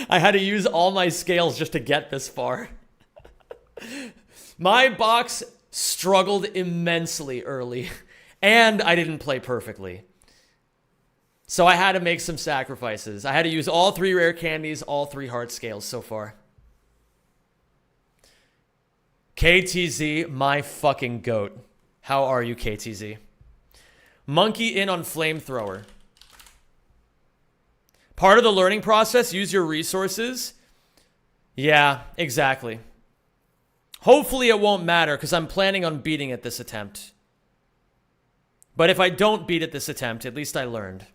I had to use all my scales just to get this far. My box struggled immensely early, and I didn't play perfectly. So I had to make some sacrifices. I had to use all 3 rare candies, all 3 heart scales so far. KTZ, my fucking goat. How are you, KTZ? Monkey in on Flamethrower. Part of the learning process, use your resources. Yeah, exactly. Hopefully it won't matter because I'm planning on beating it this attempt. But if I don't beat it this attempt, at least I learned.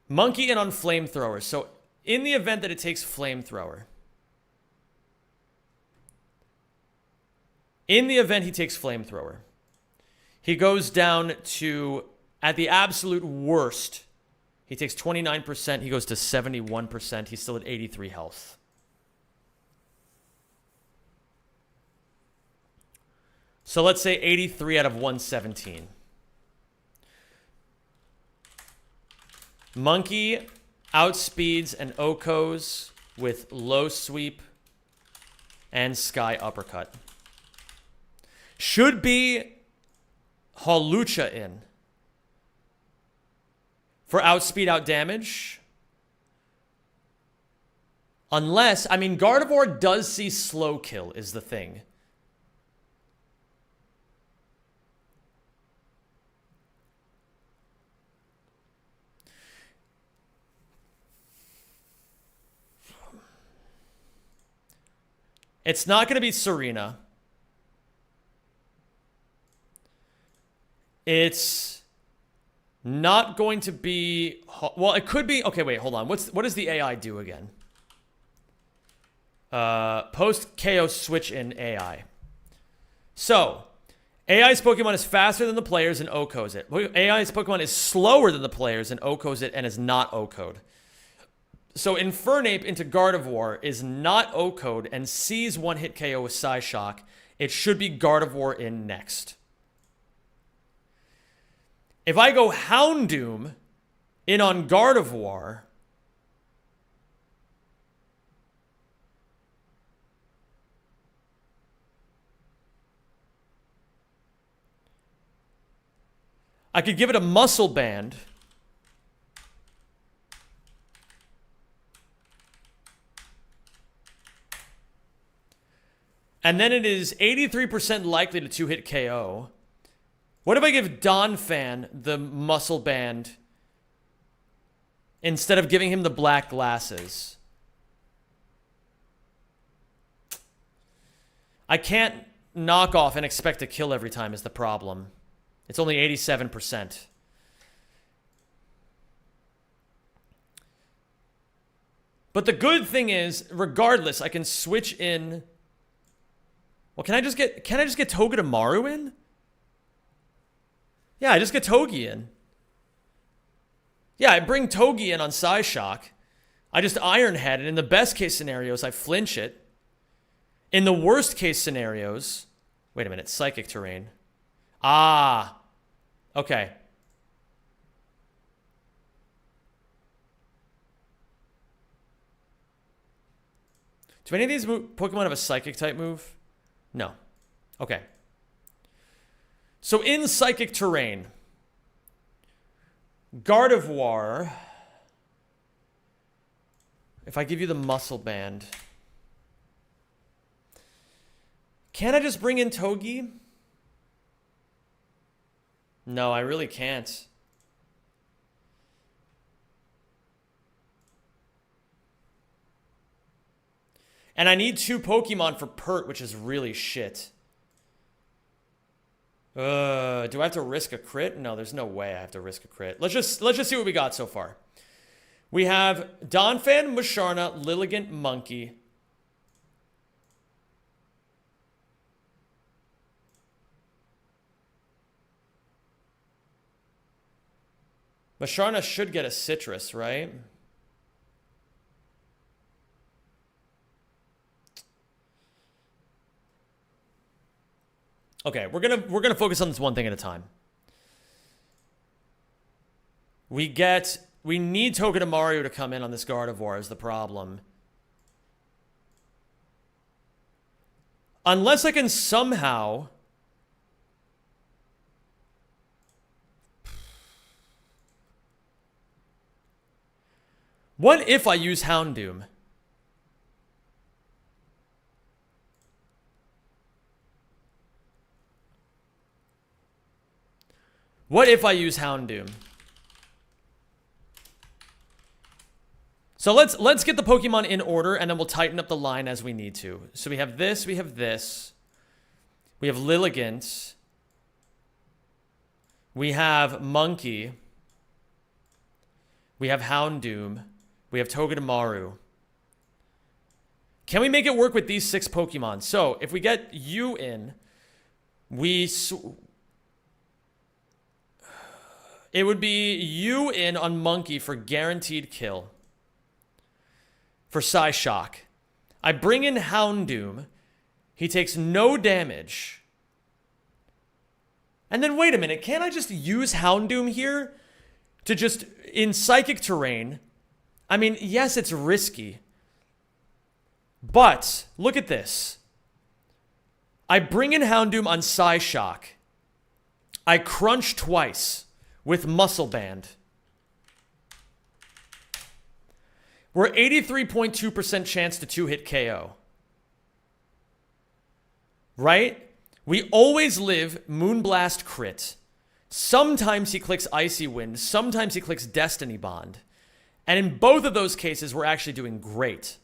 Monkey in on Flamethrower. So in the event that it takes Flamethrower. In the event he takes Flamethrower. He goes down to, at the absolute worst, he takes 29%. He goes to 71%. He's still at 83 health. So let's say 83 out of 117. Monkey outspeeds and Okos with Low Sweep and Sky Uppercut. Should be Hawlucha in for outspeed out damage. Unless, I mean, Gardevoir does see slow kill is the thing. It's not going to be Serena. It's not going to be... Well, it could be... Okay, wait, hold on. What does the AI do again? Post KO switch in AI. So, AI's Pokemon is faster than the players and OHKOs it. AI's Pokemon is slower than the players and OHKOs it and is not OHKO'd. So Infernape into Gardevoir is not OHKO'd and sees one hit KO with Psyshock. It should be Gardevoir in next. If I go Houndoom in on Gardevoir, I could give it a Muscle Band. And then it is 83% likely to 2-hit KO. What if I give Donphan the Muscle Band instead of giving him the black glasses? I can't knock off and expect to kill every time is the problem. It's only 87%. But the good thing is, regardless, I can switch in. Well, can I just get Togedemaru in? Yeah, I just get Togi in. Yeah, I bring Togi in on Psyshock. I just Iron Head, and in the best case scenarios, I flinch it. In the worst case scenarios, wait a minute, Psychic Terrain. Ah, okay. Do any of these Pokemon have a Psychic type move? No. Okay. So in Psychic Terrain, Gardevoir, if I give you the Muscle Band, can I just bring in Togi? No, I really can't. And I need 2 Pokemon for Pert, which is really shit. Do I have to risk a crit? No, there's no way I have to risk a crit. Let's just see what we got so far. We have Donphan, Musharna, Lilligant, Monkey. Musharna should get a Citrus, right? Okay, we're gonna focus on this one thing at a time. We need Togedemaru to come in on this Gardevoir is the problem. Unless I can somehow what if I use Houndoom? What if I use Houndoom? So let's get the Pokemon in order, and then we'll tighten up the line as we need to. So we have this, we have this. We have Lilligant. We have Monkey. We have Houndoom. We have Togedemaru. Can we make it work with these 6 Pokemon? So if we get you in, it would be you in on Monkey for guaranteed kill. For Psyshock. I bring in Houndoom. He takes no damage. And then wait a minute. Can't I just use Houndoom here to just, in Psychic Terrain? I mean, yes, it's risky. But look at this. I bring in Houndoom on Psyshock. I crunch twice with Muscle Band. We're 83.2% chance to 2-hit KO. Right? We always live Moonblast crit. Sometimes he clicks Icy Wind. Sometimes he clicks Destiny Bond. And in both of those cases, we're actually doing great.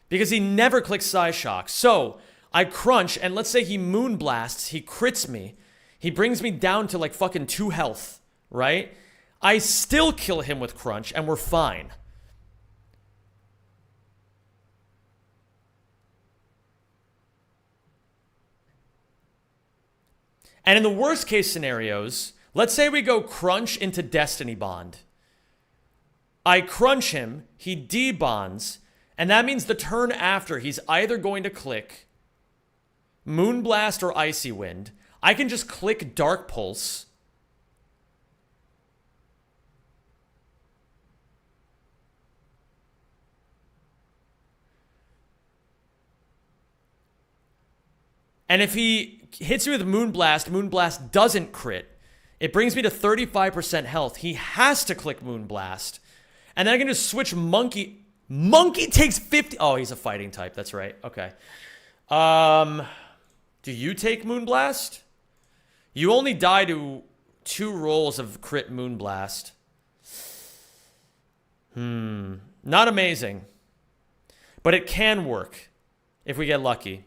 Because he never clicks Psyshock. So, I crunch, and let's say he Moonblasts, he crits me. He brings me down to like fucking 2 health, right? I still kill him with Crunch, and we're fine. And in the worst case scenarios, let's say we go Crunch into Destiny Bond. I crunch him, he debonds, and that means the turn after he's either going to click Moonblast or Icy Wind. I can just click Dark Pulse. And if he hits me with Moonblast, Moonblast doesn't crit. It brings me to 35% health. He has to click Moonblast. And then I can just switch Monkey. Monkey takes 50. Oh, he's a fighting type. That's right. Okay. Do you take Moonblast? You only die to 2 rolls of crit Moonblast. Not amazing. But it can work if we get lucky.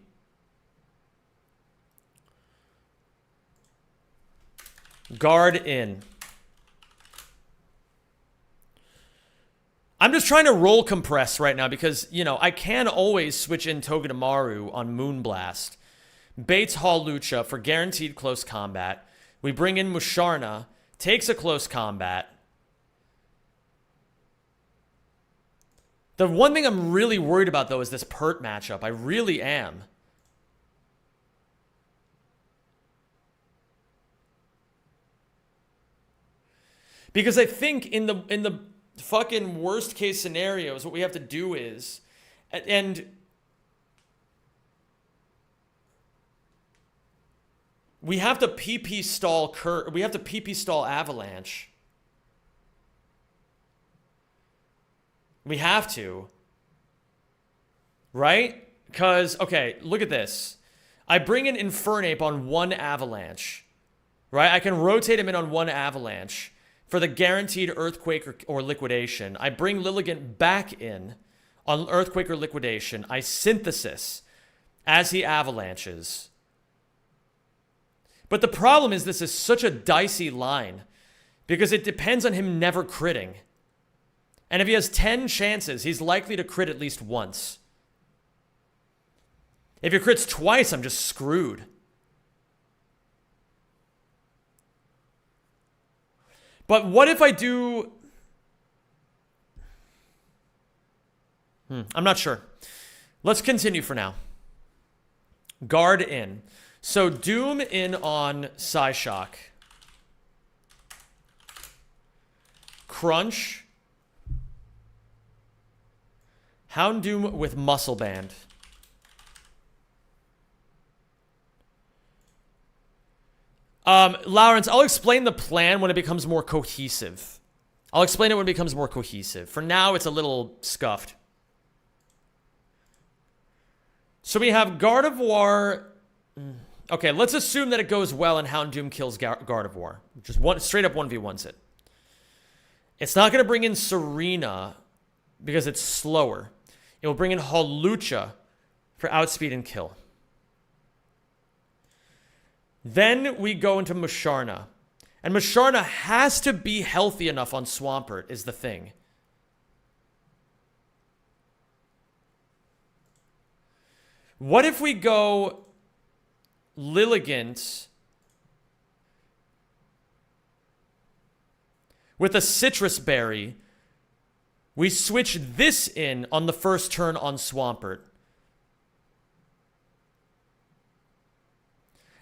Guard in. I'm just trying to roll compress right now because, you know, I can always switch in Togedemaru on Moonblast. Baits Hawlucha for guaranteed close combat. We bring in Musharna, takes a close combat. The one thing I'm really worried about, though, is this Pert matchup. I really am. Because I think in the fucking worst case scenarios, what we have to do is, and we have to PP stall we have to PP stall Avalanche. We have to. Right? Because, okay, look at this. I bring in Infernape on 1 Avalanche. Right? I can rotate him in on 1 Avalanche for the guaranteed Earthquake or Liquidation. I bring Lilligant back in on Earthquake or Liquidation. I Synthesis as he avalanches. But the problem is this is such a dicey line because it depends on him never critting. And if he has 10 chances, he's likely to crit at least once. If he crits twice, I'm just screwed. But what if I do... I'm not sure. Let's continue for now. Guard in. So Doom in on Psyshock. Crunch. Houndoom with Muscle Band. Lawrence, I'll explain the plan when it becomes more cohesive. I'll explain it when it becomes more cohesive. For now, it's a little scuffed. So we have Gardevoir. Okay, let's assume that it goes well and Houndoom kills Gardevoir. Just straight up 1v1s it. It's not going to bring in Serena because it's slower. It will bring in Hawlucha for outspeed and kill. Then we go into Musharna. And Musharna has to be healthy enough on Swampert is the thing. What if we go Lilligant with a Citrus Berry? We switch this in on the first turn on Swampert.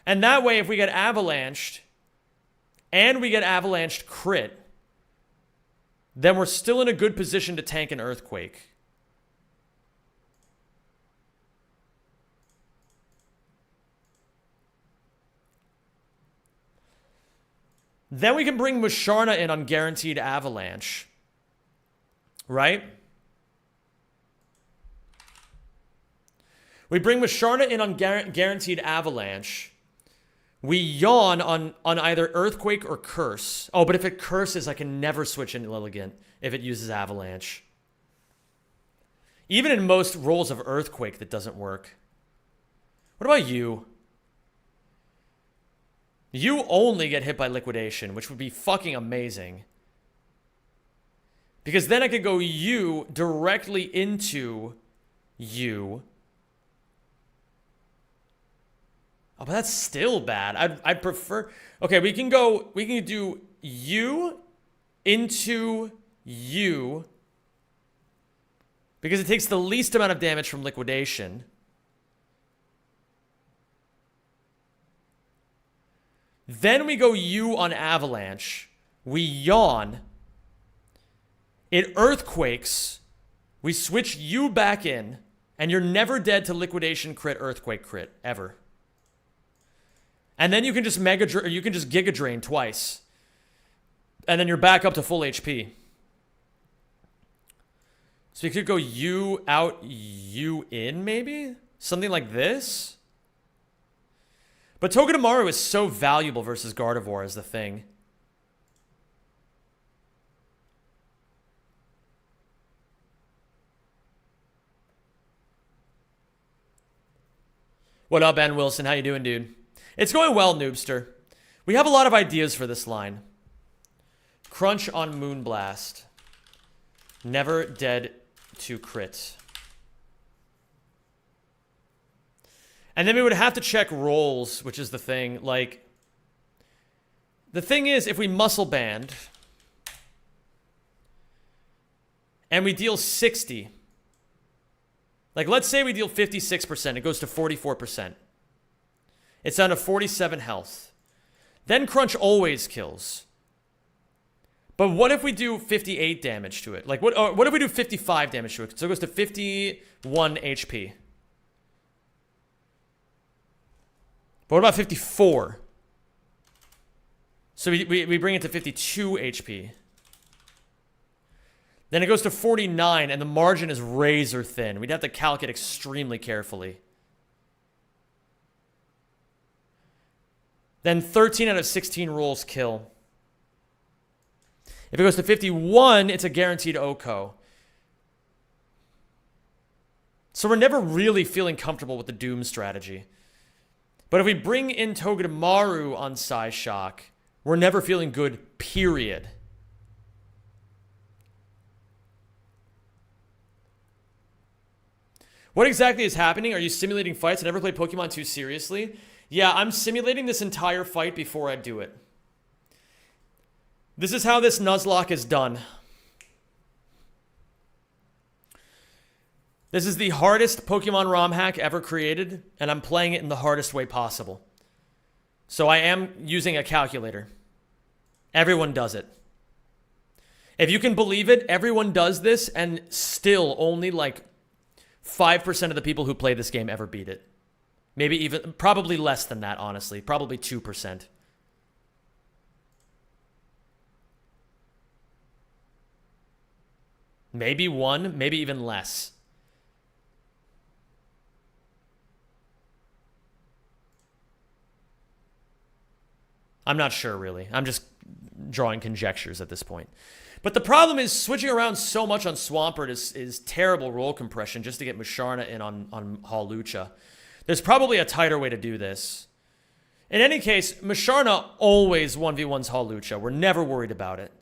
And that way, if we get avalanched and we get avalanched crit, then we're still in a good position to tank an Earthquake. Then we can bring Musharna in on guaranteed avalanche. Right? We bring Musharna in on guaranteed avalanche. We yawn on either Earthquake or Curse. Oh, but if it curses, I can never switch into Lilligant if it uses Avalanche. Even in most rolls of Earthquake, that doesn't work. What about you? You only get hit by Liquidation, which would be fucking amazing. Because then I could go you directly into you. Oh, but that's still bad. I'd prefer... Okay, we can do you into you. Because it takes the least amount of damage from Liquidation. Then we go U on Avalanche. We yawn. It earthquakes. We switch U back in. And you're never dead to liquidation crit, earthquake crit, ever. And then you can just Giga Drain twice. And then you're back up to full HP. So you could go U out, U in, maybe? Something like this? But Togedemaru is so valuable versus Gardevoir is the thing. What up, Ben Wilson? How you doing, dude? It's going well, Noobster. We have a lot of ideas for this line. Crunch on Moonblast. Never dead to crit. And then we would have to check rolls, which is the thing. Like, the thing is, if we muscle band and we deal 60, like let's say we deal 56%, it goes to 44%. It's down to 47 health. Then Crunch always kills. But what if we do 58 damage to it? Like, what if we do 55 damage to it? So it goes to 51 HP. But what about 54? So we bring it to 52 HP. Then it goes to 49, and the margin is razor thin. We'd have to calculate extremely carefully. Then 13 out of 16 rolls kill. If it goes to 51, it's a guaranteed OHKO. So we're never really feeling comfortable with the Doom strategy. But if we bring in Togedemaru on Psyshock, we're never feeling good, period. What exactly is happening? Are you simulating fights? I never played Pokemon too seriously. Yeah, I'm simulating this entire fight before I do it. This is how this Nuzlocke is done. This is the hardest Pokemon ROM hack ever created, and I'm playing it in the hardest way possible. So I am using a calculator. Everyone does it. If you can believe it, everyone does this, and still only like 5% of the people who play this game ever beat it. Maybe even, probably less than that, honestly. Probably 2%. Maybe 1, maybe even less. I'm not sure, really. I'm just drawing conjectures at this point. But the problem is switching around so much on Swampert is terrible roll compression just to get Musharna in on Hawlucha. There's probably a tighter way to do this. In any case, Musharna always 1v1s Hawlucha. We're never worried about it.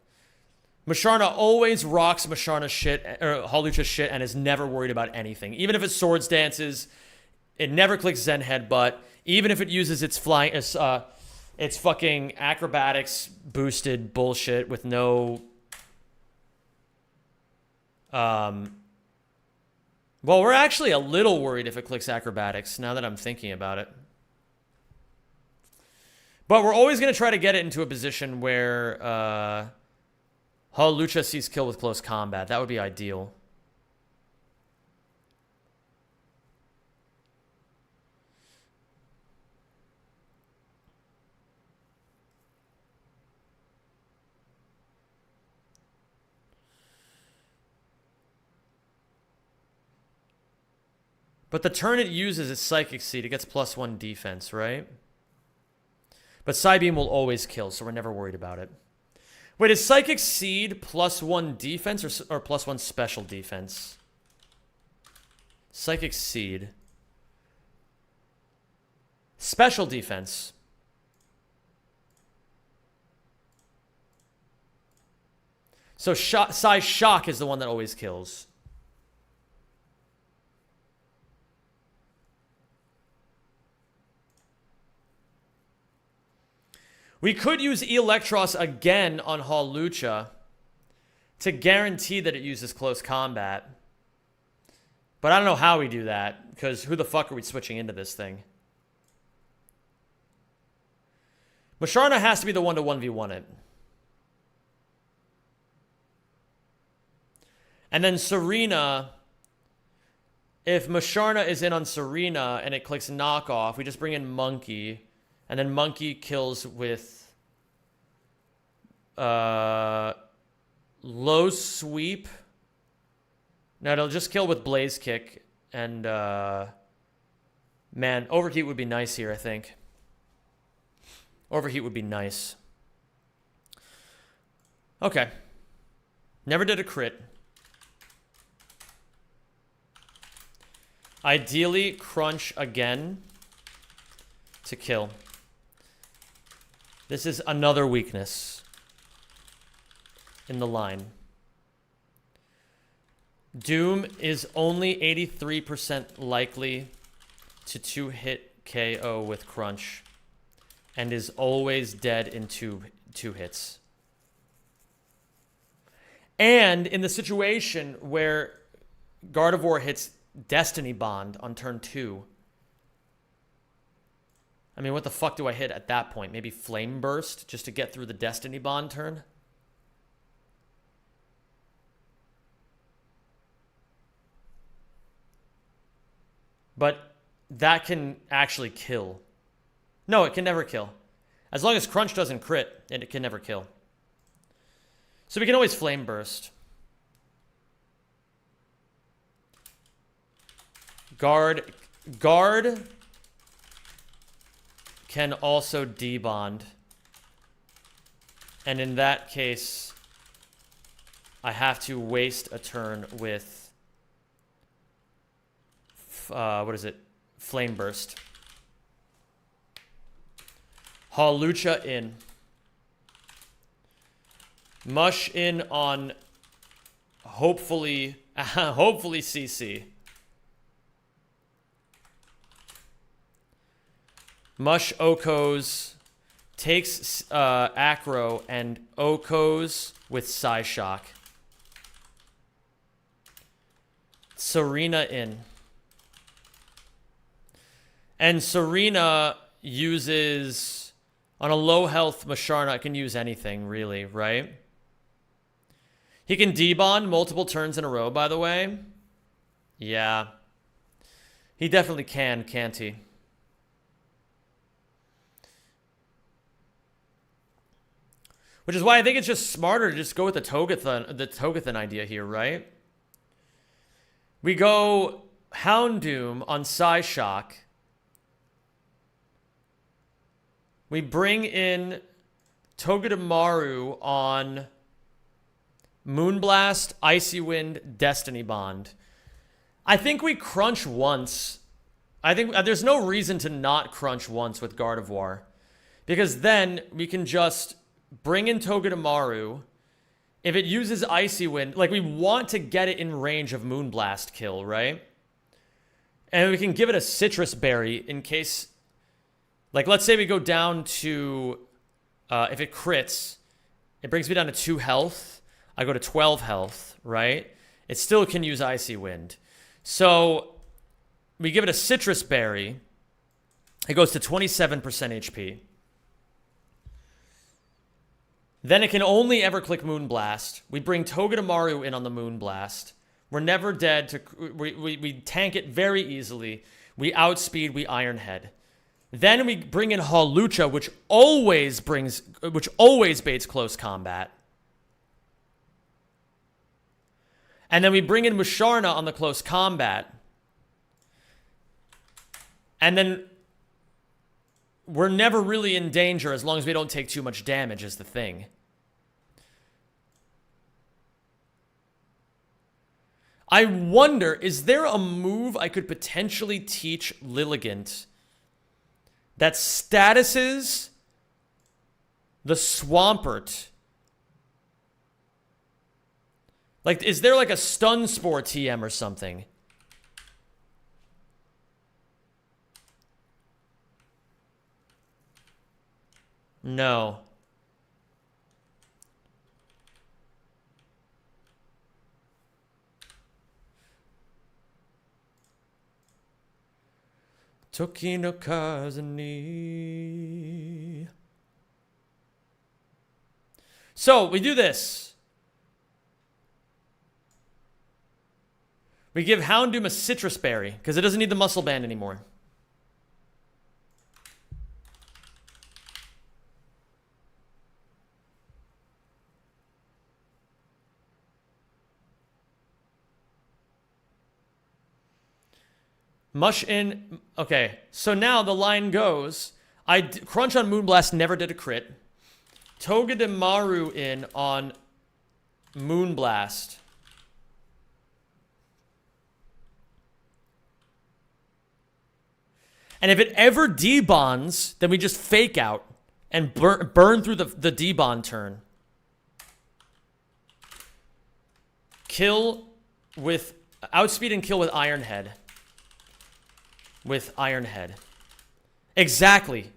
Musharna always rocks Musharna's shit, or Hawlucha's shit, and is never worried about anything. Even if it Swords Dances, it never clicks Zen Headbutt. Even if it uses its flying, its fucking acrobatics boosted bullshit with no... Well, we're actually a little worried if it clicks acrobatics, now that I'm thinking about it. But we're always going to try to get it into a position where Hawlucha sees kill with close combat. That would be ideal. But the turn it uses is Psychic Seed. It gets +1 defense, right? But Psybeam will always kill, so we're never worried about it. Wait, is Psychic Seed +1 defense or +1 special defense? Psychic Seed. Special defense. So Psyshock is the one that always kills. We could use Electros again on Hawlucha to guarantee that it uses close combat. But I don't know how we do that, because who the fuck are we switching into this thing? Musharna has to be the one to 1v1 it. And then Serena, if Musharna is in on Serena and it clicks knockoff, we just bring in Monkey. And then Monkey kills with low sweep. No, it'll just kill with Blaze Kick. And man, Overheat would be nice here, I think. Overheat would be nice. Okay. Never did a crit. Ideally, crunch again to kill. This is another weakness in the line. Doom is only 83% likely to 2-hit KO with crunch and is always dead in two hits. And in the situation where Gardevoir hits Destiny Bond on turn 2. I mean, what the fuck do I hit at that point? Maybe Flame Burst just to get through the Destiny Bond turn? But that can actually kill. No, it can never kill. As long as Crunch doesn't crit, it can never kill. So we can always Flame Burst. Guard can also debond. And in that case, I have to waste a turn with what is it? Flame Burst. Hawlucha in. Mush in on hopefully CC. Mush Okos, takes Acro and Okos with Psyshock. Serena in. And Serena uses, on a low health Musharna, it can use anything really, right? He can debond multiple turns in a row, by the way. Yeah. He definitely can, can't he? Which is why I think it's just smarter to just go with the Togeton idea here, right? We go Houndoom on Psyshock. We bring in Togedemaru on Moonblast, Icy Wind, Destiny Bond. I think we crunch once. I think there's no reason to not crunch once with Gardevoir. Because then we can just bring in Togedemaru. If it uses Icy Wind, like we want to get it in range of Moonblast kill, right? And we can give it a Citrus Berry in case, like let's say we go down to, if it crits, it brings me down to 2 health. I go to 12 health, right? It still can use Icy Wind. So we give it a Citrus Berry. It goes to 27% HP. Then it can only ever click Moonblast. We bring Togedemaru in on the Moonblast. We're never dead. We tank it very easily. We outspeed, we Iron Head. Then we bring in Hawlucha, which always baits close combat. And then we bring in Musharna on the close combat. And then we're never really in danger as long as we don't take too much damage is the thing. I wonder, is there a move I could potentially teach Lilligant that statuses the Swampert? Like, is there like a Stun Spore TM or something? No. Toki no Kazuni. So we do this. We give Houndoom a citrus berry because it doesn't need the muscle band anymore. Mush in. Okay, so now the line goes. Crunch on Moonblast never did a crit. Togedemaru in on Moonblast. And if it ever debonds, then we just fake out and burn through the debond turn. Kill with outspeed and kill with Iron Head. With Iron Head. Exactly.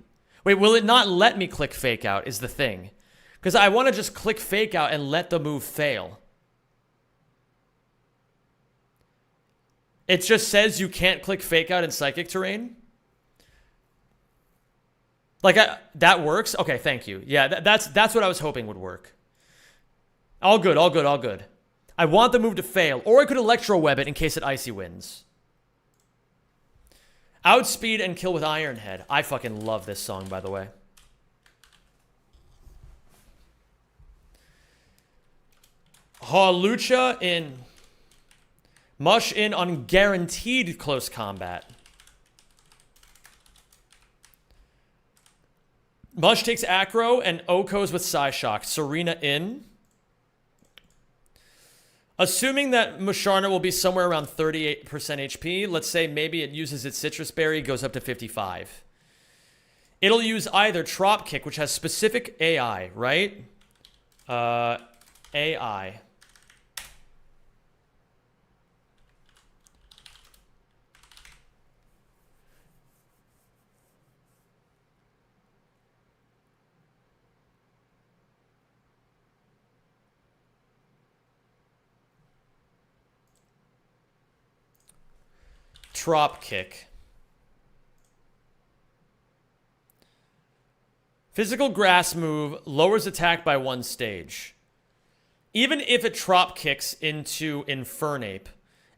Wait, will it not let me click fake out is the thing. Because I want to just click fake out and let the move fail. It just says you can't click fake out in Psychic Terrain. Like, that works? Okay, thank you. Yeah, that's what I was hoping would work. All good, all good, all good. I want the move to fail. Or I could Electro Web it in case it Icy wins. Outspeed and kill with Iron Head. I fucking love this song, by the way. Hawlucha in. Mush in on guaranteed close combat. Mush takes Acro and Okos with Psyshock. Serena in. Assuming that Musharna will be somewhere around 38% HP, let's say maybe it uses its Citrus Berry, goes up to 55. It'll use either Trop Kick, which has specific AI, right? AI. Trop Kick. Physical Grass move lowers attack by 1 stage. Even if it Trop Kicks into Infernape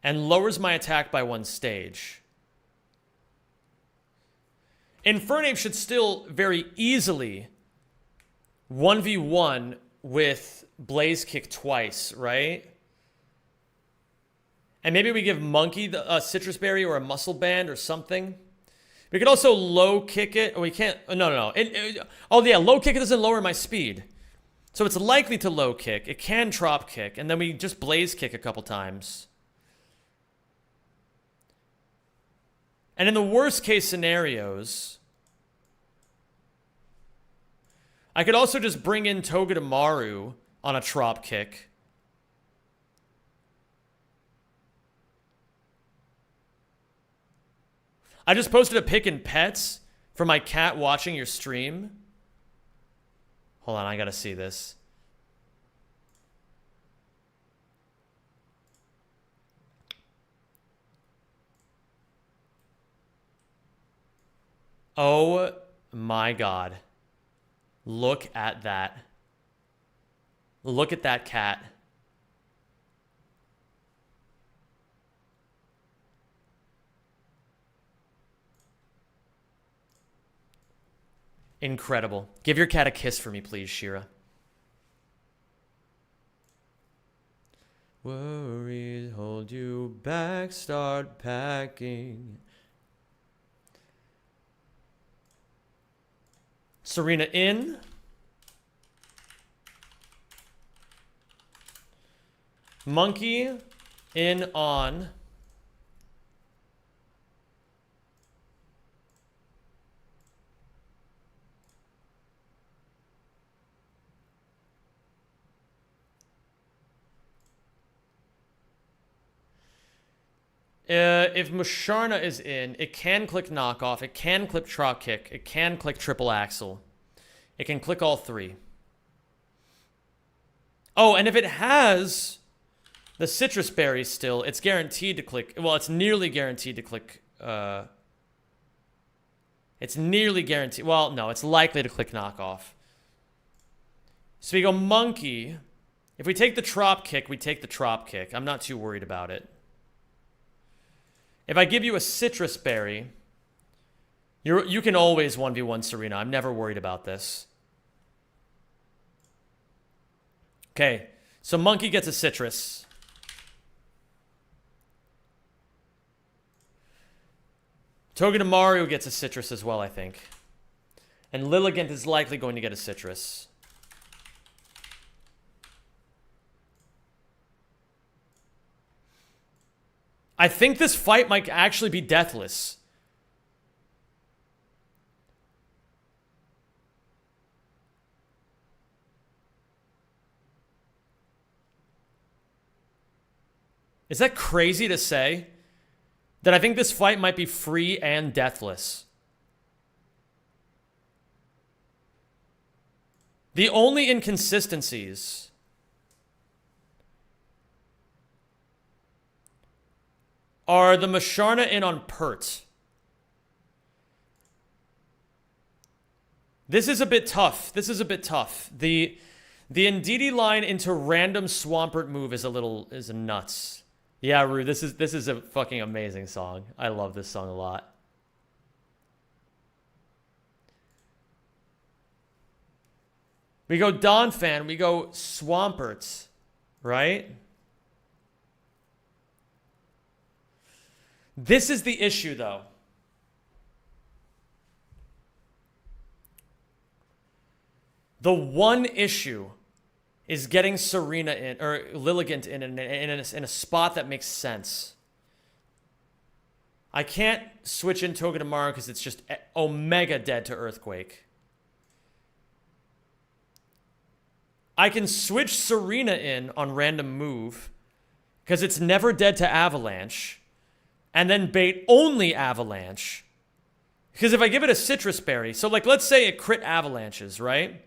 and lowers my attack by 1 stage. Infernape should still very easily 1v1 with Blaze Kick twice, right? And maybe we give Monkey a Citrus Berry or a Muscle Band or something. We could also low kick it. Or we can't. No. Oh, yeah. Low kick it doesn't lower my speed. So it's likely to low kick. It can Trop Kick. And then we just Blaze Kick a couple times. And in the worst case scenarios, I could also just bring in Togedemaru on a Trop Kick. I just posted a pic in Pets for my cat watching your stream. Hold on, I gotta see this. Oh my God. Look at that. Look at that cat. Incredible. Give your cat a kiss for me, please, Shira. Worries hold you back, start packing. Serena in. Monkey in on. If Musharna is in, it can click knockoff, it can click Trop Kick, it can click triple axle. It can click all 3. Oh, and if it has the Citrus Berry still, it's guaranteed to click. Well, it's nearly guaranteed to click. It's nearly guaranteed. Well, no, it's likely to click knockoff. So we go monkey. If we take the trop kick, we take the trop kick. I'm not too worried about it. If I give you a citrus berry, you can always 1v1 Serena. I'm never worried about this. Okay, so monkey gets a citrus. Togedemaru gets a citrus as well, I think. And Lilligant is likely going to get a citrus. I think this fight might actually be deathless. Is that crazy to say? That I think this fight might be free and deathless. The only inconsistencies are the Musharna in on Pert. This is a bit tough. This is a bit tough. The Ndidi line into random Swampert move is a nuts. Yeah, Rue, this is a fucking amazing song. I love this song a lot. We go Donphan, we go Swampert, right? This is the issue, though. The one issue is getting Serena in, or Lilligant in a spot that makes sense. I can't switch in Togedemaru because it's just Omega dead to Earthquake. I can switch Serena in on random move because it's never dead to Avalanche, and then bait only Avalanche. Because if I give it a Citrus Berry, so like let's say it crit Avalanches, right?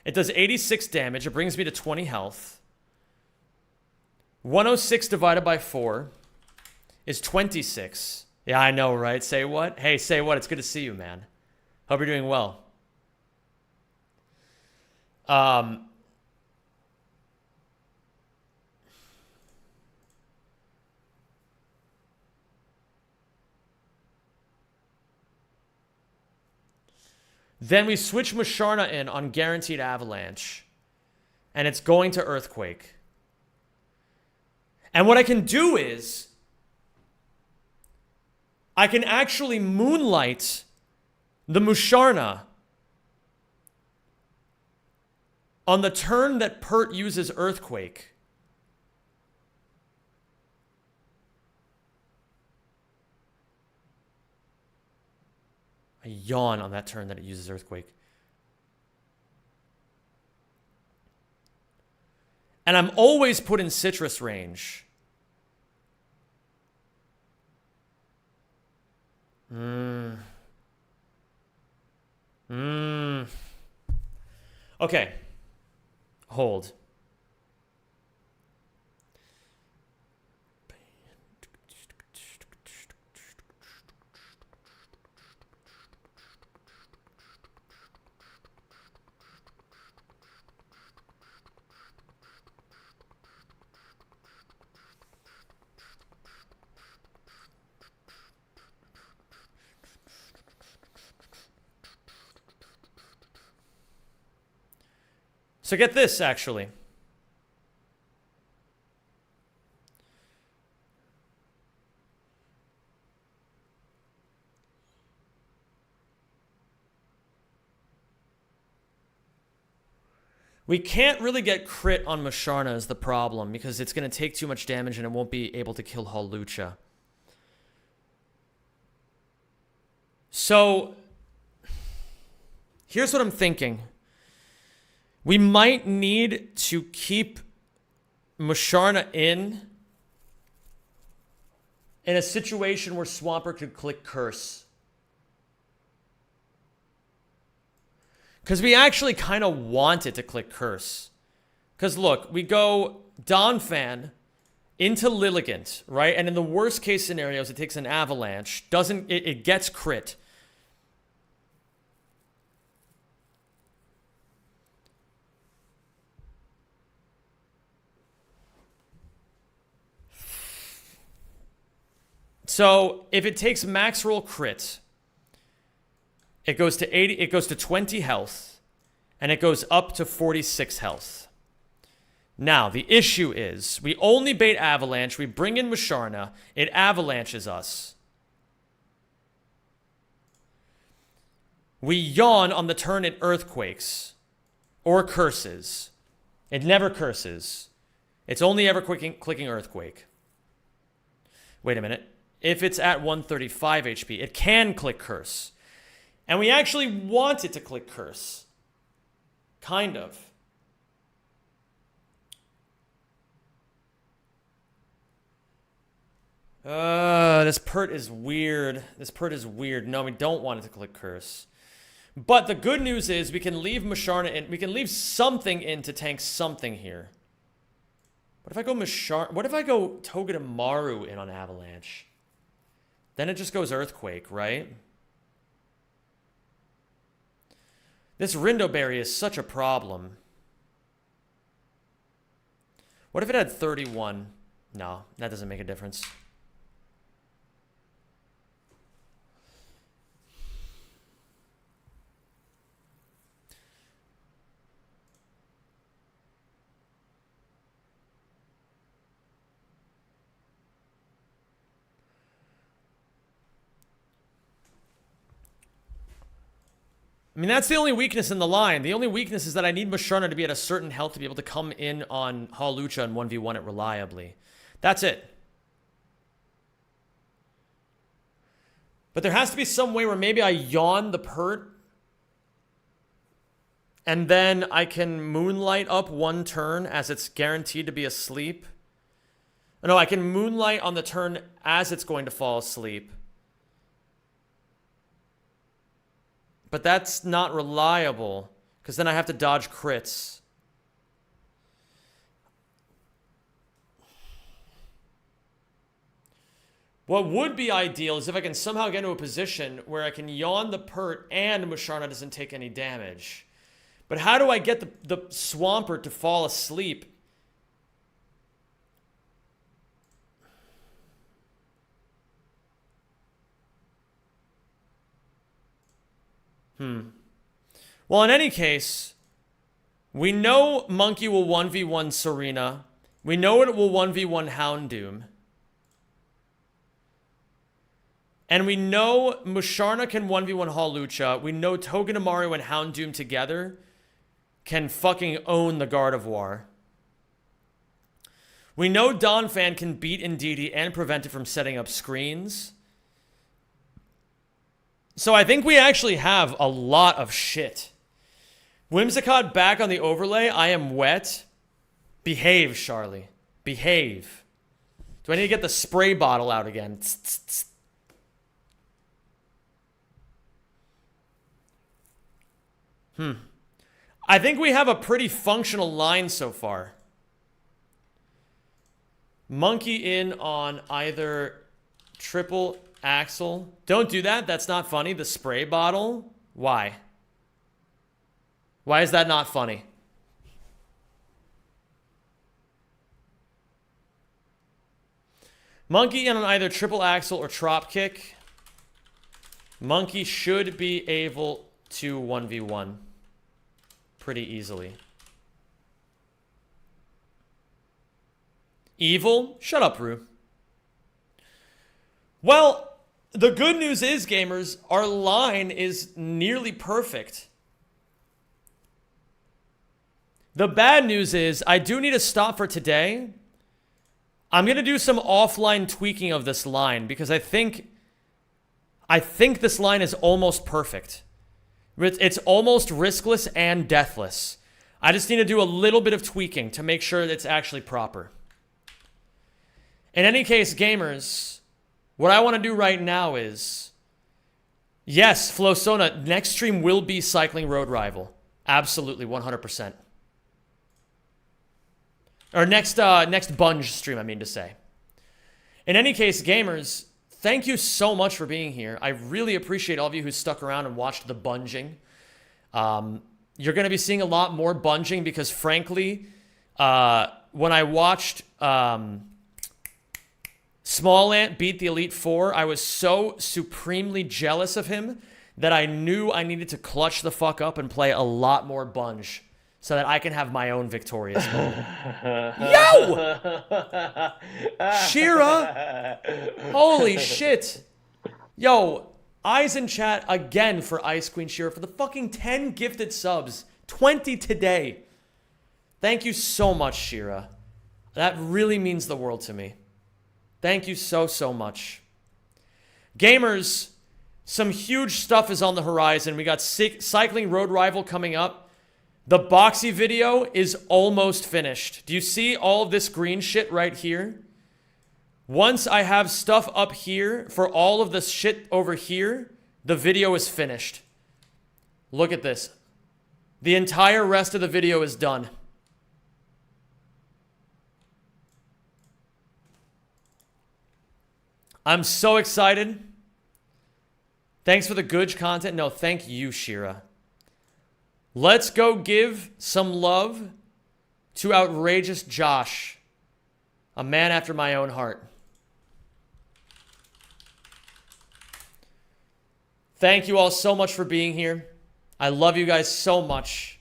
It does 86 damage. It brings me to 20 health. 106 divided by 4 is 26. Yeah, I know, right? Say what? Hey, say what? It's good to see you, man. Hope you're doing well. Then we switch Musharna in on Guaranteed Avalanche. And it's going to Earthquake. And what I can do is I can actually moonlight the Musharna on the turn that Pert uses Earthquake. I yawn on that turn that it uses Earthquake. And I'm always put in citrus range. Okay. Hold. So get this, actually. We can't really get crit on Musharna is the problem, because it's going to take too much damage and it won't be able to kill Hawlucha. So, here's what I'm thinking. We might need to keep Musharna in a situation where Swampert could click Curse. Because we actually kind of want it to click Curse. Because look, we go Donphan into Lilligant, right? And in the worst case scenarios, it takes an Avalanche. It gets crit. So if it takes max roll crit, it goes to 80, it goes to 20 health, and it goes up to 46 health. Now, the issue is, we only bait Avalanche, we bring in Musharna, it avalanches us. We yawn on the turn it earthquakes, or curses. It never curses. It's only ever clicking earthquake. Wait a minute. If it's at 135 HP, it can click curse. And we actually want it to click curse. Kind of. This pert is weird. This pert is weird. No, we don't want it to click curse. But the good news is we can leave Musharna in. We can leave something in to tank something here. What if I go What if I go Togedemaru in on Avalanche? Then it just goes Earthquake, right? This Rindoberry is such a problem. What if it had 31? No, that doesn't make a difference. I mean, that's the only weakness in the line. The only weakness is that I need Musharna to be at a certain health to be able to come in on Hawlucha and 1v1 it reliably. That's it. But there has to be some way where maybe I yawn the pert and then I can Moonlight up one turn as it's guaranteed to be asleep. No, I can Moonlight on the turn as it's going to fall asleep. But that's not reliable, because then I have to dodge crits. What would be ideal is if I can somehow get into a position where I can yawn the pert and Musharna doesn't take any damage. But how do I get the Swampert to fall asleep? Well, in any case, we know Monkey will 1v1 Serena. We know it will 1v1 Houndoom. And we know Musharna can 1v1 Hawlucha. We know Togedemaru and Houndoom together can fucking own the Gardevoir. We know Donphan can beat Indeedee and prevent it from setting up screens. So I think we actually have a lot of shit. Whimsicott back on the overlay. I am wet. Behave, Charlie. Behave. Do I need to get the spray bottle out again? Tss, tss, tss. I think we have a pretty functional line so far. Monkey in on either triple Axel. Don't do that. That's not funny. The spray bottle. Why? Why is that not funny? Monkey in on either triple Axel or Trop Kick. Monkey should be able to 1v1 pretty easily. Evil? Shut up, Rue. Well, the good news is, gamers, our line is nearly perfect. The bad news is I do need to stop for today. I'm going to do some offline tweaking of this line because I think this line is almost perfect. It's almost riskless and deathless. I just need to do a little bit of tweaking to make sure that it's actually proper. In any case, gamers, what I want to do right now is, yes, Flowsona, next stream will be Cycling Road Rival. Absolutely, 100%. Or next Bunge stream, I mean to say. In any case, gamers, thank you so much for being here. I really appreciate all of you who stuck around and watched the bunging. You're going to be seeing a lot more bunging because, frankly, when I watched Small Ant beat the Elite Four. I was so supremely jealous of him that I knew I needed to clutch the fuck up and play a lot more Bunge so that I can have my own victorious moment. Yo! Shira! Holy shit. Yo, eyes in chat again for Ice Queen Shira for the fucking 10 gifted subs. 20 today. Thank you so much, Shira. That really means the world to me. Thank you so, so much. Gamers, some huge stuff is on the horizon. We got Cycling Road Rival coming up. The Boxy video is almost finished. Do you see all of this green shit right here? Once I have stuff up here for all of the shit over here, the video is finished. Look at this. The entire rest of the video is done. I'm so excited. Thanks for the good content. No, thank you, Shira. Let's go give some love to Outrageous Josh, a man after my own heart. Thank you all so much for being here. I love you guys so much.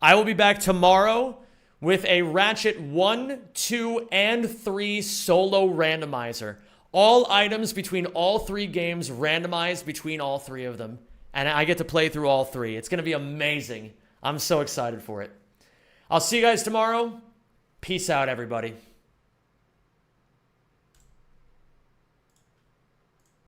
I will be back tomorrow with a Ratchet 1, 2, and 3 solo randomizer. All items between all 3 games randomized between all 3 of them. And I get to play through all 3. It's going to be amazing. I'm so excited for it. I'll see you guys tomorrow. Peace out, everybody.